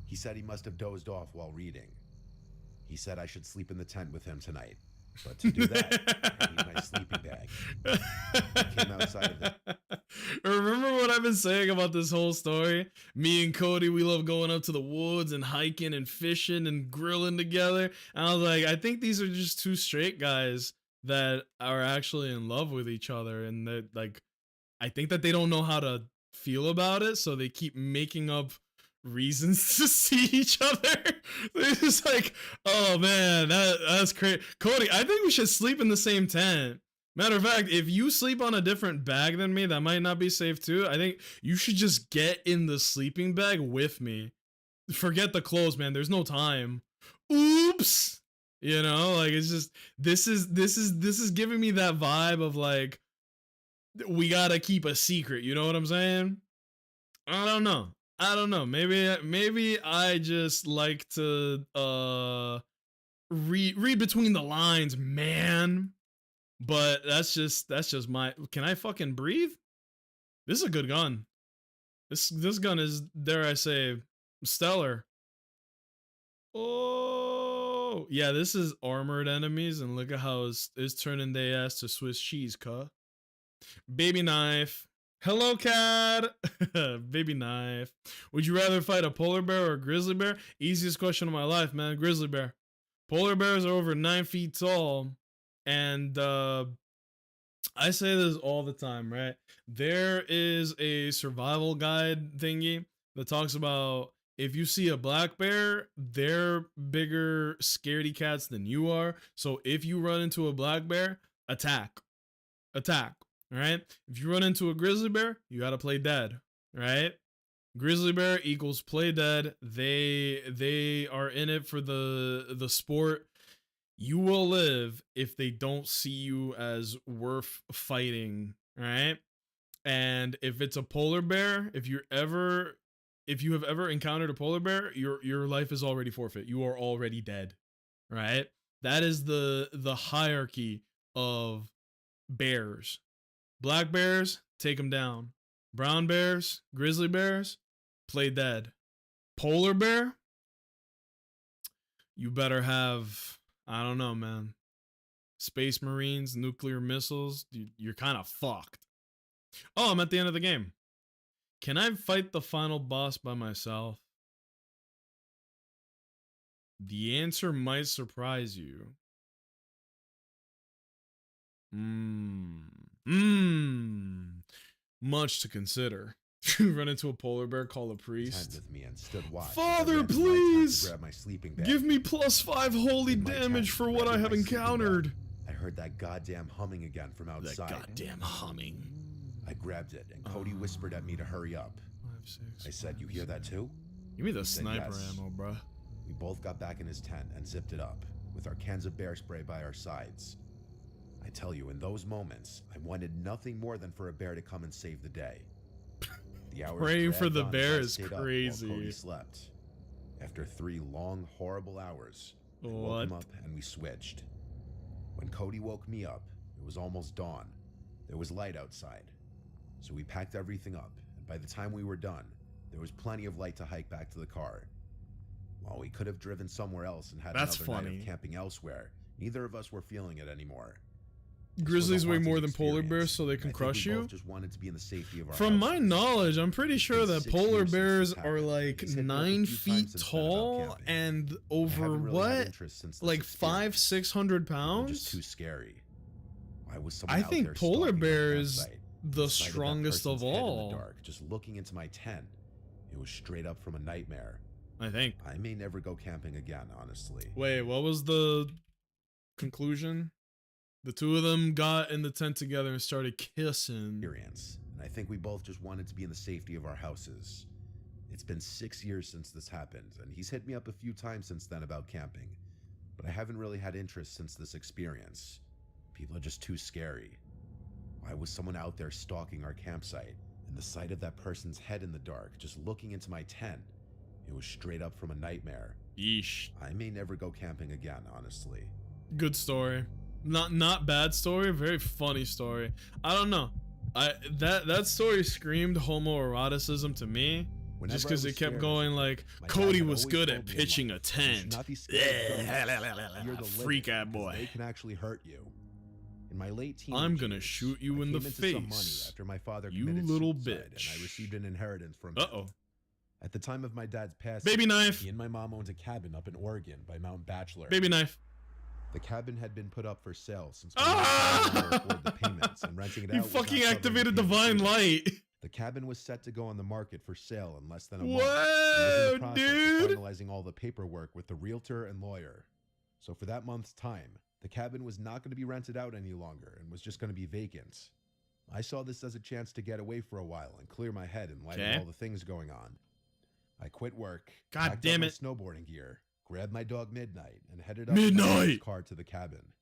He said he must have dozed off while reading. He said I should sleep in the tent with him tonight. But to do that, I need my sleeping bag. Came outside of the Remember what I've been saying about this whole story? Me and Cody, we love going up to the woods and hiking and fishing and grilling together. And I was like, I think these are just two straight guys that are actually in love with each other. And that, like, I think that they don't know how to feel about it. So they keep making up reasons to see each other. They're just like, oh man, that's crazy. Cody, I think we should sleep in the same tent. Matter of fact, if you sleep on a different bag than me, that might not be safe too. I think you should just get in the sleeping bag with me. Forget the clothes, man. There's no time. Oops. You know, like it's just this is giving me that vibe of like we gotta keep a secret. You know what I'm saying? I don't know. Maybe I just like to read between the lines, man. But that's just my. Can I fucking breathe? This is a good gun. This gun is, dare I say, stellar. Oh yeah, this is armored enemies, and look at how it's turning their ass to Swiss cheese, cuh. Baby knife. Hello, cat. Baby knife. Would you rather fight a polar bear or a grizzly bear? Easiest question of my life, man. Grizzly bear. Polar bears are over 9 feet tall, and I say this all the time, right? There is a survival guide thingy that talks about if you see a black bear, they're bigger scaredy cats than you are. So if you run into a black bear, attack. All right. If you run into a grizzly bear, you got to play dead. Right. Grizzly bear equals play dead. They are in it for the sport. You will live if they don't see you as worth fighting, right? And if it's a polar bear, if you have ever encountered a polar bear, your life is already forfeit. You are already dead, right? That is the hierarchy of bears. Black bears, take them down. Brown bears, grizzly bears, play dead. Polar bear, you better have, I don't know, man. Space Marines, nuclear missiles, you're kind of fucked. Oh, I'm at the end of the game. Can I fight the final boss by myself? The answer might surprise you. Much to consider. Run into a polar bear, call a Tent priest. with me and stood watch. as I Father, ran to my tent to please! grab my sleeping bag. Give me +5 holy In my damage tent, for what I grabbing have my sleeping bag, encountered. I heard that goddamn humming again from That outside. goddamn humming. I grabbed it, and Cody whispered at me to hurry up. 5, 6. I said, "You hear that too?" Give me the He said sniper yes. ammo, bruh. We both got back in his tent and zipped it up, with our cans of bear spray by our sides. I tell you, in those moments, I wanted nothing more than for a bear to come and save the day. The hours Praying for dragged the on bear as I is stayed up while crazy. Cody slept. After 3 long, horrible hours, I woke What? him up and we switched. When Cody woke me up, it was almost dawn. There was light outside. So we packed everything up, and by the time we were done, there was plenty of light to hike back to the car. While we could have driven somewhere else and had That's another night funny. of camping elsewhere, neither of us were feeling it anymore. This was a Grizzlies weigh haunting more than polar experience, bears, so they and can I think crush we you. both just wanted to be in the safety of our From my houses. knowledge, I'm pretty sure been that 6 polar years since bears this are happened. like He's hit me up a 9 few feet times since then about tall camping. and I over haven't really had what? interest since this Like experience. 500-600 They were just pounds? too scary. Why was someone I out think there polar stalking our bears campsite? the The sight of that strongest of person's head in the all. dark, just looking into my tent. It was straight up from a nightmare. I think. I may never go camping again, honestly. Wait, what was the conclusion? The two of them got in the tent together and started kissing. Experience, and I think we both just wanted to be in the safety of our houses. It's been 6 years since this happened, and he's hit me up a few times since then about camping, but I haven't really had interest since this experience. People are just too scary. Why was someone out there stalking our campsite? And the sight of that person's head in the dark, just looking into my tent, it was straight up from a nightmare. Yeesh. I may never go camping again, honestly. Good story. Not bad story, very funny story. I don't know. That story screamed homoeroticism to me. Whenever Just I because was it kept scared, going like, my dad Cody had was always good told at me in pitching a life, you should tent. not be scared of ghosts. Fear the Freak living, out 'cause boy. They can actually hurt you. In my late teenage I'm gonna years, shoot you I in the came into some money face, after my father you committed little suicide, bitch. and I received an inheritance from him. Uh-oh. At the time of my dad's passing, Baby knife. he and my mom owned a cabin up in Oregon by Mount Bachelor. Baby knife. The cabin had been put up for sale since Ah! we could no longer afford the payments, and renting it out You was not fucking covering activated the divine payments either. light. The cabin was set to go on the market for sale in less than a month. and was Whoa, in the process dude. of finalizing all the paperwork with the realtor and lawyer. So for that month's time, the cabin was not going to be rented out any longer and was just going to be vacant. I saw this as a chance to get away for a while and clear my head in light Okay. of all the things going on. I quit work, God packed damn up it. my snowboarding gear, grabbed my dog Midnight, and headed up in my Midnight! dad's car to the cabin.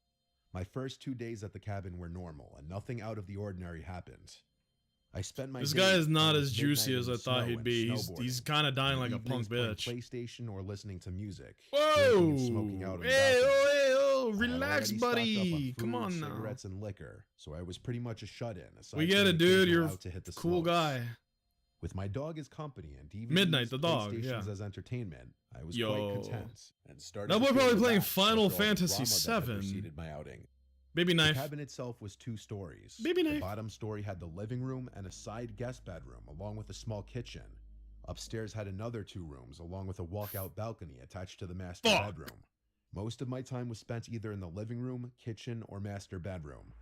My first 2 days at the cabin were normal, and nothing out of the ordinary happened. I spent my This days guy is not playing as with juicy Midnight as in I the thought snow he'd and be. He's snowboarding. kind of dying In like the a punk evenings playing bitch. PlayStation or listening to music. Whoa! drinking and smoking out on the Hey, balcony. oh, hey, oh, I had relax, already stocked up buddy. on Come food, on now. cigarettes and liquor, so I was pretty much a shut-in. aside We from get the it, dude. occasional You're out to hit the cool slopes. guy. With my dog as company and DVDs, Midnight, the dog, PlayStations yeah. as entertainment, I was Yo. quite content and started That to boy feel probably playing relaxed Final after all the Fantasy drama that had VII. preceded my outing. Baby The knife. cabin itself was 2 stories. Baby The knife. bottom story had the living room and a side guest bedroom, along with a small kitchen. Upstairs had another 2 rooms, along with a walkout balcony attached to the master Fuck. bedroom. Most of my time was spent either in the living room, kitchen, or master bedroom.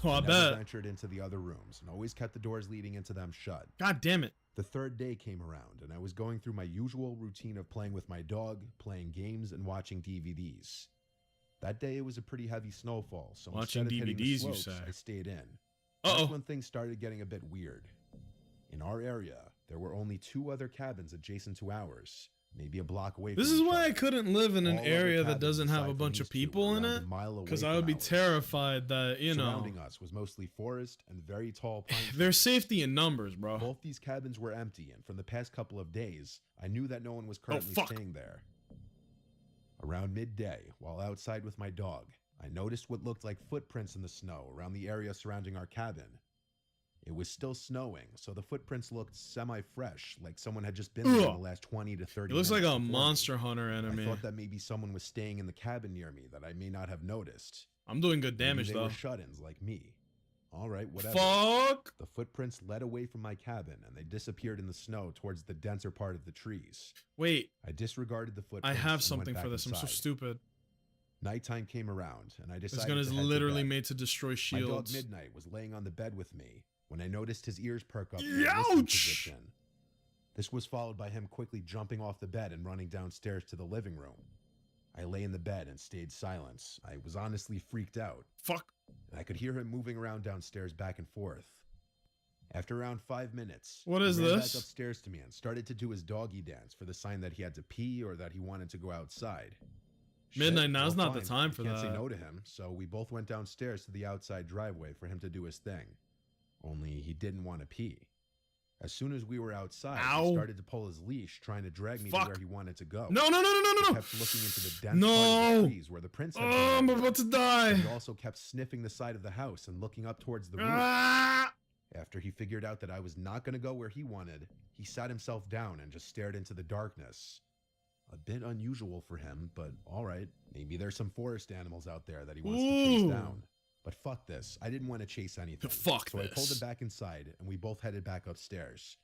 Oh, I never bet. ventured into the other rooms and always kept the doors leading into them shut. God damn it. The 3rd day came around, and I was going through my usual routine of playing with my dog, playing games, and watching DVDs. That day it was a pretty heavy snowfall, so Watching instead of hitting DVDs, the you slopes, say? I stayed in. That's Uh-oh. when things started getting a bit weird. In our area, there were only 2 other cabins adjacent to ours, maybe a block away This from is each why I other. couldn't live in an All other area that cabins doesn't have aside a from bunch these of 2 people were in around it. a mile away Because I from would be ours. terrified that, you know, Surrounding us was mostly forest and very tall pine there's trees. safety in numbers, bro. Both these cabins were empty, and from the past couple of days, I knew that no one was Oh, currently fuck. staying there. Around midday, while outside with my dog, I noticed what looked like footprints in the snow around the area surrounding our cabin. It was still snowing, so the footprints looked semi-fresh, like someone had just been there in Ugh. the last 20 to 30 It looks like minutes a before me. Monster Hunter I enemy. thought that maybe someone was staying in the cabin near me that I may not have noticed. I'm doing good Maybe damage, they though. were shut-ins like me. All right, whatever. Fuck. The footprints led away from my cabin, and they disappeared in the snow towards the denser part of the trees. Wait, I disregarded the I footprints. have and something went for back this. I'm so inside. stupid. Nighttime came around, and I This decided gun is to head to literally bed. made to destroy My dog shields. Midnight was laying on the bed with me when I noticed his ears perk up in a listening Ouch! position. This was followed by him quickly jumping off the bed and running downstairs to the living room. I lay in the bed and stayed silent. I was honestly freaked out, Fuck. and I could hear him moving around downstairs back and forth. After around 5 minutes, What he is ran this? back upstairs to me and started to do his doggy dance for the sign that he had to pee or that he wanted to go outside. Midnight, now's well, not the fine. time I for can't say that. no to him, so we both went downstairs to the outside driveway for him to do his thing. Only he didn't want to pee. As soon as we were outside, Ow. he started to pull his leash, trying to drag me to Fuck. where he wanted to go. No, no, no, no, no, He no, no. kept looking into the dense part of No. the trees where the prince had Oh, I'm been. about to But die. he also kept sniffing the side of the house and looking up towards the roof. Ah! After he figured out that I was not going to go where he wanted, he sat himself down and just stared into the darkness. A bit unusual for him, but alright. Maybe there's some forest animals out there that he wants to chase Ooh. down. But fuck this. I didn't want to chase anything. Fuck so I pulled this. him back inside, and we both headed back upstairs.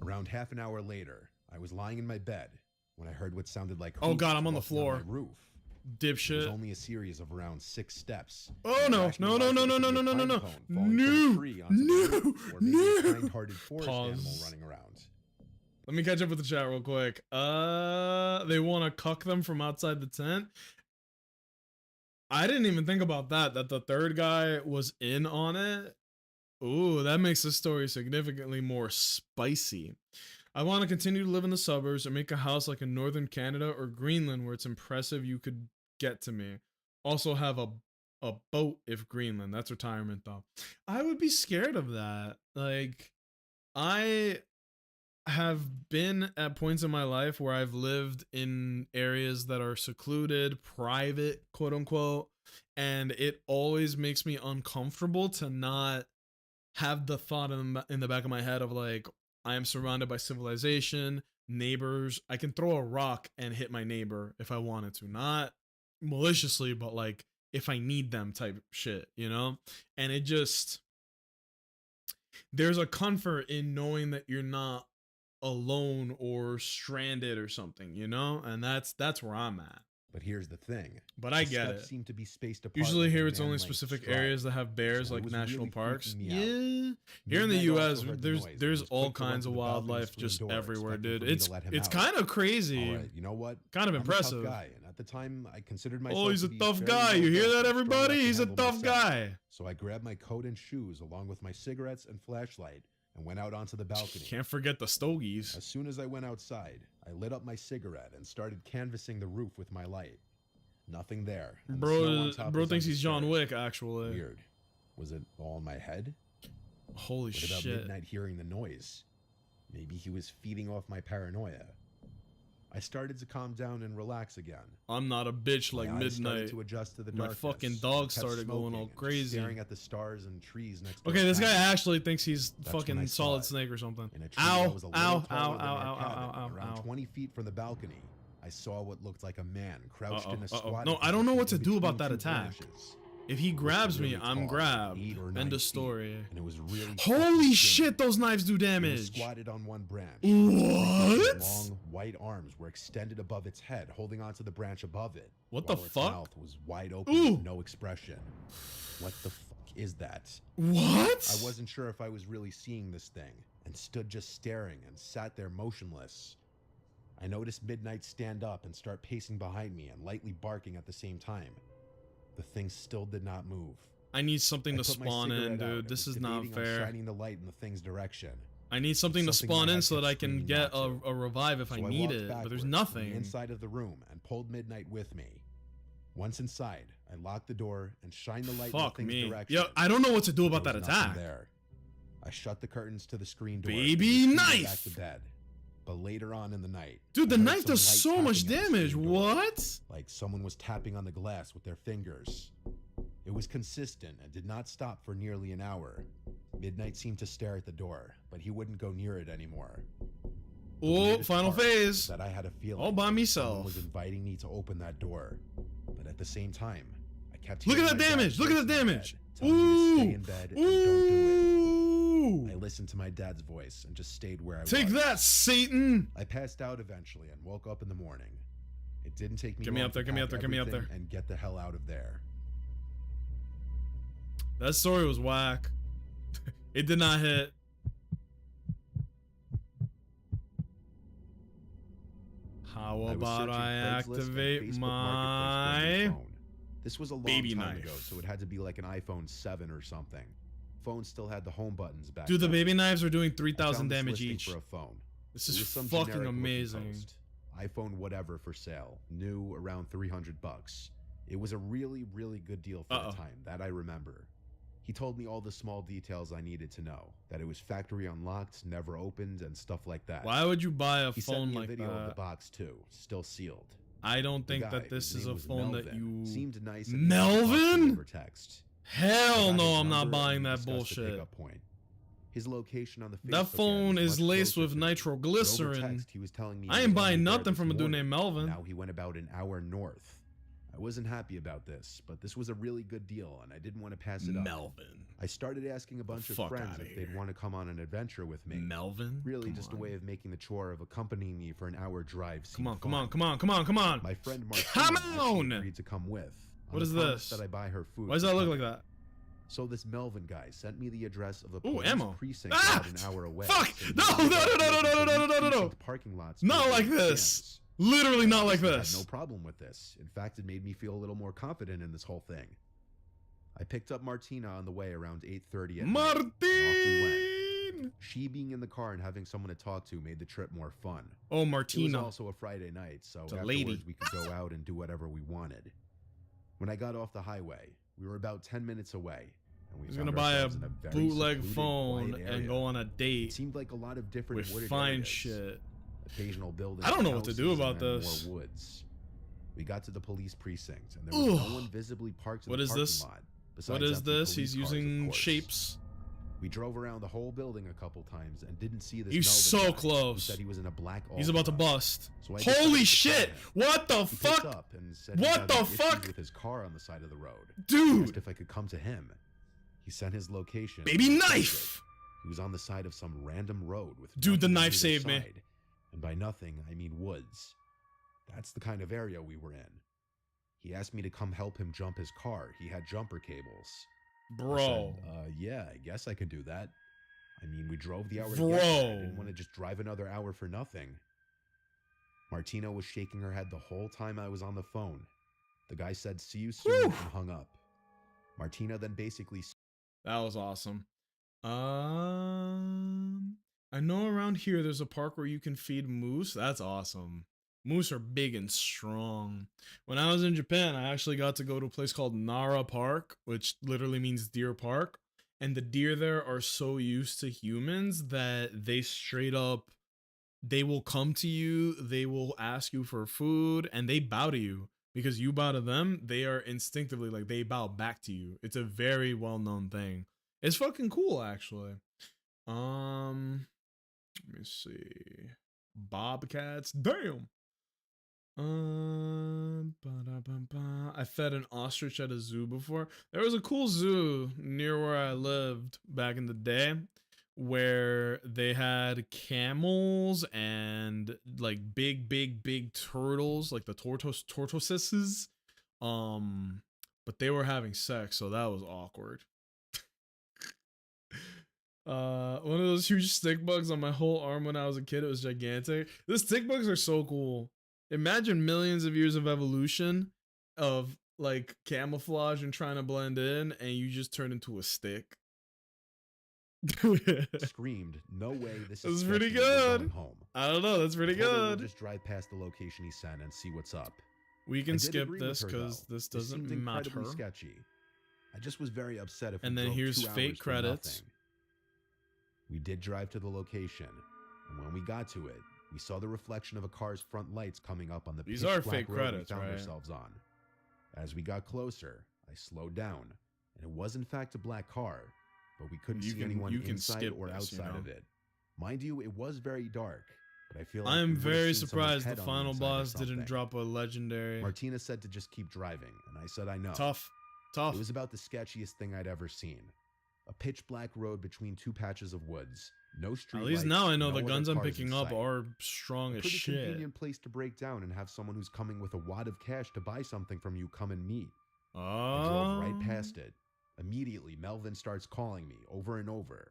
Around half an hour later, I was lying in my bed when I heard what sounded like Oh, God, hooves I'm on the walking floor. my roof. It was Dipshit. only a series of around 6 steps. Oh, and no. Ashton No, no, realized no, it no, could no, be no, a no, no, pine no. cone falling from a No. tree onto the roof, or maybe a No. kind-hearted forest animal Pause. running around. Let me catch up with the chat real quick. They want to cuck them from outside the tent. I didn't even think about that the third guy was in on it. Ooh, that makes the story significantly more spicy. I want to continue to live in the suburbs or make a house like in northern Canada or Greenland where it's impressive you could get to me. Also have a boat if Greenland. That's retirement though. I would be scared of that. Like, I have been at points in my life where I've lived in areas that are secluded, private, quote unquote, and it always makes me uncomfortable to not have the thought in the back of my head of like, I am surrounded by civilization, neighbors. I can throw a rock and hit my neighbor if I wanted to, not maliciously, but like if I need them type shit, you know? And it just, there's a comfort in knowing that you're not alone or stranded or something, you know? And that's where I'm at. But here's the thing. But I The get steps it. seem to be spaced apart Usually like a here it's only man-length specific stride. areas that have bears So it like was national really parks. freaking me out. Yeah. Here in the Midnight US also heard the noise and there's was all quick to run kinds to of the balcony and wildlife scream just door, everywhere, expecting dude. for me to let him It's out. kind of crazy. All right, you know what? Kind of I'm impressive. a tough guy, and at the time, I considered myself. Oh, he's to a be tough very guy. You hear well-built that, and strong everybody? enough to He's a handle tough myself. guy. So I grabbed my coat and shoes along with my cigarettes and flashlight and went out onto the balcony. Can't forget the stogies. As soon as I went outside, I lit up my cigarette and started canvassing the roof with my light. Nothing there. and the snow on top Bro was thinks he's John undisturbed. Wick, actually. Weird. Was it all in my head? Holy What about shit. Midnight hearing the noise? Maybe he was feeding off my paranoia. I started to calm down and relax again. I'm not a bitch like My eyes started midnight. to adjust to the My darkness. fucking I dog kept started going smoking all and just crazy. Staring at the stars and trees next to Okay, the this guy cabin. actually thinks he's That's when I fucking saw Solid it. Snake or something. In a tree Ow, that was a little ow, taller ow, than ow, our ow, cabin, ow, ow, around ow. 20 feet from the balcony, I saw what looked like a man crouched in a squat. No, I don't know what to do about that between two attack. branches. If he It was grabs me, really I'm tall, grabbed. 8 or 9 End of feet, story. And it was really Holy fucking shit, skinny. those knives do It was damage. squatted on one branch. What? Its long white arms were extended above its head, holding onto the branch above it. What the while its fuck? mouth was wide open Ooh. with no expression. What the fuck is that? What? I wasn't sure if I was really seeing this thing, and stood just staring and sat there motionless. I noticed Midnight stand up and start pacing behind me and lightly barking at the same time. The thing still did not move. I need something I to put my spawn in, cigarette out dude. and This was is not debating on fair. shining the light in the thing's direction. I need something to Something spawn my in head so that kept I can screaming get not to. a revive if So I I need walked it, but there's backwards to nothing. the inside of the room and pulled Midnight with me. Once inside, I locked the door and shined the light Fuck in the thing's me. direction. Yo, I don't know what to do about There that was nothing attack. There. I shut the curtains to the screen door. Baby and retreated knife! Back to bed. But later on in the night, Dude, the I heard knife some does light so much tapping at the damage. screen door, What? like someone was tapping on the glass with their fingers. It was consistent and did not stop for nearly an hour. Midnight seemed to stare at the door, but he wouldn't go near it anymore. The Oh, weirdest final part was phase. that I had a feeling All by someone myself. was inviting me to open that door, but at the same time, I kept Look at hearing that my dad's damage. Look at voice that in my damage. head, telling me to stay Ooh. in bed and don't do it. I Ooh. listened to my dad's voice and just stayed where I was. Take that, Satan. I passed out eventually and woke up in the morning. It didn't take me Get me long up there, to get me up pack there, get me up everything there. and get the hell out of there. That story was whack. It did not hit. How I was about searching I Craigslist and activate Facebook Marketplace for a my new phone. This was a long baby time knife? ago, so it had to be like an iPhone 7 or something. Phone still had the home buttons back Dude, the then. baby knives are doing I 3,000 found this damage listing each. for a phone. This It is was some fucking generic-looking amazing. post. iPhone whatever for sale, new around 300 bucks. It was a really, really good deal for the time, that I remember. He told me all the small details I needed to know, that it was factory unlocked, never opened, and stuff like that. Why would you buy a He sent phone me a like video of the that? box too, still sealed. I don't The think guy, that this his is name a was phone that Melvin, you... seemed nice and easy to talk to Melvin? over text. Hell I got no, his I'm not number buying and we that discussed the bullshit. pickup point. His location on the Facebook That ad phone was is much laced closer with to me. But over nitroglycerin. text, he was telling me I he ain't was buying only there nothing this from a dude morning, named Melvin. and now he went about an hour north. I wasn't happy about this, but this was a really good deal, and I didn't want to pass it up. Melvin. I started asking a bunch of fuck friends outta if they'd here. want to come on an adventure with me. Melvin? Really, Come just on. a way of making the chore of accompanying me for an hour drive seem Come on, come fun. on, come on, come on, come on. My friend Martina Come actually on! agreed to come with. What on is the promise this? That I buy her food. Why does for that look like company. that? So this Melvin guy sent me the address of a Ooh, police ammo. precinct Ah! about an hour away. Fuck! So No, we no, could no, no, go no, no, to no, no, no, no. precinct parking lots Not for like scams. this. Literally not like Obviously, I this. had no problem with this. In fact, it made me feel a little more confident in this whole thing. I picked up Martina on the way around 8:30 at night, and off we went. Martin! She being in the car and having someone to talk to made the trip more fun. Oh, It was Martina. also a Friday night, so It's a afterwards lady. we could go out and do whatever we wanted. When I got off the highway, we were about 10 minutes away, and we He's found gonna buy a ourselves in a very bootleg secluded, phone quiet and area. go on a It date seemed like a lot of different with wooded fine areas, shit. occasional buildings. I don't know and what to do houses, about and then this. More woods. We got to the police precinct, and there was Ugh. no one visibly parked in What the is parking this? lot. What besides is empty this? police He's cars, of using course. shapes. We drove around the whole building a couple times and didn't see this. He's Melvin so guy, close. Who said he was in a black. He's about to Altima. bust. So I decided Holy to shit! call him. What the He picked fuck? up and said he What was the having issues fuck? with his car on the side of the road. I asked Dude! if I could come to him. He sent his location. Baby and I checked knife! it. He was on the side of some random road with. Dude, the nothing on knife either saved me. side. And by nothing, I mean woods. That's the kind of area we were in. He asked me to come help him jump his car. He had jumper cables. I Bro. said, yeah, I guess I could do that. I mean, we drove the hour to Bro. get there. I didn't want to just drive another hour for nothing. Martina was shaking her head the whole time I was on the phone. The guy said, see you soon, Whew. and hung up. Martina then basically That was awesome. I know around here there's a park where you can feed moose. That's awesome. Moose are big and strong. When I was in Japan, I actually got to go to a place called Nara Park, which literally means deer park. And the deer there are so used to humans that they straight up, they will come to you, they will ask you for food, and they bow to you. Because you bow to them, they are instinctively like, they bow back to you. It's a very well-known thing. It's fucking cool, actually. Let me see. Bobcats. Damn. I fed an ostrich at a zoo before. There was a cool zoo near where I lived back in the day where they had camels and like big turtles, like the tortoises. But they were having sex, so that was awkward. One of those huge stick bugs on my whole arm when I was a kid. It was gigantic. The stick bugs are so cool. Imagine millions of years of evolution of like camouflage and trying to blend in, and you just turn into a stick. screamed, no way, this That's is pretty sketchy, we're good. going home. I don't know. That's pretty I told her good. We'll just drive past the location he sent and see what's up. We I can did skip agree with this her, because though. this This doesn't seemed matter. incredibly sketchy. I just was very upset if we And then drove here's 2 fake hours for credits. nothing. We did drive to the location, and when we got to it, we saw the reflection of a car's front lights coming up on the These pitch are black fake road credits, we found right? ourselves on. As we got closer, I slowed down, and it was in fact a black car, but we couldn't You see can- anyone you can inside skip or this, you outside know? of it. Mind you, it was very dark, but I feel like I am we would've very seen someone's surprised the head on final inside or boss didn't something. drop a legendary. Martina said to just keep driving, and I said I know. Tough. It was about the sketchiest thing I'd ever seen. A pitch black road between 2 patches of woods, No street At least lights, now I know no the other guns I'm cars in picking up sight. are strong A as pretty shit. convenient place to break down and have someone who's coming with a wad of cash to buy something from you come and meet. I drove right past it. Immediately, Melvin starts calling me over and over.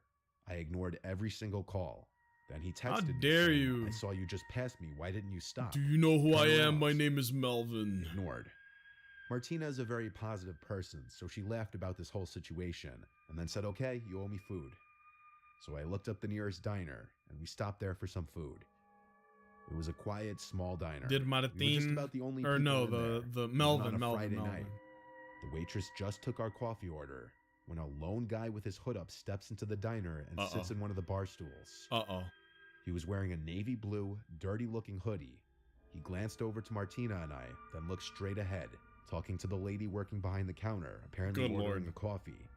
I ignored every single call. Then he How texted me dare saying, you? I saw you just pass me. Why didn't you stop? Do you know who I Turn am? My around. name is Melvin. Ignored. Martina is a very positive person, so she laughed about this whole situation and then said, okay, you owe me food. So I looked up the nearest diner and we stopped there for some food. It was a quiet, small diner. Did We were just Martin about the only or people no in there, the even Melvin on a Melvin Friday Melvin. night. The waitress just took our coffee order when a lone guy with his hood up steps into the diner and sits in one of the bar stools. He was wearing a navy blue, dirty-looking hoodie. He glanced over to Martina and I, then looked straight ahead, talking to the lady working behind the counter, apparently Good ordering Lord. a coffee.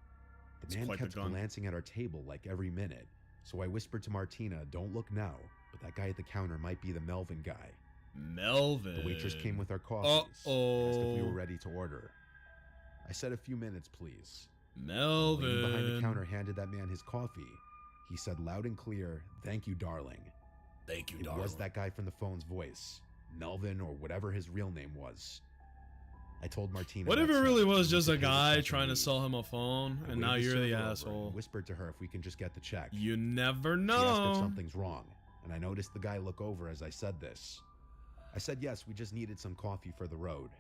It's The man quite the kept gun. glancing at our table like every minute, so I whispered to Martina, don't look now, but that guy at the counter might be the Melvin guy. Melvin. The waitress came with our coffees, asked if we were ready to order. I said a few minutes, please. Melvin. The lady behind the counter handed that man his coffee. He said loud and clear, thank you, darling. Thank you, It darling. was that guy from the phone's voice, Melvin or whatever his real name was. I told Martina. What if it that's really it. was We just could a pay the guy check and trying to leave. sell him a phone, I and waved now the you're the server over asshole? and whispered to her if we can just get the check. You never She asked if know. something's wrong, and I noticed the guy look over as I said this. I said yes, we just needed some coffee for the road.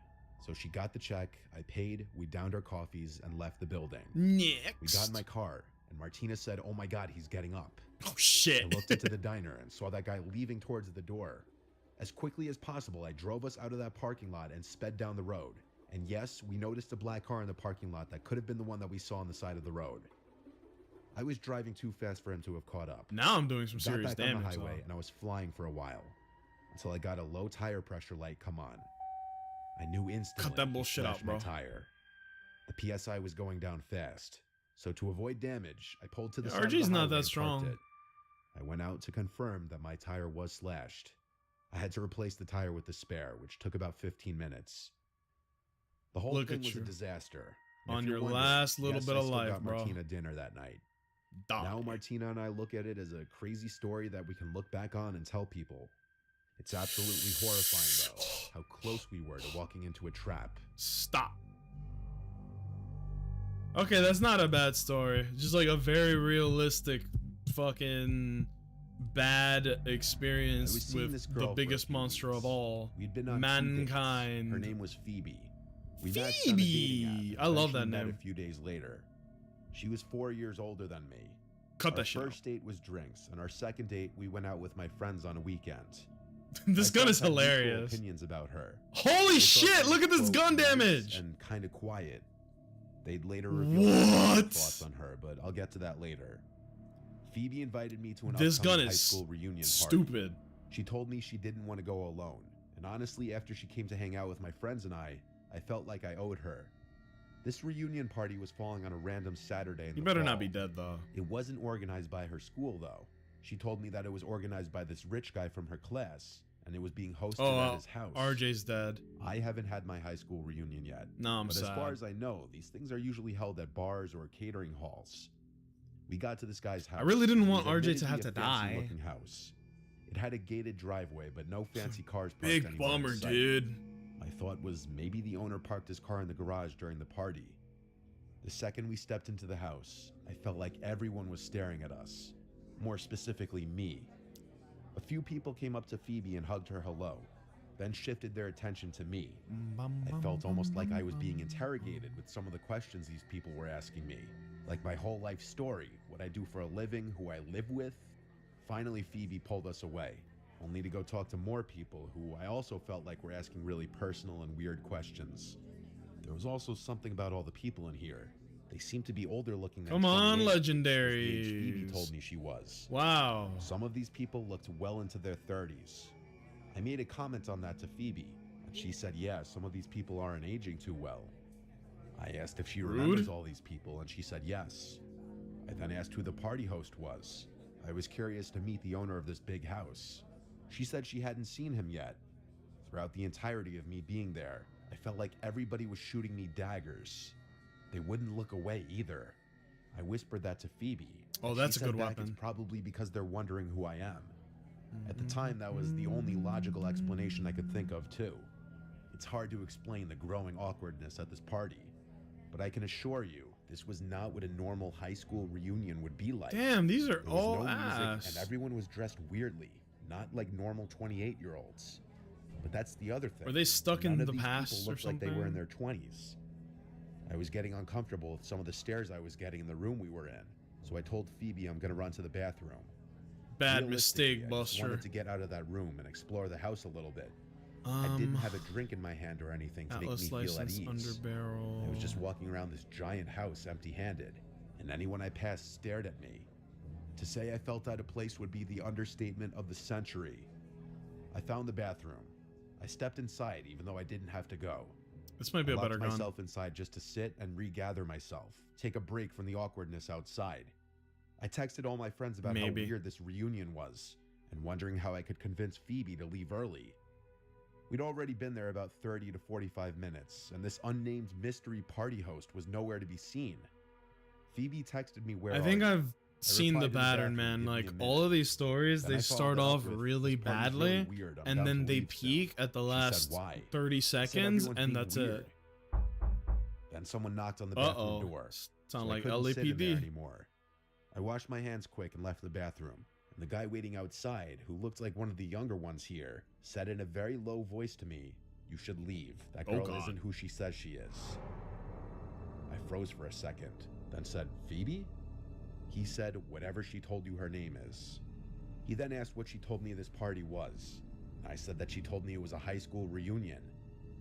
So she got the check, I paid, we downed our coffees, and left the building. Next. We got in my car, and Martina said, oh my god, he's getting up. Oh shit. I looked into the diner and saw that guy leaving towards the door. As quickly as possible, I drove us out of that parking lot and sped down the road. And yes, we noticed a black car in the parking lot that could have been the one that we saw on the side of the road. I was driving too fast for him to have caught up. Now I'm doing some Got serious back on damage. the highway, though. and I was flying for a while until I got a low tire pressure light come on. I knew instantly. Cut that he bullshit out, slashed my bro. tire. The PSI was going down fast, so to avoid damage, I pulled to the Yeah, side of RG's the not highway that and parked strong. it. I went out to confirm that my tire was slashed. I had to replace the tire with the spare, which took about 15 minutes. The whole Look thing at was you. a disaster. And On if you're your wondering, last little yes, bit I of still life, got bro. Martina dinner that night. Dog. Now Martina and I look at it as a crazy story that we can look back on and tell people. It's absolutely horrifying, though, how close we were to walking into a trap. Stop. Okay, that's not a bad story. Just like a very realistic fucking bad I was experience seeing this with the girl for a biggest few monster weeks. of all. We'd been on 2 dates. Mankind. Her name was Phoebe. We matched on a dating app Phoebe! and I love eventually that met name. a few days later. She was 4 years older than me. Cut Our that shit out. first date was drinks, and our second date we went out with my friends on a weekend. This My gun friends is had mutual hilarious. Opinions about her. Holy They thought shit, she look was, at this quote, gun nice damage! and kind of quiet. They'd later reveal their What? thoughts on her, but I'll get to that later. Phoebe invited me to an This upcoming gun high is school reunion party. stupid. She told me she didn't want to go alone, and honestly, after she came to hang out with my friends and I felt like I owed her. This reunion party was falling on a random Saturday in You the better fall. not be dead though. It wasn't organized by her school, though. She told me that it was organized by this rich guy from her class, and it was being hosted at his house. RJ's dead. I haven't had my high school reunion yet. No, I'm But sad. as far as I know, these things are usually held at bars or catering halls. We got to this guy's house. I really didn't It want was RJ to admittedly have a to die. fancy-looking house. It had a gated driveway, but no fancy cars parked Big anywhere in bummer, sight. dude. My thought was maybe the owner parked his car in the garage during the party. The second we stepped into the house, I felt like everyone was staring at us. More specifically, me. A few people came up to Phoebe and hugged her hello, then shifted their attention to me. I felt almost like I was being interrogated with some of the questions these people were asking me, like my whole life story, what I do for a living, who I live with. Finally, Phoebe pulled us away, only to go talk to more people who I also felt like were asking really personal and weird questions. There was also something about all the people in here. They seemed to be older looking than Come on, 28, was the age legendaries. Phoebe told me she was. Wow. Some of these people looked well into their 30s. I made a comment on that to Phoebe, and she said, yeah, some of these people aren't aging too well. I asked if she remembers all these people, and she said yes. I then asked who the party host was. I was curious to meet the owner of this big house. She said she hadn't seen him yet. Throughout the entirety of me being there, I felt like everybody was shooting me daggers. They wouldn't look away either. I whispered that to Phoebe. Oh, She that's a said good back, weapon. It's probably because they're wondering who I am. At the time, that was the only logical explanation I could think of, too. It's hard to explain the growing awkwardness at this party, but I can assure you, this was not what a normal high school reunion would be like. Damn, these are There was all no music, ass. and everyone was dressed weirdly, not like normal 28-year-olds. But that's the other thing. Were they stuck None in of the these past people or looked like they were in something? their 20s. I was getting uncomfortable with some of the stares I was getting in the room we were in, so I told Phoebe I'm gonna run to the bathroom. Bad Realistically, mistake, I just Buster. wanted to get out of that room and explore the house a little bit. I didn't have a drink in my hand or anything to make me Atlas feel at license ease. under barrel. I was just walking around this giant house empty-handed, and anyone I passed stared at me. To say I felt out of place would be the understatement of the century. I found the bathroom. I stepped inside even though I didn't have to go. This might be I a locked better gun. myself inside just to sit and regather myself, take a break from the awkwardness outside. I texted all my friends about Maybe. how weird this reunion was, and wondering how I could convince Phoebe to leave early. We'd already been there about 30 to 45 minutes, and this unnamed mystery party host was nowhere to be seen. Phoebe texted me where I think are you? I've seen replied the to the pattern, bathroom, man. "Give me Like a all minute." of these stories, Then they I followed start that up off with, really "This party's really badly, weird. I'm and down then to they leave soon." peak at the She said, last "Why?" 30 I said, seconds, "Everyone's and being that's weird." it. Then someone knocked on the bathroom Uh-oh. door. Sound so like I couldn't sit in there LAPD. anymore. I washed my hands quick and left the bathroom. And the guy waiting outside, who looked like one of the younger ones here, said in a very low voice to me, "You should leave. That Oh, girl God. isn't who she says she is." I froze for a second, then said, "Phoebe?" He said, "Whatever she told you her name is." He then asked what she told me this party was. I said that she told me it was a high school reunion.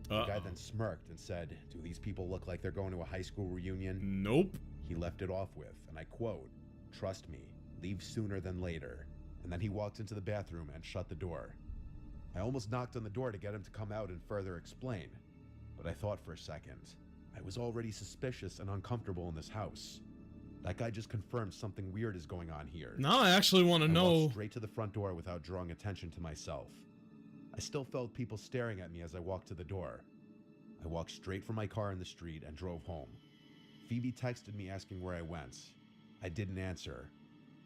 The guy then smirked and said, "Do these people look like they're going to a high school reunion?" Nope. He left it off with, and I quote, "Trust me, leave sooner than later." And then he walked into the bathroom and shut the door. I almost knocked on the door to get him to come out and further explain, but I thought for a second. I was already suspicious and uncomfortable in this house. That guy just confirmed something weird is going on here. Now I actually want to I know. walked straight to the front door without drawing attention to myself. I still felt people staring at me as I walked to the door. I walked straight from my car in the street and drove home. Phoebe texted me asking where I went. I didn't answer.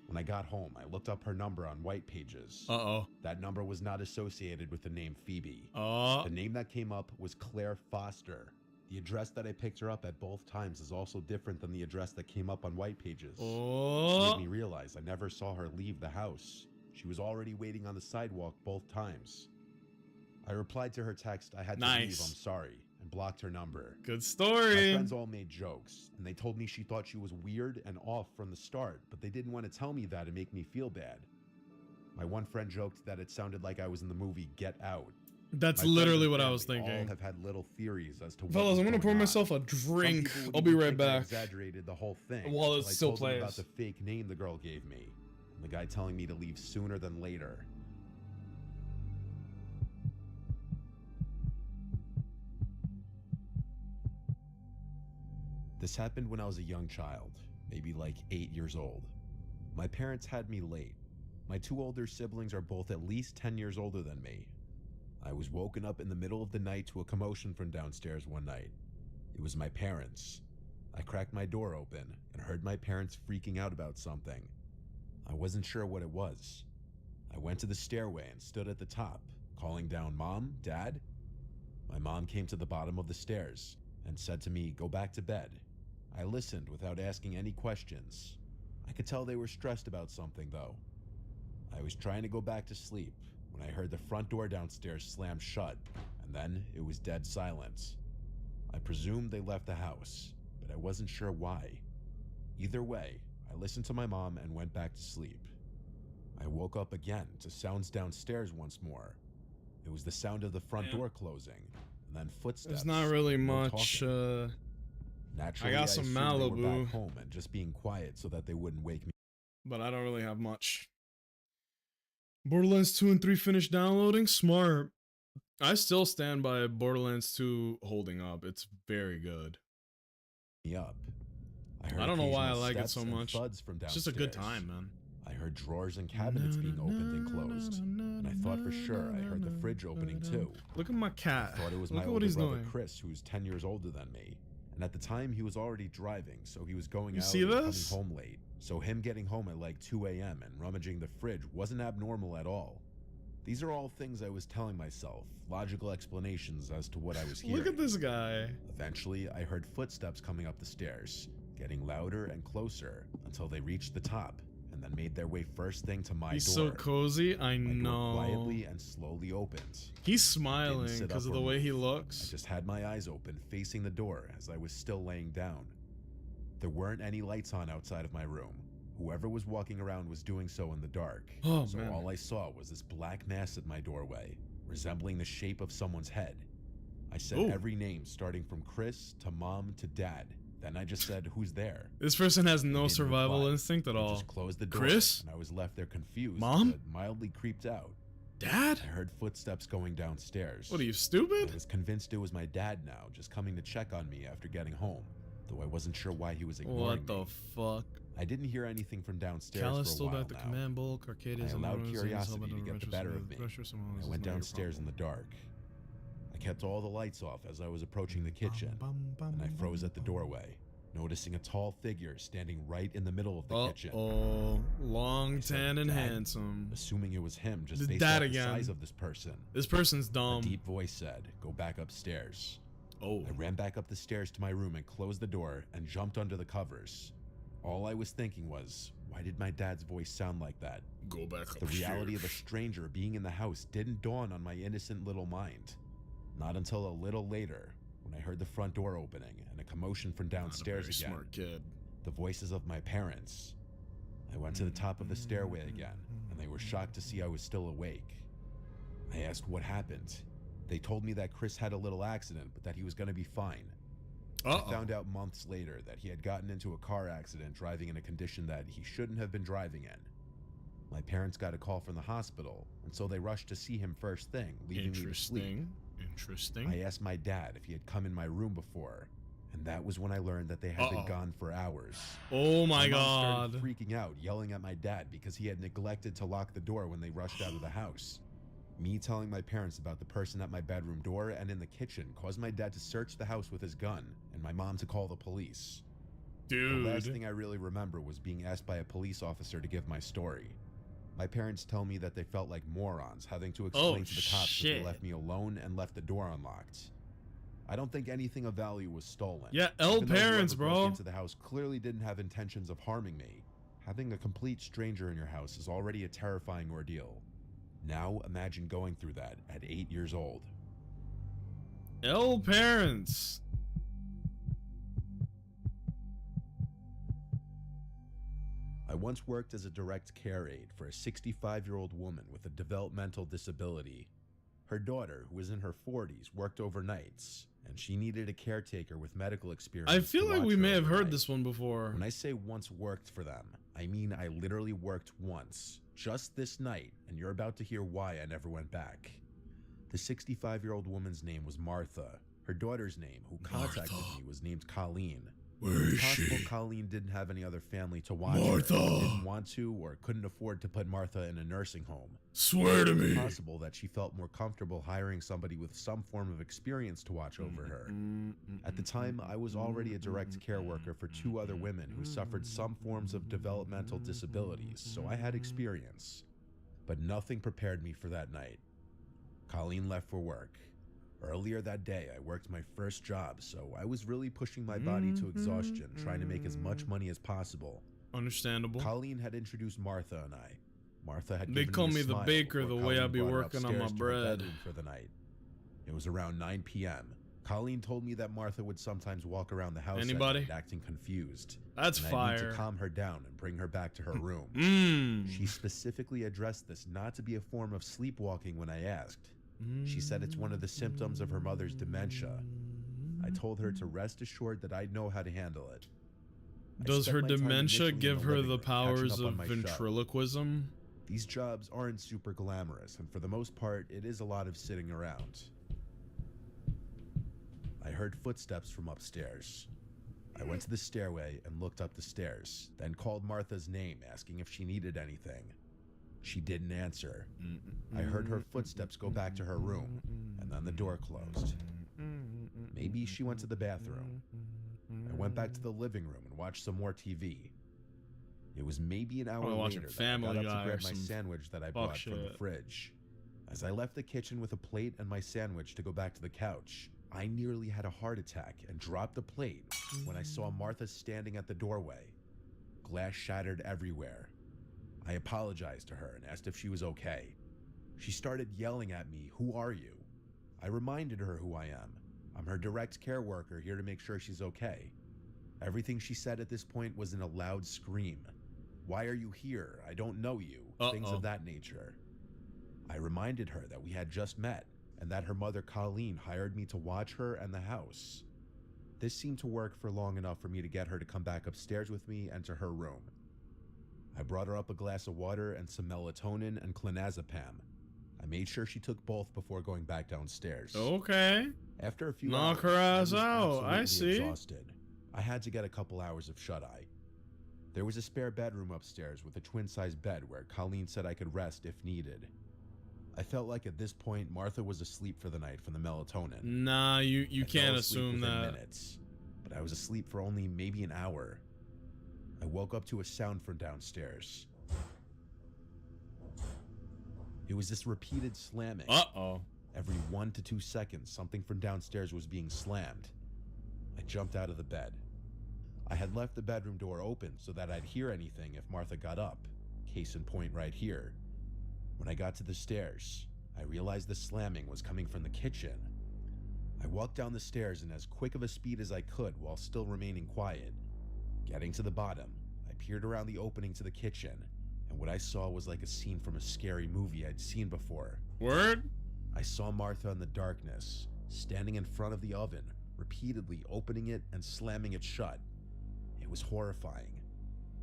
When I got home, I looked up her number on White Pages. Uh-oh. That number was not associated with the name Phoebe. Oh. The name that came up was Claire Foster. The address that I picked her up at both times is also different than the address that came up on White Pages. It Oh. made me realize I never saw her leave the house. She was already waiting on the sidewalk both times. I replied to her text, "I had to leave, I'm Nice. sorry," and blocked her number. Good My story. friends all made jokes, and they told me she thought she was weird and off from the start, but they didn't want to tell me that and make me feel bad. My one friend joked that it sounded like I was in the movie Get Out. That's My friends literally and what I was family thinking. all have had little theories as to what Fellas, was I'm gonna going pour on. myself a Some drink. people would I'll be even right think I back. exaggerated the whole thing While it until I still told them about plays. the fake name the girl gave me, and the guy telling me to leave sooner than later. This happened when I was a young child, maybe like 8 years old. My parents had me late. My two older siblings are both at least 10 years older than me. I was woken up in the middle of the night to a commotion from downstairs one night. It was my parents. I cracked my door open and heard my parents freaking out about something. I wasn't sure what it was. I went to the stairway and stood at the top, calling down, "Mom, Dad?" My mom came to the bottom of the stairs and said to me, "Go back to bed." I listened without asking any questions. I could tell they were stressed about something, though. I was trying to go back to sleep when I heard the front door downstairs slam shut, and then it was dead silence. I presumed they left the house, but I wasn't sure why. Either way, I listened to my mom and went back to sleep. I woke up again to sounds downstairs once more. It was the sound of the front Damn. door closing, and then footsteps. There's not really and no much. talking. Naturally, I got some assumed they were Malibu. back home and just being quiet so that they wouldn't wake me. But I don't really have much. Borderlands 2 and 3 finished downloading? Smart. I still stand by Borderlands 2 holding up. It's very good. Up. heard I don't know why I occasional like it steps so and much. thuds from It's just a good downstairs. time, man. I heard drawers and cabinets being opened and closed, and I thought for sure I heard the fridge opening too. Look at my cat. I thought it was Look my at what older he's brother doing. Chris, who's 10 years older than me, and at the time he was already driving, so he was going You out see and coming this? home late. So him getting home at like 2 a.m. and rummaging the fridge wasn't abnormal at all. These are all things I was telling myself, logical explanations as to what I was hearing. Look at this guy. Eventually, I heard footsteps coming up the stairs, getting louder and closer until they reached the top and then made their way first thing to my He's door. so cozy. I My door know. quietly and slowly opened. He's smiling sit because up of the or way he move. I looks. just had my eyes open facing the door as I was still laying down. There weren't any lights on outside of my room. Whoever was walking around was doing so in the dark. Oh, so man. all I saw was this black mass at my doorway, resembling the shape of someone's head. I said Ooh. every name starting from Chris to Mom to Dad. Then I just said, "Who's there?" This person has They no didn't survival reply. instinct at They all. just closed the door, Chris? and I was left there confused, Mom? but mildly creeped out. Dad? I heard footsteps going downstairs. What are you, I stupid? was convinced it was my dad now, just coming to check on me after getting home, though I wasn't sure why he was ignoring What the me. fuck? I didn't hear anything from downstairs Callus for a still while back the now. command bulk, Arcadius, I and allowed Lawrence, and curiosity Hellbent to and get the Adventures better with of me. Pressure, Simone, I this went is not your downstairs in the problem. dark. I kept all the lights off as I was approaching the kitchen, and I froze at the doorway, noticing a tall figure standing right in the middle of the kitchen. Oh, long, I said, tan, and "Dad?" handsome. Assuming it was him, just The based dad off again. the size of this person. This person's A dumb. deep voice said, "Go back upstairs." Oh, I ran back up the stairs to my room and closed the door and jumped under the covers. All I was thinking was, why did my dad's voice sound like that? go back The upstairs. reality of a stranger being in the house didn't dawn on my innocent little mind. Not until a little later, when I heard the front door opening and a commotion from Not a downstairs very again. smart kid. The voices of my parents. I went to the top of the stairway again, and they were shocked to see I was still awake. I asked what happened. They told me that Chris had a little accident, but that he was going to be fine. I found out months later that he had gotten into a car accident driving in a condition that he shouldn't have been driving in. My parents got a call from the hospital, and so they rushed to see him first thing, leaving me to sleep. Interesting. I asked my dad if he had come in my room before, and that was when I learned that they had been gone for hours. Oh my mom god. started freaking out, yelling at my dad because he had neglected to lock the door when they rushed out of the house. Me telling my parents about the person at my bedroom door and in the kitchen caused my dad to search the house with his gun, and my mom to call the police. Dude. The last thing I really remember was being asked by a police officer to give my story. My parents tell me that they felt like morons having to explain to the cops that they shit. left me alone and left the door unlocked. I don't think anything of value was stolen. Yeah, L Even though parents, whoever broke bro. into the house clearly didn't have intentions of harming me. Having a complete stranger in your house is already a terrifying ordeal. Now imagine going through that at 8 years old. L parents. I once worked as a direct care aide for a 65-year-old woman with a developmental disability. Her daughter, who was in her 40s, worked overnights, and she needed a caretaker with medical experience. I feel to like watch we her may have heard overnight. this one before. When I say once worked for them, I mean I literally worked once, just this night, and you're about to hear why I never went back. The 65-year-old woman's name was Martha. Her daughter's name, who contacted Martha. me, was named Colleen. Where It's is possible she? Colleen didn't have any other family to watch Martha. her, didn't want to, or couldn't afford to put Martha in a nursing home. Swear to It's me. possible that she felt more comfortable hiring somebody with some form of experience to watch over her. At the time, I was already a direct care worker for 2 other women who suffered some forms of developmental disabilities, so I had experience. But nothing prepared me for that night. Colleen left for work. Earlier that day, I worked my first job, so I was really pushing my body to exhaustion, trying to make as much money as possible. Understandable. Colleen had introduced Martha and I. Martha had They given call me me a the smile baker before the way I Colleen be brought her working on my upstairs to her bread. bedroom for the night. It was around 9 p.m. Colleen told me that Martha would sometimes walk around the house at Anybody? night acting confused. That's and I need fire. to calm her down and bring her back to her room. She specifically addressed this not to be a form of sleepwalking when I asked. She said it's one of the symptoms of her mother's dementia. I told her to rest assured that I'd know how to handle it. I Does spent her my time dementia initially in give the her living the room, catching powers up on of my show. ventriloquism? These jobs aren't super glamorous, and for the most part, it is a lot of sitting around. I heard footsteps from upstairs. I went to the stairway and looked up the stairs, then called Martha's name, asking if she needed anything. She didn't answer. I heard her footsteps go back to her room, and then the door closed. Maybe she went to the bathroom. I went back to the living room and watched some more TV. It was maybe an hour Probably watching later that I got Family up Guy to or grab my some sandwich that I fuck bought from the shit. fridge. As I left the kitchen with a plate and my sandwich to go back to the couch, I nearly had a heart attack and dropped the plate when I saw Martha standing at the doorway. Glass shattered everywhere. I apologized to her and asked if she was okay. She started yelling at me, "Who are you?" I reminded her who I am. I'm her direct care worker here to make sure she's okay. Everything she said at this point was in a loud scream. "Why are you here? I don't know you." Things of that nature. I reminded her that we had just met and that her mother Colleen hired me to watch her and the house. This seemed to work for long enough for me to get her to come back upstairs with me and to her room. I brought her up a glass of water and some melatonin and clonazepam. I made sure she took both before going back downstairs. Okay. After a few Knock hours, her I ass was out. I absolutely see. exhausted. I had to get a couple hours of shut-eye. There was a spare bedroom upstairs with a twin-size bed where Colleen said I could rest if needed. I felt like at this point Martha was asleep for the night from the melatonin. Nah, you I can't fell asleep assume within that. minutes, but I was asleep for only maybe an hour. I woke up to a sound from downstairs. It was this repeated slamming. Uh-oh. Every 1 to 2 seconds, something from downstairs was being slammed. I jumped out of the bed. I had left the bedroom door open so that I'd hear anything if Martha got up. Case in point right here. When I got to the stairs, I realized the slamming was coming from the kitchen. I walked down the stairs in as quick of a speed as I could while still remaining quiet. Getting to the bottom, I peered around the opening to the kitchen, and what I saw was like a scene from a scary movie I'd seen before. Word? I saw Martha in the darkness, standing in front of the oven, repeatedly opening it and slamming it shut. It was horrifying.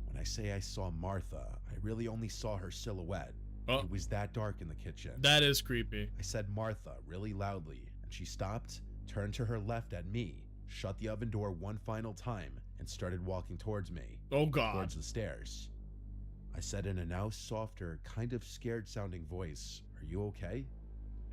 When I say I saw Martha, I really only saw her silhouette. Oh. It was that dark in the kitchen. That is creepy. I said Martha really loudly, and she stopped, turned to her left at me, shut the oven door one final time, and started walking towards me. Oh God. Towards the stairs. I said in a now softer, kind of scared sounding voice, "Are you okay?"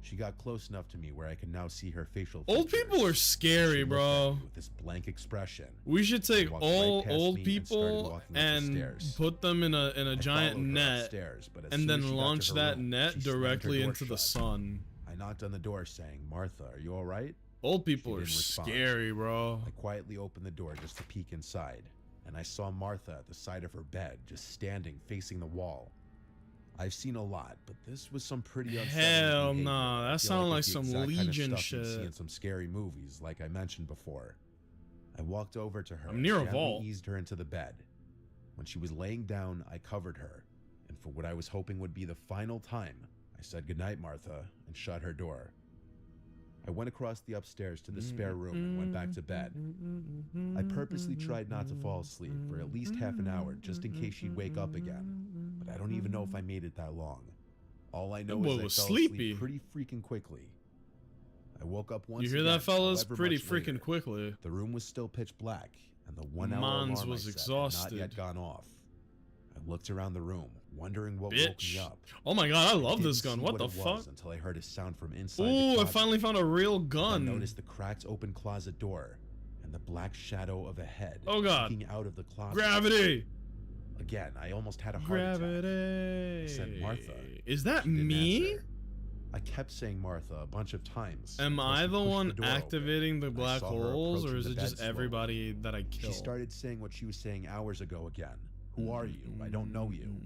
She got close enough to me where I could now see her facial features. Old people are scary, She looked at bro. me with this blank expression. We should take walked all right past old me and started people walking up the and stairs. put them in a I giant followed her net upstairs, but as and soon as then she got to launch her that room, net she slammed her directly door into the shut. sun. I knocked on the door saying, "Martha, are you all right?" Old people She are didn't respond. scary, bro. I quietly opened the door just to peek inside, and I saw Martha at the side of her bed, just standing facing the wall. I've seen a lot, but this was some pretty unsettling Hell behavior. nah, I that feel sounded like it's the some exact kind of Legion stuff you'd see shit. in some scary movies, like I mentioned before. I walked over to her I'm near a and gently vault. eased her into the bed. When she was laying down, I covered her, and for what I was hoping would be the final time, I said goodnight, Martha, and shut her door. I went across the upstairs to the spare room and went back to bed. I purposely tried not to fall asleep for at least half an hour just in case she'd wake up again, but I don't even know if I made it that long. All I know That boy is I was fell sleepy. asleep pretty freaking quickly. I woke up once You hear again, that, fellas? however Pretty much freaking later. quickly. The room was still pitch black, and the 1 hour Mons alarm was I set had not exhausted. yet gone off. I looked around the room, wondering what woke me Bitch. up. Oh my God, I love Didn't this gun. see What the it was fuck? until I heard a sound from inside the Ooh, I closet. finally found a real I gun. noticed the cracked open closet door and the black shadow of a head Oh, God. peeking out of the closet. Gravity. Again, I almost had a heart attack. Gravity. I said Martha. Is that She didn't me? answer. I kept saying Martha a bunch of times. Am until I she the pushed one the door open. activating the I black saw her holes, or approaching is the it bed just slowly. everybody that I killed? She started saying what she was saying hours ago again. "Who are you? I don't know you."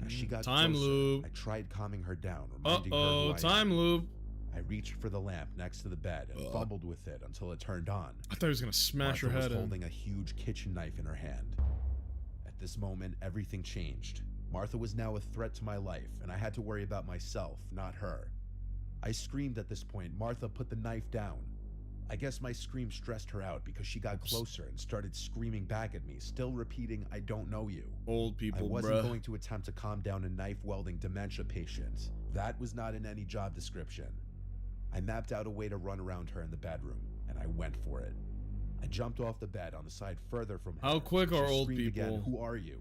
As she got Time closer, loop. I tried calming her down, reminding her who Uh-oh, I time am. loop. I reached for the lamp next to the bed and fumbled with it until it turned on. I thought he was gonna smash Martha her head was in. holding a huge kitchen knife in her hand. At this moment, everything changed. Martha was now a threat to my life, and I had to worry about myself, not her. I screamed at this point. Martha put the knife down. I guess my scream stressed her out because she got closer and started screaming back at me, still repeating, "I don't know you." Old I people, wasn't bruh. going to attempt to calm down a knife-wielding dementia patient. That was not in any job description. I mapped out a way to run around her in the bedroom, and I went for it. I jumped off the bed on the side further from her. How quick She are old screamed again, people? "Who are you?"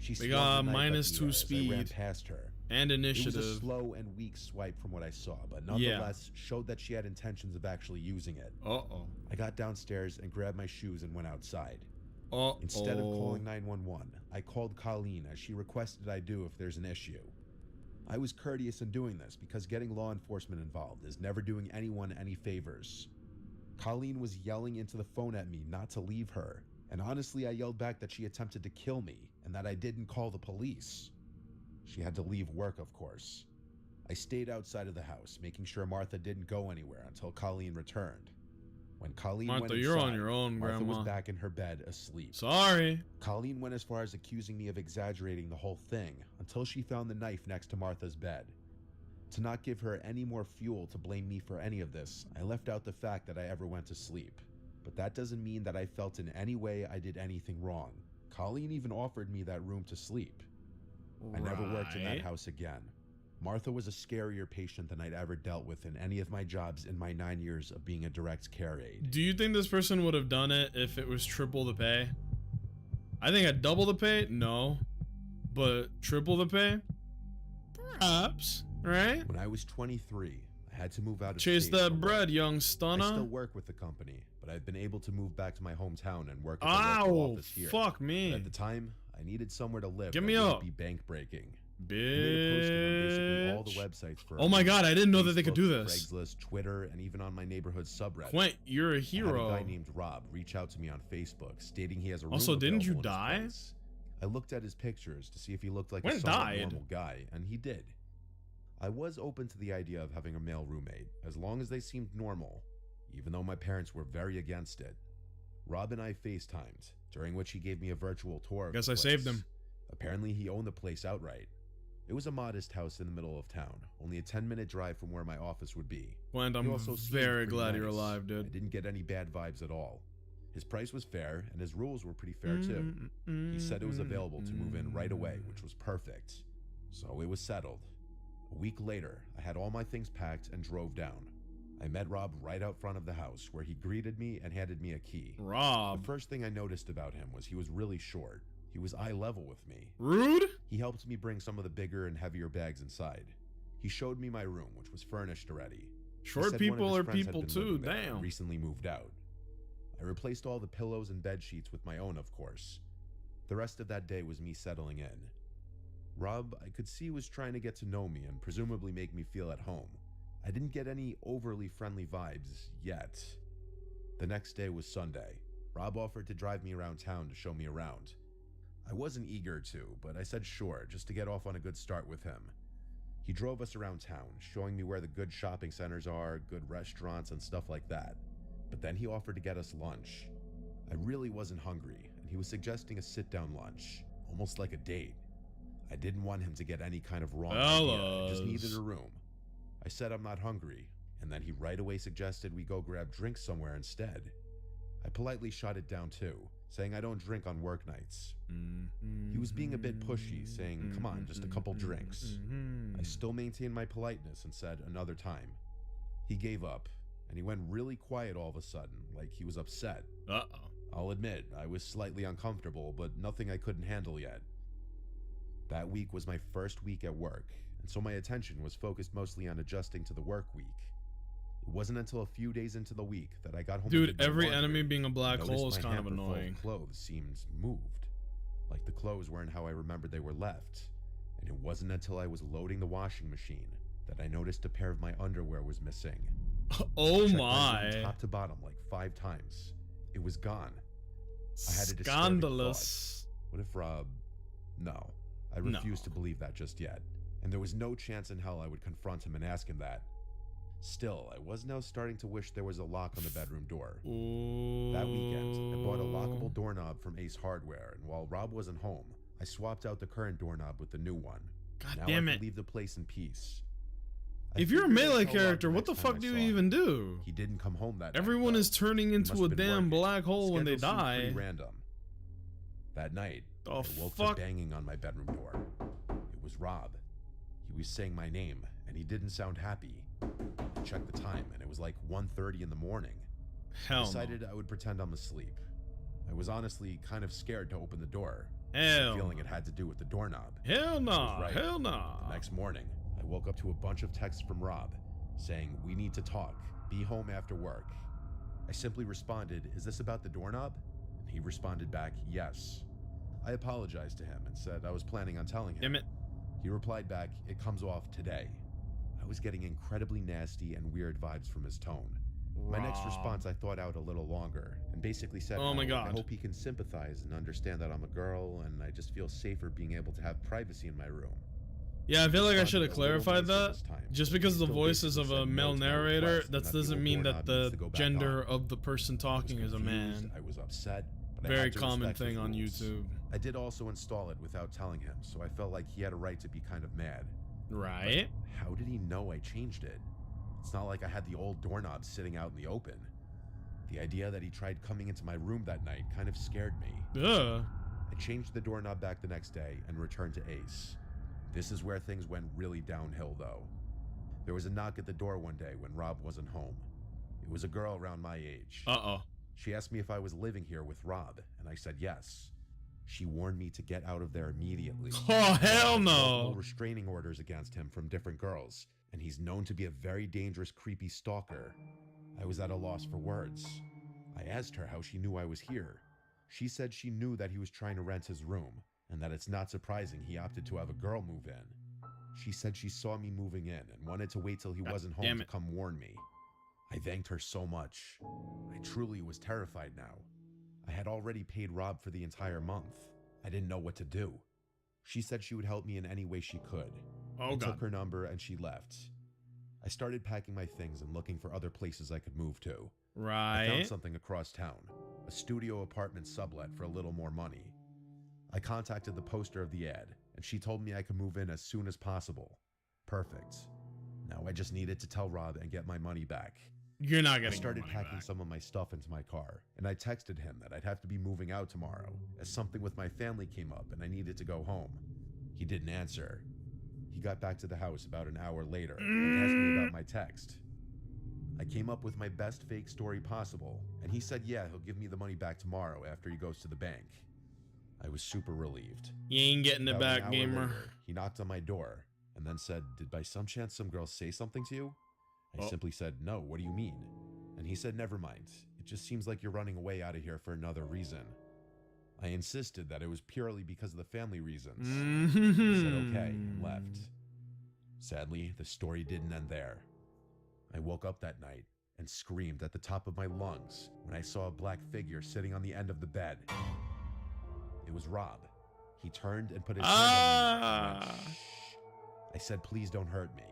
She They swung got the knife at -2 me as I ran speed. past her. And It was a initiative. slow and weak swipe from what I saw, but nonetheless showed that she had intentions of actually using it. Uh-oh. I got downstairs and grabbed my shoes and went outside. Instead of calling 911, I called Colleen as she requested I do if there's an issue. I was courteous in doing this because getting law enforcement involved is never doing anyone any favors. Colleen was yelling into the phone at me not to leave her, and honestly I yelled back that she attempted to kill me and that I didn't call the police. She had to leave work, of course. I stayed outside of the house, making sure Martha didn't go anywhere until Colleen returned. When Colleen went Martha, inside, you're on your own, Martha Grandma. was back in her bed asleep. Sorry. Colleen went as far as accusing me of exaggerating the whole thing until she found the knife next to Martha's bed. To not give her any more fuel to blame me for any of this, I left out the fact that I ever went to sleep. But that doesn't mean that I felt in any way I did anything wrong. Colleen even offered me that room to sleep. I never worked in that Right. house again. Martha was a scarier patient than I'd ever dealt with in any of my jobs in my 9 years of being a direct care aide. Do you think this person would have done it if it was triple the pay? I think at double the pay, no. But triple the pay? Perhaps, right? When I was 23, I had to move out of Chase state for that work. bread, young I still stunner. work with the company, but I've been able to move back to my hometown and work at the local Ow, office here. fuck But me. at the time, I needed somewhere to live Get that me wouldn't up. be bank breaking. I made a posting on basically all the Bitch. websites for Oh my god, I didn't know that they could do Facebook, this. Craigslist, Twitter, and even on my neighborhood subreddit. Quint, you're a I had a hero. guy named Rob reach out to me on Facebook stating he has a room Also, didn't you available in his die? place. I looked at his pictures to see if he looked like a Quint somewhat died. normal guy, and he did. I was open to the idea of having a male roommate, as long as they seemed normal, even though my parents were very against it. Rob and I FaceTimed, during which he gave me a virtual tour of Guess the I saved place. him. Apparently, he owned the place outright. It was a modest house in the middle of town, only a 10-minute drive from where my office would be. Quint, He I'm also seemed very pretty glad you're nice. alive, I dude. didn't get any bad vibes at all. His price was fair, and his rules were pretty fair too. He said it was available to move in right away, which was perfect. So it was settled. A week later, I had all my things packed and drove down. I met Rob right out front of the house, where he greeted me and handed me a key. The Rob. first thing I noticed about him was he was really short. He was eye level with me. Rude? He helped me bring some of the bigger and heavier bags inside. He showed me my room, which was furnished already. He Short said one of people his are friends had people been too, living there and damn. recently moved out. I replaced all the pillows and bed sheets with my own, of course. The rest of that day was me settling in. Rob, I could see, was trying to get to know me and presumably make me feel at home. I didn't get any overly friendly vibes yet. The next day was Sunday. Rob offered to drive me around town to show me around. I wasn't eager to, but I said sure, just to get off on a good start with him. He drove us around town, showing me where the good shopping centers are, good restaurants, and stuff like that. But then he offered to get us lunch. I really wasn't hungry, and he was suggesting a sit-down lunch, almost like a date. I didn't want him to get any kind of wrong idea, I just needed a room. I said I'm not hungry, and then he right away suggested we go grab drinks somewhere instead. I politely shot it down too, saying I don't drink on work nights. He was being a bit pushy, saying, come on, just a couple drinks. I still maintained my politeness and said another time. He gave up, and he went really quiet all of a sudden, like he was upset. Uh-oh. I'll admit, I was slightly uncomfortable, but nothing I couldn't handle yet. That week was my first week at work, and so my attention was focused mostly on adjusting to the work week. It wasn't until a few days into the week that I got home. and Dude, did my every laundry enemy being a black and hole noticed is my kind of hamper full annoying. Clothes seemed moved, like the clothes weren't how I remembered they were left. And it wasn't until I was loading the washing machine that I noticed a pair of my underwear was missing. Oh Checked my. room top to bottom like 5 times. It was gone. I had a disturbing Scandalous. What if Rob? No, I refused to believe that just yet, and there was no chance in hell I would confront him and ask him that. Still, I was now starting to wish there was a lock on the bedroom door. Ooh. That weekend, I bought a lockable doorknob from Ace Hardware, and while Rob wasn't home, I swapped out the current doorknob with the new one. God Now damn I it. could leave the place in peace. I If you're a figured I'd melee tell Rob character, what the next time fuck I do you saw him. even do? He didn't come home that night, Everyone though. is turning He must into have a been damn working. black hole when they Schedule seemed pretty die. random. That night, The I woke fuck? to banging on my bedroom door. It was Rob. He was saying my name, and he didn't sound happy. I checked the time, and it was like 1:30 in the morning. I Hell decided I would pretend I'm asleep. I was honestly kind of scared to open the door. no. Hell. Feeling it had to do with the doorknob. Hell no. right. Hell The no. next morning, I woke up to a bunch of texts from Rob saying, "We need to talk. Be home after work." I simply responded, "Is this about the doorknob?" He responded back, yes. I apologized to him and said I was planning on telling him. Damn it. He replied back, it comes off today. I was getting incredibly nasty and weird vibes from his tone. My next response I thought out a little longer and basically said, Oh my I God. hope he can sympathize and understand that I'm a girl and I just feel safer being able to have privacy in my room. Yeah, I feel like I should have Responded a little clarified nicer that. this time, Just but because he the still voice is of basically a said male no to my narrator, request and that that the doesn't old mean that doorknob needs the to go back gender on. of the person I was talking is a confused, man. I was upset, but I Very had to common respect his thing on rules. YouTube. I did also install it without telling him, so I felt like he had a right to be kind of mad. Right? But how did he know I changed it? It's not like I had the old doorknob sitting out in the open. The idea that he tried coming into my room that night kind of scared me. Ugh. I changed the doorknob back the next day and returned to Ace. This is where things went really downhill though. There was a knock at the door one day when Rob wasn't home. It was a girl around my age. Uh-oh. She asked me if I was living here with Rob, and I said yes. She warned me to get out of there immediately. Oh, hell There's multiple no. restraining orders against him from different girls, and he's known to be a very dangerous, creepy stalker. I was at a loss for words. I asked her how she knew I was here. She said she knew that he was trying to rent his room, and that it's not surprising he opted to have a girl move in. She said she saw me moving in and wanted to wait till he wasn't home damn to it. come warn me. I thanked her so much. I truly was terrified now. I had already paid Rob for the entire month. I didn't know what to do. She said she would help me in any way she could. Oh, I God. took her number and she left. I started packing my things and looking for other places I could move to. I found Right? something across town, a studio apartment sublet for a little more money. I contacted the poster of the ad, and she told me I could move in as soon as possible. Perfect. Now I just needed to tell Rob and get my money back. You're not I getting your started money packing back. some of my stuff into my car, and I texted him that I'd have to be moving out tomorrow, as something with my family came up and I needed to go home. He didn't answer. He got back to the house about an hour later and asked me about my text. I came up with my best fake story possible, and he said yeah, he'll give me the money back tomorrow after he goes to the bank. I was super relieved. You ain't getting it About an back, hour gamer. later, he knocked on my door and then said, "Did by some chance some girl say something to you?" I Oh. simply said, "No, what do you mean?" And he said, "Never mind. It just seems like you're running away out of here for another reason." I insisted that it was purely because of the family reasons. He said okay and left. Sadly, the story didn't end there. I woke up that night and screamed at the top of my lungs when I saw a black figure sitting on the end of the bed. It was Rob. He turned and put his hand on my neck and went, "Shh." I said, "Please don't hurt me."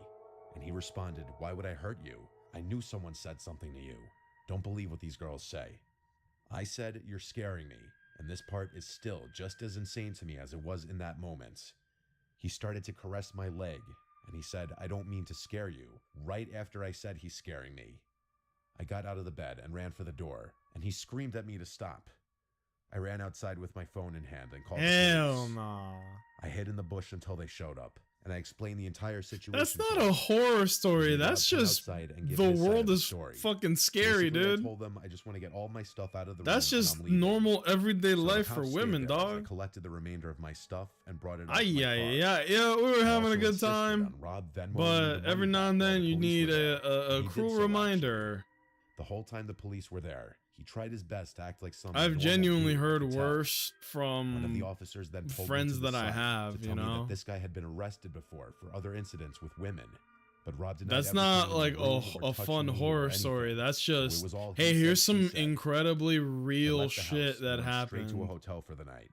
And he responded, "Why would I hurt you? I knew someone said something to you. Don't believe what these girls say." I said, "You're scaring me." And this part is still just as insane to me as it was in that moment. He started to caress my leg, and he said, "I don't mean to scare you," right after I said he's scaring me. I got out of the bed and ran for the door, and he screamed at me to stop. I ran outside with my phone in hand and called the Hell police. no. I hid in the bush until they showed up, and I explained the entire situation. That's to not them. a horror story. Using That's Rob to come just outside and give the his side of world the is story. fucking scary, Basically, I dude. told them I just want to get all my stuff out of the That's room and just I'm leaving. normal everyday So the life for cops stayed women, there as I dog. collected the remainder of my stuff and brought it out Ah, to my yeah, car. yeah, we were I having a also good insisted time, on Rob Venmoing me but the every money now back and while then the you police need were there. a And he did cruel so, actually. reminder. The whole time the police were there, he tried his best to act like some I've normal genuinely dude, heard I could tell. worse One of the from officers then pulled friends me to the that I side have, to you tell me know? that this guy had been arrested before for other incidents with women, but Rob did not That's ever not come in like the room a or touch fun me or horror anything. story. That's So it just, was all hey, he here's said, she some said. incredibly I real left the shit house that and went straight to a happened. hotel for the night.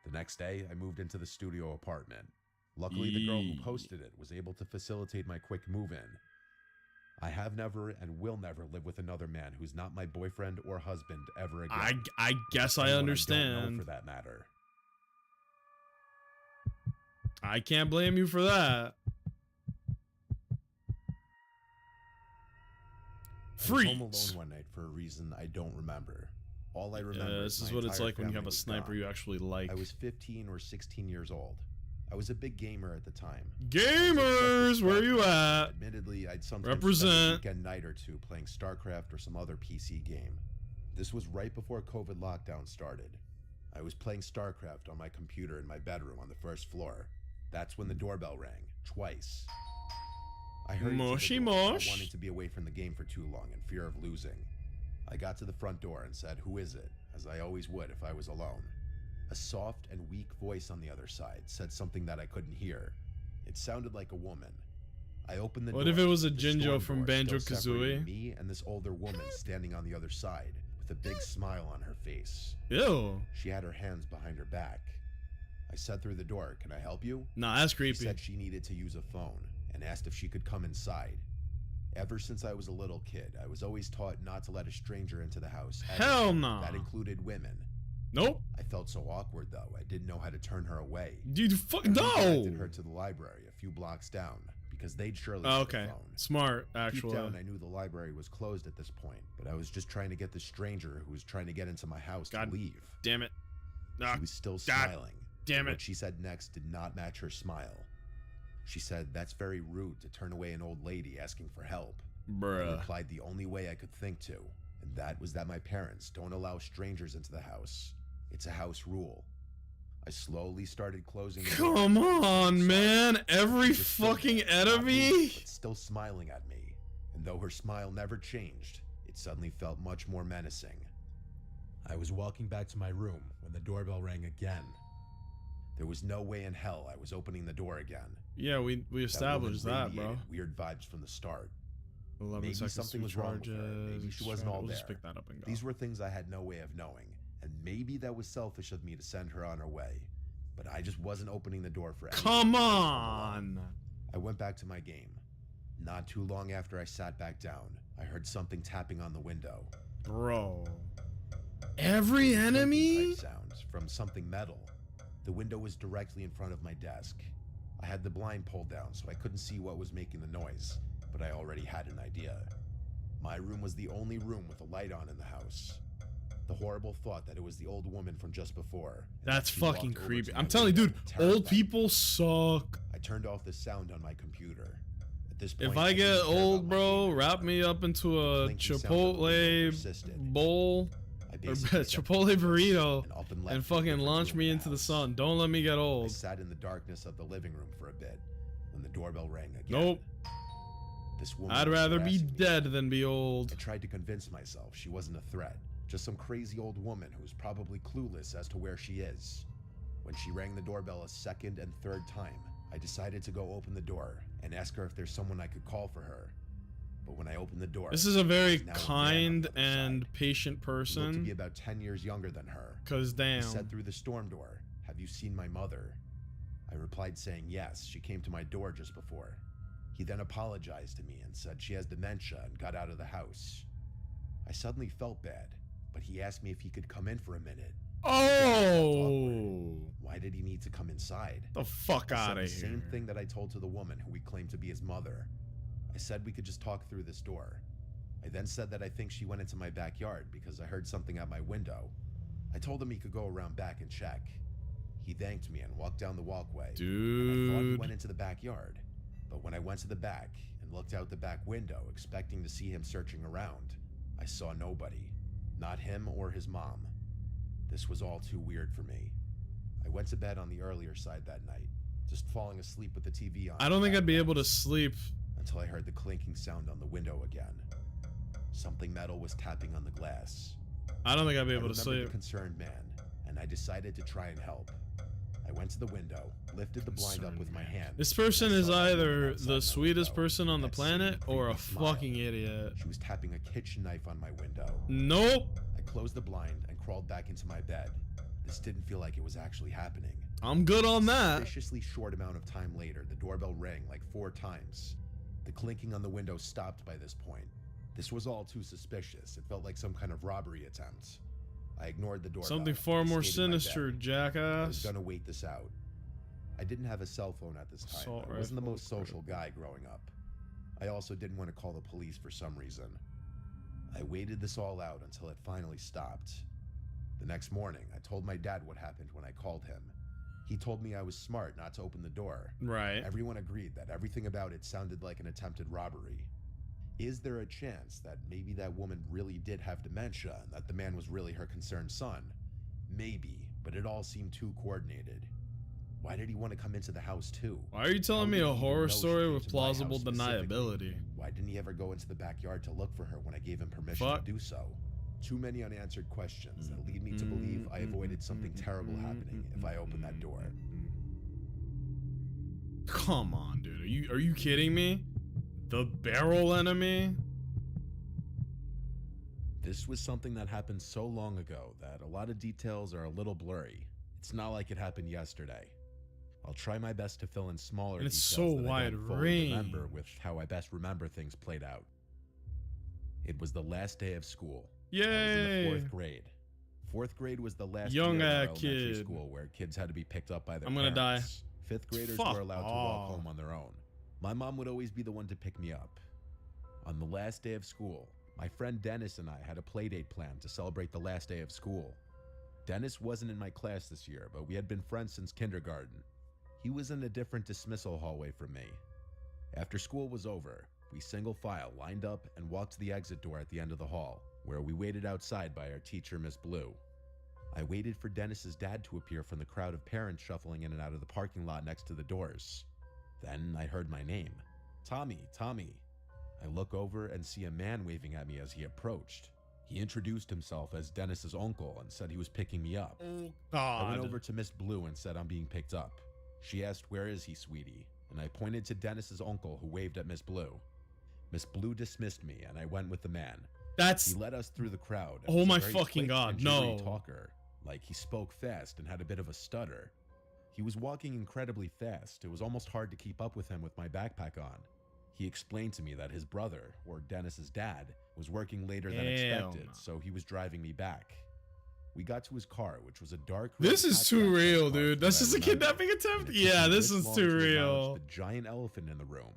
The next day, I moved into the studio apartment. Luckily, the girl who Yee. posted it was able to facilitate my quick move-in. I have never and will never live with another man who's not my boyfriend or husband ever again. I guess Or I anyone don't know understand. for that matter. I can't blame you for that. I was home Freeze. alone one night for a reason I don't remember. All I remember Yeah, is this is my what it's entire like when you family have a was sniper gone. you actually like. I was 15 or 16 years old. I was a big gamer at the time. Gamers, where you at? Admittedly, I'd sometimes spend a Represent. weekend night or two playing StarCraft or some other PC game. This was right before COVID lockdown started. I was playing StarCraft on my computer in my bedroom on the first floor. That's when the doorbell rang, twice. I hurried to Mushy the door, not mush. wanting to be away from the game for too long in fear of losing. I got to the front door and said, "Who is it?" as I always would if I was alone. A soft and weak voice on the other side said something that I couldn't hear. It sounded like a woman. I opened the door. What if it was a the Jinjo storm from door still Banjo-Kazooie? separating me and this older woman standing on the other side with a big smile on her face. Ew. She had her hands behind her back. I said through the door, "Can I help you?" Nah, that's She creepy. said she needed to use a phone and asked if she could come inside. Ever since I was a little kid, I was always taught not to let a stranger into the house. ever. Hell no. That included women. Nope. I felt so awkward though. I didn't know how to turn her away. Dude, fuck I no. redirected her to the library a few blocks down because they'd surely Oh, have okay. a phone. Smart, Deep actually. down, I knew the library was closed at this point, but I was just trying to get the stranger who was trying to get into my house God to leave. Damn it. Ah, She was still God smiling. damn but it. What she said next did not match her smile. She said, "That's very rude to turn away an old lady asking for help." I Bruh. replied the only way I could think to, and that was that my parents don't allow strangers into the house. It's a house rule. I slowly started closing the door. Come on, Sorry. man. Every She was still fucking there, not moving, enemy. but still smiling at me. And though her smile never changed, it suddenly felt much more menacing. I was walking back to my room when the doorbell rang again. There was no way in hell I was opening the door again. Yeah, we established woman that, bro. radiated weird vibes from the start. 11 Maybe seconds something to was wrong with her. charges. Maybe she wasn't all We'll just there. pick that up and go. These were things I had no way of knowing, and maybe that was selfish of me to send her on her way. But I just wasn't opening the door for anyone. Come on. I went back to my game. Not too long after I sat back down, I heard something tapping on the window. Bro. Every enemy? Type sounds from something metal. The window was directly in front of my desk. I had the blind pulled down so I couldn't see what was making the noise, but I already had an idea. My room was the only room with a light on in the house. The horrible thought that it was the old woman from just before. and that That's she walked fucking over creepy. to my I'm telling you, window dude, terrified old me. people suck. I turned off the sound on my computer. At this point, If I get didn't care about old, my bro, game wrap anymore. me up into a clinking sound of the window Chipotle persisted. bowl I or basically said, Chipotle burrito and up and left and to a fucking different launch room me in into the house. sun. Don't let me get I old. sat in the darkness of the living room for a bit when the doorbell rang again. Nope. This woman I'd was rather be harassing me. dead than be I old. tried to convince myself she wasn't a threat, just some crazy old woman who's probably clueless as to where she is. When she rang the doorbell a second and third time, I decided to go open the door and ask her if there's someone I could call for her. But when I opened the door, This is a very there was now a man on kind the other and side. patient He looked to be person. about 10 years younger than her. Cause He damn. said through the storm door, "Have you seen my mother?" I replied saying yes, she came to my door just before. He then apologized to me and said she has dementia and got out of the house. I suddenly felt bad, but he asked me if he could come in for a minute. Oh, Why did he need to come inside? the fuck I said out the of here. same thing that I told to the woman who he claimed to be his mother. I said we could just talk through this door. I then said that I think she went into my backyard because I heard something at my window. I told him he could go around back and check. He thanked me and walked down the walkway. And I thought he Dude. went into the backyard. But when I went to the back and looked out the back window, expecting to see him searching around, I saw nobody. Not him or his mom. This was all too weird for me. I went to bed on the earlier side that night, just falling asleep with the TV on. I don't think I'd be able to to sleep. until I heard the clinking sound on the window again. Something metal was tapping on the glass. I don't think I'd be I able to remembered sleep. the concerned man, and I decided to try and help. I went to the window, lifted the blind up Concerned with my man. hand. This person and I is saw that woman either outside the my sweetest window, person on the that same planet or a creepy smile. fucking idiot. She was tapping a kitchen knife on my window. Nope. I closed the blind and crawled back into my bed. This didn't feel like it was actually happening. I'm good on that. Suspiciously short amount of time later, the doorbell rang like 4 times. The clinking on the window stopped by this point. This was all too suspicious. It felt like some kind of robbery attempt. I ignored the doorbell. Something far and more stayed in my bed. sinister, I was jackass. gonna wait this out. I didn't have a cell phone at this time. Assault I wasn't the rifle, most social guy growing up. I also didn't want to call the police for some reason. I waited this all out until it finally stopped. The next morning, I told my dad what happened when I called him. He told me I was smart not to open the door. Right. Everyone agreed that everything about it sounded like an attempted robbery. Is there a chance that maybe that woman really did have dementia and that the man was really her concerned son? Maybe, but it all seemed too coordinated. Why did he want to come into the house too? Why are you telling How me did a he even horror know she story came with to my house plausible specifically? deniability? Why didn't he ever go into the backyard to look for her when I gave him permission Fuck. to do so? Too many unanswered questions that lead me to believe I avoided something terrible happening if I opened that door. Come on, dude. Are you kidding me? The barrel enemy? This was something that happened so long ago that a lot of details are a little blurry. It's not like it happened yesterday. I'll try my best to fill in smaller And it's details so that I don't fully remember range. with how I best remember things played out. It was the last day of school. I was in Yay! the 4th grade. 4th grade was the last Young year in our kid. elementary school where kids had to be picked up by their I'm gonna die. parents. 5th graders Fuck were allowed to walk off. home on their own. My mom would always be the one to pick me up. On the last day of school, my friend Dennis and I had a playdate planned to celebrate the last day of school. Dennis wasn't in my class this year, but we had been friends since kindergarten. He was in a different dismissal hallway from me. After school was over, we single file lined up and walked to the exit door at the end of the hall, where we waited outside by our teacher, Miss Blue. I waited for Dennis's dad to appear from the crowd of parents shuffling in and out of the parking lot next to the doors. Then I heard my name. Tommy, Tommy. I look over and see a man waving at me as he approached. He introduced himself as Dennis's uncle and said he was picking me up. Oh I went God. over to Miss Blue and said I'm being picked up. She asked, "Where is he, sweetie?" And I pointed to Dennis's uncle, who waved at Miss Blue. Miss Blue dismissed me and I went with the man. That's He led us through the crowd. and Oh was a my very fucking quick God, and jittery no. talker. Like, he spoke fast and had a bit of a stutter. He was walking incredibly fast. It was almost hard to keep up with him with my backpack on. He explained to me that his brother, or Dennis's dad, was working later than Hell expected, no. so he was driving me back. We got to his car, which was a dark This red is too hatchback real, car dude. from That's what I just a remember, kidnapping and attempt? it took Yeah, me this this is long too to acknowledge real. The giant elephant in the room.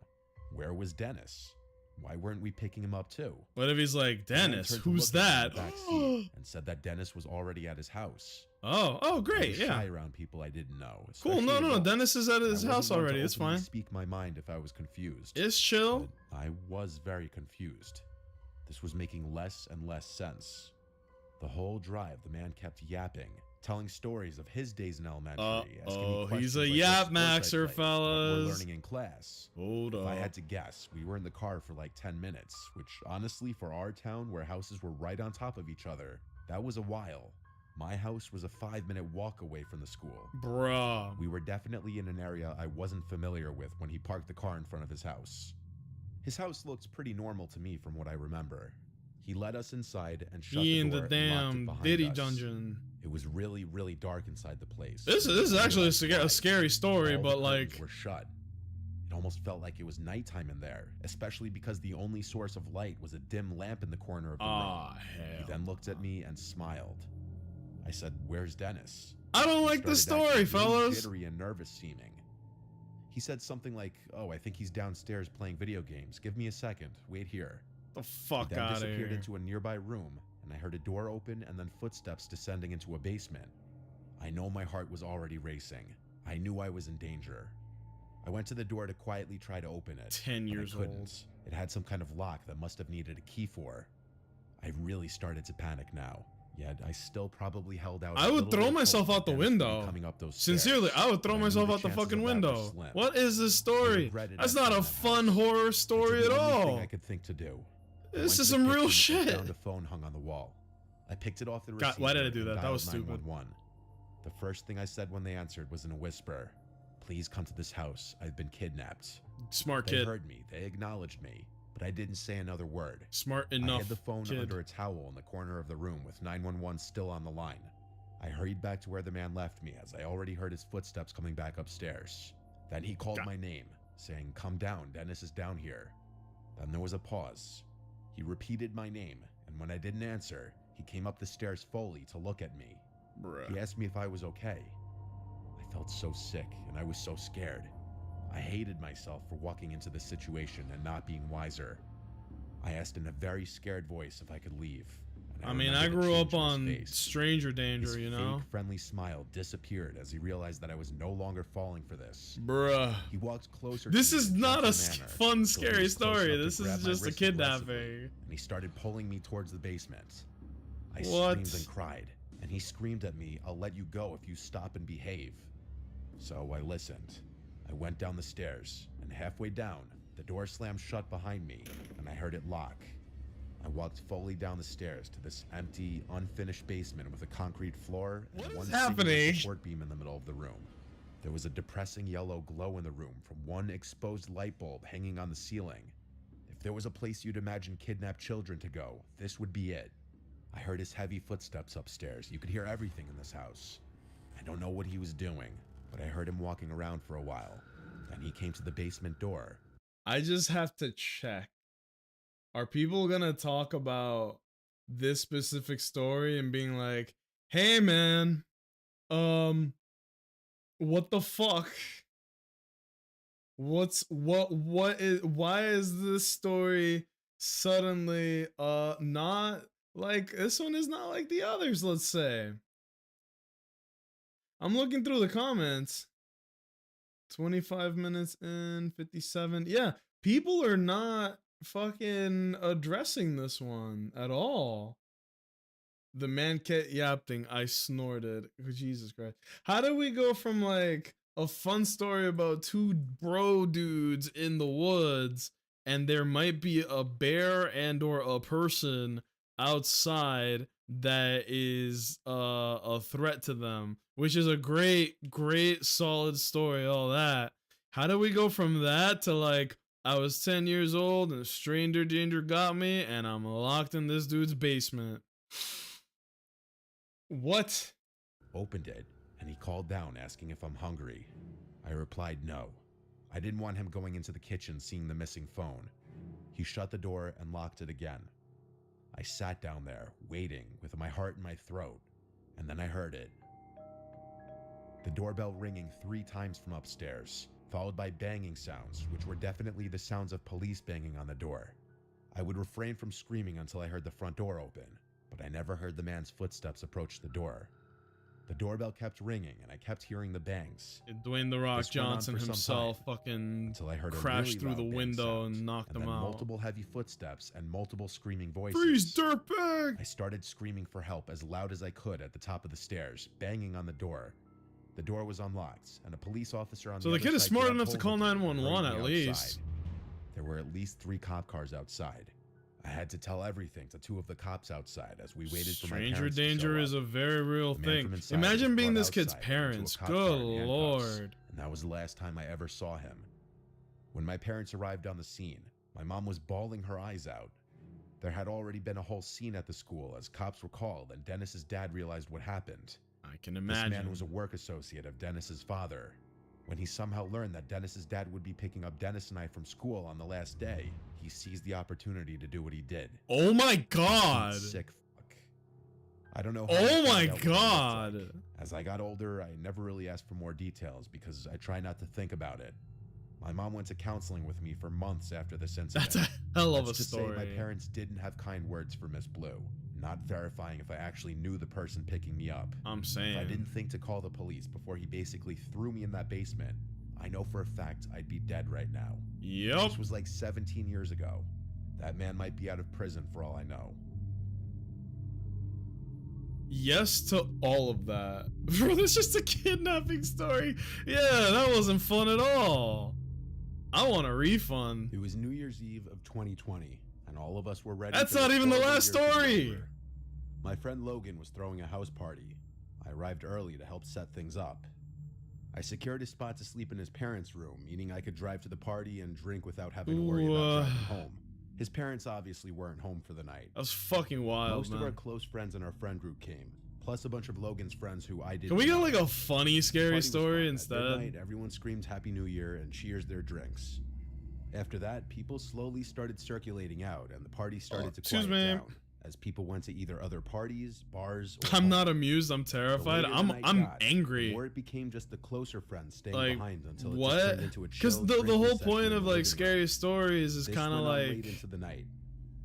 Where was Dennis? Why weren't we picking him up too? What if he's like, The man Dennis, turned to who's look at that? me in the back seat and said that Dennis was already at his house. Oh, I great, was yeah. shy around people I didn't know. Cool, especially no, adults. Dennis is at I his wasn't house one to already, it's openly fine. Speak my mind if I was confused. It's chill. But I was very confused. This was making less and less sense. The whole drive, the man kept yapping, telling stories of his days in elementary. asking me He's questions a like what yap sports I maxer, played, what fellas. we're learning in class. Hold If I up. had to guess, we were in the car for like 10 minutes, which honestly, for our town where houses were right on top of each other, that was a while. My house was a 5-minute walk away from the school. Bruh. We were definitely in an area I wasn't familiar with when he parked the car in front of his house. His house looked pretty normal to me from what I remember. He led us inside and shut He the in door the and locked it damn behind Diddy us. dungeon. It was really, really dark inside the place. This is actually Realized a why. scary story, All the but curtains like, were shut. It almost felt like it was nighttime in there, especially because the only source of light was a dim lamp in the corner of the room. ah, He hell. then looked at me and smiled. I said, "Where's Dennis?" I don't He like this started story, acting really fellas. jittery and nervous seeming. He said something like, "Oh, I think he's downstairs playing video games. Give me a second. Wait here." The fuck He then out of disappeared here. into a nearby room, and I heard a door open and then footsteps descending into a basement. I know my heart was already racing. I knew I was in danger. I went to the door to quietly try to open it. 10 but years I couldn't. old. It had some kind of lock that must have needed a key for. I really started to panic now, yet I still probably held out. I a would little throw bit of myself hope out the that Dennis would be window. coming up those Sincerely, stairs, I would throw but I knew myself the out the chances fucking of that were window. slim. What is this I story? regretted That's entering not a that fun house. horror I story did at the only thing all. I could think to do. I This went is to the some real kitchen and shit. found a phone hung on the wall. I picked it off the God, receiver. why did I do and that? That dialed was stupid. 911. The first thing I said when they answered was in a whisper, "Please come to this house. I've been kidnapped." Smart They kid. heard me. They acknowledged me, but I didn't say another word. Smart I enough hid the phone kid. under a towel in the corner of the room with 911 still on the line. I hurried back to where the man left me as I already heard his footsteps coming back upstairs. Then he called God. my name, saying, "Come down, Dennis is down here." Then there was a pause. He repeated my name, and when I didn't answer, he came up the stairs fully to look at me. He Bruh. asked me if I was okay. I felt so sick, and I was so scared. I hated myself for walking into this situation and not being wiser. I asked in a very scared voice if I could leave. and I mean, I remember the grew change up in his on face. Stranger His Danger, you know? fake, friendly smile disappeared as he realized that I was no longer falling for this. Bruh. He walked closer. This to me is in not a gentle manner, fun, until he scary was close story. enough to This grab is my just a wrist aggressively, kidnapping. And he started pulling me towards the basement. I What? screamed and cried, and he screamed at me, "I'll let you go if you stop and behave." So I listened. I went down the stairs, and halfway down, the door slammed shut behind me, and I heard it lock. I walked fully down the stairs to this empty, unfinished basement with a concrete floor and What is one happening? singular support beam in the middle of the room. There was a depressing yellow glow in the room from one exposed light bulb hanging on the ceiling. If there was a place you'd imagine kidnapped children to go, this would be it. I heard his heavy footsteps upstairs. You could hear everything in this house. I don't know what he was doing, but I heard him walking around for a while. Then he came to the basement door. I just have to check. Are people gonna talk about this specific story and being like, hey man, what the fuck? What is, why is this story suddenly not like, this one is not like the others, let's say. I'm looking through the comments. 25 minutes in, 57. Yeah, people are not fucking addressing this one at all. The man kept yapping. I snorted. Jesus Christ. How do we go from like a fun story about two bro dudes in the woods and there might be a bear and or a person outside that is a threat to them, which is a great solid story, all that. How do we go from that to like, I was 10 years old and stranger danger got me and I'm locked in this dude's basement? What? Opened it, and he called down asking if I'm hungry. I replied no. I didn't want him going into the kitchen seeing the missing phone. He shut the door and locked it again. I sat down there, waiting, with my heart in my throat, and then I heard it. The doorbell ringing 3 times from upstairs, followed by banging sounds, which were definitely the sounds of police banging on the door. I would refrain from screaming until I heard the front door open, but I never heard the man's footsteps approach the door. The doorbell kept ringing, and I kept hearing the bangs. Dwayne "The Rock" This went on Johnson for some himself time, fucking until I heard a crashed really through loud the bang window sound, and knocked and him then out. multiple heavy footsteps and multiple screaming voices. Freeze, dirtbag! I started screaming for help as loud as I could at the top of the stairs, banging on the door. The door was unlocked, and a police officer on So the the other kid is side smart grabbed enough to hold call of me and 911 hurried at me least. outside. There were at least 3 cop cars outside. I had to tell everything to 2 of the cops outside as we waited for my Stranger parents danger to show is up. a very real The man thing. from inside Imagine was being brought this kid's outside and into a parents. cop Good car in handcuffs, lord. And that was the last time I ever saw him. When my parents arrived on the scene, my mom was bawling her eyes out. There had already been a whole scene at the school as cops were called and Dennis's dad realized what happened. I can This imagine. man was a work associate of Dennis's father. When he somehow learned that Dennis's dad would be picking up Dennis and I from school on the last day, he seized the opportunity to do what he did. Oh my god. Sick fuck. I don't know how I Oh found my out what he looked god. like. As I got older, I never really asked for more details because I try not to think about it. My mom went to counseling with me for months after this incident. That's a hell of a Let's just story. say my parents didn't have kind words for Miss Blue, not verifying if I actually knew the person picking me up. I'm saying. If I didn't think to call the police before he basically threw me in that basement, I know for a fact I'd be dead right now. Yep. This was like 17 years ago. That man might be out of prison for all I know. Yes to all of that. Bro, that's just a kidnapping story. Yeah, that wasn't fun at all. I want a refund. It was New Year's Eve of 2020, and all of us were ready. That's for not this even the horrible last year to be story. over. My friend Logan was throwing a house party. I arrived early to help set things up. I secured a spot to sleep in his parents' room, meaning I could drive to the party and drink without having to worry about driving home. His parents obviously weren't home for the night. That was fucking wild, Most man. of our close friends in our friend group came, plus a bunch of Logan's friends who I didn't Can we get know. like a funny, The scary party was story fun. At instead? midnight, everyone screamed Happy New Year and cheers their drinks. After that, people slowly started circulating out, and the party started to excuse quiet me. down as people went to either other parties, bars, or I'm home. not amused. I'm The terrified. later the I'm night I'm got, angry. The more it became just the closer friends staying Like, behind until it just what? turned into a Because chill the drinking whole session point in of the like living scary room. stories is This kind of went on like late into the night.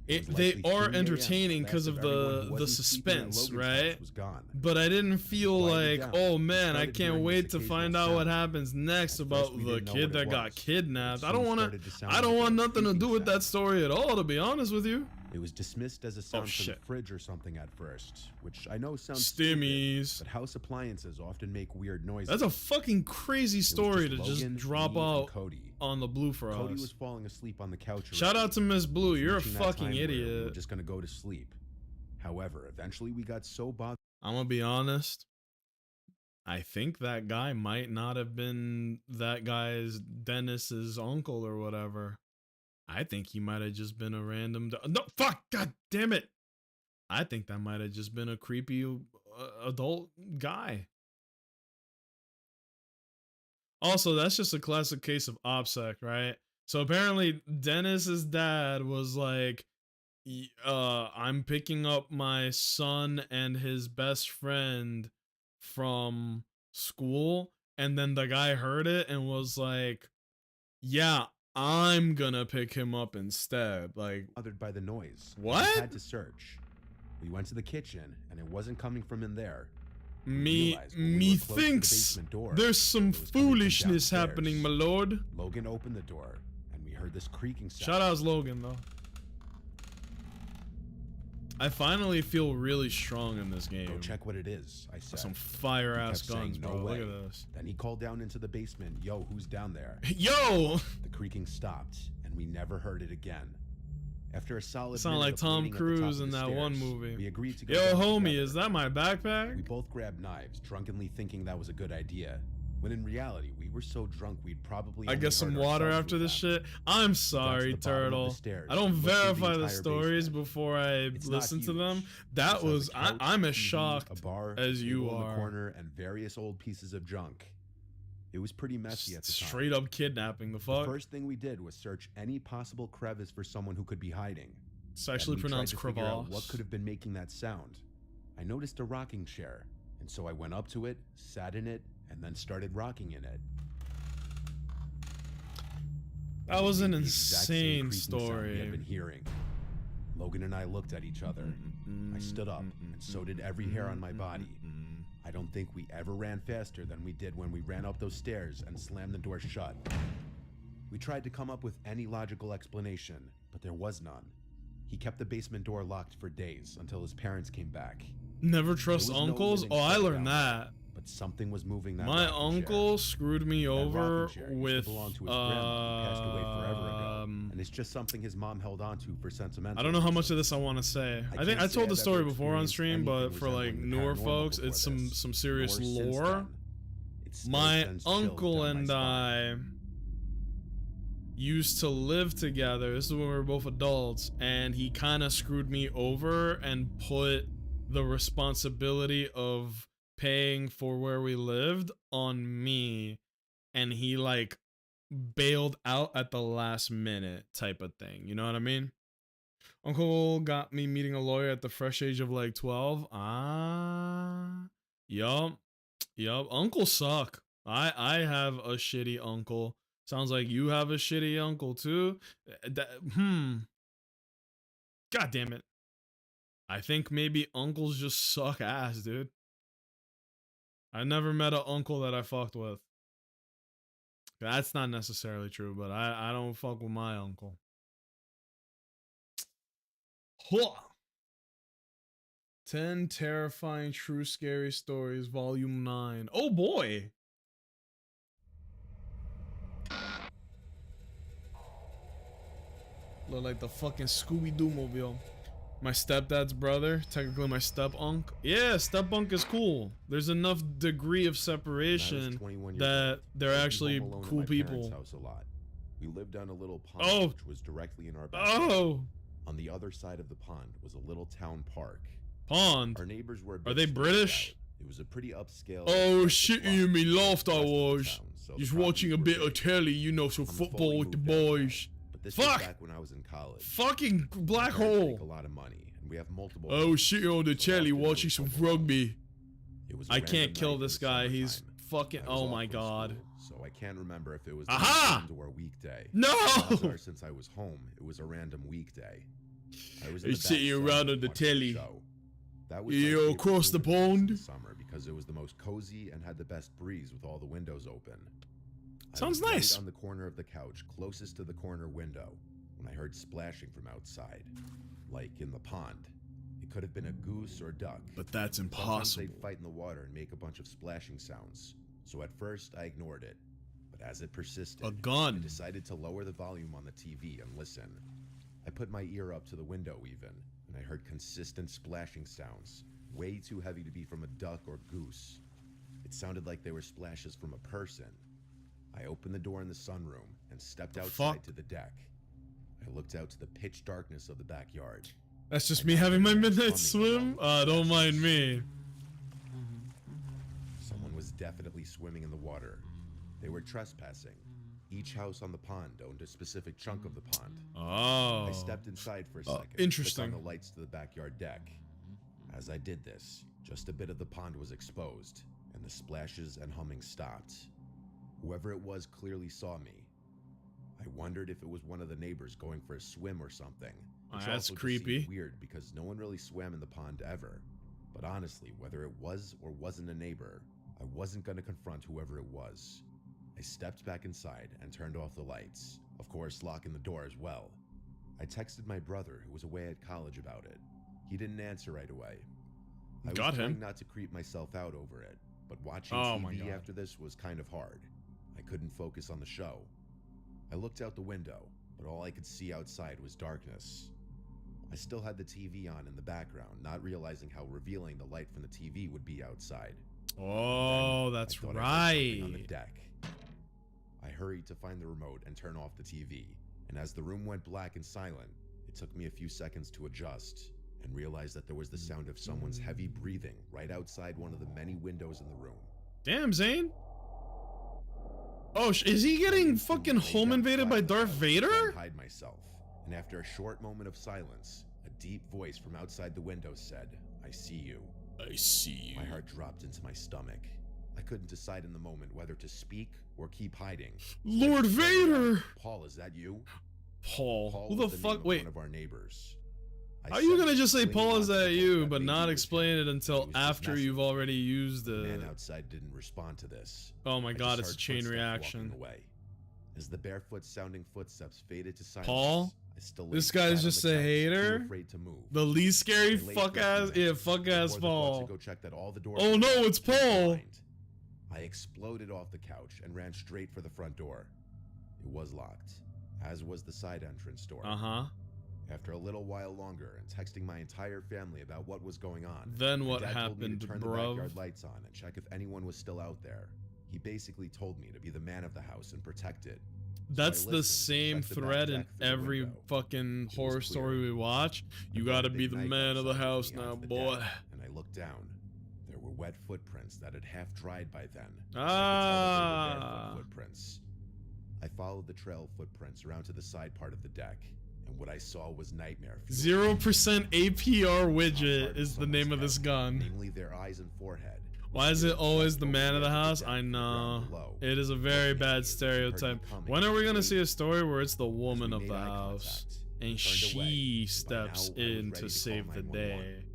it, was they likely are 3 a.m. entertaining The because last of everyone who the wasn't sleeping at suspense, Logan's house right? was gone. But I didn't feel Quieted like, down. oh We man, I started can't hearing wait this to find occasional out what sound. happens next At about first, we the didn't know kid what that it got was. kidnapped. It I don't soon want started to to. sound I like don't a want nothing to creaking do with that sound. story at all, to be honest with you. It was dismissed as a sound from shit. the fridge or something at first, which I know sounds stupid, Stimmies. but house appliances often make weird noises. That's a fucking crazy story to just Logan, drop me, and out Cody. on the blue for Cody us. was falling asleep on the couch. Shout already. out to Miss Blue. It was You're a reaching that fucking time where We were idiot. just gonna go to sleep. However, eventually we got so bothered. I'm gonna be honest. I think that guy might not have been that guy's Dennis's uncle or whatever. I think he might have just been a random. No, fuck! God damn it! I think that might have just been a creepy adult guy. Also, that's just a classic case of OPSEC, right? So apparently, Dennis's dad was like, I'm picking up my son and his best friend from school, and then the guy heard it and was like, yeah, I'm gonna pick him up instead. Like, bothered by the noise. What? We had to search. We went to the kitchen, and it wasn't coming from in there. me realized when we were close to the thinks basement door, there's some it was coming from foolishness downstairs. happening, my lord. Logan opened the door, and we heard this creaking sound. Shout out Logan though. I finally feel really strong in this game. Go check what it is, I said. Some fire He ass kept saying, guns, "No bro. way." Look at this. Then he called down into the basement, "Yo, who's down there?" Yo! The creaking stopped, and we never heard it again. After a solid Sound minute like of Tom waiting at the top Cruise of in the that one stairs, movie. we agreed to go Yo, down homie, together. is that my We backpack? both grabbed knives, drunkenly thinking that was a good idea. When in reality, we were so drunk we'd probably I only guess some hurt water ourselves after with this them. shit. I'm We sorry, got to the bottom of the Turtle. stairs I don't and looked through verify the entire stories basement. before I It's not listen to them. huge. That It has a was couch, I'm as TV, shocked a bar, as a you table in the are. corner, and various old pieces of junk. It was pretty messy at the time. Straight up kidnapping. The The fuck? first thing we did was search any possible crevice for someone who could be hiding. It's actually And we tried pronounced to figure out what crevasse. could have been making that sound. I noticed a rocking chair, and so I went up to it, sat in it, and then started rocking in it. That was an The exact same insane creaking sound we had been story. hearing. Logan and I looked at each other. I stood up, and so did every hair on my body. I don't think we ever ran faster than we did when we ran up those stairs and slammed the door shut. We tried to come up with any logical explanation, but there was none. He kept the basement door locked for days until his parents came back. Never trust There was no uncles? living Oh, I soul learned down that. But something was moving that My rocking uncle chair. screwed me That over rocking chair used to with belong to his grandma, who passed away forever ago, and it's just something his mom held on to for sentimental I don't know how much of reasons. this I want to say. I think can't I say told the I've story ever before on experienced stream, but anything for like resembling the newer paranormal folks, before it's this, some serious nor since lore. then. It still My sends chills uncle down my and spine. I used to live together. This is when we were both adults, and he kind of screwed me over and put the responsibility of paying for where we lived on me, and he like bailed out at the last minute type of thing. You know what I mean? Uncle got me meeting a lawyer at the fresh age of like 12. Yup. Uncles suck. I have a shitty uncle. Sounds like you have a shitty uncle too. God damn it. I think maybe uncles just suck ass, dude. I never met an uncle that I fucked with. That's not necessarily true, but I don't fuck with my uncle. Huh. 10 Terrifying True Scary Stories, Volume 9. Oh boy! Look like the fucking Scooby-Doo mobile. My stepdad's brother, technically my step-unc. Yeah, step-unc is cool. There's enough degree of When I was separation 21 years that old, they're I would be actually home alone at cool my parents' people. house a lot. We lived on a little pond, Oh. which was directly in our backyard. Oh! On the other side of the pond was a little town park. Pond. Our neighbors were. Are they British? It was a pretty upscale. Oh like, shit, block you me just loft I west of the was. town, so the Just properties watching a were bit of big. telly, you know, some I'm a fully football with the moved out now, boys. But this Fuck. was back when I was in college. Fucking black My parents hole. make a lot of money, and we have multiple. Oh homes, shit, on the so telly often watching we some home alone. rugby. It was a I random can't kill night in this the guy. He's summertime. fucking. I was Oh off my from god. school, so I can't remember if it was Aha! the weekend or a weekday. No! Odds are, since I was home, it was a random weekday. I was in He's the sitting backyard around on the watching telly. show. That was my You favorite across the doing this in pond? summer because it was the most cozy and had the best breeze with all the windows open. I Sounds was nice. right on the corner of the couch, closest to the corner window, when I heard splashing from outside. like in the pond. It could have been a goose or duck. But that's Sometimes impossible. they'd fight in the water and make a bunch of splashing sounds. So at first I ignored it, but as it persisted, A gun. I decided to lower the volume on the TV and listen. I put my ear up to the window even, and I heard consistent splashing sounds, way too heavy to be from a duck or goose. It sounded like they were splashes from a person. I opened the door in the sunroom and stepped outside to the deck. I looked out to the pitch darkness of the backyard. That's just me having my midnight swim? Don't mind me. Someone was definitely swimming in the water. They were trespassing. Each house on the pond owned a specific chunk of the pond. Oh. I stepped inside for a second. Interesting. Flicked on the lights to the backyard deck. As I did this, just a bit of the pond was exposed, and the splashes and humming stopped. Whoever it was clearly saw me. I wondered if it was one of the neighbors going for a swim or something. Which That's also just creepy. seemed weird because no one really swam in the pond ever. But honestly, whether it was or wasn't a neighbor, I wasn't going to confront whoever it was. I stepped back inside and turned off the lights, of course locking the door as well. I texted my brother, who was away at college, about it. He didn't answer right away. I Got was him. trying not to creep myself out over it, but watching Oh my TV God. after this was kind of hard. I couldn't focus on the show. I looked out the window, but all I could see outside was darkness. I still had the TV on in the background, not realizing how revealing the light from the TV would be outside. Oh, Then that's I thought I heard something on the right. deck. I hurried to find the remote and turn off the TV, and as the room went black and silent, it took me a few seconds to adjust and realize that there was the sound of someone's heavy breathing right outside one of the many windows in the room. Damn, Zane. Oh, is he getting fucking home invaded by Darth Vader? I hide myself, and after a short moment of silence, a deep voice from outside the window said, "I see you." I see My you. heart dropped into my stomach. I couldn't decide in the moment whether to speak or keep hiding. Lord I started out, Vader! "Paul, is that you?" Paul. Paul Who the was name fuck? of Wait. one of our neighbors. I How are you said gonna it, just say clinging Paul is onto the that hope you, that but maybe not it was explain him. it until He was just after messing you've with me. already used The it? man outside didn't respond to this. Oh my I God, just it's a heard chain footsteps reaction. walking away. As the barefoot sounding footsteps faded to silence, Paul? I still laid This flat guy's on just the a couch, too hater? afraid to move. The least scary I lay for a fuck few ass, yeah, minutes fuck before ass the thought to Paul. go check that all the doors Oh were no, locked it's came to Paul. mind. I exploded off the couch and ran straight for the front door. It was locked, as was the side entrance door. Uh-huh. After a little while longer and texting my entire family about what was going on, Then my what dad told me happened, to turn the bruv? backyard lights on and check if anyone was still out there. He basically told me to be the man of the house and protect it. That's I the listened, same checked the back thread in deck through the every window. fucking was horror clear. story we watch. You I brought gotta a be big the knife man of the outside house with me now, onto the boy. deck, and I looked down. There were wet footprints that had half dried by then. so I could tell that they were Ah. barefoot footprints. I followed the trail of footprints around to the side part of the deck, and what I saw was nightmare fuel. 0% APR Top widget part is the someone's name of this head, gun. namely their eyes and forehead. Why is it always the man of the house? I Ground know. below. It is a very Looking at me bad as if he heard me stereotype. coming When are we and gonna see a waited. story where it's the As we woman of made the eye house contact, and he turned she away. By steps now, I was in ready to call save the 911. day?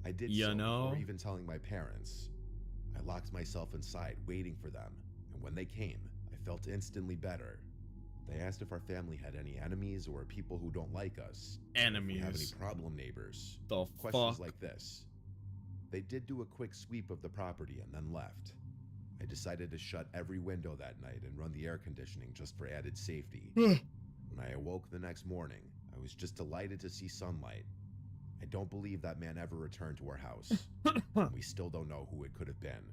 I did You so know? before even telling my parents. I locked myself inside, waiting for them, and when they came, I felt instantly better. They asked if our family had any enemies or people who don't like us. or if we have any Enemies. problem neighbors. The Questions fuck? like this. They did do a quick sweep of the property and then left. I decided to shut every window that night and run the air conditioning just for added safety. When I awoke the next morning, I was just delighted to see sunlight. I don't believe that man ever returned to our house. And we still don't know who it could have been.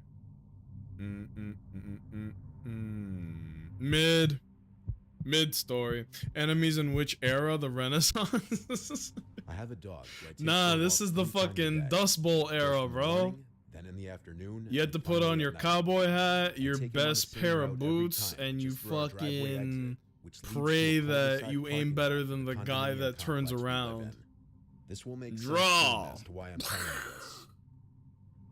Mid story. Enemies in which era? The Renaissance? I have a dog. who I take Nah, for this walks is the 3 times a fucking day. Dust Bowl First era, in the bro. morning, then in the afternoon. You had and to put on finally your at night. cowboy hat, I your take him on the best same pair route of every boots, time, and you just through our driveway fucking exit, which leads to a pray that cul-de-sac you parking aim lot better in than the the guy condominium that turns complex we live around. in. This will make Draw. sense soon as to why I'm telling you this.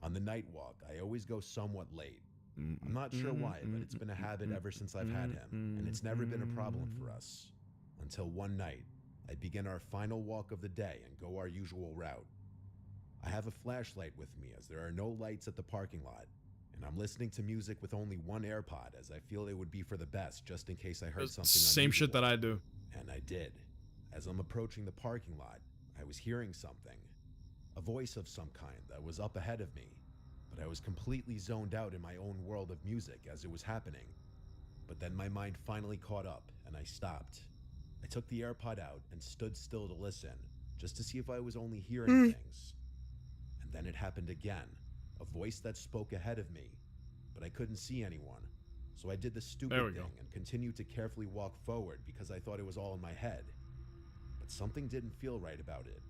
On the night walk, I always go somewhat late. I'm not sure why, but it's been a habit ever since I've had him, and it's never been a problem for us. Until one night, I begin our final walk of the day and go our usual route. I have a flashlight with me as there are no lights at the parking lot, and I'm listening to music with only one AirPod as I feel it would be for the best just in case I heard something Same shit unusual. that I do. And I did. As I'm approaching the parking lot, I was hearing something, a voice of some kind that was up ahead of me, but I was completely zoned out in my own world of music as it was happening. But then my mind finally caught up and I stopped. I took the AirPod out and stood still to listen, just to see if I was only hearing things. And then it happened again, a voice that spoke ahead of me, but I couldn't see anyone. So I did the stupid thing and continued to carefully walk forward because I thought it was all in my head. But something didn't feel right about it.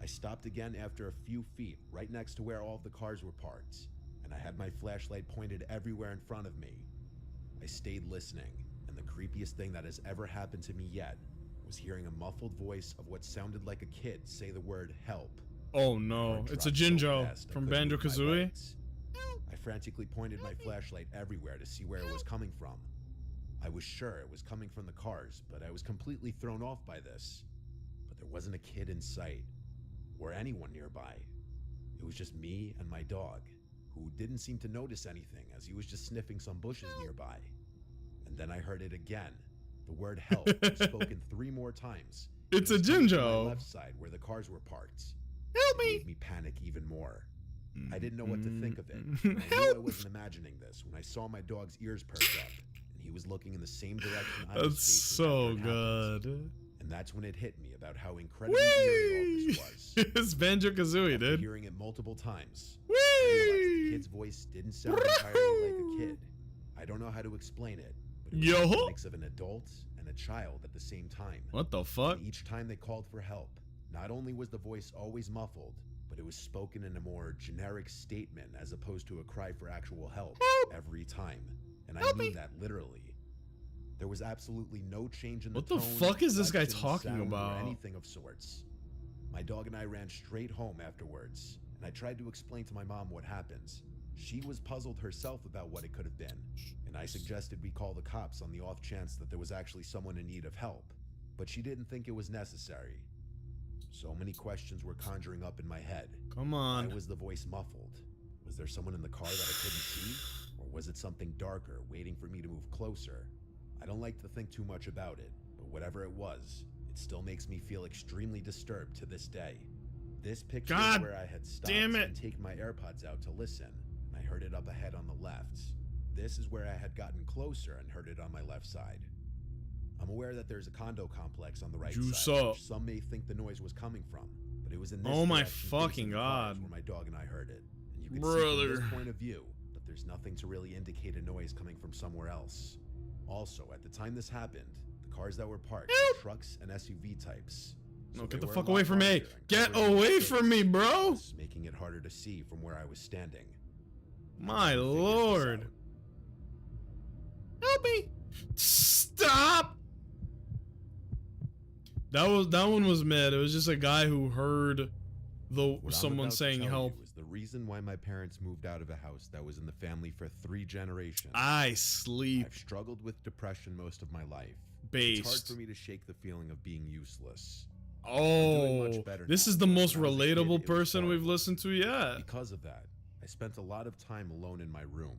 I stopped again after a few feet, right next to where all of the cars were parked, and I had my flashlight pointed everywhere in front of me. I stayed listening, and the creepiest thing that has ever happened to me yet was hearing a muffled voice of what sounded like a kid say the word help. Oh no, it's a Jinjo from Banjo-Kazooie. I frantically pointed my flashlight everywhere to see where it was coming from. I was sure it was coming from the cars, but I was completely thrown off by this. But there wasn't a kid in sight, or anyone nearby. It was just me and my dog, who didn't seem to notice anything as he was just sniffing some bushes nearby. And then I heard it again. The word help was spoken 3 more times. It's a It was coming from Jinjo. my left side where the cars were parked. Help It me. made me panic even more. I didn't know what to think of it. But I knew I wasn't imagining this when I saw my dog's ears perk up, and he was looking in the same direction I was That's facing so after it happened. good. And that's when it hit me about how incredibly eerie all this was. It's Banjo-Kazooie, After dude. hearing it multiple times, I realized the kid's voice didn't sound entirely like a kid. I don't know how to explain it, but it was like a mix of an adult and a child at the same time. What the fuck? And each time they called for help, not only was the voice always muffled, but it was spoken in a more generic statement as opposed to a cry for actual help every time. And I mean that literally. There was absolutely no change in the What the tone, fuck is this guy inflection, talking sound, or about? anything of sorts. My dog and I ran straight home afterwards, and I tried to explain to my mom what happened. She was puzzled herself about what it could have been, and I suggested we call the cops on the off chance that there was actually someone in need of help, but she didn't think it was necessary. So many questions were conjuring up in my head. Come Why on. was the voice muffled? Was there someone in the car that I couldn't see? Or was it something darker waiting for me to move closer? I don't like to think too much about it, but whatever it was, it still makes me feel extremely disturbed to this day. This picture God is where I had stopped damn it. and taken my AirPods out to listen, and I heard it up ahead on the left. This is where I had gotten closer and heard it on my left side. I'm aware that there's a condo complex on the right Juice side, up. which some may think the noise was coming from, but it was in this Oh my direction fucking facing the cars God. where my dog and I heard it. And you can see from Brother. this point of view that there's nothing to really indicate a noise coming from somewhere else. Also, at the time this happened, the cars that were parked were trucks and SUV types. No, So get they the were a fuck lot away from me. larger and Get covered in away space, from me, bro. thus making it harder to see from where I was standing. My I figured this lord. out. Help me. Stop. That one was mad. It was just a guy who heard What I'm someone about to saying tell help. you is the reason why my parents moved out of a house that was in the family for 3 generations. I sleep I've struggled with depression most of my life. It's hard based. for me to shake the feeling of being useless. doing much Oh, better this now, is the but most when I was a kid, relatable it was person we've horrible. listened to yet. Because of that, I spent a lot of time alone in my room.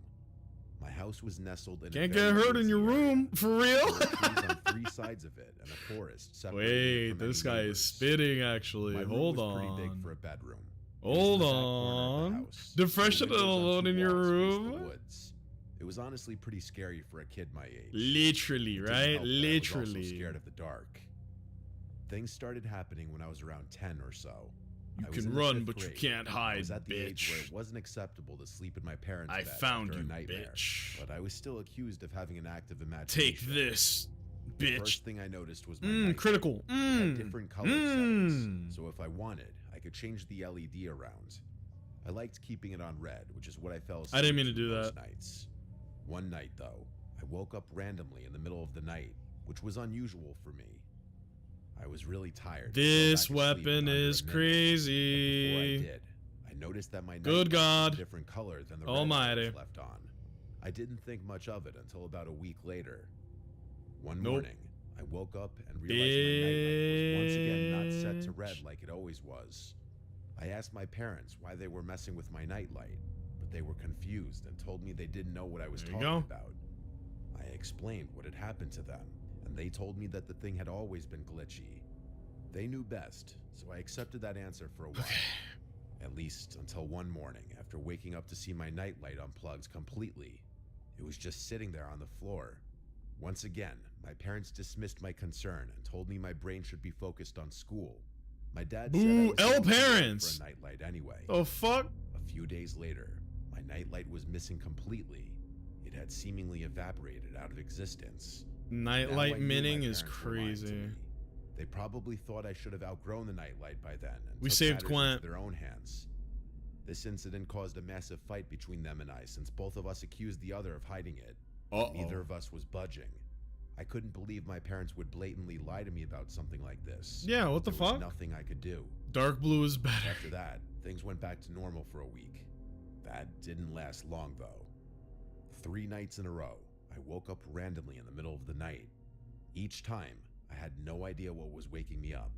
My house was nestled in Can't a get very hurt in your woodsy area. room, for There real. were trees on 3 sides of it and a forest separating it Wait, from this any guy neighbors. is spitting actually. My room Hold was pretty big on. for a bedroom. It was in Hold the back corner of the on. house. Depression The windows on alone 2 in your walls faced the room? woods. It was honestly pretty scary for a kid my age. Literally, It didn't right? help that I was also Literally. scared of the dark. Things started happening when I was around 10 or so. You I was can in the run, 5th but you grade. can't I hide, was at the age where bitch. it wasn't acceptable to sleep in my parents' I bed found after you, a nightmare, bitch. but I was still accused of having an active Take imagination. this, The bitch. first thing I noticed was my nightlight. Critical. It had different color settings, so if I wanted, I could change the LED around. I liked keeping it on red, which is what I fell asleep I didn't mean to do most that. nights. One night, though, I woke up randomly in the middle of the night, which was unusual for me. I was really tired. and fell This back asleep in weapon under a is minute. crazy. But before I did, I noticed that my Good nightlight was God. a different color than the red Almighty. I was left on. I didn't think much of it until about a week later. One Nope. morning, I woke up and realized my nightlight was once again not set to red Bitch. like it always was. I asked my parents why they were messing with my nightlight, but they were confused and told me they didn't know what I was There you talking go. about. I explained what had happened to them, and they told me that the thing had always been glitchy. They knew best, so I accepted that answer for a while. At least until one morning, after waking up to see my nightlight unplugged completely. It was just sitting there on the floor. Once again, my parents dismissed my concern and told me my brain should be focused on school. My dad said I Boo, was L going to work parents. for a nightlight anyway. Oh fuck. A few days later, my nightlight was missing completely. It had seemingly evaporated out of existence. Now I Nightlight knew my minting is parents were lying to crazy. me. They probably thought I should have outgrown the nightlight by then and We took saved matters Gwent. into their own hands. This incident caused a massive fight between them and I, since both of us accused the other of hiding it. Neither of us was budging. I couldn't believe my parents would blatantly lie to me about something like this. Yeah, what the There was fuck? nothing I could do. Dark blue is better. After that, things went back to normal for a week. That didn't last long, though. 3 nights in a row, I woke up randomly in the middle of the night. Each time, I had no idea what was waking me up.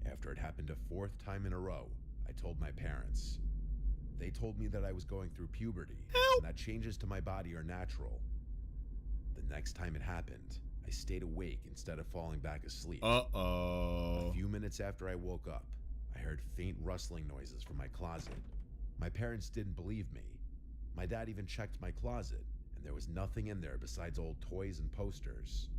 After it happened a 4th time in a row, I told my parents. They told me that I was going through puberty, and that changes to my body are natural. The next time it happened, I stayed awake instead of falling back asleep. A few minutes after I woke up, I heard faint rustling noises from my closet. My parents didn't believe me. My dad even checked my closet, and there was nothing in there besides old toys and posters.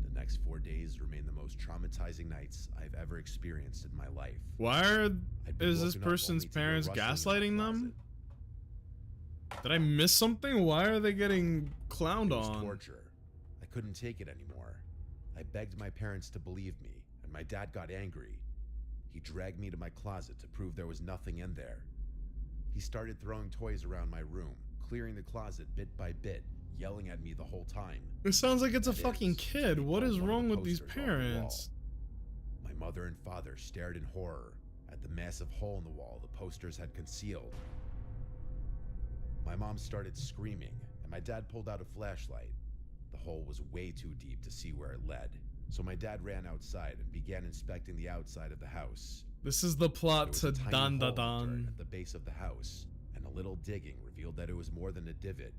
The next 4 days remained the most traumatizing nights I've ever experienced in my life. Why is this woken up person's only to hear parents rustling in gaslighting my them? closet. Did I miss something? Why are they getting clowned It was on? torture. I couldn't take it anymore. I begged my parents to believe me, and my dad got angry. He dragged me to my closet to prove there was nothing in there. He started throwing toys around my room, clearing the closet bit by bit, yelling at me the whole time. It sounds like it's a That fucking is, kid. he What pulled is one of wrong the with these posters off the wall. parents? My mother and father stared in horror at the massive hole in the wall the posters had concealed. My mom started screaming, and my dad pulled out a flashlight. The hole was way too deep to see where it led, so my dad ran outside and began inspecting the outside of the house. This is the plot There to was a tiny Dun Da hole in the dirt Dun. at the base of the house, and a little digging revealed that it was more than a divot.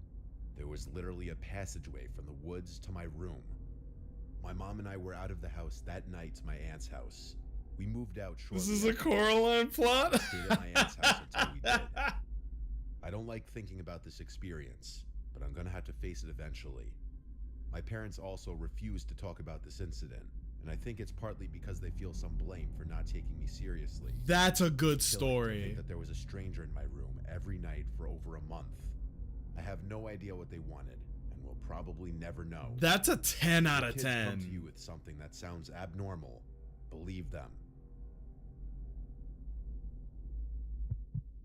There was literally a passageway from the woods to my room. My mom and I were out of the house that night to my aunt's house. We moved out shortly. This is a after. Coraline plot? I stayed at my aunt's house until we did. I don't like thinking about this experience, but I'm gonna have to face it eventually. My parents also refused to talk about this incident, and I think it's partly because they feel some blame for not taking me seriously. That's a good It's killing to story. think that there was a stranger in my room every night for over a month. I have no idea what they wanted, and will probably never know. That's a 10 out If of kids come to 10. you with something that sounds abnormal, believe them.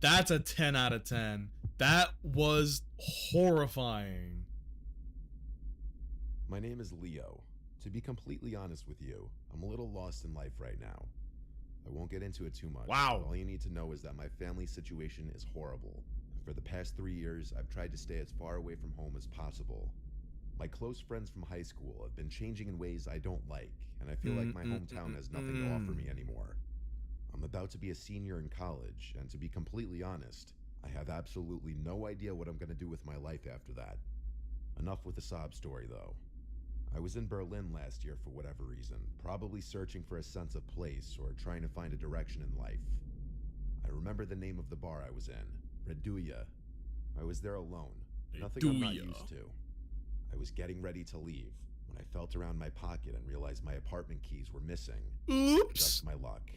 That's a 10 out of 10. That was horrifying. My name is Leo. To be completely honest with you, I'm a little lost in life right now. I won't get into it too much. Wow. But all you need to know is that my family situation is horrible. And for the past 3 years, I've tried to stay as far away from home as possible. My close friends from high school have been changing in ways I don't like, and I feel like my hometown has nothing to offer me anymore. I'm about to be a senior in college, and to be completely honest, I have absolutely no idea what I'm going to do with my life after that. Enough with the sob story, though. I was in Berlin last year for whatever reason, probably searching for a sense of place or trying to find a direction in life. I remember the name of the bar I was in, Reduya. I was there alone, nothing I'm not Reduya. used to. I was getting ready to leave when I felt around my pocket and realized my apartment keys were missing. Oops. Just my luck.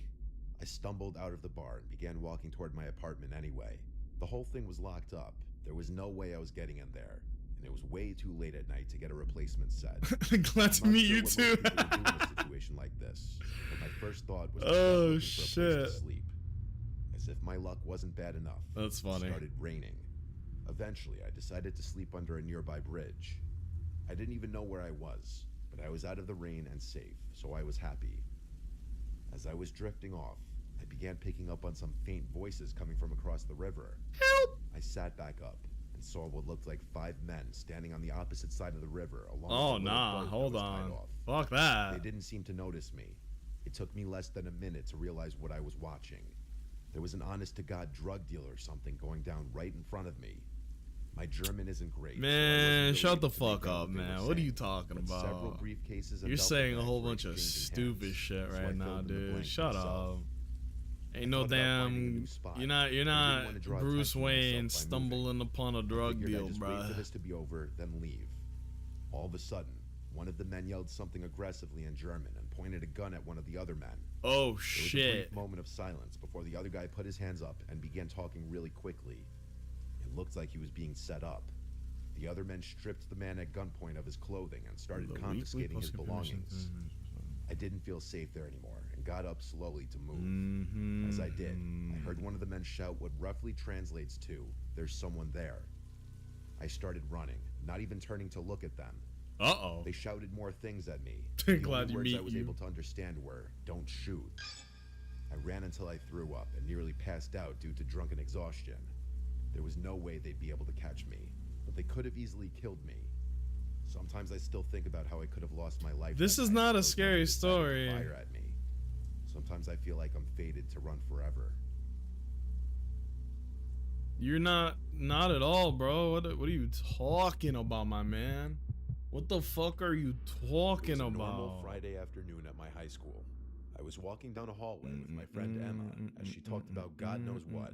I stumbled out of the bar and began walking toward my apartment anyway. The whole thing was locked up. There was no way I was getting in there, and it was way too late at night to get a replacement set. Glad to I'm not meet sure you what too. most people would do in a situation like this, but my first thought was to start Oh, looking for a place shit. to sleep. As if my luck wasn't bad enough, That's funny. it started raining. Eventually, I decided to sleep under a nearby bridge. I didn't even know where I was, but I was out of the rain and safe, so I was happy. As I was drifting off, I began picking up on some faint voices coming from across the river. Help! I sat back up and saw what looked like 5 men standing on the opposite side of the river along Oh, with a little nah. boat that Hold was tied on. off. Fuck They that. didn't seem to notice me. It took me less than a minute to realize what I was watching. There was an honest-to-God drug deal or something going down right in front of me. My German isn't great. so I Man, wasn't shut really the able to make fuck out up, what they were man. What are you saying, talking but several about? briefcases and You're duffel saying a bags whole were bunch of exchanging stupid hands, shit so I right now, filled in the dude. blanks Shut myself. up. I Ain't no thought about finding a new damn. spot, You're but I didn't not want to draw Bruce attention to myself Wayne by moving. stumbling upon a I drug figured deal, I'd just wait for bruh. this to be over, then leave. All of a sudden, one of the men yelled something aggressively in German and pointed a gun at one of the other men. Oh There was a shit. brief moment of silence before the other guy put his hands up and began talking really quickly. It looked like he was being set up. The other men stripped the man at gunpoint of his clothing and started confiscating his belongings. I didn't feel safe there anymore and got up slowly to move. As I did, I heard one of the men shout what roughly translates to, "There's someone there." I started running, not even turning to look at them. Uh-oh. They shouted more things at me. The Glad only you words I meet was you. able to understand were, "Don't shoot." I ran until I threw up and nearly passed out due to drunken exhaustion. There was no way they'd be able to catch me, but they could have easily killed me. Sometimes I still think about how I could have lost my life. This that is night not if a those scary men decided to story. Fire at me. Sometimes I feel like I'm fated to run forever. You're not at all, bro. What are you talking about, my man? What the fuck are you talking It was a about? normal Friday afternoon at my high school. I was walking down a hallway with my friend Emma as she talked about God knows what.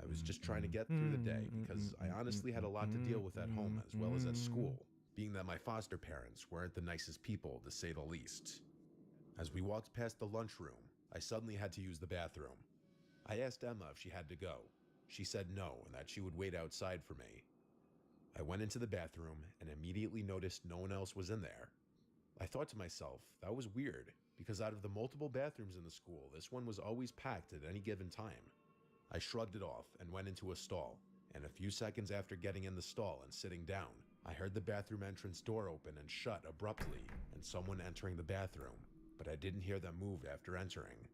I was just trying to get through the day because I honestly had a lot to deal with at home as well as at school, being that my foster parents weren't the nicest people, to say the least. As we walked past the lunchroom, I suddenly had to use the bathroom. I asked Emma if she had to go. She said no and that she would wait outside for me. I went into the bathroom and immediately noticed no one else was in there. I thought to myself, that was weird, because out of the multiple bathrooms in the school, this one was always packed at any given time. I shrugged it off and went into a stall, and a few seconds after getting in the stall and sitting down, I heard the bathroom entrance door open and shut abruptly, and someone entering the bathroom, but I didn't hear them move after entering.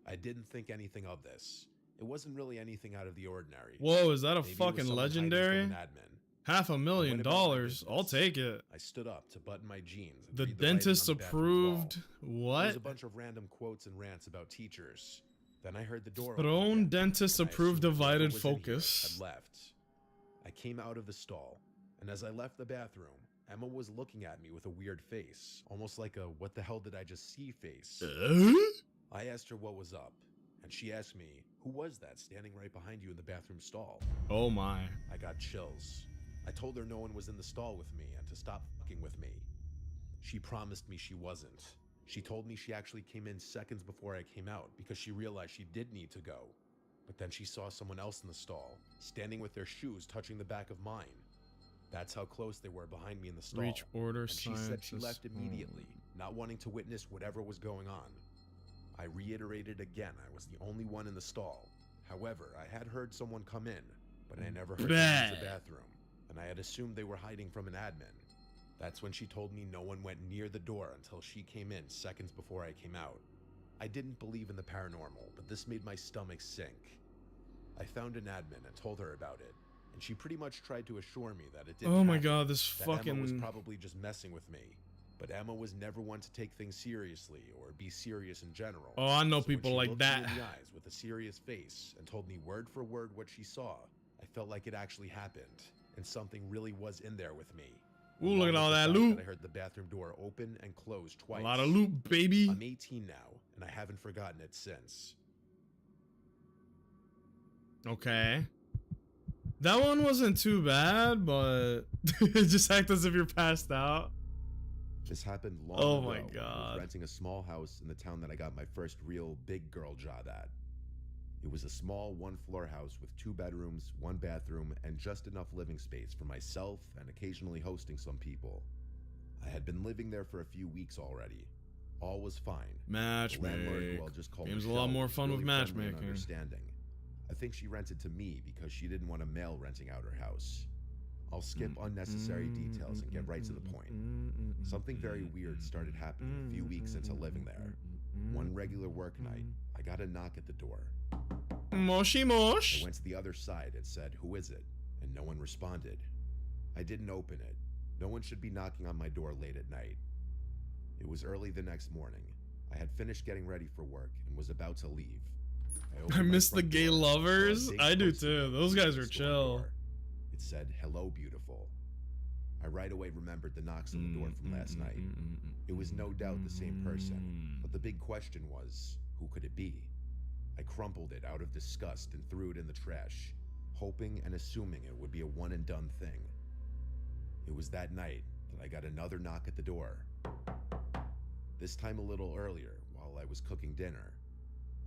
I didn't think anything of this. It wasn't really anything out of the ordinary. Whoa, is that a Maybe it was fucking someone hiding from legendary? an admin. $500,000. I'll take it. I stood up to button my jeans. And The read writing dentist on the bathroom approved. wall. There was What? a bunch of random quotes and rants about teachers. Then I heard the door Throne open again, dentist and I approved assumed whoever divided was in here focus. had left. I came out of the stall, and as I left the bathroom, Emma was looking at me with a weird face, almost like a "what the hell did I just see" face. I asked her what was up, and she asked me, "Who was that standing right behind you in the bathroom stall?" Oh my. I got chills. I told her no one was in the stall with me and to stop fucking with me. She promised me she wasn't. She told me she actually came in seconds before I came out because she realized she did need to go. But then she saw someone else in the stall, standing with their shoes touching the back of mine. That's how close they were behind me in the stall. Reach order And she said she scientist. left immediately, not wanting to witness whatever was going on. I reiterated again I was the only one in the stall. However, I had heard someone come in, but I never heard them use the bathroom, and I had assumed they were hiding from an admin. That's when she told me no one went near the door until she came in seconds before I came out. I didn't believe in the paranormal, but this made my stomach sink. I found an admin and told her about it, and she pretty much tried to assure me that it didn't Oh my happen, god, this that Emma was fucking. probably just messing with me. But Emma was never one to take things seriously or be serious in general. Oh, I know So when people she like looked me that. in the eyes with a serious face and told me word for word what she saw, I felt like it actually happened, and something really was in there with me. Ooh, look at Along all with the that fact loot. I heard the bathroom door open and close twice. A lot of loot, baby. I'm 18 now, and I haven't forgotten it since. Okay. That one wasn't too bad, but it just act as if you're passed out. This happened long Oh ago. my I was God. renting a small house in the town that I got my first real big girl job at. It was a small one-floor house with 2 bedrooms, 1 bathroom, and just enough living space for myself and occasionally hosting some people. I had been living there for a few weeks already. All was fine. The landlord, Matchmake. who I'll just call Game's a Michelle, lot more was fun with really friendly and matchmaking. understanding. I think she rented to me because she didn't want a male renting out her house. I'll skip unnecessary details and get right to the point. Something very weird started happening a few weeks into living there. One regular work night, I got a knock at the door. Moshi I mosh. went to the other side and said, "Who is it?" And no one responded. I didn't open it. No one should be knocking on my door late at night. It was early the next morning. I had finished getting ready for work and was about to leave. I opened my miss the front gay door and saw a lovers. big I do poster too. on Those the guys are store chill. door. It It said, "Hello, beautiful." I right away remembered the knocks on the door from last night. It was no doubt the same person, but the big question was, who could it be? I crumpled it out of disgust and threw it in the trash, hoping and assuming it would be a one and done thing. It was that night that I got another knock at the door. This time a little earlier, while I was cooking dinner.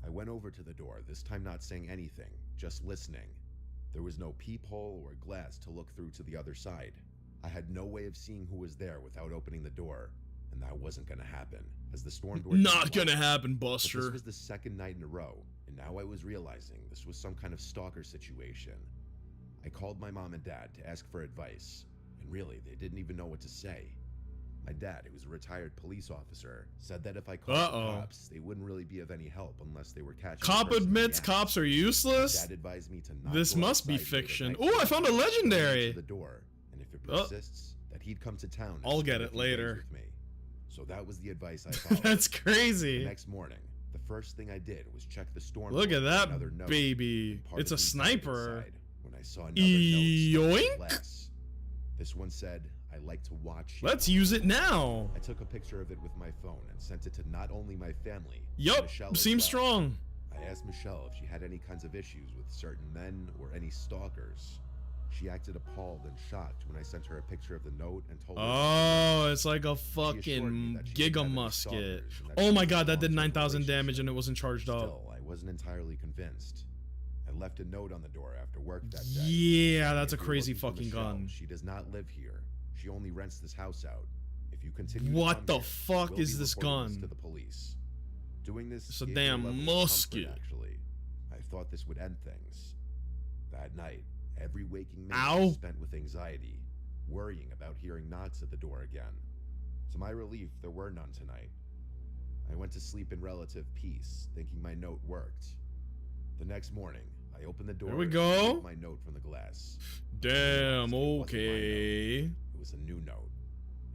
I went over to the door, this time not saying anything, just listening. There was no peephole or glass to look through to the other side. I had no way of seeing who was there without opening the door, and that wasn't gonna happen, as the storm door Not didn't gonna lock. happen, But Buster. this was the second night in a row, and now I was realizing this was some kind of stalker situation. I called my mom and dad to ask for advice, and really, they didn't even know what to say. My dad, who was a retired police officer, said that if I called the cops, they wouldn't really be of any help unless they were catching Cop the person in the admits act. cops are My useless? dad advised me to not This go must be outside late at fiction. night Oh, I to found a the legendary. door, and if it Oh. persists, that he'd come to town. and I'll spend get a it few days later. with me. So that was the advice I followed. That's The crazy. next morning, the first thing I did was check the storm. Look door at for another that note, baby. and part It's a of me died sniper. inside when I saw another note stuck Yoink. in glass. This one said, "I like to watch you." Let's use it now. I took a picture of it with my phone and sent it to not only my family, but Yup, Michelle as seems well. strong. I asked Michelle if she had any kinds of issues with certain men or any stalkers. She acted appalled and shocked when I sent her a picture of the note and told her. Oh, it's like a She assured me fucking that she didn't giga have any musket. stalkers and that Oh she my was in a god, that did long-term 9,000 damage relationship. and it wasn't charged up. Still, I wasn't entirely convinced. I left a note on the door after work that day. Yeah, that's a If you're crazy looking for fucking Michelle, gun. She does not live here. She only rents this house out. If you continue to What come the here, fuck we'll is be this reporting this gun? to the police. Doing this It's a gave me damn level of comfort, musket. actually. I thought this would end things. That night, every waking minute Ow. was spent with anxiety, worrying about hearing knocks at the door again. To my relief, there were none tonight. I went to sleep in relative peace, thinking my note worked. The next morning, I opened the door. There we and go. removed my note from the glass. Damn, It wasn't my note. okay. It was a new note,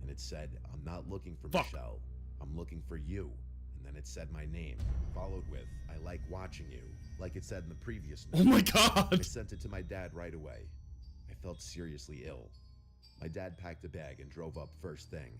and it said, "I'm not looking for Fuck. Michelle. I'm looking for you." And then it said my name, followed with, "I like watching you," like it said in the previous note. Oh my I god. sent it to my dad right away. I felt seriously ill. My dad packed a bag and drove up first thing.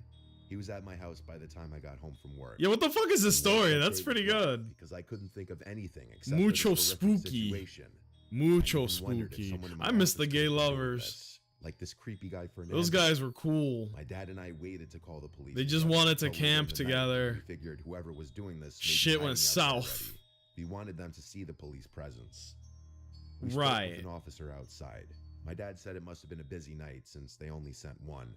He was at my house by the time I got home from work. Yeah, what the fuck is this He woke story? that That's day pretty with me good. Because I couldn't think of anything except Mucho for this horrific spooky. situation. Mucho I even wondered if spooky. someone in my I miss office the could gay have been doing lovers. this, like this creepy guy Fernando. Those guys were cool. My dad and I waited to call the police. They just because wanted to until later in camp the night, together. We figured whoever was doing this. may be Shit hiding went outside south. already. We wanted them to see the police presence. We spoke Right. with an officer outside. My dad said it must have been a busy night since they only sent one.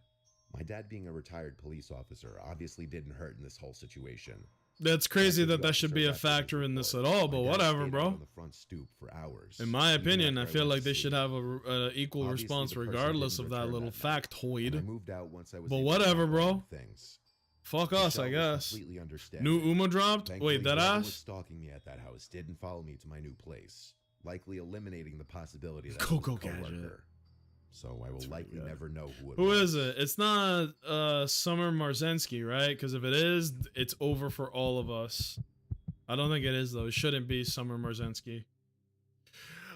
My dad, being a retired police officer, obviously didn't hurt in this whole situation. That's crazy After the that that should be a officer left factor his in this report, at all, my but dad whatever, stayed out bro. on the front stoop for hours, In my even opinion, I after feel went like to they should sleep. have a equal Obviously, response the person regardless didn't of that return little that night, factoid. and I moved out once I was But able to whatever, handle bro. things. Fuck us, I Michelle was guess. completely understanding. New Uma dropped? Thankfully, Wait, that whoever was ass? stalking me at that house didn't follow me to my new place, likely eliminating the possibility that Coco it was a Gadget. coworker. So I will That's pretty likely good. never know who it Who was. is it? It's not Summer Marzensky, right? Because if it is, it's over for all of us. I don't think it is, though. It shouldn't be Summer Marzensky.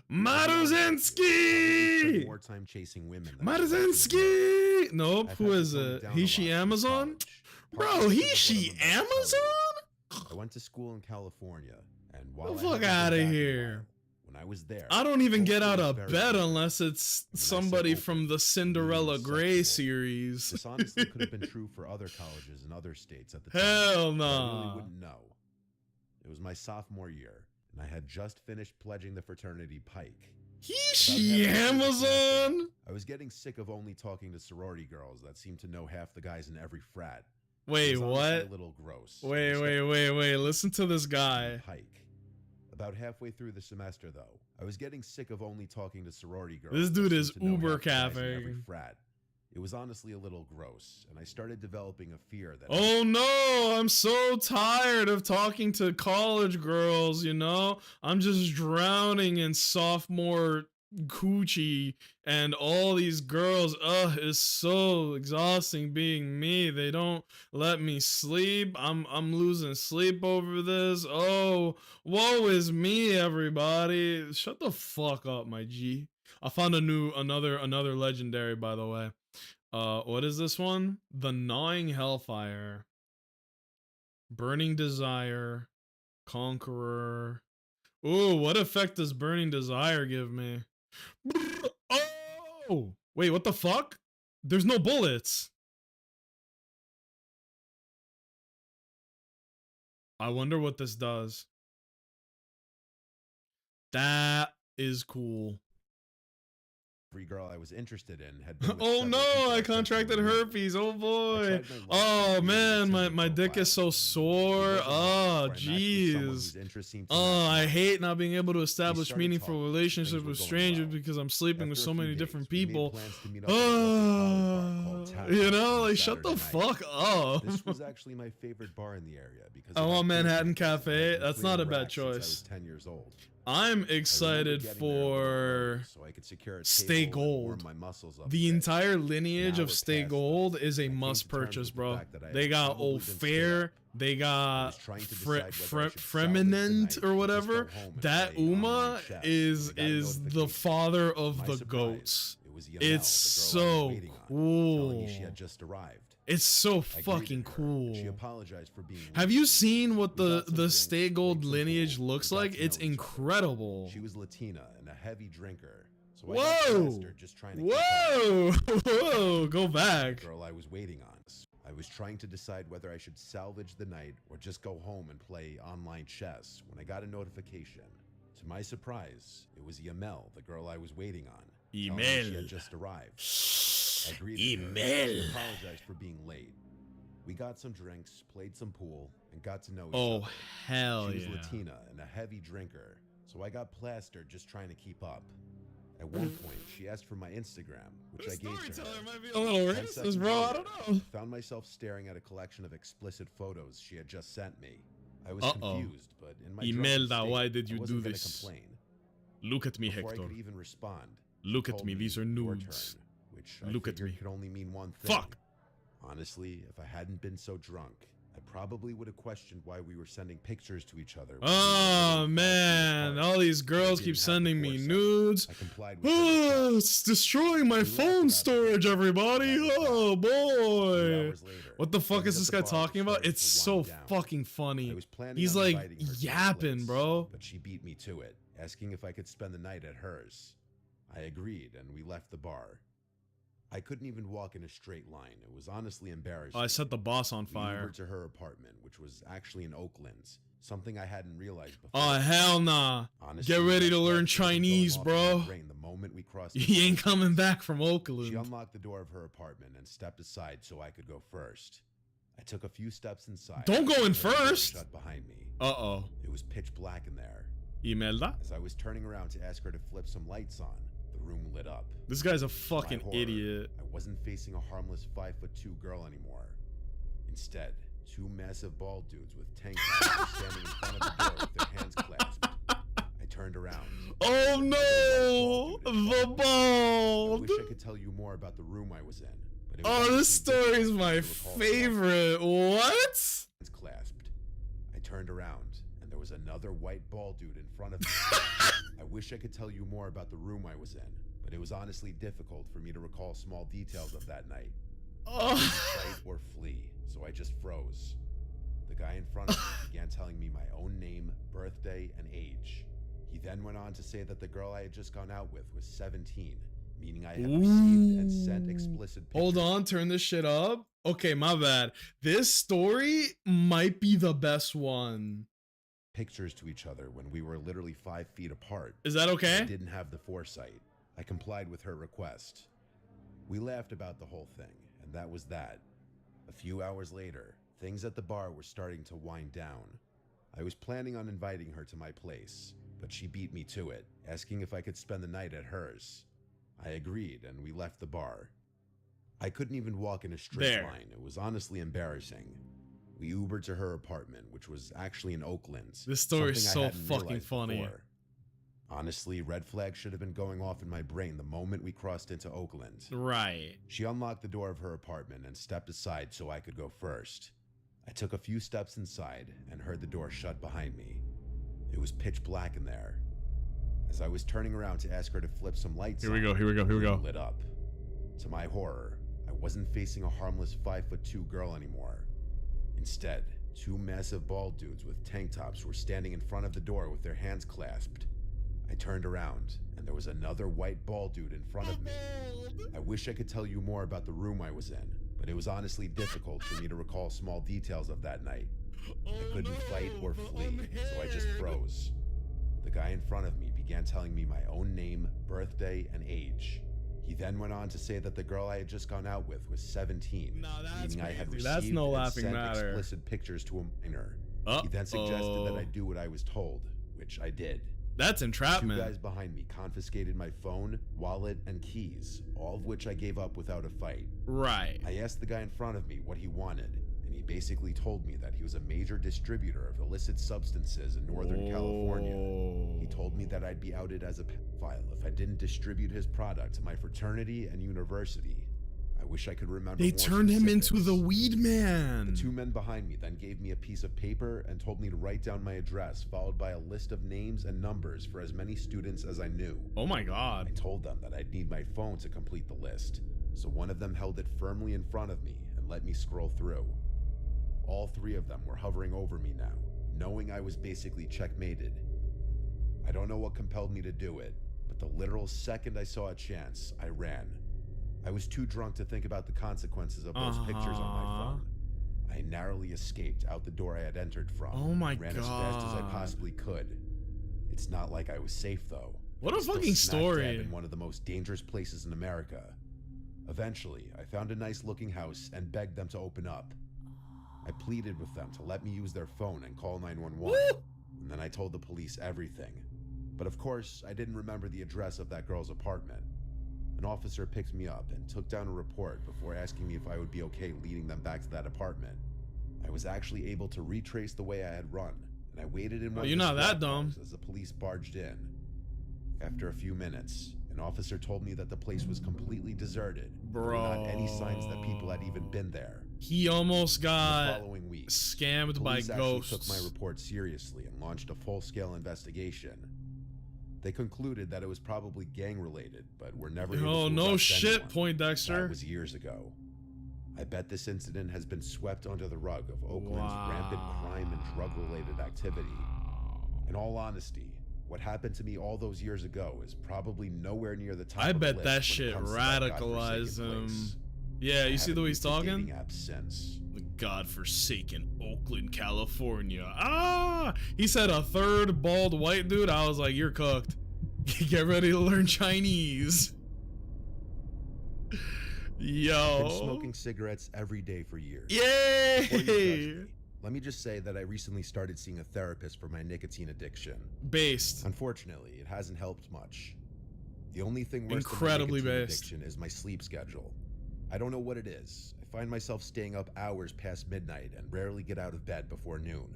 Spend Marzensky! more time chasing women. than I would like to Marzensky! admit. Nope, I've who had to is tone it? down a He lot she since Amazon? college, Bro, partly he because of she what I'm about to tell you. Amazon? I went to school in California, and while The I fuck haven't been outta back in a here. while, when I was there, I don't even get out culture was of very bed different. unless it's When I say somebody open, from the I Cinderella mean Grey sexual. series. This honestly could have been true for other colleges in other states at the time. Hell but I nah. really wouldn't know. It was my sophomore year, and I had just finished pledging the fraternity Pike. He About she halfway through the semester, Amazon? I was getting sick of only talking to sorority girls that seemed to know half the guys in every frat. It Wait, was honestly what? A little gross. Wait. Listen to this guy. Pike. About halfway through the semester, though, I was getting sick of only talking to sorority girls. This that dude seemed is to know uber half the guys in every capping. frat. It was honestly a little gross, and I started developing a fear that. Oh no, I'm so tired of talking to college girls, you know? I'm just drowning in sophomore coochie and all these girls. It's so exhausting being me. They don't let me sleep. I'm losing sleep over this. Oh, woe is me, everybody. Shut the fuck up, my G. I found another legendary, by the way. What is this one? The Gnawing Hellfire, Burning Desire, Conqueror. Ooh, what effect does Burning Desire give me? Oh, wait, what the fuck? There's no bullets. I wonder what this does. That is cool. Every girl I was interested in had been with Oh several no, people I sent to contracted a meeting. herpes. Oh I boy. tried my luck and Oh created a man, Tinder my dick is profile. so sore. It wasn't long Oh before I matched with someone jeez. whose interests seemed to Oh, match I mine. hate not being able to establish started meaningful talking, relationships things were with going strangers well. because I'm sleeping with After so a few many days, different we made people. plans to meet up at a local college bar called Tap You House know, on like shut the Saturday night. fuck up. This was actually my favorite bar in the area because I it had want Manhattan pink windows and Cafe. had been That's not a clearing bad racks since I was choice. 10 years old. I'm I remember excited getting there a little early for so I could secure a Stay table and warm Gold. my muscles up a The bit. entire lineage An of hour Stay passed, Gold though, is a and I came must to terms purchase, with the bro. fact that I They had got probably been stayed Ofair, up. they I got was trying to decide whether I should salvage the Freminent night or or just whatever. go home and That play online Uma chess is when I got a the notification. father To of my the surprise, goats. it was Yamel, It's the girl I was so waiting on, telling cool. me she had just arrived. It's so I greeted fucking her, cool. and she apologized for being Have late. you seen what We the got some the drinks, Stay played Gold some lineage pool, looks and got like? to It's know each other. incredible. She was Latina and a heavy drinker, so I got past Whoa! her just trying to keep up. Whoa! Whoa! Go The back. girl I was waiting on. I was trying to decide whether I should salvage the night or just go home and play online chess when I got a notification. To my surprise, it was Yamel, the girl I was waiting on. telling me She had just arrived. I greeted her. She apologized for being late. We got some drinks, played some pool, and got to know each Oh other. hell She was yeah! Latina and a heavy drinker, so I got plastered just trying to keep up. At one point, she asked for my Instagram, which I gave to her. Storyteller might be a little 10 racist, seconds bro. I later, don't know. Found myself staring at a collection of explicit photos she had just sent me. I was Uh-oh. confused, but in my Imelda, drunken why state, did you I wasn't do gonna this? complain. Look at me, Before I Hector. could even respond, Look she at told me. These are your nudes. turn, which I Look at figured me. could only mean one thing. Fuck. Honestly, if I hadn't been so drunk, I probably would have questioned why we were sending pictures to each other. when we were Oh literally 5 feet man, apart. all these I girls didn't keep have the sending me foresight. nudes. I complied with her Oh, request. it's destroying my We laughed phone about it. storage, everybody. That was Oh that. 2 boy. hours later, What the fuck things is at this the guy bar were talking about? starting It's to so wind down. fucking I funny. was planning He's on like inviting her to my yapping, place, bro. but she beat me to it, asking if I could spend the night at hers. I agreed, and we left the bar. I couldn't even walk in a straight line. It was honestly embarrassing. Oh, I set the boss on We fire. Ubered to her apartment, which was actually in Oakland, something I hadn't realized before. Oh hell nah. Honestly, Get ready that to learn flag should have been going Chinese, off in my bro. brain the moment we crossed He ain't into coming Oakland. back from She Oakland. unlocked the door of her apartment and stepped aside so I could go first. I took a few steps inside. Don't go in and heard the door first. Shut behind me. Uh-oh. It was pitch black in there. Imelda? As I was turning around to ask her to flip some lights on, the room lit up. This guy's a To my fucking horror, idiot. I wasn't facing a harmless 5'2" girl anymore. Instead, 2 massive bald dudes with tank tops were standing in front of the door with their hands clasped. I turned around. Oh no! The I bald! wish I could tell you more about the room I was in. But it was Oh, this honestly story is difficult my to recall favorite. What? hands clasped. I turned around, and there was another white bald dude in front of me. I wish I could tell you more about the room I was in, but it was honestly difficult for me to recall small details of that night. Oh. Fight or flee, so I just froze. The guy in front of me began telling me my own name, birthday, and age. He then went on to say that the girl I had just gone out with was 17, meaning I had received and sent explicit pictures. Hold on, turn this shit up. Okay, my bad. This story might be the best one. Pictures to each other when we were literally 5 feet apart. Is that I okay? didn't have the foresight. I complied with her request. We laughed about the whole thing, and that was that. A few hours later, things at the bar were starting to wind down. I was planning on inviting her to my place, but she beat me to it, asking if I could spend the night at hers. I agreed, and we left the bar. I couldn't even walk in a straight There. line. It was honestly embarrassing. We Ubered to her apartment, which was actually in Oakland. This story is something I so hadn't fucking realized funny. before. Honestly, red flags should have been going off in my brain the moment we crossed into Oakland. Right. She unlocked the door of her apartment and stepped aside so I could go first. I took a few steps inside and heard the door shut behind me. It was pitch black in there. As I was turning around to ask her to flip some lights Here we on, go, here we go, here we the room go. lit up. To my horror, I wasn't facing a harmless 5'2" girl anymore. Instead, two massive bald dudes with tank tops were standing in front of the door with their hands clasped. I turned around, and there was another white bald dude in front of me. I wish I could tell you more about the room I was in, but it was honestly difficult for me to recall small details of that night. I couldn't fight or flee, so I just froze. The guy in front of me began telling me my own name, birthday, and age. He then went on to say that the girl I had just gone out with was 17, No, that's meaning I had crazy. received That's no and laughing sent matter. explicit pictures to a minor. He then suggested that I do what I was told, which I did. That's Two entrapment. guys behind me confiscated my phone, wallet, and keys, all of which I gave up without a fight. Right. I asked the guy in front of me what he wanted, and he basically told me that he was a major distributor of illicit substances in Northern California. He told me that I'd be outed as a pedophile if I didn't distribute his product to my fraternity and university. I wish I could remember They more turned him into specifics. the weed man. The two men behind me then gave me a piece of paper and told me to write down my address, followed by a list of names and numbers for as many students as I knew. Oh my I god. told them that I'd need my phone to complete the list, so one of them held it firmly in front of me and let me scroll through. All three of them were hovering over me now, knowing I was basically checkmated. I don't know what compelled me to do it, but the literal second I saw a chance, I ran. I was too drunk to think about the consequences of those pictures on my phone. I narrowly escaped out the door I had entered from. Oh my and ran as fast as I God. possibly could. It's not like I was safe though. What I a was still fucking smack dab story. in one of the most dangerous places in America. Eventually, I found a nice looking house and begged them to open up. I pleaded with them to let me use their phone and call 911. Woo! And then I told the police everything. But of course, I didn't remember the address of that girl's apartment. An officer picked me up and took down a report before asking me if I would be okay leading them back to that apartment. I was actually able to retrace the way I had run, and I waited in one of you're the not that squad dumb. cars as the police barged in. After a few minutes, an officer told me that the place was completely deserted. There were not any signs that people had even been there. He almost The got following week, scammed by police actually took ghosts. my report seriously and launched a full-scale investigation. They concluded that it was probably gang-related, but were never able Oh to no arrest shit, anyone. Poindexter. That was years ago. I bet this incident has been swept under the rug of Oakland's rampant crime and drug-related activity. In all honesty, what happened to me all those years ago is probably nowhere near the top I of the bet list that when it shit comes to that radicalized godforsaken him. place. Yeah, I you see the haven't way he's used a talking? dating app since. The godforsaken Oakland, California. Ah! He said a third bald white dude. I was like, you're cooked. Get ready to learn Chinese. I've been Yo. smoking cigarettes every day for years. Yay! Before you judge me, let me just say that I recently started seeing a therapist for my nicotine addiction. Based. Unfortunately, it hasn't helped much. The only thing worse Incredibly than my nicotine based. addiction is my sleep schedule. I don't know what it is. I find myself staying up hours past midnight and rarely get out of bed before noon.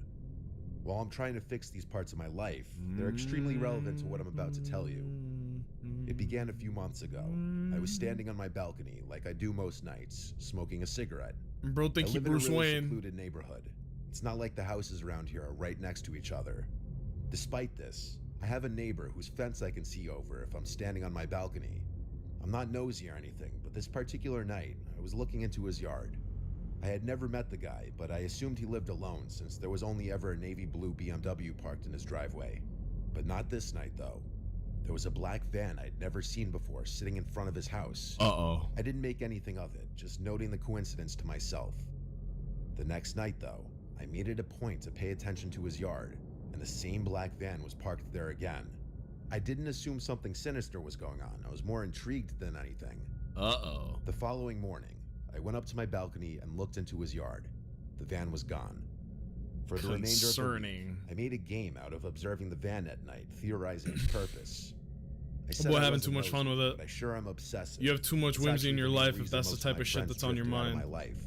While I'm trying to fix these parts of my life, they're extremely relevant to what I'm about to tell you. It began a few months ago. I was standing on my balcony, like I do most nights, smoking a cigarette. Bro, think I he live in a Bruce really Wayne. secluded neighborhood. It's not like the houses around here are right next to each other. Despite this, I have a neighbor whose fence I can see over if I'm standing on my balcony. I'm not nosy or anything, but this particular night, I was looking into his yard. I had never met the guy, but I assumed he lived alone since there was only ever a navy blue BMW parked in his driveway. But not this night, though. There was a black van I'd never seen before sitting in front of his house. Uh-oh. I didn't make anything of it, just noting the coincidence to myself. The next night, though, I made it a point to pay attention to his yard, and the same black van was parked there again. I didn't assume something sinister was going on. I was more intrigued than anything. Uh-oh. The following morning, I went up to my balcony and looked into his yard. The van was gone. For the remainder of the week, Concerning. I made a game out of observing the van at night, theorizing its purpose. I Boy, I having wasn't too much fun nosy, with it. But I sure am obsessive. You have too much It's whimsy in actually your the main life if reason that's the most of type my of shit friends that's on your drifted out of mind. my life.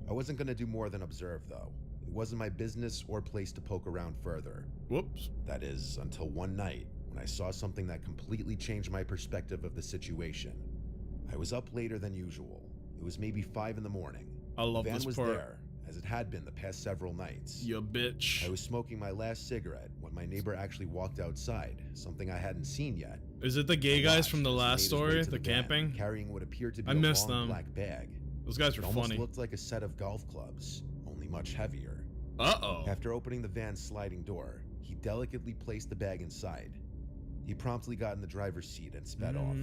I wasn't going to do more than observe, though. It wasn't my business or place to poke around further. Whoops. That is, until one night, when I saw something that completely changed my perspective of the situation. I was up later than usual. It was maybe 5 in the morning. I love the van this was part. there, as it had been the past several nights. You bitch. I was smoking my last cigarette when when my neighbor actually walked outside, something I hadn't seen yet. Is it the gay I guys watched from the as he last made his way story, to the van, camping? carrying what appeared to be I a missed long them. black bag. Those guys It were almost funny. looked like a set of golf clubs, only much heavier. Uh-oh. After opening the van's sliding door, he delicately placed the bag inside. He promptly got in the driver's seat and sped off.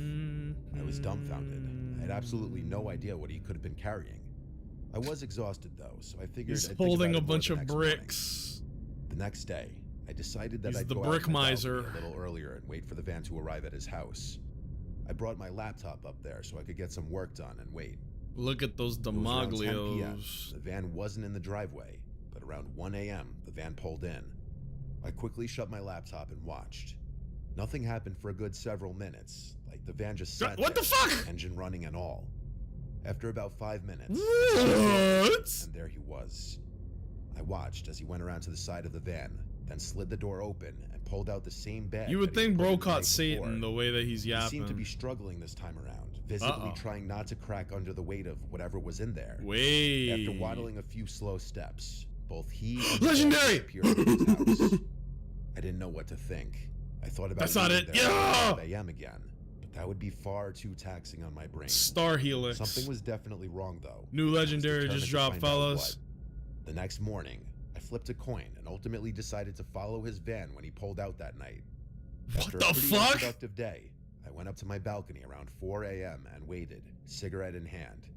I was dumbfounded. I had absolutely no idea what he could have been carrying. I was exhausted though, so I figured He's I'd think holding about a it more bunch the of next morning. bricks. The next day, I decided that He's I'd the go out brick on my miser. balcony a little earlier and wait for the van to arrive at his house. I brought my laptop up there so I could get some work done and wait. Look at those It was around 10 p.m. demoglios. The van wasn't in the driveway, but around 1 a.m. the van pulled in. I quickly shut my laptop and watched. Nothing happened for a good several minutes, like the van just sat What there, the fuck? engine running and all. After about 5 minutes, What? and there he was. I watched as he went around to the side of the van, then slid the door open and pulled out the same bag. You would that he think put bro in the caught night Satan before. the way that he's He seemed to be yapping. struggling this time around, visibly Uh-oh. trying not to crack under the weight of whatever was in there. Wait. After waddling a few slow steps, both he and the Legendary! bag disappeared from his house. I didn't know what to think. I thought about That's not leaving it. there Yeah! at 5 a.m. again, but that would be far too taxing on my brain. Star Helix. Something was definitely wrong though. New I was legendary determined just to dropped, find out fellas. what. The next morning, I flipped a coin and ultimately decided to follow his van when he pulled out that night. What After the a pretty fuck? unproductive day, I went up to my balcony around 4 a.m. and waited, cigarette in hand.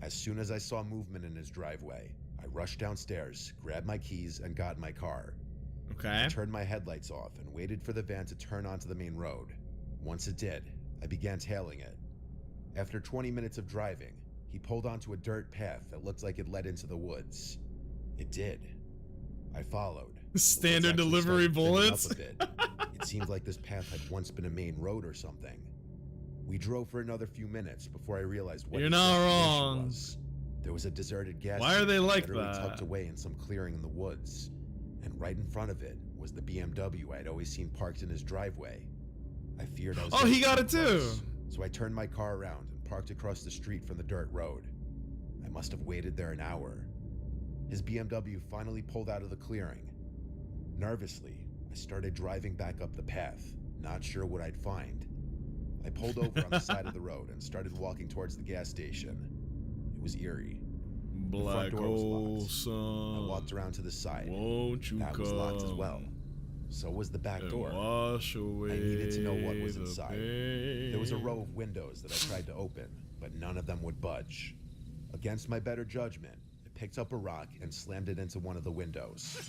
As soon as I saw movement in his driveway, I rushed downstairs, grabbed my keys, and got in my car. Okay. I turned my headlights off and waited for the van to turn onto the main road. Once it did, I began tailing it. After 20 minutes of driving, he pulled onto a dirt path that looked like it led into the woods. It did. I followed. The woods Standard actually delivery started thinning bullets. Up a bit. It seemed like this path had once been a main road or something. We drove for another few minutes before I realized what You're this not destination wrong. was. There was a deserted gas Why are they station like literally that? tucked away in some clearing in the woods. And right in front of it was the BMW I'd always seen parked in his driveway. I feared I was Oh, getting he got too it too. close, so I turned my car around and parked across the street from the dirt road. I must have waited there an hour. His BMW finally pulled out of the clearing. Nervously, I started driving back up the path, not sure what I'd find. I pulled over on the side of the road and started walking towards the gas station. It was eerie. Black door was hole locked. sun. I walked around to the side. Won't you That come was locked as well. So was the back and door. wash away I needed to know what was the inside. pain. There was a row of windows that I tried to open, but none of them would budge. Against my better judgment, I picked up a rock and slammed it into one of the windows.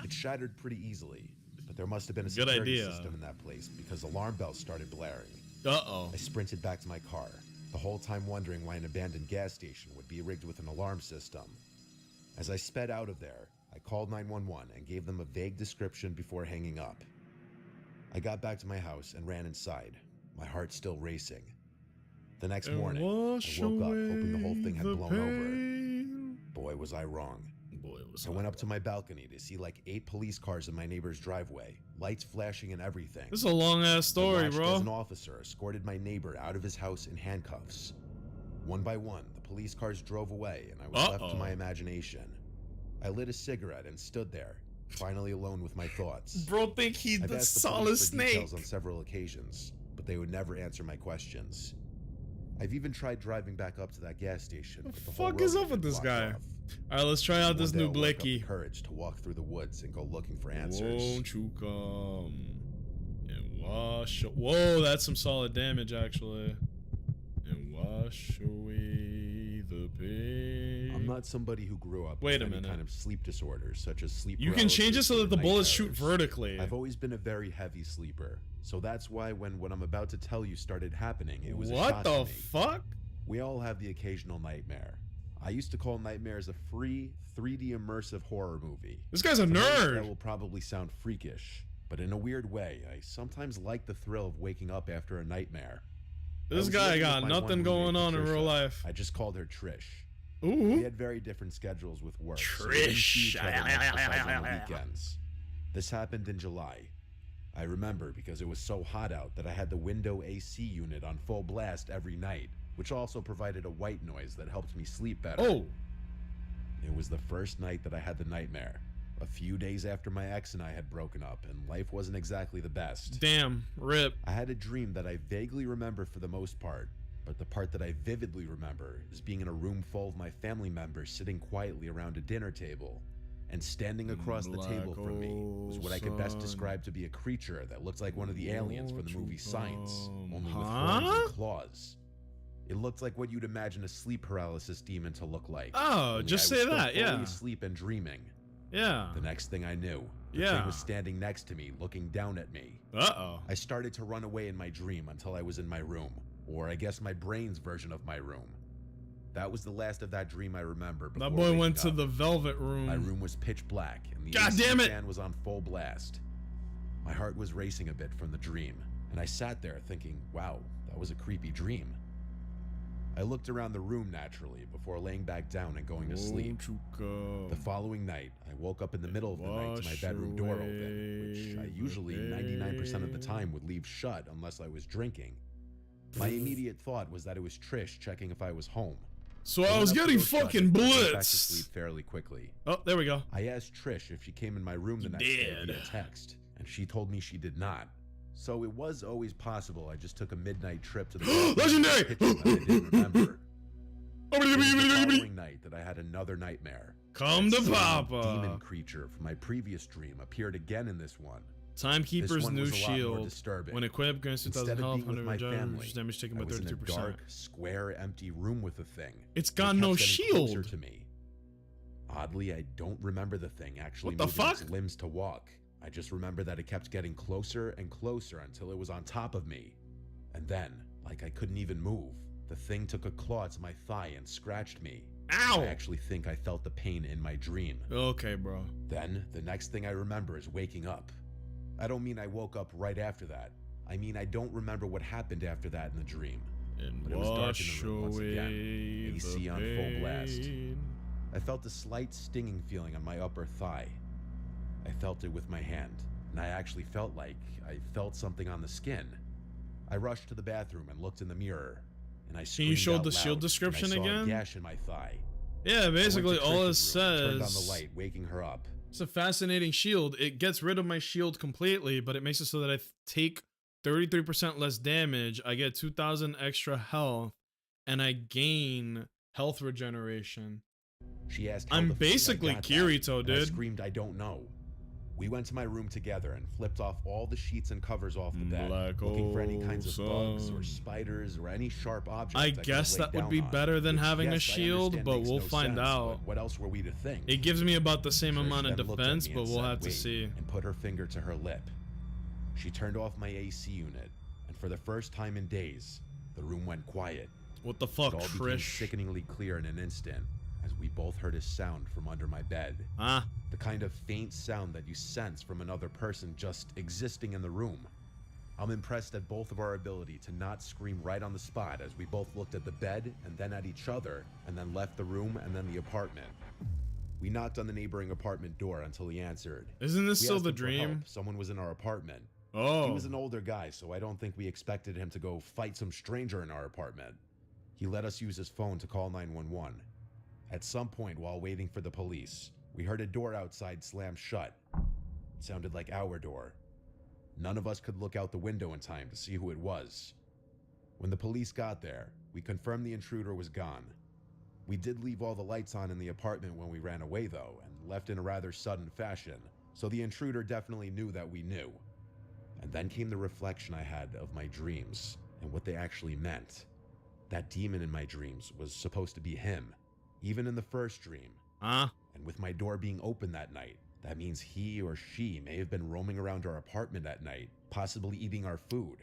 It shattered pretty easily, but there must have been a Good security idea. system in that place because alarm bells started blaring. Uh-oh. I sprinted back to my car, the whole time wondering why an abandoned gas station would be rigged with an alarm system. As I sped out of there, I called 911 and gave them a vague description before hanging up. I got back to my house and ran inside, my heart still racing. The next And morning, I wash woke up hoping the whole thing had away blown the over. pain. Boy, was I wrong. Boy, it was I went up to my balcony to see like 8 police cars in my neighbor's driveway, lights flashing and everything. This is a long ass story, I watched bro. as an officer escorted my neighbor out of his house in handcuffs. One by one, the police cars drove away and I was left to my imagination. I lit a cigarette and stood there, finally alone with my thoughts. Bro, think he's I've the asked the solid police for snake. details on several occasions, but they would never answer my questions. I've even tried driving back up to that gas station. The but the whole fuck road is had up with been this blocked guy? off. All right, let's try out this One day new I'll work up the Blicky. courage to walk through the woods and go looking for answers. Won't you come and wash? Whoa, that's some solid damage, actually. And wash away the pain. I'm not somebody who grew up Wait with a any minute. kind of sleep disorders, such as sleep You can change it paralysis so or that the night bullets shoot terrors. vertically. I've always been a very heavy sleeper, so that's why when what I'm about to tell you started happening, it was a What shock to the me. fuck? We all have the occasional nightmare. I used to call nightmares a free 3D immersive horror movie. This guy's a To most, That nerd. will probably sound freakish, but in a weird way, I sometimes like the thrill of waking up after a nightmare. I This was guy living got with my nothing one going roommate, on in real Patricia. life. I just called her Trish. We Ooh. had very different schedules with work. So we didn't see Trish. each other much besides on the weekends. This happened in July. I remember because it was so hot out that I had the window AC unit on full blast every night, which also provided a white noise that helped me sleep better. Oh. It was the first night that I had the nightmare. A few days after my ex and I had broken up, and life wasn't exactly the best. Damn, rip. I had a dream that I vaguely remember for the most part, but the part that I vividly remember is being in a room full of my family members sitting quietly around a dinner table, and standing across the table from me was what I could best describe to be a creature that looked like one of the aliens from the movie Science, only with horns and claws. It looked like what you'd imagine a sleep paralysis demon to look like. Oh, only just I was say still that, fully yeah. asleep and dreaming. Yeah. The next thing I knew, the Yeah. thing was standing next to me, looking down at me. Uh-oh. I started to run away in my dream until I was in my room, or I guess my brain's version of my room. That was the last of that dream I remember. That before boy waking went to up. the velvet room. My room was pitch black, and the God AC damn it! fan was on full blast. My heart was racing a bit from the dream, and I sat there thinking, wow, that was a creepy dream. I looked around the room naturally before laying back down and going to sleep. The following night, I woke up in the middle of the night to my bedroom door open, which I usually 99% of the time would leave shut unless I was drinking. My immediate thought was that it was Trish checking if I was home. So I was getting fucking Went back to blitzed. sleep fairly quickly. Oh, there we go. I asked Trish if she came in my room the next day via text, and she told me she did not. So it was always possible I just took a midnight trip to the Legendary! kitchen that I didn't remember. It was the Come following night that I had another nightmare. to That same Papa. demon creature from my previous dream appeared again in this one. Timekeeper's one new was a lot more shield. disturbing. When equipped, grants 2,000 Instead of health, being with 100 my damage, family, damage taken I by was in a 32%. dark, square, empty room with the thing. It's It got kept no getting closer shield. to me. Oddly, I don't remember the thing actually What the moving its fuck? limbs to walk. I just remember that it kept getting closer and closer until it was on top of me. And then, like I couldn't even move, the thing took a claw to my thigh and scratched me. Ow! I actually think I felt the pain in my dream. Okay, bro. Then, the next thing I remember is waking up. I don't mean I woke up right after that. I mean I don't remember what happened after that in the dream. And But it was dark in wash the room once again. away AC the on full blast. pain. I felt a slight stinging feeling on my upper thigh. I felt it with my hand, and I actually felt like I felt something on the skin. I rushed to the bathroom and looked in the mirror, and I screamed show out the loud shield when description I saw again? a gash in my thigh. Yeah, I went basically to all it Trish's room and turned on says. the light, waking her up. It's a fascinating shield. It gets rid of my shield completely, but it makes it so that I take 33% less damage. I get 2,000 extra health, and I gain health regeneration. She asked how I'm the fuck I basically got that, Kirito, and I dude. screamed, I don't know. We went to my room together and flipped off all the sheets and covers off the bed, Black looking for any kinds of bugs or sun. spiders or any sharp objects. I I could guess have laid that would down be on, better than which, having a yes, I shield, understand but makes we'll no find sense, out. but what else were we to think? It gives me about the same Trish amount of then looked at defense, me but and we'll said, have to "Wait," see. and put her finger to her lip. She turned off my AC unit, and for the first time in days, the room went quiet. What the fuck, It all became Trish? sickeningly clear in an instant, as we both heard a sound from under my bed. Huh? The kind of faint sound that you sense from another person just existing in the room. I'm impressed at both of our ability to not scream right on the spot as we both looked at the bed and then at each other and then left the room and then the apartment. We knocked on the neighboring apartment door until he answered. Isn't this We still asked the him for help. dream? Someone was in our apartment. Oh. He was an older guy, so I don't think we expected him to go fight some stranger in our apartment. He let us use his phone to call 911. At some point while waiting for the police, we heard a door outside slam shut. It sounded like our door. None of us could look out the window in time to see who it was. When the police got there, we confirmed the intruder was gone. We did leave all the lights on in the apartment when we ran away though, and left in a rather sudden fashion, so the intruder definitely knew that we knew. And then came the reflection I had of my dreams and what they actually meant. That demon in my dreams was supposed to be him, even in the first dream. Huh? And with my door being open that night, that means he or she may have been roaming around our apartment at night, possibly eating our food.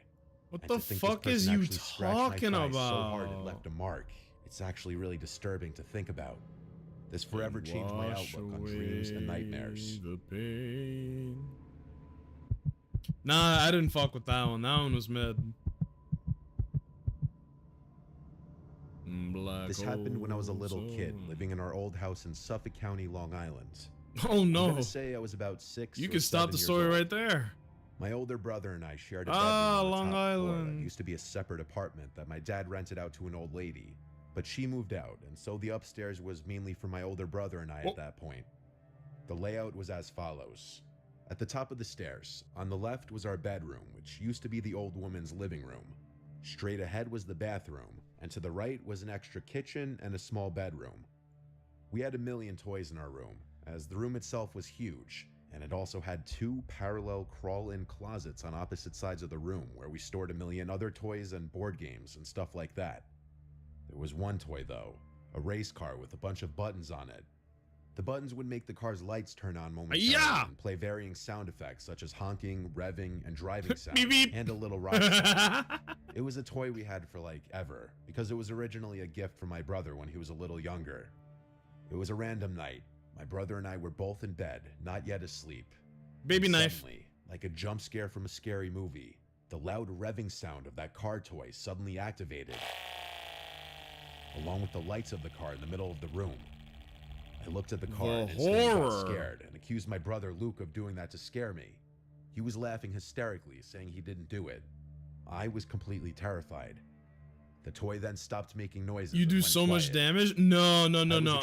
What And the to think this fuck is person you actually scratched my talking thigh about? So hard it left a mark. It's actually really disturbing to think about. This forever changed my Wash outlook on dreams and nightmares. away the pain. Nah, I didn't fuck with that one. That one was mid. Black This happened when I was a little kid, sun. living in our old house in Suffolk County, Long Island. Oh I'm no. gonna say I was about 6 You or can stop 7 the years story old. right there. My older brother and I shared a Ah, bedroom on the Long top floor that Island. used to be a separate apartment that my dad rented out to an old lady, but she moved out, and so the upstairs was mainly for my older brother and I Oh. at that point. The layout was as follows. At the top of the stairs, on the left was our bedroom, which used to be the old woman's living room. Straight ahead was the bathroom, and to the right was an extra kitchen and a small bedroom. We had a million toys in our room, as the room itself was huge, and it also had 2 parallel crawl-in closets on opposite sides of the room where we stored a million other toys and board games and stuff like that. There was one toy though, a race car with a bunch of buttons on it. The buttons would make the car's lights turn on momentarily and play varying sound effects such as honking, revving, and driving sounds, and a little rock sound. It was a toy we had for like ever, because it was originally a gift from my brother when he was a little younger. It was a random night. My brother and I were both in bed, not yet asleep. Baby knife. Suddenly, like a jump scare from a scary movie, the loud revving sound of that car toy suddenly activated, along with the lights of the car in the middle of the room. I looked at the car and instantly got scared and accused my brother Luke of doing that to scare me. He was laughing hysterically, saying he didn't do it. I was completely terrified. The toy then stopped making noises. You do so much damage? No.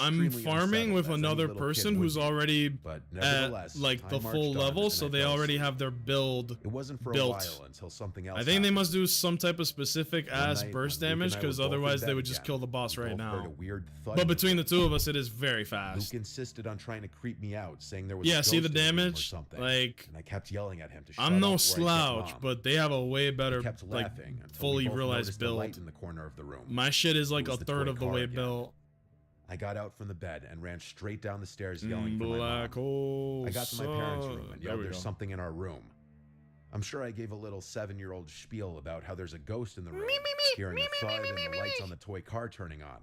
I'm farming with another person who's already at like the full level, so they already have their build It wasn't for built. a while until something else I think they happened. must do some type of specific ass night, burst when Luke and damage, I because were both in otherwise they bed would just again, kill the boss we right both heard now. a weird thud But in the between the room. two of us, it is very fast. Luke insisted on trying to creep me out, saying there was Yeah, a see the ghost in room or damage? something, Like, and I kept yelling at him to shut I'm up no or I'd get slouch, Mom. but they have a way better, He kept like, laughing until fully we both realized noticed the light build. in the corner of the room. My shit is like It was a the third toy of the car way again. built. I got out from the bed and ran straight down the stairs yelling for my Black mom. hole. I got to my parents' room and There yelled we there's go. something in our room. I'm sure I gave a little 7-year-old spiel about how there's a ghost in the room, hearing the thud and the lights on the toy car turning on.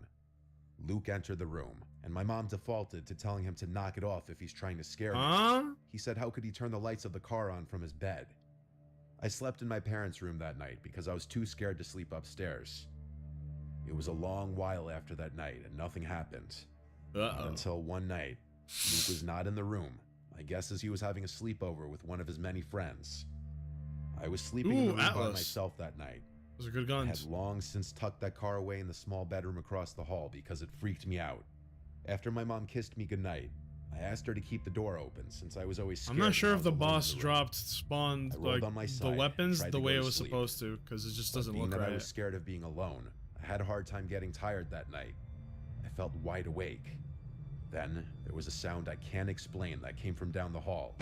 Luke entered the room, and my mom defaulted to telling him to knock it off if he's trying to scare me. Huh? He said how could he turn the lights of the car on from his bed? I slept in my parents' room that night because I was too scared to sleep upstairs. It was a long while after that night and nothing happened. Uh-oh. Until one night, Luke was not in the room. I guess as he was having a sleepover with one of his many friends. I was sleeping in the Ooh, room by Atlas. myself that night. Those are good I had guns. long since tucked that car away in the small bedroom across the hall because it freaked me out. After my mom kissed me goodnight, I asked her to keep the door open since I was always scared. I'm not when sure I if was the alone in boss the room. dropped spawned I rolled like on my the side and weapons tried the to way go it to was sleep. supposed to, because it just But doesn't being look that I right. was scared of being alone, I had a hard time getting tired that night. I felt wide awake. Then there was a sound I can't explain that came from down the hall.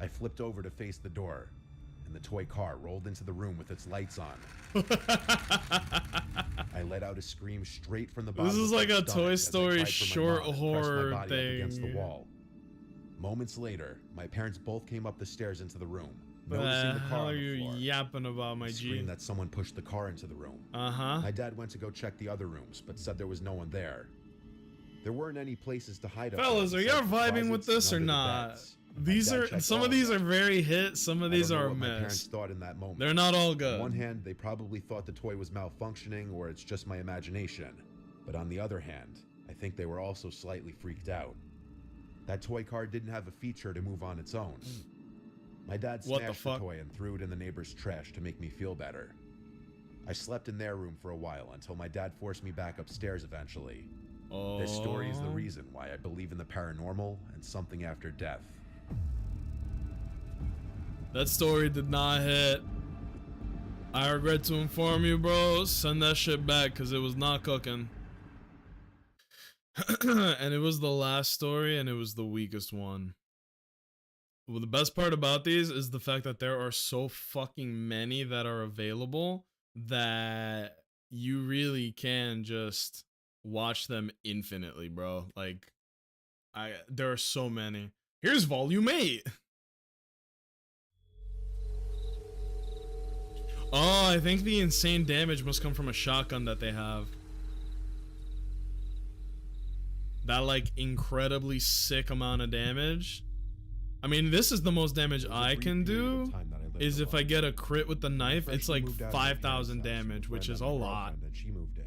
I flipped over to face the door, and the toy car rolled into the room with its lights on. I let out a scream straight from the bottom. This is of my like a stomach Toy as I Story cried for my short mom and pressed horror my body up against the thing. wall. Moments later, my parents both came up the stairs into the room, What noticing the the car hell on are the you floor. yapping about, my I G? screamed that someone pushed the car into the room. Uh-huh. My dad went to go check the other rooms, but said there was no one there. There weren't any places to hide up Fellas, there are besides y'all the vibing with closets this and or under the not? beds. These My dad are checked some all of these are them. very hit, some of I these don't know are a what my parents miss. thought in that moment. They're not all On good. one hand, they probably thought the toy was malfunctioning or it's just my imagination. But on the other hand, I think they were also slightly freaked out. That toy car didn't have a feature to move on its own. My dad What the smashed the fuck? toy and threw it in the neighbor's trash to make me feel better. I slept in their room for a while until my dad forced me back upstairs eventually. Oh. This story is the reason why I believe in the paranormal and something after death. That story did not hit. I regret to inform you, bro. Send that shit back, because it was not cooking. And it was the last story, and it was the weakest one. Well, the best part about these is the fact that there are so fucking many that are available that you really can just watch them infinitely, bro. Like, there are so many. Here's volume 8. Oh, I think the insane damage must come from a shotgun that they have. That, like, incredibly sick amount of damage. I mean, this is the most damage There was a I brief can period of do, time that I lived is if I alone. get a crit with the When I knife, it's freshly like moved out of my parents' 5,000 house, damage, my which friend is had a my lot. girlfriend, And she moved in.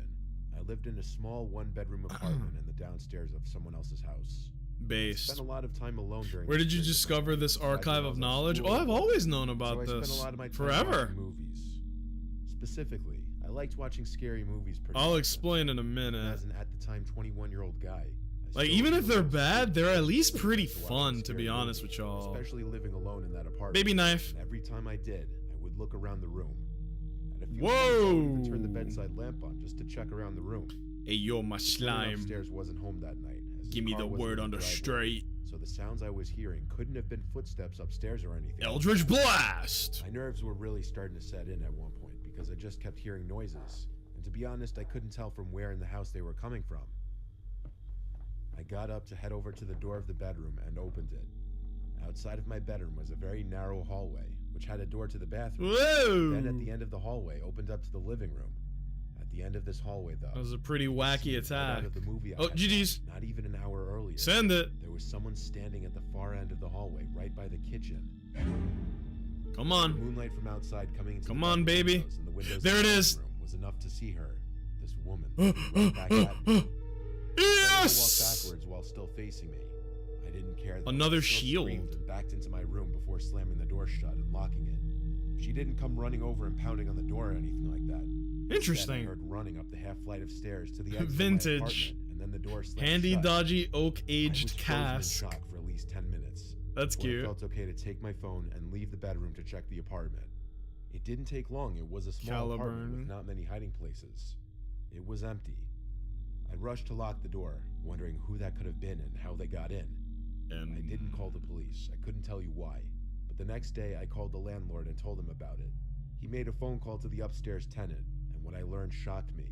I lived in a small one-bedroom apartment in the downstairs of someone else's house. I Based. spent a lot of time alone during Where this did you period of my discover life. this Back when archive I of was at knowledge? school Oh, and I've all. always known So about I spent this. a lot of my time Forever. watching movies. Specifically, I liked watching scary movies pretty I'll often. explain in a And minute. as an at the time 21-year-old guy, I Like, still even feel if they're those bad, same they're at feelings least when I pretty used to watch fun, a to be scary honest movie, with y'all. especially living alone in that apartment. Baby knife. And every time I did, I would look around the room. At a few Whoa. points, I would even turn the bedside lamp on just to check around the room. Hey, yo, my The tenant slime. upstairs wasn't home that night. As his Give me car the wasn't word in on the driveway, straight. so the sounds I was hearing couldn't have been footsteps upstairs or anything. Eldritch Blast. My nerves were really starting to set in at one point because I just kept hearing noises. And to be honest, I couldn't tell from where in the house they were coming from. I got up to head over to the door of the bedroom and opened it. Outside of my bedroom was a very narrow hallway, which had a door to the bathroom. Whoa. Then at the end of the hallway opened up to the living room. At the end of this hallway, though, That was a pretty scene wacky right out attack. of the movie I Oh, had GG's. watched, not even an hour earlier. Send it. There was someone standing at the far end of the hallway, right by the kitchen. Come on. Moonlight from outside coming into Come the on, bedroom baby. windows and the windows There of it the is. living room was enough to see her. This woman right back at me. Yes. Walked backwards while still facing me. I didn't care. That Another I still screamed shield. and backed into my room before slamming the door shut and locking it. She didn't come running over and pounding on the door or anything like that. Instead, Interesting. I heard running up the half flight of stairs to the exit Vintage. of my apartment, and then the door slammed Handy, shut. dodgy, oak I was aged frozen in cask. shock for at least 10 minutes. That's before cute. It felt okay to take my phone and leave the bedroom to check the apartment. It didn't take long. It was a small apartment Caliburn. with not many hiding places. It was empty. I rushed to lock the door, wondering who that could have been and how they got in. And I didn't call the police. I couldn't tell you why. But the next day, I called the landlord and told him about it. He made a phone call to the upstairs tenant, and what I learned shocked me.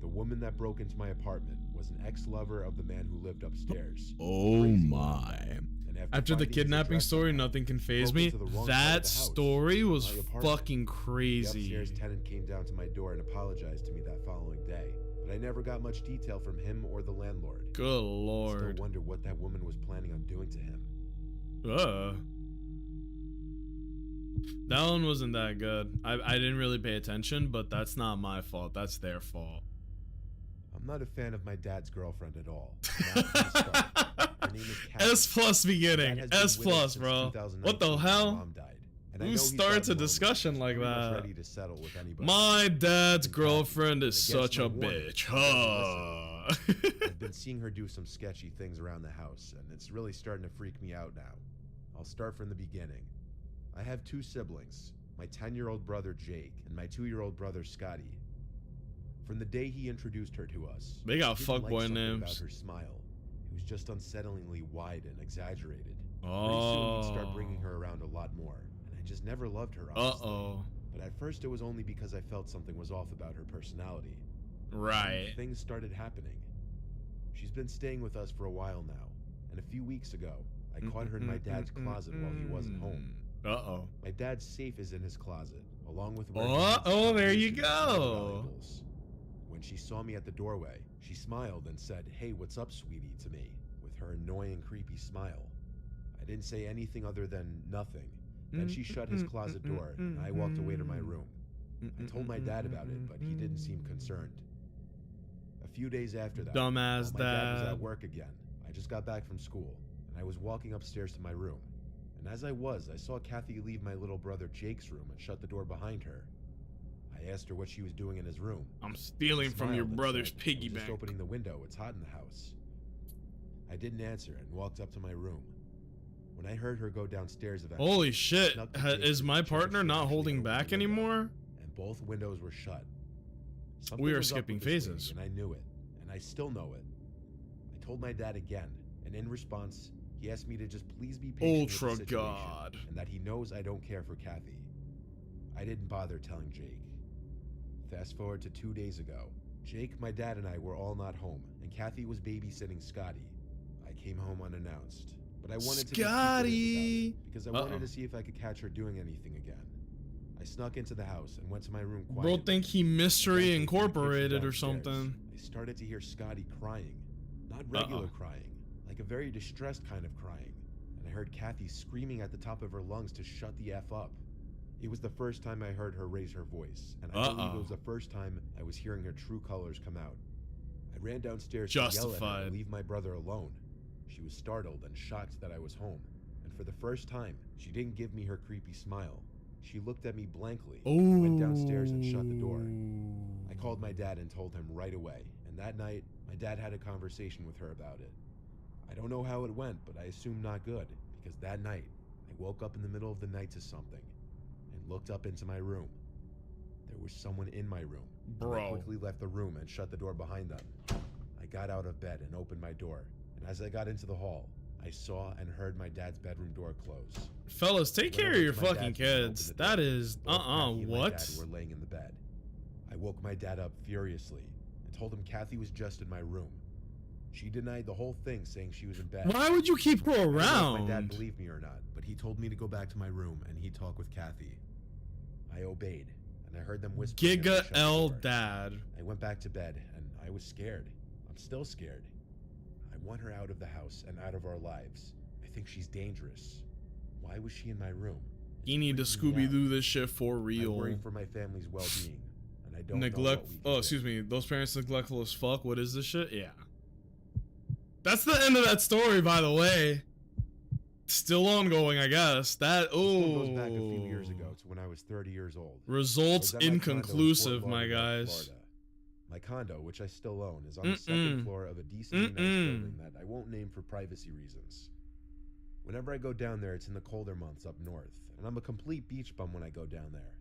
The woman that broke into my apartment was an ex-lover of the man who lived upstairs. Oh Crazy. my. And After the finding his kidnapping address story, somehow, nothing can he phase broke me. into the wrong side of That the house, story was my apartment. fucking The crazy. upstairs tenant came down to my door and apologized to me that following day, but I never got much detail from him or the landlord. Good I still lord. wonder what that woman was planning on doing to him. That one wasn't that good. I didn't really pay attention, but that's not my fault. That's their fault. I'm not a fan of my dad's girlfriend at all. Not from the start. Her name is Kathy. S plus My dad beginning. has been S with us plus, since bro. 2019 What the when my hell? mom died. And I Who know he's starts gotten a lonely. discussion He's like pretty much that? ready to settle with anybody. My dad's And Kathy, girlfriend is against such my a warning, bitch. she doesn't Huh. I've been seeing her do some sketchy things around the house, and it's really starting to freak me out now. I'll start from the beginning. I have two siblings, my 10-year-old brother Jake and my 2-year-old brother Scotty. From the day he introduced her to us, They got I didn't like fuckboy something names. about her smile. It was just unsettlingly wide and exaggerated. Pretty soon he'd start bringing her around a lot more, and I just never loved her, honestly. Uh-oh. But at first it was only because I felt something was off about her personality. Right. Things started happening. She's been staying with us for a while now, and a few weeks ago, I caught her in my dad's closet while he wasn't home. Uh-oh. My dad's safe is in his closet, along with Oh, there you go. valuables. When she saw me at the doorway, she smiled and said, "Hey, what's up, sweetie," to me, with her annoying, creepy smile. I didn't say anything other than nothing. Then she shut his closet door, and I walked away to my room. I told my dad about it, but he didn't seem concerned. A few days after that, Dumbass while my dad was dad. at work again, I just got back from school, and I was walking upstairs to my room. And as I saw Kathy leave my little brother Jake's room and shut the door behind her. I asked her what she was doing in his room. I'm She stealing from your smiled and brother's said, piggy "I'm just bank. opening the window. It's hot in the house." I didn't answer and walked up to my room. When I heard her go downstairs eventually, Holy I shit. snuck to Jake's Is room my to check if partner she not actually holding opened the back window, anymore? and both windows were shut. Something We are was up skipping with this lady, phases. and I knew it, and I still know it. I told my dad again, and in response, he asked me to just please be patient with Ultra the situation, God. and that he knows I don't care for Kathy. I didn't bother telling Jake. Fast forward to 2 days ago. Jake, my dad, and I were all not home, and Kathy was babysitting Scotty. I came home unannounced, but I wanted to be secretive about Scotty! it, because I wanted to see if I could catch her doing anything again. I snuck into the house and went to my room quietly. Bro, think he Eventually, Mystery from the kitchen Incorporated or downstairs, something. I started to hear Scotty crying. Not regular crying, like a very distressed kind of crying. And I heard Kathy screaming at the top of her lungs to shut the F up. It was the first time I heard her raise her voice, and I believe it was the first time I was hearing her true colors come out. I ran downstairs to yell at her Justified. to leave my brother alone. She was startled and shocked that I was home, and for the first time, she didn't give me her creepy smile. She looked at me blankly, went downstairs and shut the door. I called my dad and told him right away, and that night, my dad had a conversation with her about it. I don't know how it went, but I assume not good, because that night, I woke up in the middle of the night to something and looked up into my room. There was someone in my room. Bro. I quickly left the room and shut the door behind them. I got out of bed and opened my door, and as I got into the hall, I saw and heard my dad's bedroom door close. Fellas, take care of your fucking kids. That is, Kathy and my what? dad were laying in the bed. I woke my dad up furiously and told him Kathy was just in my room. She denied the whole thing, saying she was in bed. Why would you keep her I don't know if around? my dad believed me or not, but he told me to go back to my room and he'd talk with Kathy. I obeyed, and I heard them whisper. Giga L dad. I went back to bed, and I was scared. I'm still scared. I want her out of the house and out of our lives. I think she's dangerous. Why was she in my room? You need to freaking me Scooby out. Doo this shit for I real. worry for my family's well-being, and I don't know Neglect. what we can Oh, do. excuse me. Those parents neglectful as fuck. What is this shit? Yeah. That's the end of that story, by the way. Still ongoing, I guess. That This one goes back a few oh. years ago to when I was 30 years old. Results I was at my condo in Fort inconclusive, my Lauderdale, guys. Florida. My condo, which I still own, is on the second floor of a decently nice building that I won't name for privacy reasons. Whenever I go down there, it's in the colder months up north, and I'm a complete beach bum when I go down there.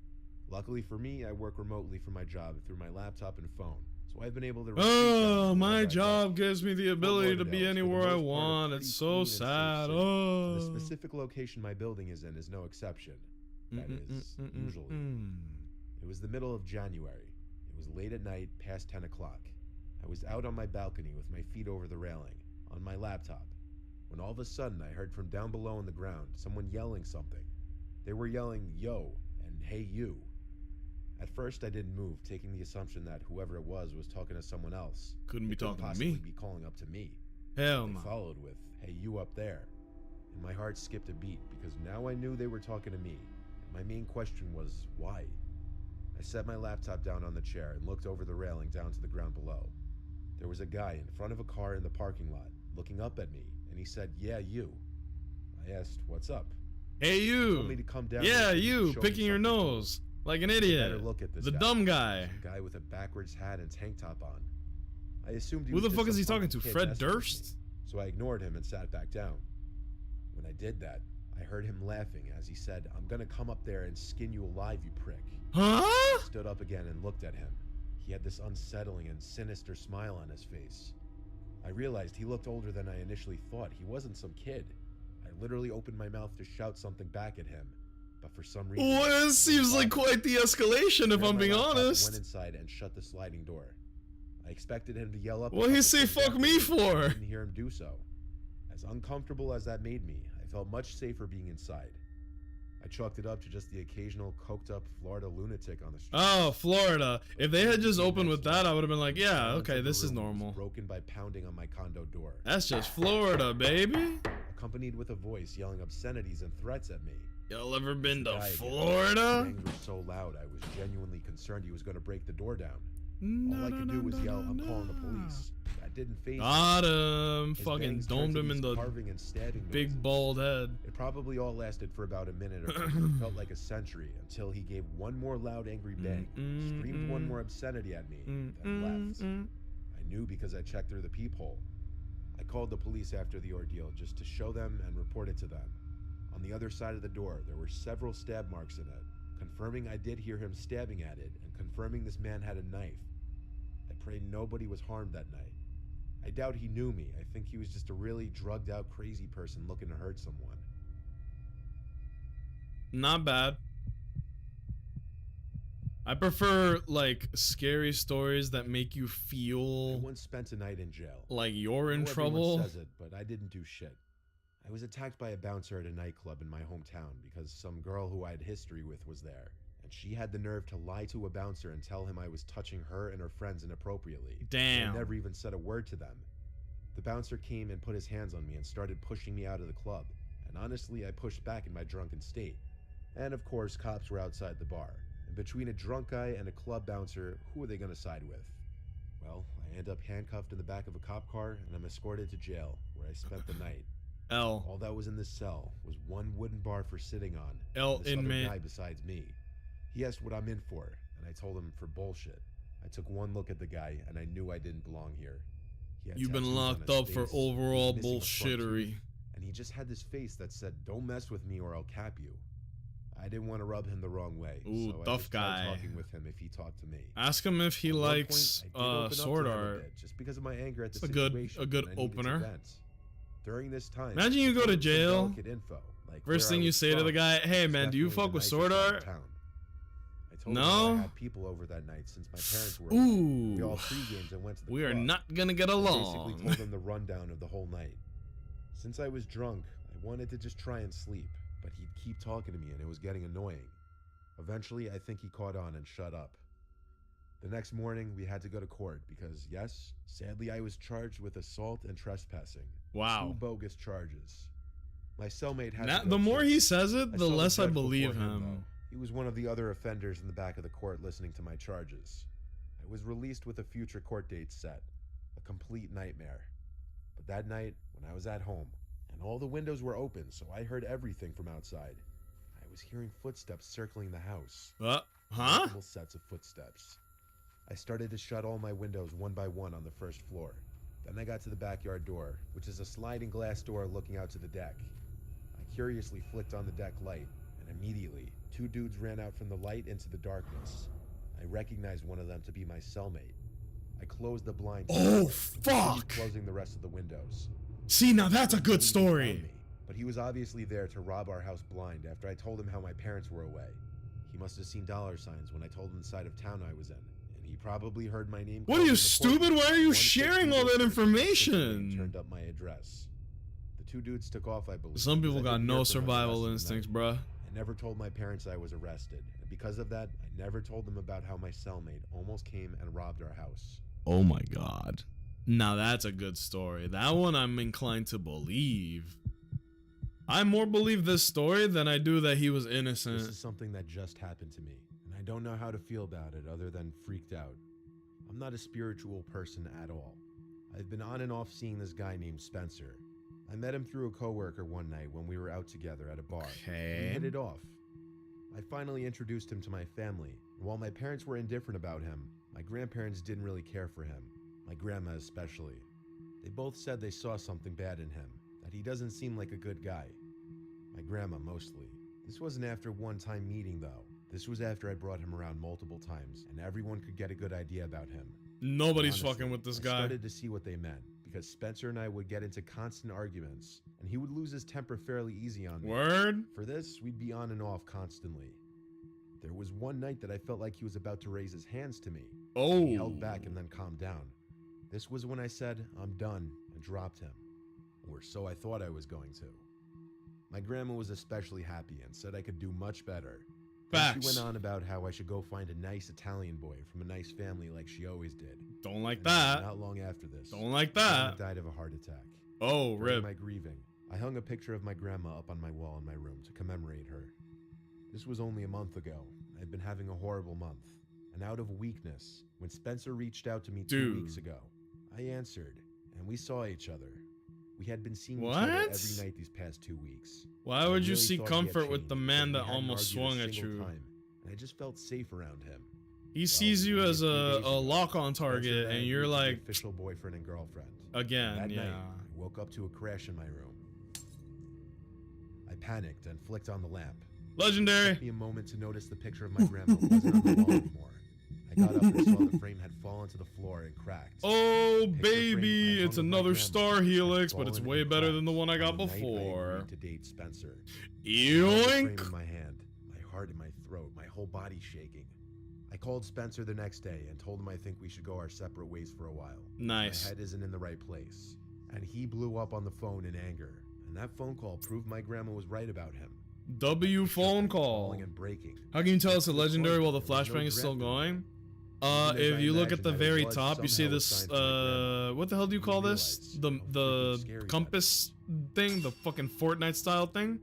Luckily for me, I work remotely from my job through my laptop and phone, so I've been able to retreat down Oh, wherever my I go. job gives me the ability to Lauderdale be is, for the anywhere I most part, a want. pretty It's clean so and safe sad. city. Oh. The specific location my building is in is no exception. That is, usually. It was the middle of January. It was late at night, past 10 o'clock. I was out on my balcony with my feet over the railing, on my laptop, when all of a sudden I heard from down below on the ground someone yelling something. They were yelling, "Yo," and "Hey you." At first I didn't move, taking the assumption that whoever it was talking to someone else. Couldn't be They couldn't talking to possibly me. be calling up to me. Hell They no. followed with, "Hey you up there." And my heart skipped a beat because now I knew they were talking to me. My main question was, why? I set my laptop down on the chair and looked over the railing down to the ground below. There was a guy in front of a car in the parking lot, looking up at me, and he said, "Yeah, you." I asked, "What's up?" Hey He told me you. to come down. Yeah, and you show me picking your something cool. nose like an I better idiot. look at this The guy. dumb guy. Some guy with a backwards hat and tank top on. I assumed he Who was the just fuck is some he talking punky to? kid Fred messing with me. Durst? So I ignored him and sat back down. When I did that, I heard him laughing as he said, "I'm gonna come up there and skin you alive, you prick." Huh? I stood up again and looked at him. He had this unsettling and sinister smile on his face. I realized he looked older than I initially thought. He wasn't some kid. I literally opened my mouth to shout something back at him, but for some reason... Well, I it didn't seems like bother. quite the escalation, if Grabbed I'm my being laptop and honest. went inside and shut the sliding door. I expected him to yell up. a What he couple say things fuck me afterwards, but I for? didn't hear him do so. As uncomfortable as that made me, I felt much safer being inside. I chalked it up to just the occasional coked-up Florida lunatic on the street. Oh, Florida. If they had just opened with that, I would have been like, yeah, okay, this is normal. Broken by pounding on my condo door, That's just Florida, baby. accompanied with a voice yelling obscenities and threats at me. Y'all ever been The to guy again. Florida? The bangs were so loud, I was genuinely concerned he was going to break the door down. All I could do was yell, "I'm calling the police." That didn't phase me. Got him. His Fucking bangs domed turned to him in these the carving and stabbing big noises. bald head. It probably all lasted for about a minute or two. It felt like a century until he gave one more loud, angry bang, screamed one more obscenity at me, then left. I knew because I checked through the peephole. I called the police after the ordeal just to show them and report it to them. On the other side of the door, there were several stab marks in it, confirming I did hear him stabbing at it and confirming this man had a knife. I pray nobody was harmed that night. I doubt he knew me. I think he was just a really drugged out crazy person looking to hurt someone. Not bad. I prefer like scary stories that make you I feel once spent a night in jail. like you're I in know everyone trouble. says it, but I didn't do shit. I was attacked by a bouncer at a nightclub in my hometown because some girl who I had history with was there, and she had the nerve to lie to a bouncer and tell him I was touching her and her friends inappropriately. Damn. I never even said a word to them. The bouncer came and put his hands on me and started pushing me out of the club, and honestly, I pushed back in my drunken state. And of course, cops were outside the bar, and between a drunk guy and a club bouncer, who are they gonna side with? Well, I end up handcuffed in the back of a cop car, and I'm escorted to jail, where I spent the night. L. All that was in this cell was one wooden bar for sitting on, L and this inmate. other guy besides me. He asked what I'm in for, and I told him for bullshit. I took one look at the guy, and I knew I didn't belong here. He had You've been tattoos on locked his up for face, he was overall missing a front bullshittery. tooth, and he just had this face that said, "Don't mess with me or I'll cap you." I didn't want to rub him the wrong way, Ooh, so I tough just tried guy. talking with him if he talked to me. Ask him if he At one likes point, I did open up to sword him a art. bit, just because of my anger at the It's a good situation, good and I needed to opener. vent. During this time, Imagine you I go told to him some jail. delicate info, like First where thing I you was say to the from, guy, "Hey which man, do you definitely fuck the with nicest sword side of art?" town. I told him No? how I had people over that night since my parents were away. We all Ooh, pre-gamed and went to the we are club. not gonna get I along. basically told him the rundown of the whole night. Since I was drunk, I wanted to just try and sleep, but he'd keep talking to me and it was getting annoying. Eventually, I think he caught on and shut up. The next morning, we had to go to court because, yes, sadly, I was charged with assault and trespassing. Wow. 2 bogus charges. My cellmate had Now, to go the more too. he says it, I the saw less I judge believe before him. though. He was one of the other offenders in the back of the court listening to my charges. I was released with a future court date set. A complete nightmare. But that night, when I was at home, and all the windows were open, so I heard everything from outside, I was hearing footsteps circling the house. Huh? Multiple sets of footsteps. I started to shut all my windows one by one on the first floor. Then I got to the backyard door, which is a sliding glass door looking out to the deck. I curiously flicked on the deck light, and immediately, 2 dudes ran out from the light into the darkness. I recognized one of them to be my cellmate. I closed the blinds. Oh, and fuck. continued closing the rest of the windows. See, now that's a good He found story. me, but he was obviously there to rob our house blind after I told him how my parents were away. He must have seen dollar signs when I told him the side of town I was in, and he probably heard my name. What called are you, in the stupid? courtroom. Why are you One quick sharing all Google that search quickly information? Turned up my address. The 2 dudes took off, I believe. Some people because I got didn't no hear from them the survival rest of the instincts, night. bruh. I never told my parents I was arrested, and because of that, I never told them about how my cellmate almost came and robbed our house. Oh my god. Now that's a good story. That one I'm inclined to believe. I more believe this story than I do that he was This innocent. is something that just happened to me, and I don't know how to feel about it other than freaked out. I'm not a spiritual person at all. I've been on and off seeing this guy named Spencer. I met him through a coworker one night when we were out together at a bar. Okay. We hit it off. I finally introduced him to my family, and while my parents were indifferent about him, my grandparents didn't really care for him, my grandma especially. They both said they saw something bad in him, that he doesn't seem like a good guy. My grandma mostly. This wasn't after one-time meeting though. This was after I brought him around multiple times, and everyone could get a good idea about him. Nobody's Honestly, fucking with this I guy. started to see what they meant, because Spencer and I would get into constant arguments, and he would lose his temper fairly easy on me. Word? For this, we'd be on and off constantly. There was one night that I felt like he was about to raise his hands to me. Oh. He held back and then calmed down. This was when I said, "I'm done," and dropped him. Or so I thought I was going to. My grandma was especially happy and said I could do much better. Then Facts. she went on about how I should go find a nice Italian boy from a nice family like she always did. Don't like And that. Not long after this, Don't like my grandma that. died of a heart attack. Oh, During rip. my grieving, I hung a picture of my grandma up on my wall in my room to commemorate her. This was only a month ago. I've been having a horrible month. And out of weakness, when Spencer reached out to me 2 Dude. weeks ago, I answered, and we saw each other. We had been seeing each other What? every night these past 2 weeks. Why I would you really seek thought he had comfort with the changed man because that we hadn't almost argued a swung at single you? time, and I just felt safe around him. He sees you only as few a days ago, lock-on Spencer target, I and agreed you're to be like, official boyfriend and girlfriend. again, That yeah. night, I woke up to a crash in my room. I panicked and flicked on the lamp. It Legendary. took me a moment to notice the picture of my grandma wasn't on the wall anymore. I got up and saw the frame had fallen to the floor and cracked. Oh, The picture frame I baby, hung it's with my another grandma star had helix, but it's fallen way and better than the cracked one I got on the night I before. agreed to date Spencer. I held the frame Yoink. in my hand, my heart in my throat, my whole body shaking. I called Spencer the next day and told him I think we should go our separate ways for a while. Nice. My head isn't in the right place. And he blew up on the phone in anger. And that phone call proved my grandma was right about him. W phone call. Falling and breaking. How can you tell it's a It's legendary funny, while the there was no flashbang is still director. going? Even as If I you look at imagined the that it very was, top, you see somehow this, assigned to my grandma. what the hell do you I call this? realized The how freaking the scary that compass thing, the fucking Fortnite style thing.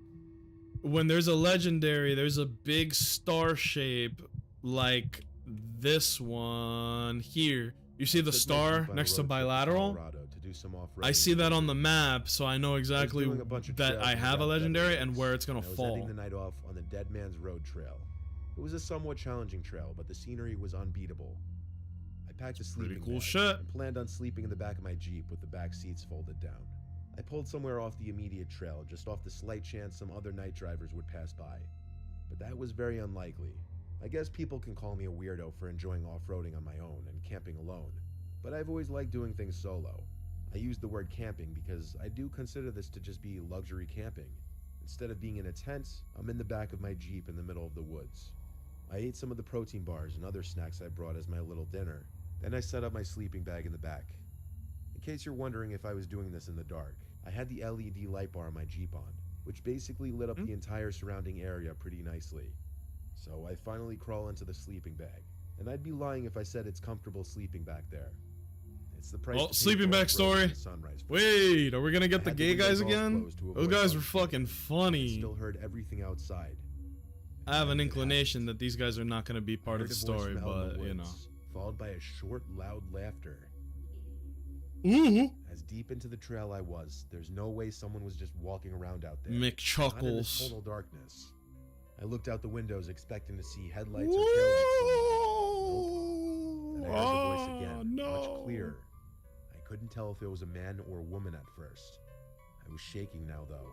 When there's a legendary, there's a big star shape like this one here. You see the Took my star jeep on a next to road trip bilateral? Colorado to do some I off-roading see that on the with map, so I know exactly doing a bunch of that trails I in have a about legendary 7 and days, where it's gonna and I was fall. ending the night off on the Dead Man's Road Trail. It was a somewhat challenging trail, but the scenery was unbeatable. packed a Pretty sleeping cool bag shit. and planned on sleeping in the back of my Jeep with the back seats folded down. I pulled somewhere off the immediate trail, just off the slight chance some other night drivers would pass by. But that was very unlikely. I guess people can call me a weirdo for enjoying off-roading on my own and camping alone, but I've always liked doing things solo. I use the word camping because I do consider this to just be luxury camping. Instead of being in a tent, I'm in the back of my Jeep in the middle of the woods. I ate some of the protein bars and other snacks I brought as my little dinner. Then I set up my sleeping bag in the back. In case you're wondering if I was doing this in the dark, I had the LED light bar on my Jeep on, which basically lit up the entire surrounding area pretty nicely. So I finally crawl into the sleeping bag, and I'd be lying if I said it's comfortable sleeping back there. It's the price. Oh, to pay sleeping for bag off-roading story. in the sunrise. Wait, are we gonna get I the had gay windows guys all again? closed to Those avoid guys were bugs getting fucking in. I funny. still heard everything outside. I have an And it inclination happened. that these guys are not gonna be part I of heard the a voice story, from out in the but you know. woods, followed by a short, loud laughter. Ooh, As deep into the trail I was, there's no way someone was just walking around out there. McChuckles. Not in the total darkness. I looked out the windows expecting to see headlights or taillights somewhere. Nope. Then I heard the voice again, much clearer. I couldn't tell if it was a man or a woman at first. I was shaking now, though.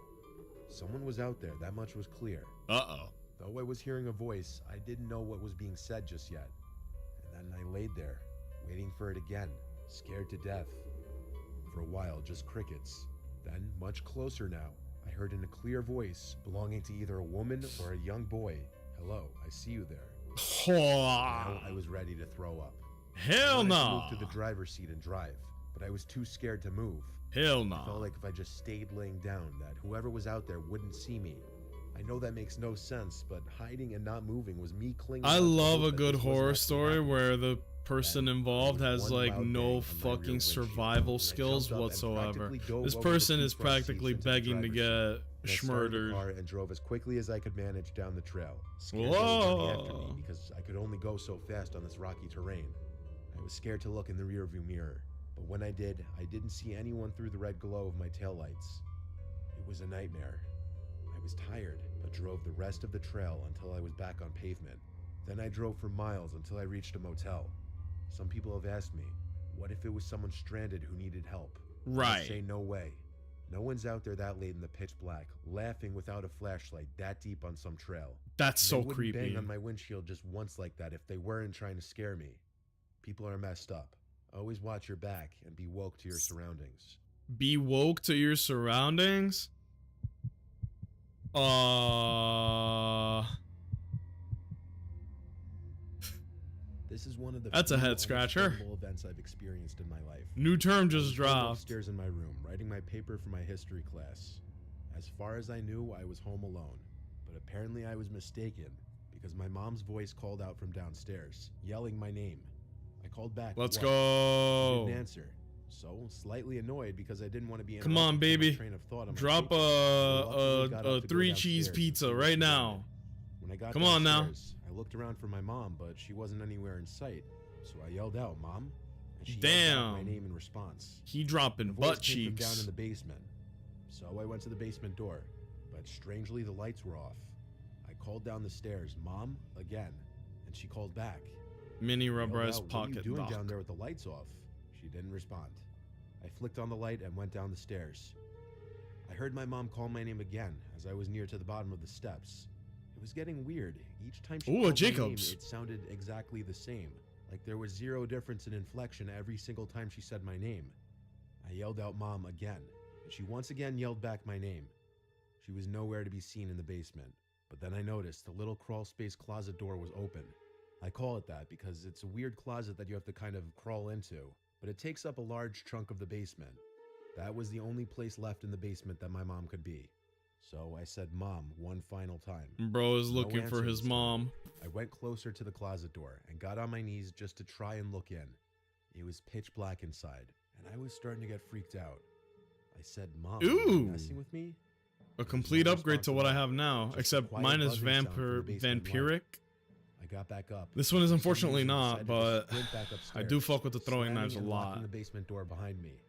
Someone was out there, that much was clear. Uh-oh. Though I was hearing a voice, I didn't know what was being said just yet. And then I laid there, waiting for it again, scared to death. For a while, just crickets. Then, much closer now, I heard in a clear voice belonging to either a woman or a young boy, "Hello, I see you there." Now I was ready to throw up. Hell I wanted to no. move to the driver's seat and drive, but I was too scared to move. Hell I felt no. like if I just stayed laying down, that whoever was out there wouldn't see me. I know that makes no sense, but hiding and not moving was me clinging. I on to love hope a that good this wasn't horror actually story happening. where the person Then, involved there was has one like loud bang no on my rear fucking windshield, survival and I skills jumped up and whatsoever. practically dove This over the person two is front seats practically into the begging to driver's get seat. I started the schmurdered. car and drove as quickly as I could manage down the trail, scared they would run after Whoa. me because I could only go so fast on this rocky terrain. I was scared to look in the rearview mirror, but when I did, I didn't see anyone through the red glow of my taillights. It was a nightmare. I was tired, but drove the rest of the trail until I was back on pavement. Then I drove for miles until I reached a motel. Some people have asked me, what if it was someone stranded who needed help? I say Right. no way. No one's out there that late in the pitch black, laughing without a flashlight that deep on some trail. That's And so they wouldn't creepy. bang on my windshield just once like that if they weren't trying to scare me. People are messed up. Always watch your back and be woke to your surroundings. Be woke to your surroundings. This is one of the That's a few head scratcher. unexplainable events I've experienced in my life. New term I was just home dropped. upstairs in my room, writing my paper for my history class. As far as I knew, I was home alone, but apparently I was mistaken because my mom's voice called out from downstairs, yelling my name. I called back. Let's "What?" She go. didn't answer. So, slightly annoyed because I didn't want to be Come on, interrupted from my baby. train of thought on my Drop paper, I reluctantly got up a to go 3-cheese downstairs and pizza see what right she now. wanted. When I got Come on now. downstairs, I looked around for my mom, but she wasn't anywhere in sight. So I yelled out, "Mom!" And she yelled back my Damn. name in response. He dropping The voice butt came from down cheeks. in the basement. So I went to the basement door, but strangely the lights were off. I called down the stairs, "Mom," again, and she called back. Mini I yelled rubberized out, "What are you pocket doing dock. down there with the lights off?" She didn't respond. I flicked on the light and went down the stairs. I heard my mom call my name again as I was near to the bottom of the steps. It was getting weird. Each time she Ooh, a called my Jacobs. name, it sounded exactly the same. Like there was zero difference in inflection every single time she said my name. I yelled out "Mom" again, and she once again yelled back my name. She was nowhere to be seen in the basement, but then I noticed the little crawl space closet door was open. I call it that because it's a weird closet that you have to kind of crawl into, but it takes up a large chunk of the basement. That was the only place left in the basement that my mom could be. So I said "Mom" one final time. Bro is No looking for answer his this time. mom. I went closer to the closet door and got on my knees just to try and look in. It was pitch black inside, and I was starting to get freaked out. I said, "Mom, are you Ooh. messing with me?" A complete no upgrade response to at what I all. have now, Just a except quiet mine is buzzing sound from the basement light. vampiric. I got back up. This one is For some unfortunately reason, not, decided to but sprint back I do upstairs, fuck with the throwing slamming knives a and locking lot. the basement door behind me.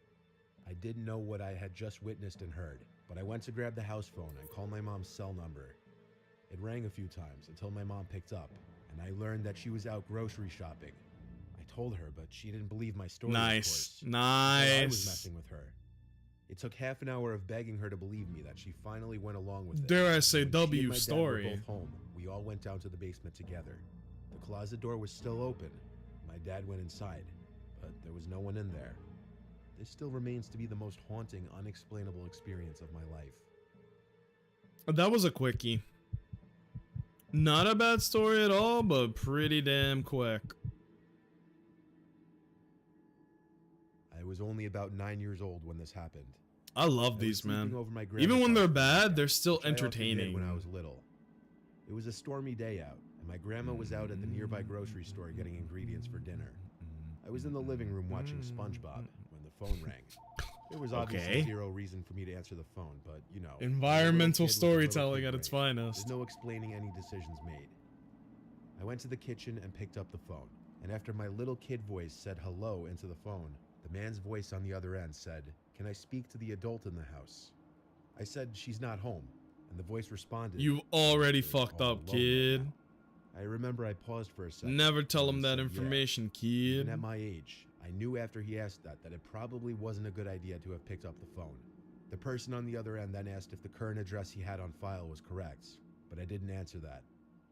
I didn't know what I had just witnessed and heard, but I went to grab the house phone and call my mom's cell number. It rang a few times until my mom picked up, and I learned that she was out grocery shopping. I told her, but she didn't believe my story. Nice. Of course. I was Nice. messing with her. It took half an hour of begging her to believe me that she finally went along with it. Dare I say When she and W my dad were story. both home, we all went down to the basement together. The closet door was still open. My dad went inside, but there was no one in there. This still remains to be the most haunting, unexplainable experience of my life. That was a quickie. Not a bad story at all, but pretty damn quick. I was only about 9 years old when this happened. I love I was these, sleeping man. over my Even grandma's when they're house one bad, weekend, they're still which I often did entertaining. when I was little. It was a stormy day out, and my grandma was out at the nearby grocery store getting ingredients for dinner. I was in the living room watching SpongeBob when the phone rang. There was obviously Okay. zero reason for me to answer the phone, but you know. Environmental as a little kid with a little storytelling kid at its brain, finest. There's no explaining any decisions made. I went to the kitchen and picked up the phone, and after my little kid voice said hello into the phone, the man's voice on the other end said, "Can I speak to the adult in the house?" I said, "She's not home," and the voice responded, You've already "You're fucked all up, alone right kid. now." I remember I paused for a second. Never tell and him he that said, "Yeah." information, Even kid. at my age, I knew after he asked that it probably wasn't a good idea to have picked up the phone. The person on the other end then asked if the current address he had on file was correct, but I didn't answer that.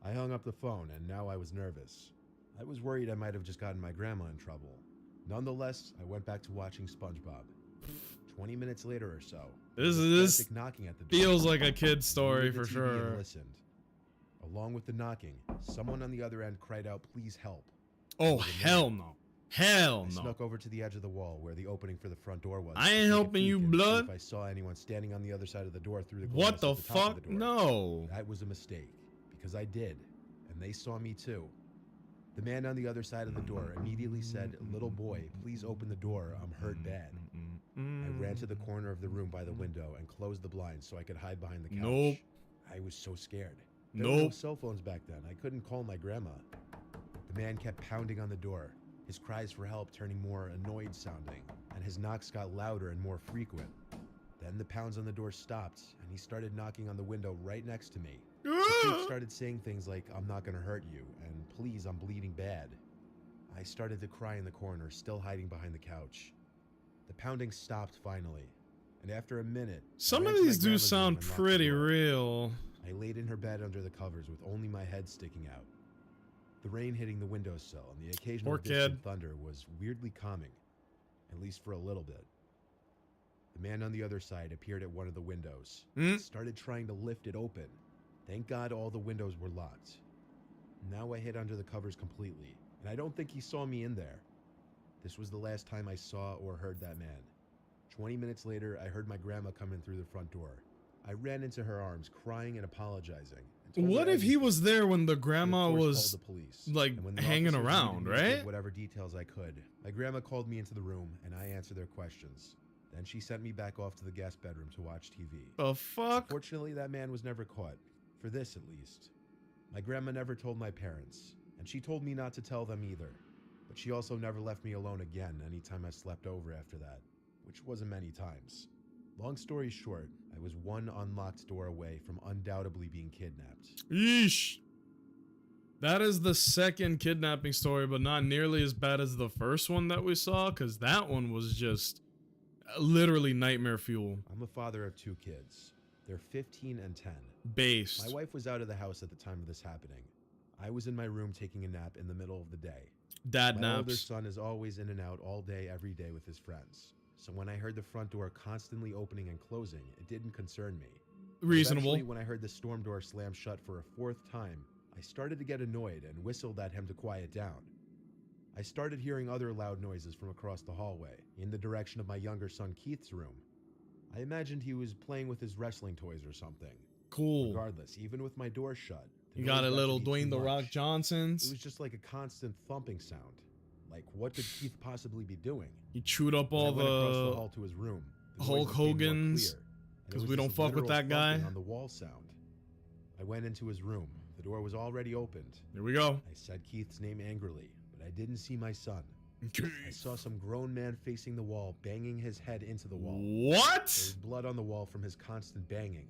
I hung up the phone, and now I was nervous. I was worried I might have just gotten my grandma in trouble. Nonetheless, I went back to watching SpongeBob. 20 minutes later or so, there This was is frantic knocking at the door. feels like a kid's I moved story the for TV and sure. listened. Along with the knocking, someone on the other end cried out, "Please help." Oh It was a hell man. no. Hell I no. snuck over to the edge of the wall where the opening for the front door was. I to ain't take a helping peek you, and see blood. If I saw anyone standing on the other side of the door through the What glass the at the top of fuck? the door. No. That was a mistake, because I did, and they saw me too. The man on the other side of the door immediately said, "Little boy, please open the door, I'm hurt bad." I ran to the corner of the room by the window and closed the blinds so I could hide behind the couch. Nope. I was so scared. There were no Nope. cell phones back then. I couldn't call my grandma. The man kept pounding on the door, his cries for help turning more annoyed sounding, and his knocks got louder and more frequent. Then the pounds on the door stopped, and he started knocking on the window right next to me. The creep started saying things like, "I'm not gonna hurt you," and "Please, I'm bleeding bad." I started to cry in the corner, still hiding behind the couch. The pounding stopped finally, and after a minute, I Some ran of to my these do grandma's room sound and locked the pretty door. real. I laid in her bed under the covers with only my head sticking out. The rain hitting the windowsill and the occasional Poor distant kid. thunder was weirdly calming, at least for a little bit. The man on the other side appeared at one of the windows, Hmm? started trying to lift it open. Thank God all the windows were locked. Now I hid under the covers completely, and I don't think he saw me in there. This was the last time I saw or heard that man. 20 minutes later, I heard my grandma come in through the front door. I ran into her arms, crying and apologizing. and told her What if he everything. was there when the I, of grandma course, was called the police, like and when the hanging officers around, needed me to give right? Whatever details I could. My grandma called me into the room, and I answered their questions. Then she sent me back off to the guest bedroom to watch TV. The fuck? Fortunately, that man was never caught. For this, at least. My grandma never told my parents, and she told me not to tell them either. But she also never left me alone again anytime I slept over after that, which wasn't many times. Long story short, I was one unlocked door away from undoubtedly being kidnapped. Yeesh. That is the second kidnapping story, but not nearly as bad as the first one that we saw, because that one was just literally nightmare fuel. I'm a father of 2 kids. They're 15 and 10. Based. My wife was out of the house at the time of this happening. I was in my room taking a nap in the middle of the day. Dad My older naps. son is always in and out all day, every day with his friends. So when I heard the front door constantly opening and closing, it didn't concern me. But Reasonable. eventually, when I heard the storm door slam shut for a 4th time, I started to get annoyed and whistled at him to quiet down. I started hearing other loud noises from across the hallway, in the direction of my younger son Keith's room. I imagined he was playing with his wrestling toys or something. Cool. Regardless, even with my door shut, the You noise got a got to little be too Dwayne The Rock much. It Johnsons. was just like a constant thumping sound. Like, what could Keith possibly be doing? He chewed up When I all went across the the hall to his room, the Hulk noise became more Hogan's, clear, and it 'cause was we don't this fuck with literal that guy. thumping on the wall sound. I went into his room. The door was already opened. Here we go. I said Keith's name angrily, but I didn't see my son. I saw some grown man facing the wall, banging his head into the wall. There What? was blood on the wall from his constant banging.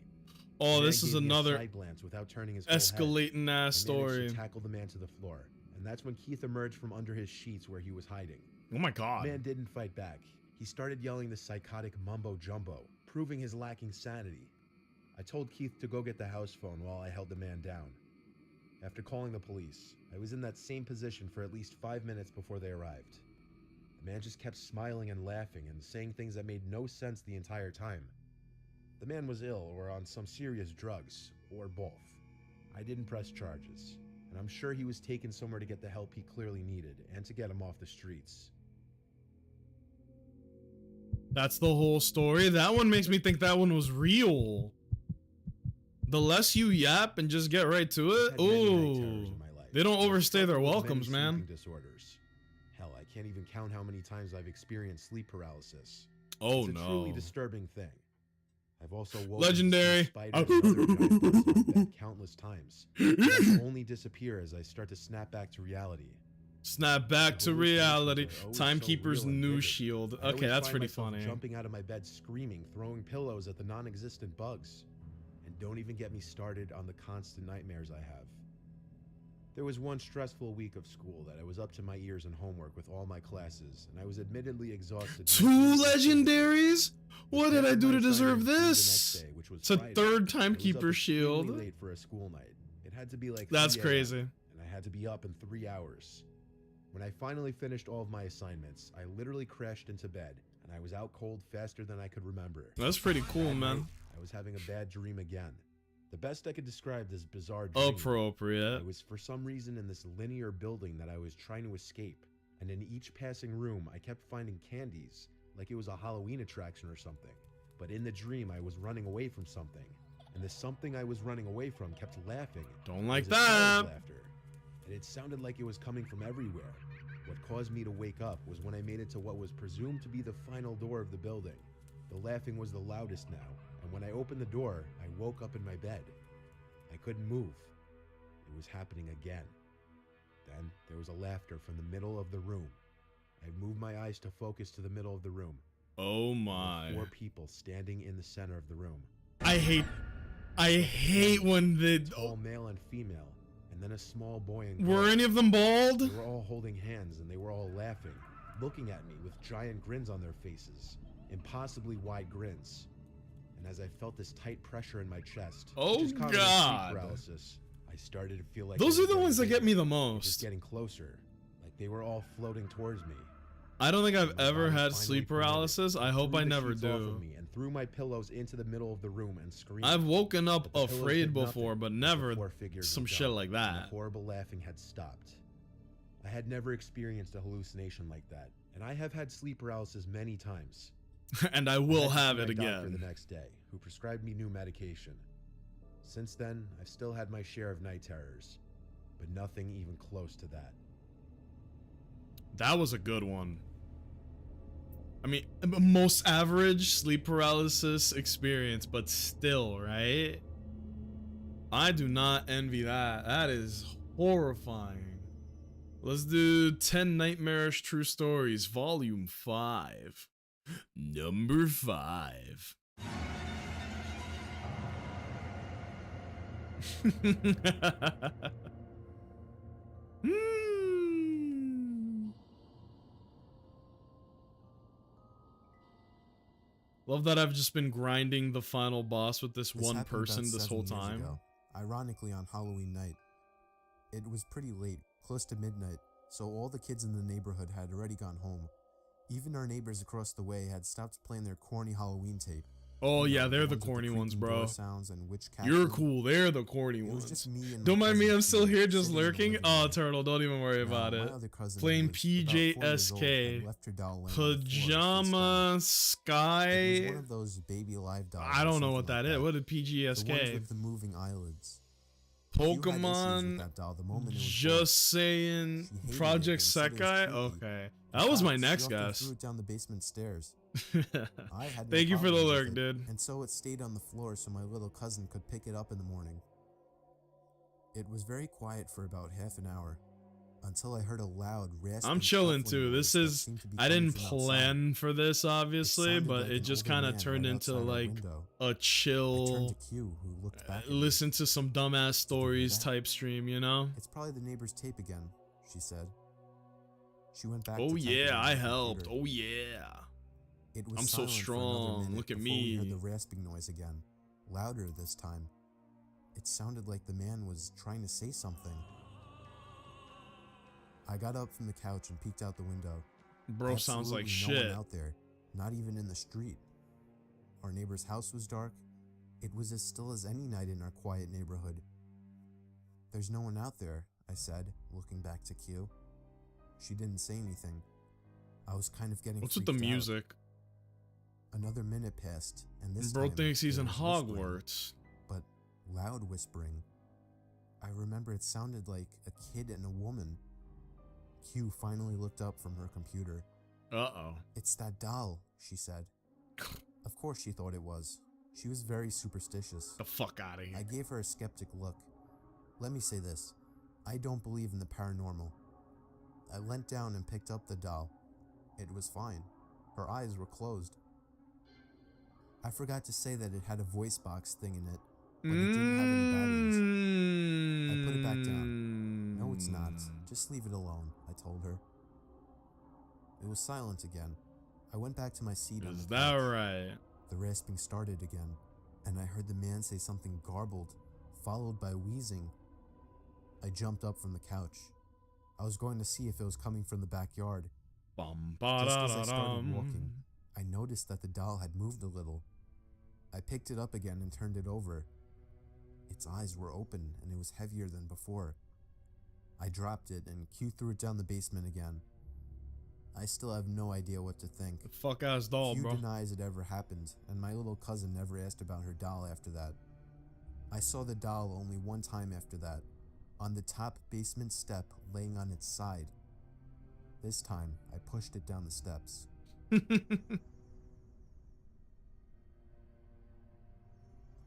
Oh, The man this is gave me a another side glance without turning his whole head. escalating ass I managed story. to tackle the man to the floor, and and that's when Keith emerged from under his sheets where he was hiding. Oh my The god. man didn't fight back. He started yelling this psychotic mumbo-jumbo, proving his lacking sanity. I told Keith to go get the house phone while I held the man down. After calling the police, I was in that same position for at least 5 minutes before they arrived. The man just kept smiling and laughing and saying things that made no sense the entire time. The man was ill or on some serious drugs, or both. I didn't press charges, and I'm sure he was taken somewhere to get the help he clearly needed and to get him off the streets. That's the whole story. That one makes me think that one was real. The less you yap and just get right to it. I've had many night terrors Ooh. in my life. They don't I've overstay their struggled with welcomes, many man. sleeping disorders. Hell, I can't even count how many times I've experienced sleep paralysis. Oh It's a truly no. disturbing thing. I've also woken Legendary. to see spiders and other giant bugs in my bed countless times. They only disappear as I start to snap back to reality. Snap back to reality. Hallucinations are always Timekeeper's so real and new vivid. shield. I Okay, always that's find pretty myself funny. Jumping out of my bed screaming, throwing pillows at the non-existent bugs. And don't even get me started on the constant nightmares I have. There was one stressful week of school that I was up to my ears in homework with all my classes, and I was admittedly exhausted. Two legendaries? What did I do to deserve this? It's a third Timekeeper shield. Late for a school night. It had to be like That's 3 a.m., crazy. and I had to be up in 3 hours. When I finally finished all of my assignments, I literally crashed into bed, and I was out cold faster than I could remember. That's pretty cool, That man. night, I was having a bad dream again. The best I could describe this bizarre dream. Appropriate. I was for some reason in this linear building that I was trying to escape, and in each passing room I kept finding candies, like it was a Halloween attraction or something. But in the dream I was running away from something, and the something I was running away from kept laughing. Don't It like was a child's that. laughter, and it sounded like it was coming from everywhere. What caused me to wake up was when I made it to what was presumed to be the final door of the building. The laughing was the loudest now, and when I opened the door, I woke up in my bed. I couldn't move. It was happening again. Then there was a laughter from the middle of the room. I moved my eyes to focus to the middle of the room. Oh There were my. 4 people standing in the center of the room. I hate when the Tall male and female, and then a small boy and were girl. any of them bald? They were all holding hands and they were all laughing, looking at me with giant grins on their faces, impossibly wide grins. And as I felt this tight pressure in my chest, Oh, which is common in sleep God. paralysis, I started to feel like Those they are were the getting ones that get me the bigger, just most. getting closer, like they were all floating towards me. I don't think I've My ever body had finally sleep permitted. paralysis. I hope threw I the never sheets off of do. me and threw my pillows into the middle of the room and screamed. I've woken up But the pillows afraid did nothing. before, but The never 4 figures some were shit gone, like and the that. horrible laughing had stopped. I had never experienced a hallucination like that, and I have had sleep paralysis many times. And I I will had to see have my it doctor again. the next day, who prescribed me new medication. Since then, I've still had my share of night terrors, but nothing even close to that. That was a good one. I mean, most average sleep paralysis experience, but still, right? I do not envy that. That is horrifying. Let's do 10 Nightmarish True Stories, Volume 5. Number 5. Love that I've just been grinding the final boss with this one happened person about this 7 whole years time. ago, ironically on Halloween night. It was pretty late, close to midnight, so all the kids in the neighborhood had already gone home. Even our neighbors across the way had stopped playing their corny Halloween tape. Oh You yeah, know, they're the with corny ones, creaking door bro. sounds and witch You're cackling. cool. They're the corny It was ones. just me and Don't my mind me, cousin I'm still Steve here just sitting in the lurking. living Oh, room. Turtle, don't even worry Now, about my it. other cousin Playing was about 4 years old PJSK. and left her doll laying on the floor face down. Pajama It was Sky. one of those baby live dolls. I or don't know something what that like is. What did The ones PGSK? with the moving eyelids. Few had issues with Pokemon. that doll the moment it was born. Just saying. She hated Project it and said it was Sekai. creepy. Okay, In that was my fact, next she often guess. threw it down the basement stairs. I had no Thank you for the problem with lurk, it, dude. And so it stayed on the floor so my little cousin could pick it up in the morning. It was very quiet for about half an hour, until I heard a loud rasping. I'm chilling shuffling too. noise This that is. seemed to be I coming didn't from outside. plan for this, It obviously, sounded but like it an just older kind of man turned right into outside our like window. a I turned chill, to Q, who looked back at me. listen to some dumbass stories that? type stream, you know? It's probably the neighbor's tape again. she said. She went back Oh to typing yeah, on I her helped. computer. Oh yeah. It was I'm so silent for another strong. minute Look at before we heard the me. rasping noise again, louder this time. It sounded like the man was trying to say something. I got up from the couch and peeked out the window. Bro sounds like Absolutely no shit. one out there, not even in the street. Our neighbor's house was dark. It was as still as any night in our quiet neighborhood. There's no one out there, I said, looking back to Q. She didn't say anything. I was kind of getting What's with the freaked out. music? Another minute passed, and this Bro time thinks he's there in was whispering, Hogwarts. but loud whispering. I remember it sounded like a kid and a woman. Q finally looked up from her computer. Uh-oh. It's that doll, she said. Of course she thought it was. She was very superstitious. The fuck out of here. I gave her a skeptic look. Let me say this. I don't believe in the paranormal. I leant down and picked up the doll. It was fine. Her eyes were closed. I forgot to say that it had a voice box thing in it, but it didn't have any batteries. I put it back down. No, it's not. Just leave it alone, I told her. It was silent again. I went back to my seat on Is the that couch. right? The rasping started again, and I heard the man say something garbled, followed by wheezing. I jumped up from the couch. I was going to see if it was coming from the backyard. Bum, Just as I started ba-da-da-dum. walking, I noticed that the doll had moved a little. I picked it up again and turned it over. Its eyes were open, and it was heavier than before. I dropped it, and Q threw it down the basement again. I still have no idea what to think. The fuck ass doll, Q bro. denies it ever happened, and my little cousin never asked about her doll after that. I saw the doll only one time after that, on the top basement step laying on its side. This time, I pushed it down the steps.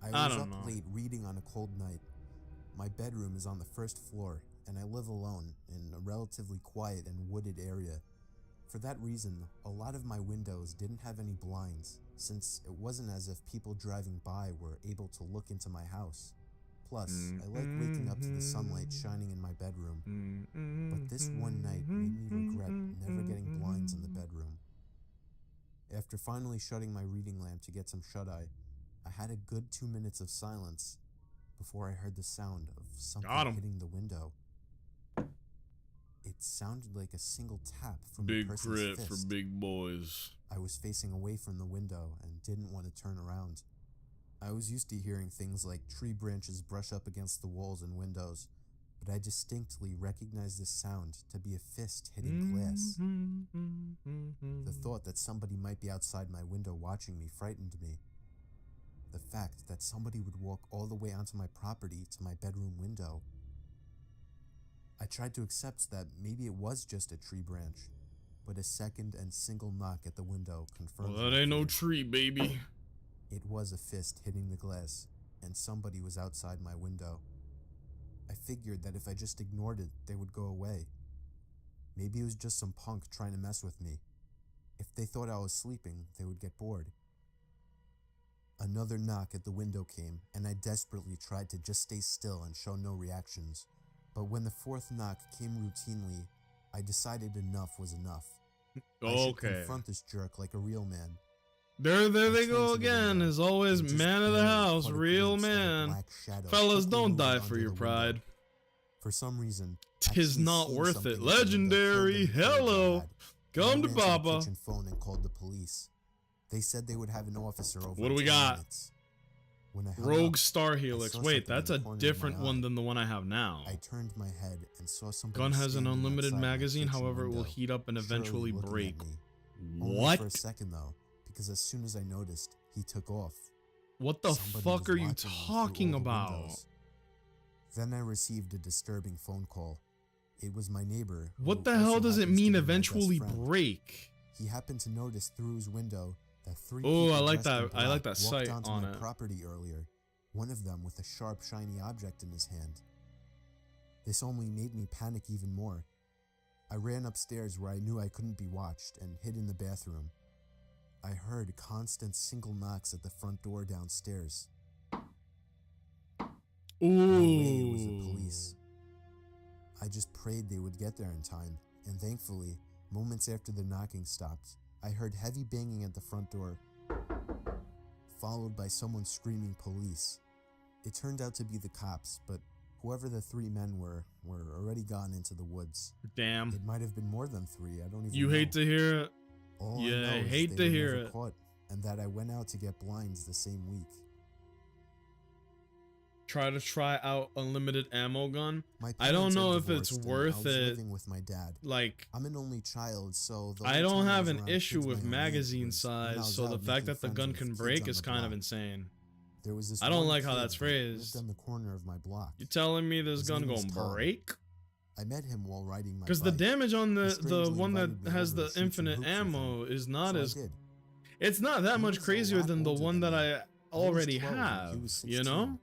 I was don't up know. late reading on a cold night. My bedroom is on the first floor, and I live alone in a relatively quiet and wooded area. For that reason, a lot of my windows didn't have any blinds, since it wasn't as if people driving by were able to look into my house. Plus, I like waking up to the sunlight shining in my bedroom. But this one night made me regret never getting blinds in the bedroom. After finally shutting my reading lamp to get some shut-eye, I had a good 2 minutes of silence before I heard the sound of something Got 'em. hitting the window. It sounded like a single tap from a Big person's crit fist. for big boys. I was facing away from the window and didn't want to turn around. I was used to hearing things like tree branches brush up against the walls and windows, but I distinctly recognized this sound to be a fist hitting glass. The thought that somebody might be outside my window watching me frightened me. The fact that somebody would walk all the way onto my property to my bedroom window. I tried to accept that maybe it was just a tree branch, but a second and single knock at the window confirmed Well, that my ain't no fear. tree, baby. It was a fist hitting the glass, and somebody was outside my window. I figured that if I just ignored it, they would go away. Maybe it was just some punk trying to mess with me. If they thought I was sleeping, they would get bored. Another knock at the window came, and I desperately tried to just stay still and show no reactions. But when the fourth knock came routinely, I decided enough was enough. I should Okay. confront this jerk like a real man. There I they turned go to the again. window As always, and just man of the barely house, caught a real glimpse of a man. black shadow Fellas, quickly don't moving die under for your the pride. window. For some reason, Tis actually not seeing worth something it. at the window killed Legendary. them before they Hello. had. Come I to ran the Papa. kitchen phone and called the police. They said they would have an officer over. What do in we 10 got? minutes. When I hung Rogue up, Star Helix. saw Wait, something that's in a the corner of different my one eye. than the one I have now. I turned my head and saw somebody. Gun has an standing unlimited outside my magazine, kitchen however, it will window, heat up and surely eventually looking at break. me. Only What? for a second though, because as soon as I noticed, he took off. What the Somebody fuck was are you watching me through talking all the about? windows. Then I received a disturbing phone call. It was my neighbor. who What the also hell does it happens to mean be my best eventually friend. break? He happened to notice through his window that three Oh, people I like dressed in that. I like black that walked sight onto on my it. property earlier, one of them with a sharp, shiny object in his hand. This only made me panic even more. I ran upstairs where I knew I couldn't be watched and hid in the bathroom. I heard constant single knocks at the front door downstairs. No way it was the Ooh. police. I just prayed they would get there in time, and thankfully, moments after the knocking stopped, I heard heavy banging at the front door, followed by someone screaming police. It turned out to be the cops, but whoever the 3 men were already gone into the woods. Damn. It might have been more than 3, I don't even You know. hate to hear it. All Yeah, I know I is hate they to were hear never it. caught, and that I went out to get blinds the same week. Try out unlimited ammo gun. My I don't parents are know if it's divorced, and worth I was it. living with my dad. Like, I'm an only child, so the I whole don't time have was an around issue kids with my own age magazine was when I size, was so the out fact making that the friends gun with can kids break on is the kind of block. insane. There was this I don't one like how kid that's that lived phrased. on the corner of my block. You telling me this His gun name was gonna Tom. break? I met him while riding my Because the bike. damage on He the strangely one that invited me has over the to shoot some infinite hoops with him, ammo is not so I as. did. It's not that He much was a crazier lot than the older one than that me. I I was already 12 and have. he was You 16. know?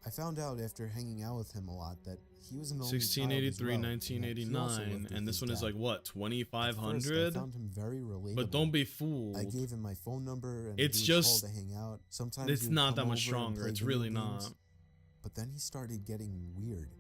I found out after hanging out with him a lot that he was an only 1683, child as well, and that he also 1989, lived with and this his one is dad. like what, At first, 2500? I found him very relatable. But don't be fooled. I gave him my phone number and It's he would just- call to hang out. Sometimes It's he would not come that much over and stronger. play It's video really games. not. But then he started getting weird.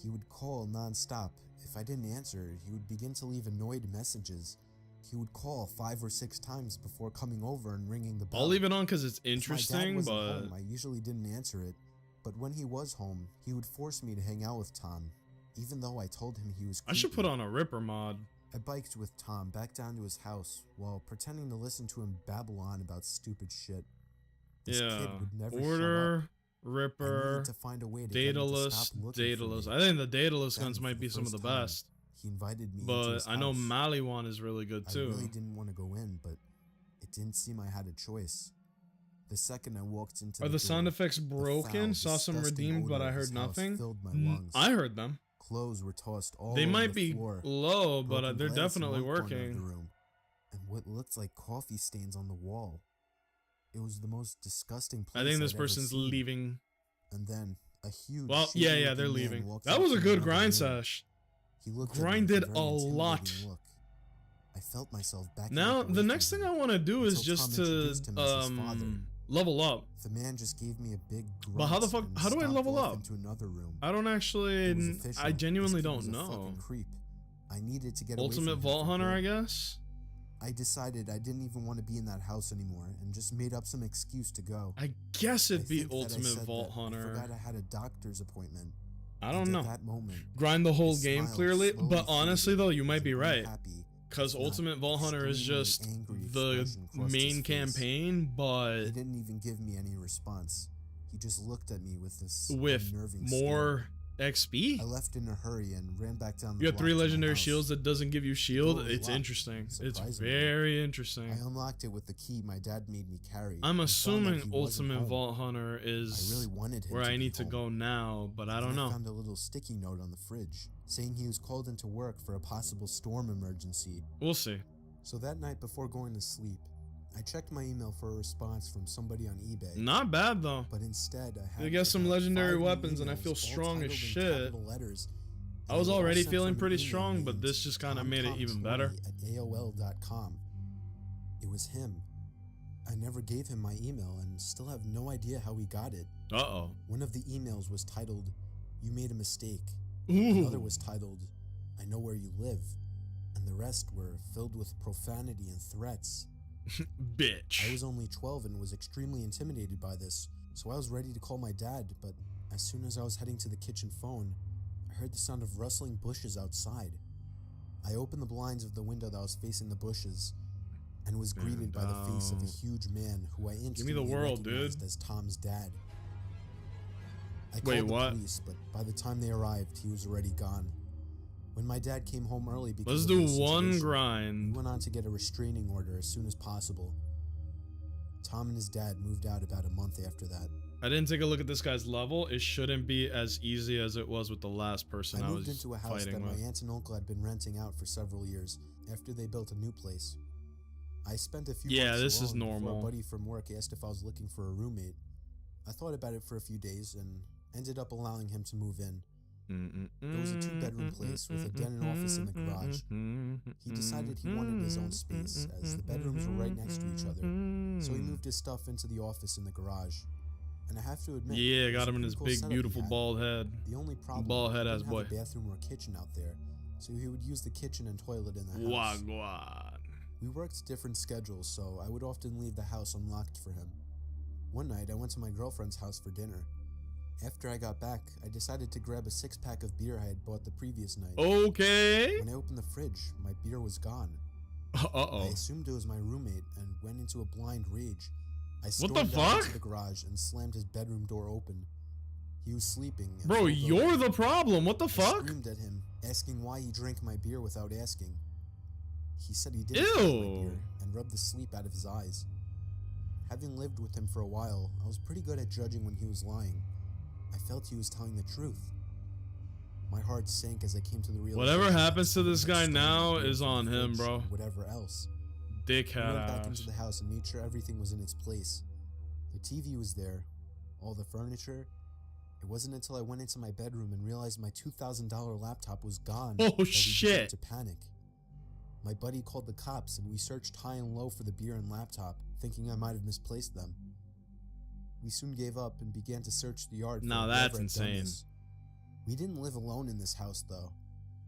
He would call nonstop. If I didn't answer, he would begin to leave annoyed messages. He would call 5 or 6 times before coming over and ringing the bell. I'll leave it on because it's If my dad interesting, wasn't but home, I usually didn't answer it. But when he was home, he would force me to hang out with Tom, even though I told him he was I should creepy. put on a Ripper mod. I biked with Tom back down to his house while pretending to listen to him babble on about stupid shit. This Yeah. kid would never shut up. Order, I Ripper, needed to find a way to get him to Daedalus, stop looking for Daedalus. me. I think the Daedalus Then, guns for might be the some of the first time, best. He invited me into But his I know house. Maliwan is really good I too. really didn't want to go in, but it didn't seem I had a choice. The second I walked into Are the sound door, effects broken? foul, Saw some disgusting redeemed, but odor I of heard his house nothing. filled my lungs. I heard them. Clothes were tossed all They over might the be floor. low, but Broken they're glass in definitely one corner of the working. room, and what looked like coffee stains on the wall. It was the most disgusting place I think this I'd ever person's seen. leaving. And then a huge. Well, shady yeah, looking they're man leaving. walked That out was a from good another grind room. sesh. He looked at me with Grinded very a lot. intimidating look. I felt myself backing Now, up away the from next thing him I want to do is until just Tom to introduced him as his father. level up. The man just gave me a big grunt. But how the fuck- and how do I stomped level off up? Into another room. I don't It was actually. official. I genuinely This kid don't was a know. fucking creep. I needed to get away from Ultimate him Vault for Hunter, good. I guess. I decided I didn't even want to be in that house anymore and just made up some excuse to go. I guess it'd I be think that I Ultimate said Vault that Hunter. I forgot I had a doctor's appointment. I And don't know. At that moment, Grind the whole his game smile clearly, slowly but honestly faded though, you might as be an right. unhappy, Because if not Ultimate Vault Hunter is extremely just angry the expression crossed his main face. campaign, but He didn't even give me any response. He just looked at me with this with unnerving more stare. XP. I left in a hurry and ran back down the You got block 3 to my legendary house. shields that doesn't give you shield. door was It's locked, interesting. It's surprisingly. very interesting. I unlocked it with the key my dad made me carry. I'm and found that assuming he wasn't Ultimate home. Vault Hunter I is really wanted him where to I be need to home. go now, but I And don't know. I found a little sticky note on the fridge saying he was called into work for a possible storm emergency. We'll see. So that night before going to sleep, I checked my email for a response from somebody on eBay. Not bad though. But instead, I had They get some about legendary 5 new weapons and I emails, feel all strong as titled in shit. capital letters, I and was they were all already sent feeling from an pretty email strong, but named this just kind of made it even TomTomTroy better. at AOL.com. It was him. I never gave him my email and still have no idea how he got it. Uh-oh. One of the emails was titled, "You made a mistake." Another Ooh. was titled, "I know where you live." And the rest were filled with profanity and threats. Bitch. I was only 12 and was extremely intimidated by this, so I was ready to call my dad, but as soon as I was heading to the kitchen phone, I heard the sound of rustling bushes outside. I opened the blinds of the window that was facing the bushes and was greeted by the face of a huge man who I instantly world, dude. recognized as Tom's dad. I Wait, called what? the police, but by the time they arrived, he was already gone. When my dad came home early because Let's of do the one situation, grind. he went on to get a restraining order as soon as possible. Tom and his dad moved out about a month after that. I didn't take a look at this guy's level. It shouldn't be as easy as it was with the last person I moved was into a house that fighting my with. aunt and uncle had been renting out for several years after they built a new place. I spent a few Yeah, months this is alone before normal. a buddy from work asked if I was looking for a roommate. I thought about it for a few days and ended up allowing him to move in. It was a 2-bedroom place with a den and office in the garage. He decided he wanted his own space as the bedrooms were right next to each other, so he moved his stuff into the office in the garage. and I have to admit, Yeah, it was got a him in pretty his cool big, setup he beautiful had. bald head. The only problem, Bald he head ass didn't boy. have a bathroom or kitchen out there, so he would use the kitchen and toilet in the house. Wagwan. We worked different schedules, so I would often leave the house unlocked for him. One night, I went to my girlfriend's house for dinner. After I got back, I decided to grab a 6-pack of beer I had bought the previous night. Okay. When I opened the fridge, my beer was gone. I Uh-oh. assumed it was my roommate and went into a blind rage. I What the stormed out fuck? into the garage and slammed his bedroom door open. He was sleeping. And Bro, rolled you're over. the problem. What the I fuck? screamed at him, asking why he drank my beer without asking. He said he didn't drink my Ew. beer and rubbed the sleep out of his eyes. Having lived with him for a while, I was pretty good at judging when he was lying. I felt he was telling the truth. My heart sank as I came to the realization Whatever that happens to someone this had guy stolen my now beer is from the on him, fridge bro. and whatever else. I Dickhead went back into ass. the house and made sure everything was in its place. The TV was there, all the furniture. It wasn't until I went into my bedroom and realized my $2,000 laptop was gone Oh, that we began shit. to panic. My buddy called the cops and we searched high and low for the beer and laptop, thinking I might have misplaced them. We soon gave up and began to search the yard. Now for that's whoever had done insane. this. We didn't live alone in this house, though.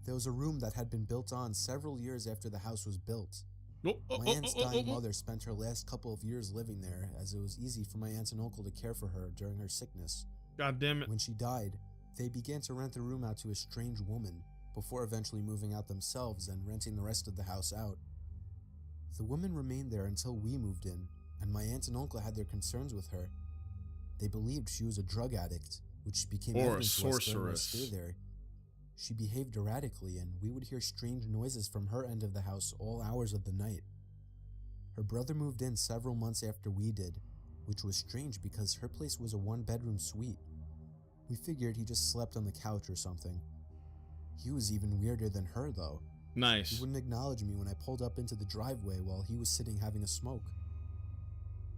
There was a room that had been built on several years after the house was built. My aunt's dying mother spent her last couple of years living there, as it was easy for my aunt and uncle to care for her during her sickness. God damn it. When she died, they began to rent the room out to a strange woman, before eventually moving out themselves and renting the rest of the house out. The woman remained there until we moved in, and my aunt and uncle had their concerns with her. They believed she was a drug addict, which became Or a evident to us during our sorceress. stay there. She behaved erratically, and we would hear strange noises from her end of the house all hours of the night. Her brother moved in several months after we did, which was strange because her place was a 1-bedroom suite. We figured he just slept on the couch or something. He was even weirder than her, though. He Nice. wouldn't acknowledge me when I pulled up into the driveway while he was sitting having a smoke.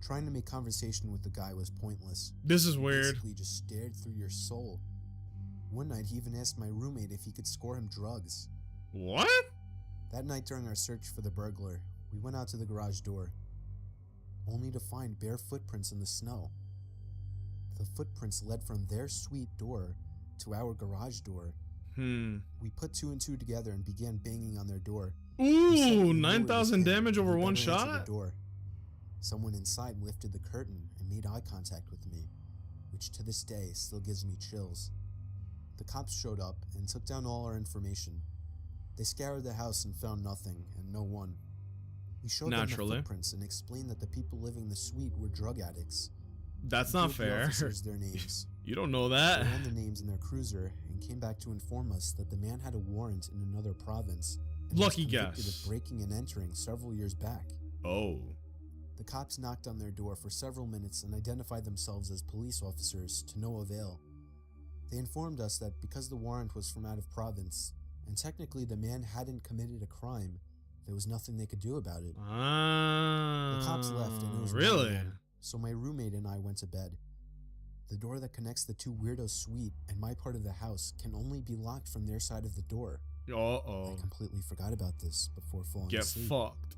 Trying to make conversation with the guy was pointless. This is He weird. basically just stared through your soul. One night he even asked my roommate if he could score him drugs. What? That night during our search for the burglar, we went out to the garage door, only to find bare footprints in the snow. The footprints led from their suite door to our garage door. We put 2 and 2 together and began banging on their door. We said we Ooh, knew it was 9,000 him, damage and over he one better answer shot? the door. Someone inside lifted the curtain and made eye contact with me, which to this day still gives me chills. The cops showed up and took down all our information. They scoured the house and found nothing and no one. We showed them the Naturally. footprints and explained that the people living in the suite were drug addicts. That's We not gave the fair. officers their names. You don't know They that. ran the names in their cruiser and came back to inform us that the man had a warrant in another province and was Lucky convicted guess. of breaking and entering several years back. Oh. The cops knocked on their door for several minutes and identified themselves as police officers to no avail. They informed us that because the warrant was from out of province, and technically the man hadn't committed a crime, there was nothing they could do about it. The cops left and it was 1 really? a.m., so my roommate and I went to bed. The door that connects the 2 weirdos' suite and my part of the house can only be locked from their side of the door. Uh-oh. I completely forgot about this before falling Get asleep. fucked.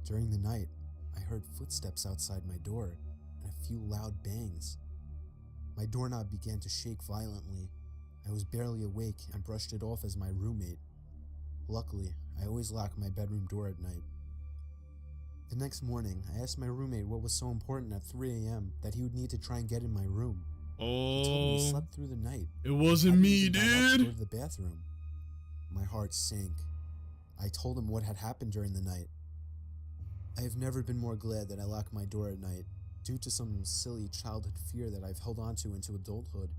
During the night, I heard footsteps outside my door and a few loud bangs. My doorknob began to shake violently. I was barely awake and brushed it off as my roommate. Luckily, I always lock my bedroom door at night. The next morning, I asked my roommate what was so important at 3 a.m. that he would need to try and get in my room. He told me he Oh. slept through the night. It wasn't Hadn't me, even got up to go dude. to the bathroom. My heart sank. I told him what had happened during the night. I have never been more glad that I locked my door at night, due to some silly childhood fear that I've held on to into adulthood.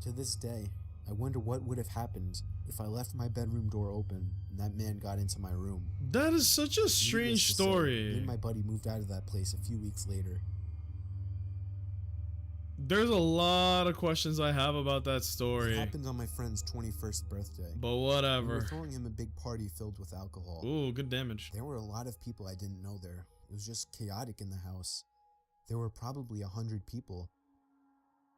To this day, I wonder what would have happened if I left my bedroom door open and that man got into my room. That is such a Needless strange to say, me story. and my buddy moved out of that place a few weeks later. There's a lot of questions I have about that It story. happened on my friend's 21st birthday. But We were whatever. throwing him a big party filled with alcohol. Ooh, good damage. There were a lot of people I didn't know there. It was just chaotic in the house. There were probably 100 people.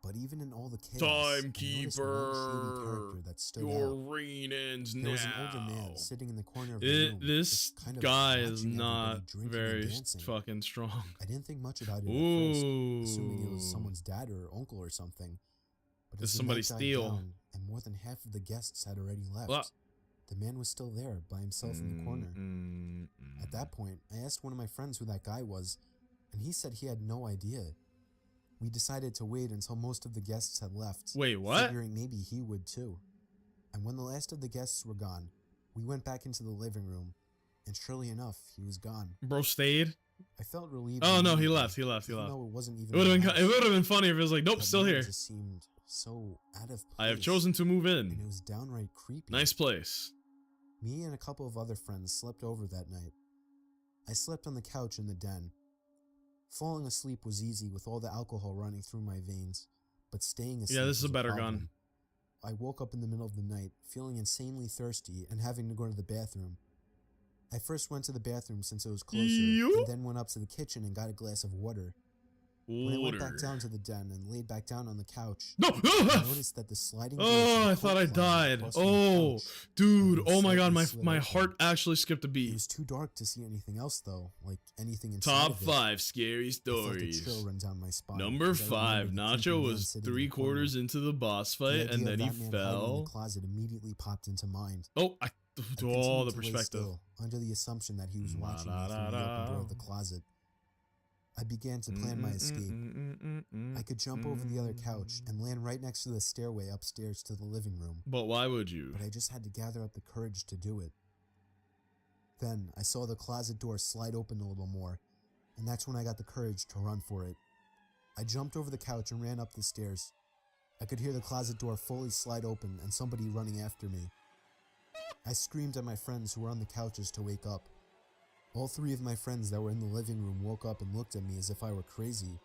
But even in all the chaos, I noticed one shady Timekeeper, character that stood your out. reign ends There now. was an older man sitting in the corner of the room, This just kind of guy is watching not everybody drinking very and dancing. fucking strong. I didn't think much about it at first, assuming it was Ooh. someone's dad or uncle or something. But Did as the somebody night died steal? down and more than half of the guests had already left, What? the man was still there by himself in the corner. At that point, I asked one of my friends who that guy was, and he said he had no idea. We decided to wait until most of the guests had left. Wait, what? Figuring maybe he would too. And when the last of the guests were gone, we went back into the living room, and surely enough, he was gone. Bro stayed? I felt relieved. Oh no, he immediately, left. He left. He even left. though it wasn't even It would have my been. It house. would have been funny if it was like, nope, That still man here. just seemed so out of place. I have chosen to move and it in. was downright creepy. Nice place. Me and a couple of other friends slept over that night. I slept on the couch in the den. Falling asleep was easy with all the alcohol running through my veins, but staying asleep Yeah, this is was a better problem. gun. I woke up in the middle of the night, feeling insanely thirsty and having to go to the bathroom. I first went to the bathroom since it was closer, You? and then went up to the kitchen and got a glass of water. When I went back down to the den and laid back down on the couch, No! I noticed that the sliding doors Oh, and I coat thought I closet died. across from the Oh, couch dude. had been Oh my god, slightly slid my open. heart actually skipped a It beat. was too dark to see anything else, though, like anything inside Top of it. 5 scary I felt a stories. chill run down my spine Number as I 5, remembered the creepy Nacho man was sitting in the 3/4 corner. into the boss The fight idea and of then he that man hiding in fell. the closet immediately popped into mind. Oh, I to all continued the to lay perspective. still, under the assumption that he was watching me through the open door of the closet. I began to plan my escape. I could jump over the other couch and land right next to the stairway upstairs to the living room, But why would you? but I just had to gather up the courage to do it. Then I saw the closet door slide open a little more, and that's when I got the courage to run for it. I jumped over the couch and ran up the stairs. I could hear the closet door fully slide open and somebody running after me. I screamed at my friends who were on the couches to wake up. All 3 of my friends that were in the living room woke up and looked at me as if I were crazy.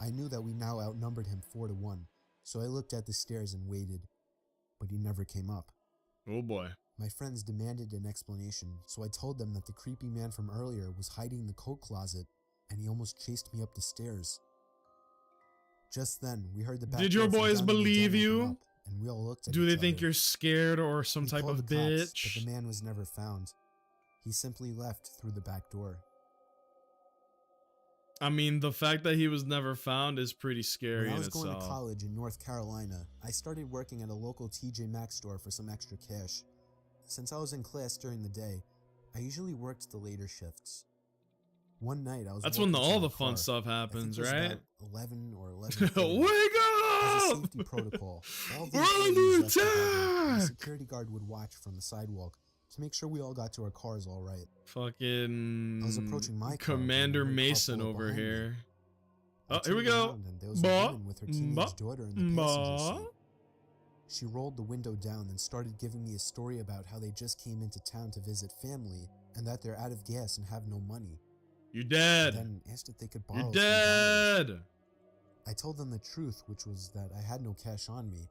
I knew that we now outnumbered him 4-1, so I looked at the stairs and waited, but he never came up. Oh boy. My friends demanded an explanation, so I told them that the creepy man from earlier was hiding in the coat closet, and he almost chased me up the stairs. Just then, we heard the back Did your door from boys down in the den believe open you? up, and we all looked at Do they each think other. you're scared or some We type called of the cops, bitch? but the man was never found. He simply left through the back door. I mean, the fact that he was never found is pretty scary When I in was going to itself. college in North Carolina, I started working at a local TJ Maxx store for some extra cash. Since I was in class during the day, I usually worked the later shifts. One night I was That's when walking to all my the fun car. stuff I think happens, it was right? about 11 or 11:30. Wake As a up! safety protocol, all We're the on employees left the building, and attack! the security guard would watch from the sidewalk to make sure we all got to our cars all right. Fucking I was approaching my car when I Commander heard a Mason couple over behind me. here. I Oh, here we turned go. around and there was a Ba, woman with her teenage ba, daughter in the passenger ba. seat. She rolled the window down and started giving me a story about how they just came into town to visit family and that they're out of gas and have no money. You're And dead. then asked if they could borrow You're some dollars. dead. I told them the truth, which was that I had no cash on me.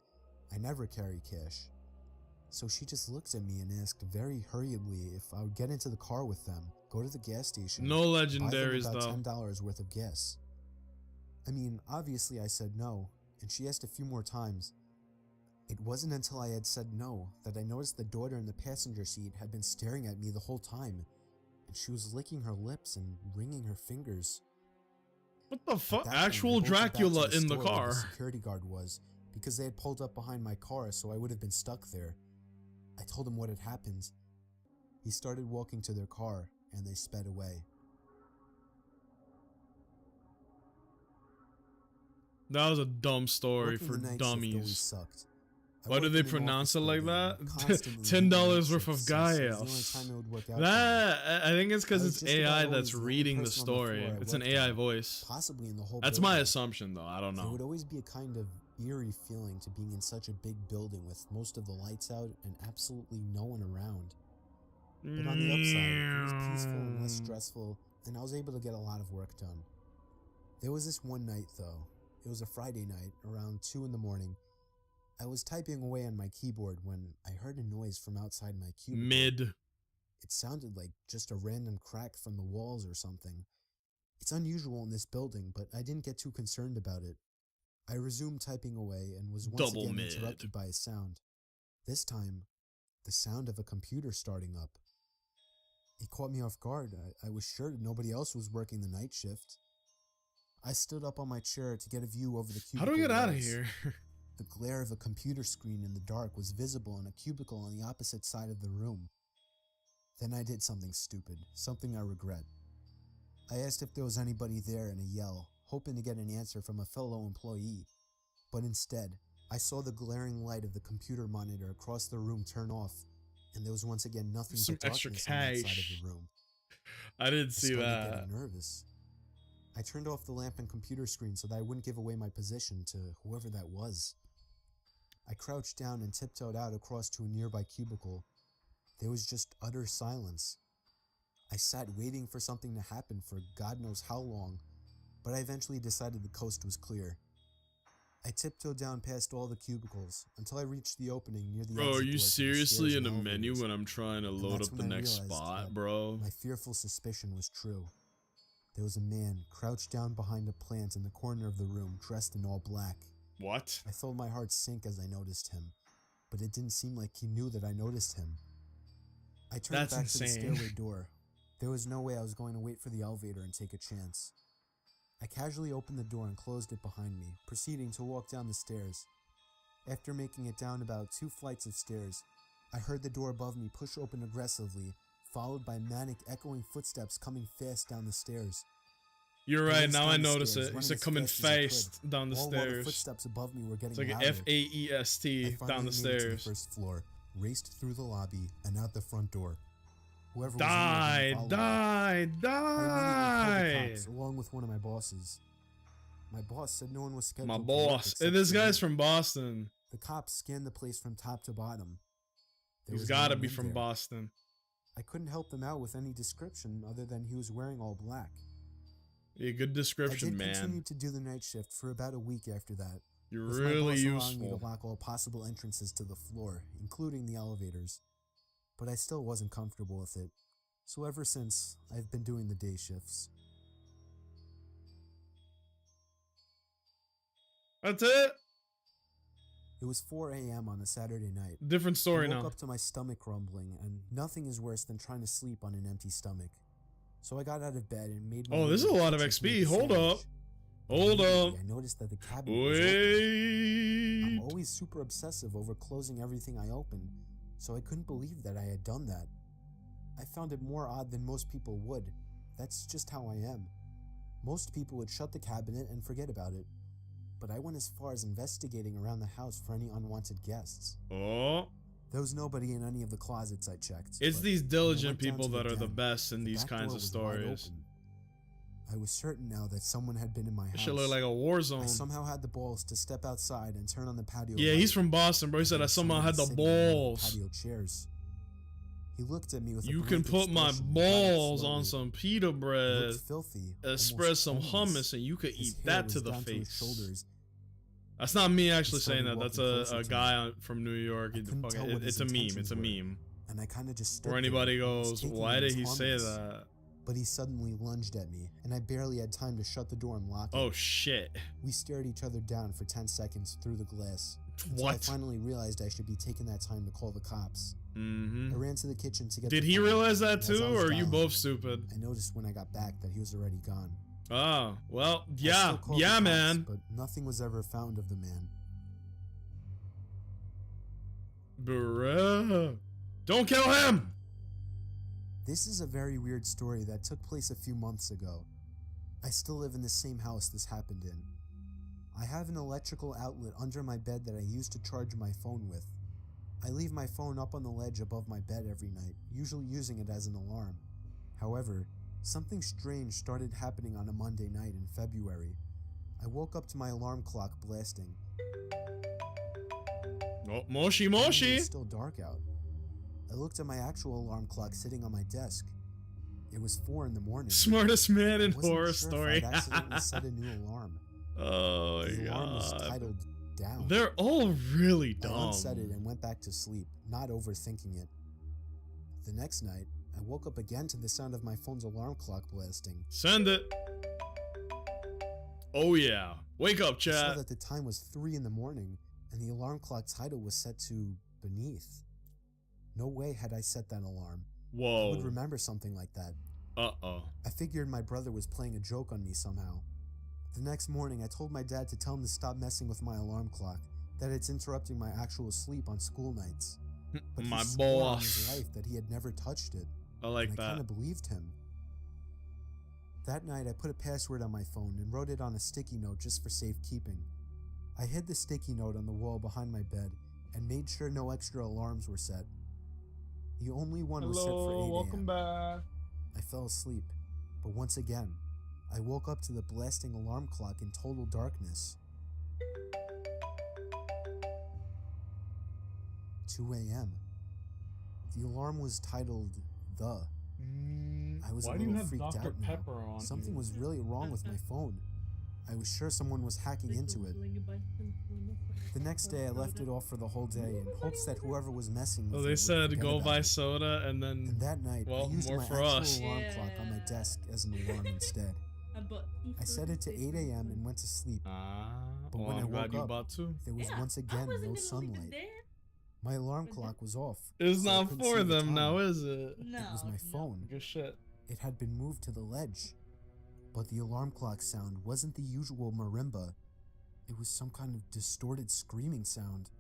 I never carry cash. So she just looked at me and asked very hurriedly if I would get into the car with them, go to the gas station, No buy them legendaries about though. $10 worth of gas. I mean, obviously I said no, and she asked a few more times. It wasn't until I had said no that I noticed the daughter in the passenger seat had been staring at me the whole time, and she was licking her lips and wringing her fingers. What the At fuck? that point, Actual I bolted back to Dracula in the store where car. The security guard was, because they had pulled up behind my car, so I would have been stuck there. I told him what had happened. He started walking to their car, and they sped away. That was a dumb story Working for the night shift always dummies. sucked. I Why do worked they in an pronounce it office like building that? and constantly $10 needed worth of shifts, so it was the only gas. time it would work out for me. That I think it's I because was it's just about AI always that's the only reading the person on the story. floor I It's an worked AI on, voice. possibly in the whole That's building. my assumption, though. I don't There would know. always be a kind of eerie feeling to being in such a big building with most of the lights out and absolutely no one around. But on the upside, it was peaceful and less stressful, and I was able to get a lot of work done. There was this one night, though. It was a Friday night, around 2 in the morning. I was typing away on my keyboard when I heard a noise from outside my cubicle. Mid. It sounded like just a random crack from the walls or something. It's unusual in this building, but I didn't get too concerned about it. I resumed typing away and was once Double again mid. interrupted by a sound. This time, the sound of a computer starting up. It caught me off guard. I was sure nobody else was working the night shift. I stood up on my chair to get a view over the cubicle How do we get out of walls. here? The glare of a computer screen in the dark was visible in a cubicle on the opposite side of the room. Then I did something stupid, something I regret. I asked if there was anybody there in a yell, hoping to get an answer from a fellow employee. But instead, I saw the glaring light of the computer monitor across the room turn off, and there was once again nothing Some but extra darkness on that side cash. of the room. I didn't I see started that. getting nervous. I turned off the lamp and computer screen so that I wouldn't give away my position to whoever that was. I crouched down and tiptoed out across to a nearby cubicle. There was just utter silence. I sat waiting for something to happen for God knows how long, but I eventually decided the coast was clear. I tiptoed down past all the cubicles until I reached the opening near the Bro, exit are door you to the seriously stairs in a and menu elevators. when I'm trying to And load that's up when the I next realized spot, that bro? My fearful suspicion was true. There was a man crouched down behind a plant in the corner of the room, dressed in all black. What? I felt my heart sink as I noticed him, but it didn't seem like he knew that I noticed him. I turned That's back to the insane. stairway door. There was no way I was going to wait for the elevator and take a chance. I casually opened the door and closed it behind me, proceeding to walk down the stairs. After making it down about 2 flights of stairs, I heard the door above me push open aggressively, followed by manic echoing footsteps coming fast down the stairs. You're I right, raced now down I the notice stairs, it. He running said as coming fast as I could, fast down the all while the stairs. footsteps above me were getting It's like louder. F-A-E-S-T I down finally the made it to stairs. the first floor, raced through the lobby, and out the front door. Whoever was in there didn't Die, follow me. die, I immediately called the die! cops, along with one of my bosses. My boss said no one was scheduled My to work boss. except Hey, this for guy's me. from Boston. The cops scanned the place from top to bottom. There He's was no gotta one be in from there. Boston. I couldn't help them out with any description other than he was wearing all black. Yeah, good description, I did man. continue to do the night shift for about a week after that. You're with my really boss allowing me to useful. lock all possible entrances to the floor, including the elevators. But I still wasn't comfortable with it. So ever since, I've been doing the day shifts. That's it. It was 4 a.m. on a Saturday night. Different story I woke now. up to my stomach rumbling, and nothing is worse than trying to sleep on an empty stomach. So I got out of bed and made my Oh, way this to is a the lot of kitchen to XP. make a Hold sandwich. up. Hold Immediately, up. I noticed that the cabinet was open. I'm Wait. always super obsessive over closing everything I open, so I couldn't believe that I had done that. I found it more odd than most people would. That's just how I am. Most people would shut the cabinet and forget about it. But I went as far as investigating around the house for any unwanted guests. Oh. There was nobody in any of the closets I checked. It's but these when I diligent went down people to that are the den, best in the these back kinds door of was wide stories. open. I was certain now that someone had been in my This house. shit look like a war I zone. somehow had the balls to step outside and turn on the patio Yeah, light. he's from Boston, bro. He said I There was somehow someone had the sitting in one of the balls. patio chairs. He looked at me with a You can blank put my expression and got up balls on slowly. some pita He bread, looked filthy, almost spread some homeless. hummus, and you could His eat hair that was to the down to his face. shoulders. That's not me actually started saying that. That's walking closer a to guy from New York. I couldn't tell what It's his a meme. intentions It's a were. meme. And I kind of just stood Or there anybody and was goes, taking why it did as he say harmless. that? But he suddenly lunged at me, and I barely had time to shut the door and lock it. Oh shit. We stared each other down for 10 seconds through the glass. Until I What? finally realized I should be taking that time to call the cops. I Mm-hmm. ran to the kitchen to get Did the he phone, realize that and as too, I was or are you dialing, both stupid? I noticed when I got back that he was already gone. Oh, well, I yeah, still called the yeah, cops, man. But nothing was ever found of the man. Bruh. Don't kill him! This is a very weird story that took place a few months ago. I still live in the same house this happened in. I have an electrical outlet under my bed that I use to charge my phone with. I leave my phone up on the ledge above my bed every night, usually using it as an alarm. However, something strange started happening on a Monday night in February. I woke up to my alarm clock blasting. Oh, moshi It moshi! was still dark out. I looked at my actual alarm clock sitting on my desk. It was 4 in the morning. Smartest man in I wasn't horror sure story. if I'd accidentally set a new alarm. Oh my The alarm was god. titled Down. They're all really I dumb. unset it and went back to sleep, not overthinking it. The next night, I woke up again to the sound of my phone's alarm clock blasting. Send it. Oh yeah. Wake up, I saw chat. that the time was 3 in the morning and the alarm clock title was set to beneath. No way had I set that alarm. I would Whoa. remember something like that. Uh-oh. I figured my brother was playing a joke on me somehow. The next morning, I told my dad to tell him to stop messing with my alarm clock, that it's interrupting my actual sleep on school nights. But My he swore on his boss. life that he had never touched it. I like and I kind that. of believed him. That night, I put a password on my phone and wrote it on a sticky note just for safekeeping. I hid the sticky note on the wall behind my bed and made sure no extra alarms were set. The only one was set for 8 a.m. welcome back. I fell asleep, but once again, I woke up to the blasting alarm clock in total darkness. 2 a.m. The alarm was titled The. I was a little freaked out now. Something was really wrong with my phone. I was sure someone was hacking into it. The next day, I left it off for the whole day in hopes that whoever was messing with Well, it they would said forget go about buy it. soda and then. And that night, Well, I used more my for actual us. alarm clock on my desk as an alarm instead. I set it to 8 a.m. and went to sleep. But Well, when I I'm glad woke you up, bought two. there was once again no sunlight. My alarm clock was off. It's so I not couldn't for see the them time. now, is it? No. It was my phone. Good shit. It had been moved to the ledge. But the alarm clock sound wasn't the usual marimba. It was some kind of distorted screaming sound.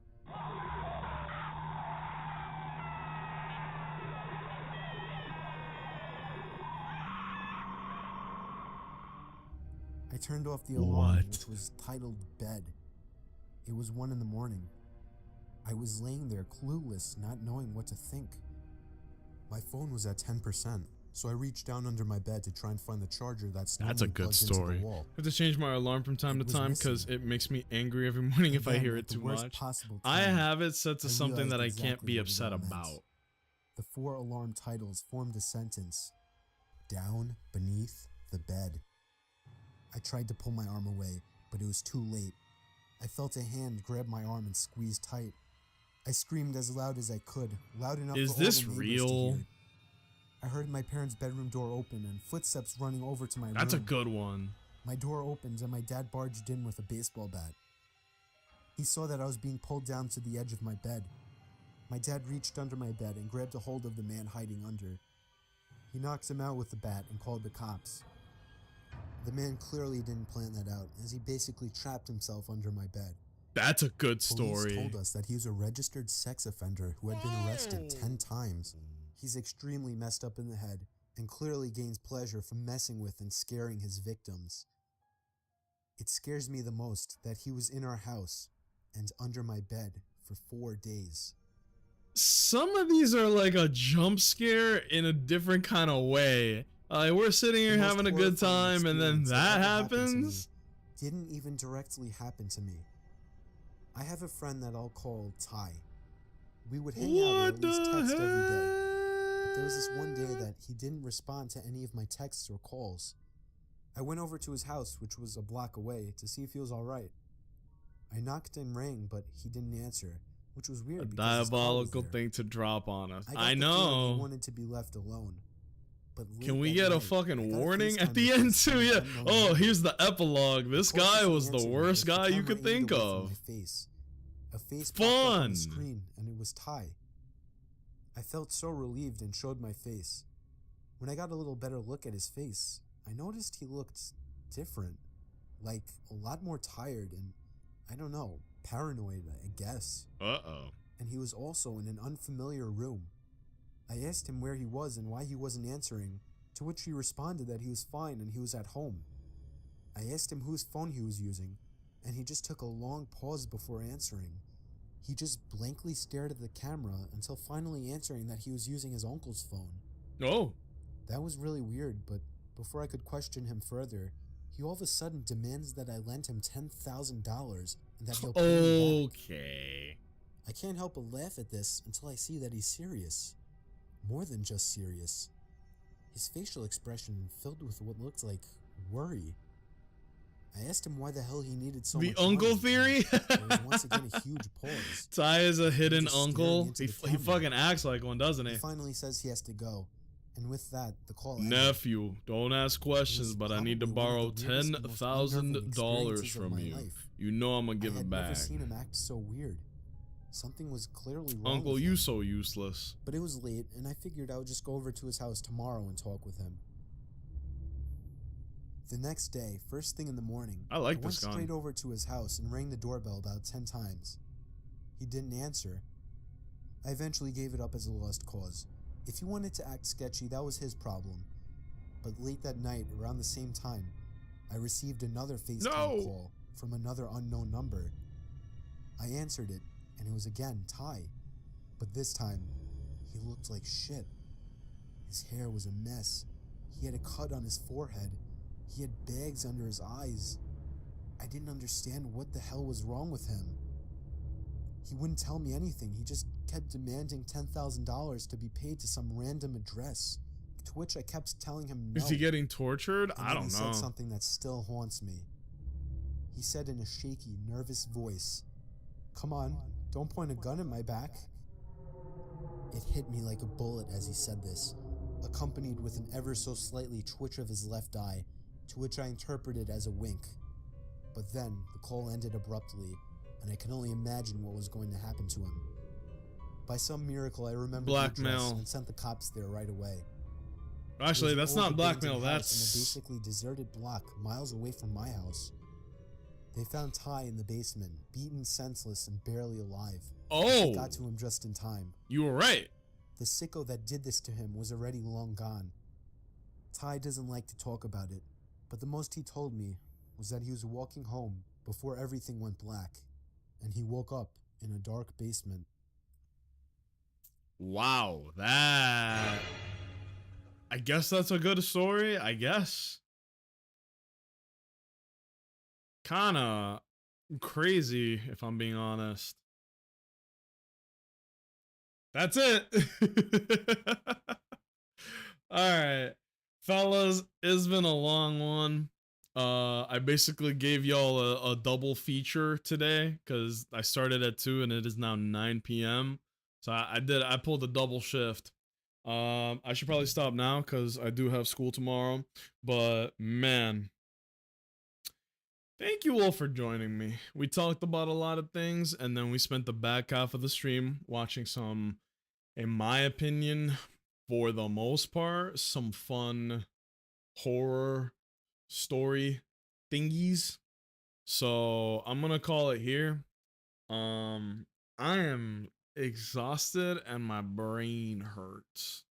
I turned off the alarm, What? which was titled Bed. It was 1 in the morning. I was laying there clueless, not knowing what to think. My phone was at 10%, so I reached down under my bed to try and find the charger that's That's a normally good plugged into story. the wall. I have to change my alarm from time It to was time because missing. it makes me angry every morning if I And hear then, it at the too worst much. possible I time, have it set to I something that I realized can't exactly be what it upset all meant. about. The 4 alarm titles formed a sentence. Down beneath the bed. I tried to pull my arm away, but it was too late. I felt a hand grab my arm and squeeze tight. I screamed as loud as I could, loud enough Is for all this the neighbors real? to hear. I heard my parents' bedroom door open and footsteps running over to my That's a room. good one. My door opened and my dad barged in with a baseball bat. He saw that I was being pulled down to the edge of my bed. My dad reached under my bed and grabbed a hold of the man hiding under. He knocked him out with the bat and called the cops. The man clearly didn't plan that out, as he basically trapped himself under my bed. That's a good Police story. told us that he was a registered sex offender who had been arrested 10 times. He's extremely messed up in the head and clearly gains pleasure from messing with and scaring his victims. It scares me the most that he was in our house and under my bed for 4 days. Some of these are like a jump scare in a different kind of way. We're sitting here The most having a good horrifying time and then experience that ever happened to happens? me didn't even directly happen to me. I have a friend that I'll call Ty. We would hang out or What at the least text every day. heck? But there was this one day that he didn't respond to any of my texts or calls. I went over to his house, which was a block away, to see if he was alright. I knocked and rang, but he didn't answer, which was weird A because his car was diabolical there. thing to drop on us. got I the feeling know. He wanted to be left alone. But Can late we that get a night, I fucking got a warning FaceTime at the request end from too? an Yeah. unknown Oh, number. here's the epilogue. This Of course, guy he was the answered worst with the guy you camera could aimed think away from of. my face. A face popped up on Fun. the screen, and it was Ty. I felt so relieved and showed my face. When I got a little better look at his face, I noticed he looked different, like a lot more tired and, I don't know, paranoid, I guess. Uh-oh. And he was also in an unfamiliar room. I asked him where he was and why he wasn't answering, to which he responded that he was fine and he was at home. I asked him whose phone he was using, and he just took a long pause before answering. He just blankly stared at the camera until finally answering that he was using his uncle's phone. Oh. That was really weird, but before I could question him further, he all of a sudden demands that I lend him $10,000 and that he'll pay me back. Okay. I can't help but laugh at this until I see that he's serious. More than just serious. His facial expression filled with what looked like worry. I asked him why the hell he needed so The much uncle money. theory? There was once again a huge pause. Ty is a hidden just staring uncle. into He the he camera. fucking acts like one, doesn't He he? finally says he has to go, And with that, the call ended. Nephew, don't ask questions, but I need to probably one borrow of the weirdest and most unnerving $10,000 experiences of from my you. life. You know I'm gonna give I it had back. never seen him act so weird. Something was clearly wrong Uncle, with you him. so useless. But it was late, and I figured I would just go over to his house tomorrow and talk with him. The next day, first thing in the morning, I like went this gun. straight over to his house and rang the doorbell about 10 times. He didn't answer. I eventually gave it up as a lost cause. If he wanted to act sketchy, that was his problem. But late that night, around the same time, I received another FaceTime call from another unknown number. I answered it, and it was again Ty. But this time, he looked like shit. His hair was a mess. He had a cut on his forehead. He had bags under his eyes. I didn't understand what the hell was wrong with him. He wouldn't tell me anything. He just kept demanding $10,000 to be paid to some random address. To which I kept telling him no. Is he getting tortured? And I then don't he know. said something that still haunts me. He said in a shaky, nervous voice, "Come on, don't point a gun at my back." It hit me like a bullet as he said this, accompanied with an ever so slightly twitch of his left eye, to which I interpreted as a wink. But then the call ended abruptly, and I can only imagine what was going to happen to him. By some miracle, I remembered the address Blackmail. and sent the cops there right away. Actually, It was that's an not old blackmail. abandoned house in a That's basically deserted block miles away from my house. They found Ty in the basement, beaten senseless and barely alive. oh, Got to him just in time. you were right. The sicko that did this to him was already long gone. Ty doesn't like to talk about it, but the most he told me was that he was walking home before everything went black, and he woke up in a dark basement. Wow, that. I guess that's a good story. I guess. Kinda crazy, if I'm being honest. That's it. All right, fellas, it's been a long one. I basically gave y'all a double feature today because I started at 2 and it is now 9 p.m. So I pulled a double shift. I should probably stop now because I do have school tomorrow. But man, thank you all for joining me. We talked about a lot of things, and then we spent the back half of the stream watching some, in my opinion, for the most part, some fun horror story thingies. So I'm gonna call it here. I am exhausted and my brain hurts.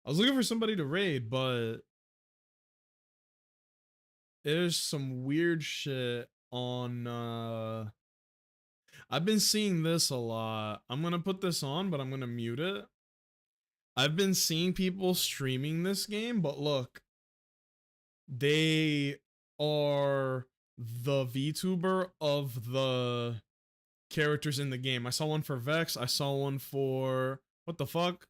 I was looking for somebody to raid, but there's some weird shit on I've been seeing this a lot. I'm gonna put this on, but I'm gonna mute it. I've been seeing people streaming this game, but look, they are the VTuber of the characters in the game. I saw one for Vex. I saw one for what the fuck?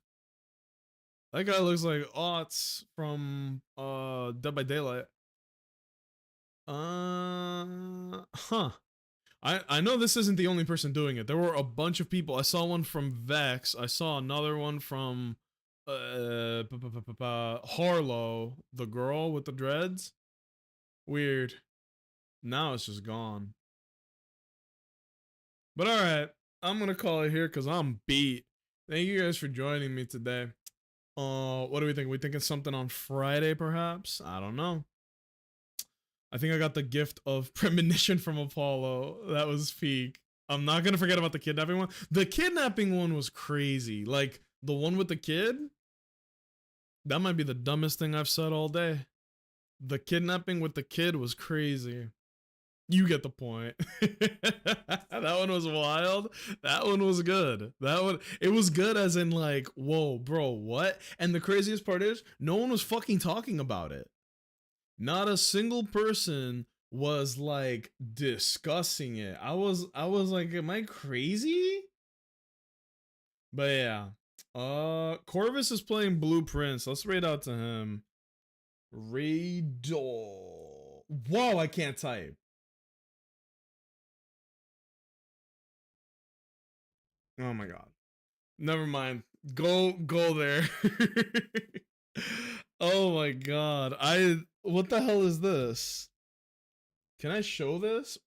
That guy looks like Otz from Dead by Daylight. Huh. I know this isn't the only person doing it. There were a bunch of people. I saw one from Vex. I saw another one from Harlow, the girl with the dreads. Weird. Now it's just gone. But all right, I'm gonna call it here because I'm beat. Thank you guys for joining me today. What do we think? We thinking something on Friday, perhaps? I don't know. I think I got the gift of premonition from Apollo. That was peak. I'm not gonna forget about the kidnapping one. The kidnapping one was crazy. Like the one with the kid. That might be the dumbest thing I've said all day. The kidnapping with the kid was crazy. You get the point. That one was wild. That one was good. That one, it was good as in like, whoa, bro, what? And the craziest part is, no one was fucking talking about it. Not a single person was like discussing it. I was like, am I crazy? But yeah. Corvus is playing Blueprints. Let's raid out to him. Raidol. Whoa, I can't type. Oh my god. Never mind. Go there. Oh my god. What the hell is this? Can I show this?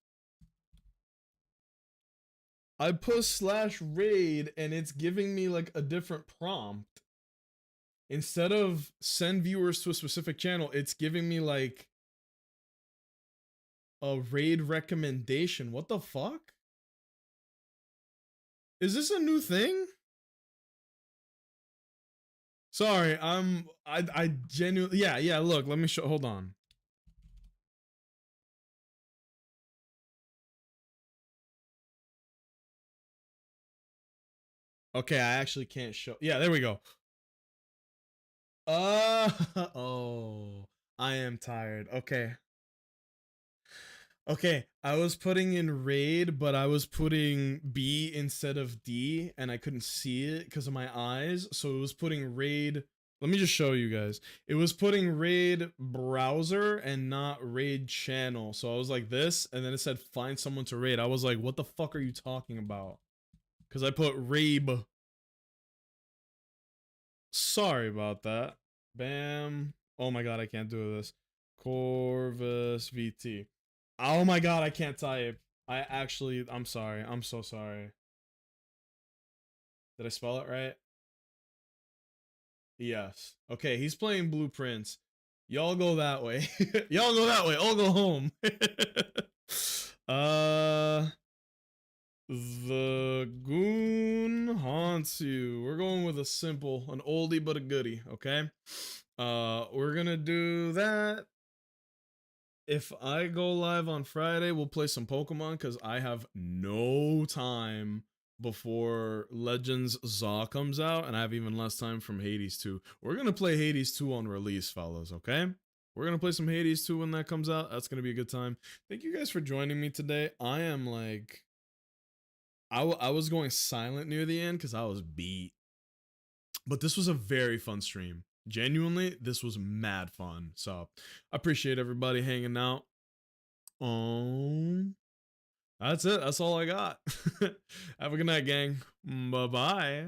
I put /raid and it's giving me like a different prompt. Instead of send viewers to a specific channel, it's giving me like a raid recommendation. What the fuck? Is this a new thing? Sorry, I genuinely, yeah, look, let me show, hold on. Okay, I actually can't show. Yeah, there we go. Oh, I am tired. Okay. Okay, I was putting in raid, but I was putting B instead of D, and I couldn't see it because of my eyes. So it was putting raid. Let me just show you guys. It was putting raid browser and not raid channel. So I was like this, and then it said find someone to raid. I was like, what the fuck are you talking about? Because I put raid. Sorry about that. Bam. Oh my god, I can't do this. Corvus VT. Oh my god, I can't type. I'm sorry. I'm so sorry. Did I spell it right? Yes. Okay, he's playing Blueprints. Y'all go that way. Y'all go that way. I'll go home. The goon haunts you. We're going with a simple, an oldie but a goodie, okay? We're gonna do that. If I go live on Friday, we'll play some Pokemon because I have no time before Legends Zaw comes out, and I have even less time from Hades 2. We're gonna play Hades 2 on release, fellas, okay? We're gonna play some Hades 2 when that comes out. That's gonna be a good time. Thank you guys for joining me today. I am like, I was going silent near the end because I was beat. But this was a very fun stream. Genuinely, this was mad fun. So I appreciate everybody hanging out. That's it. That's all I got. Have a good night, gang. Bye bye.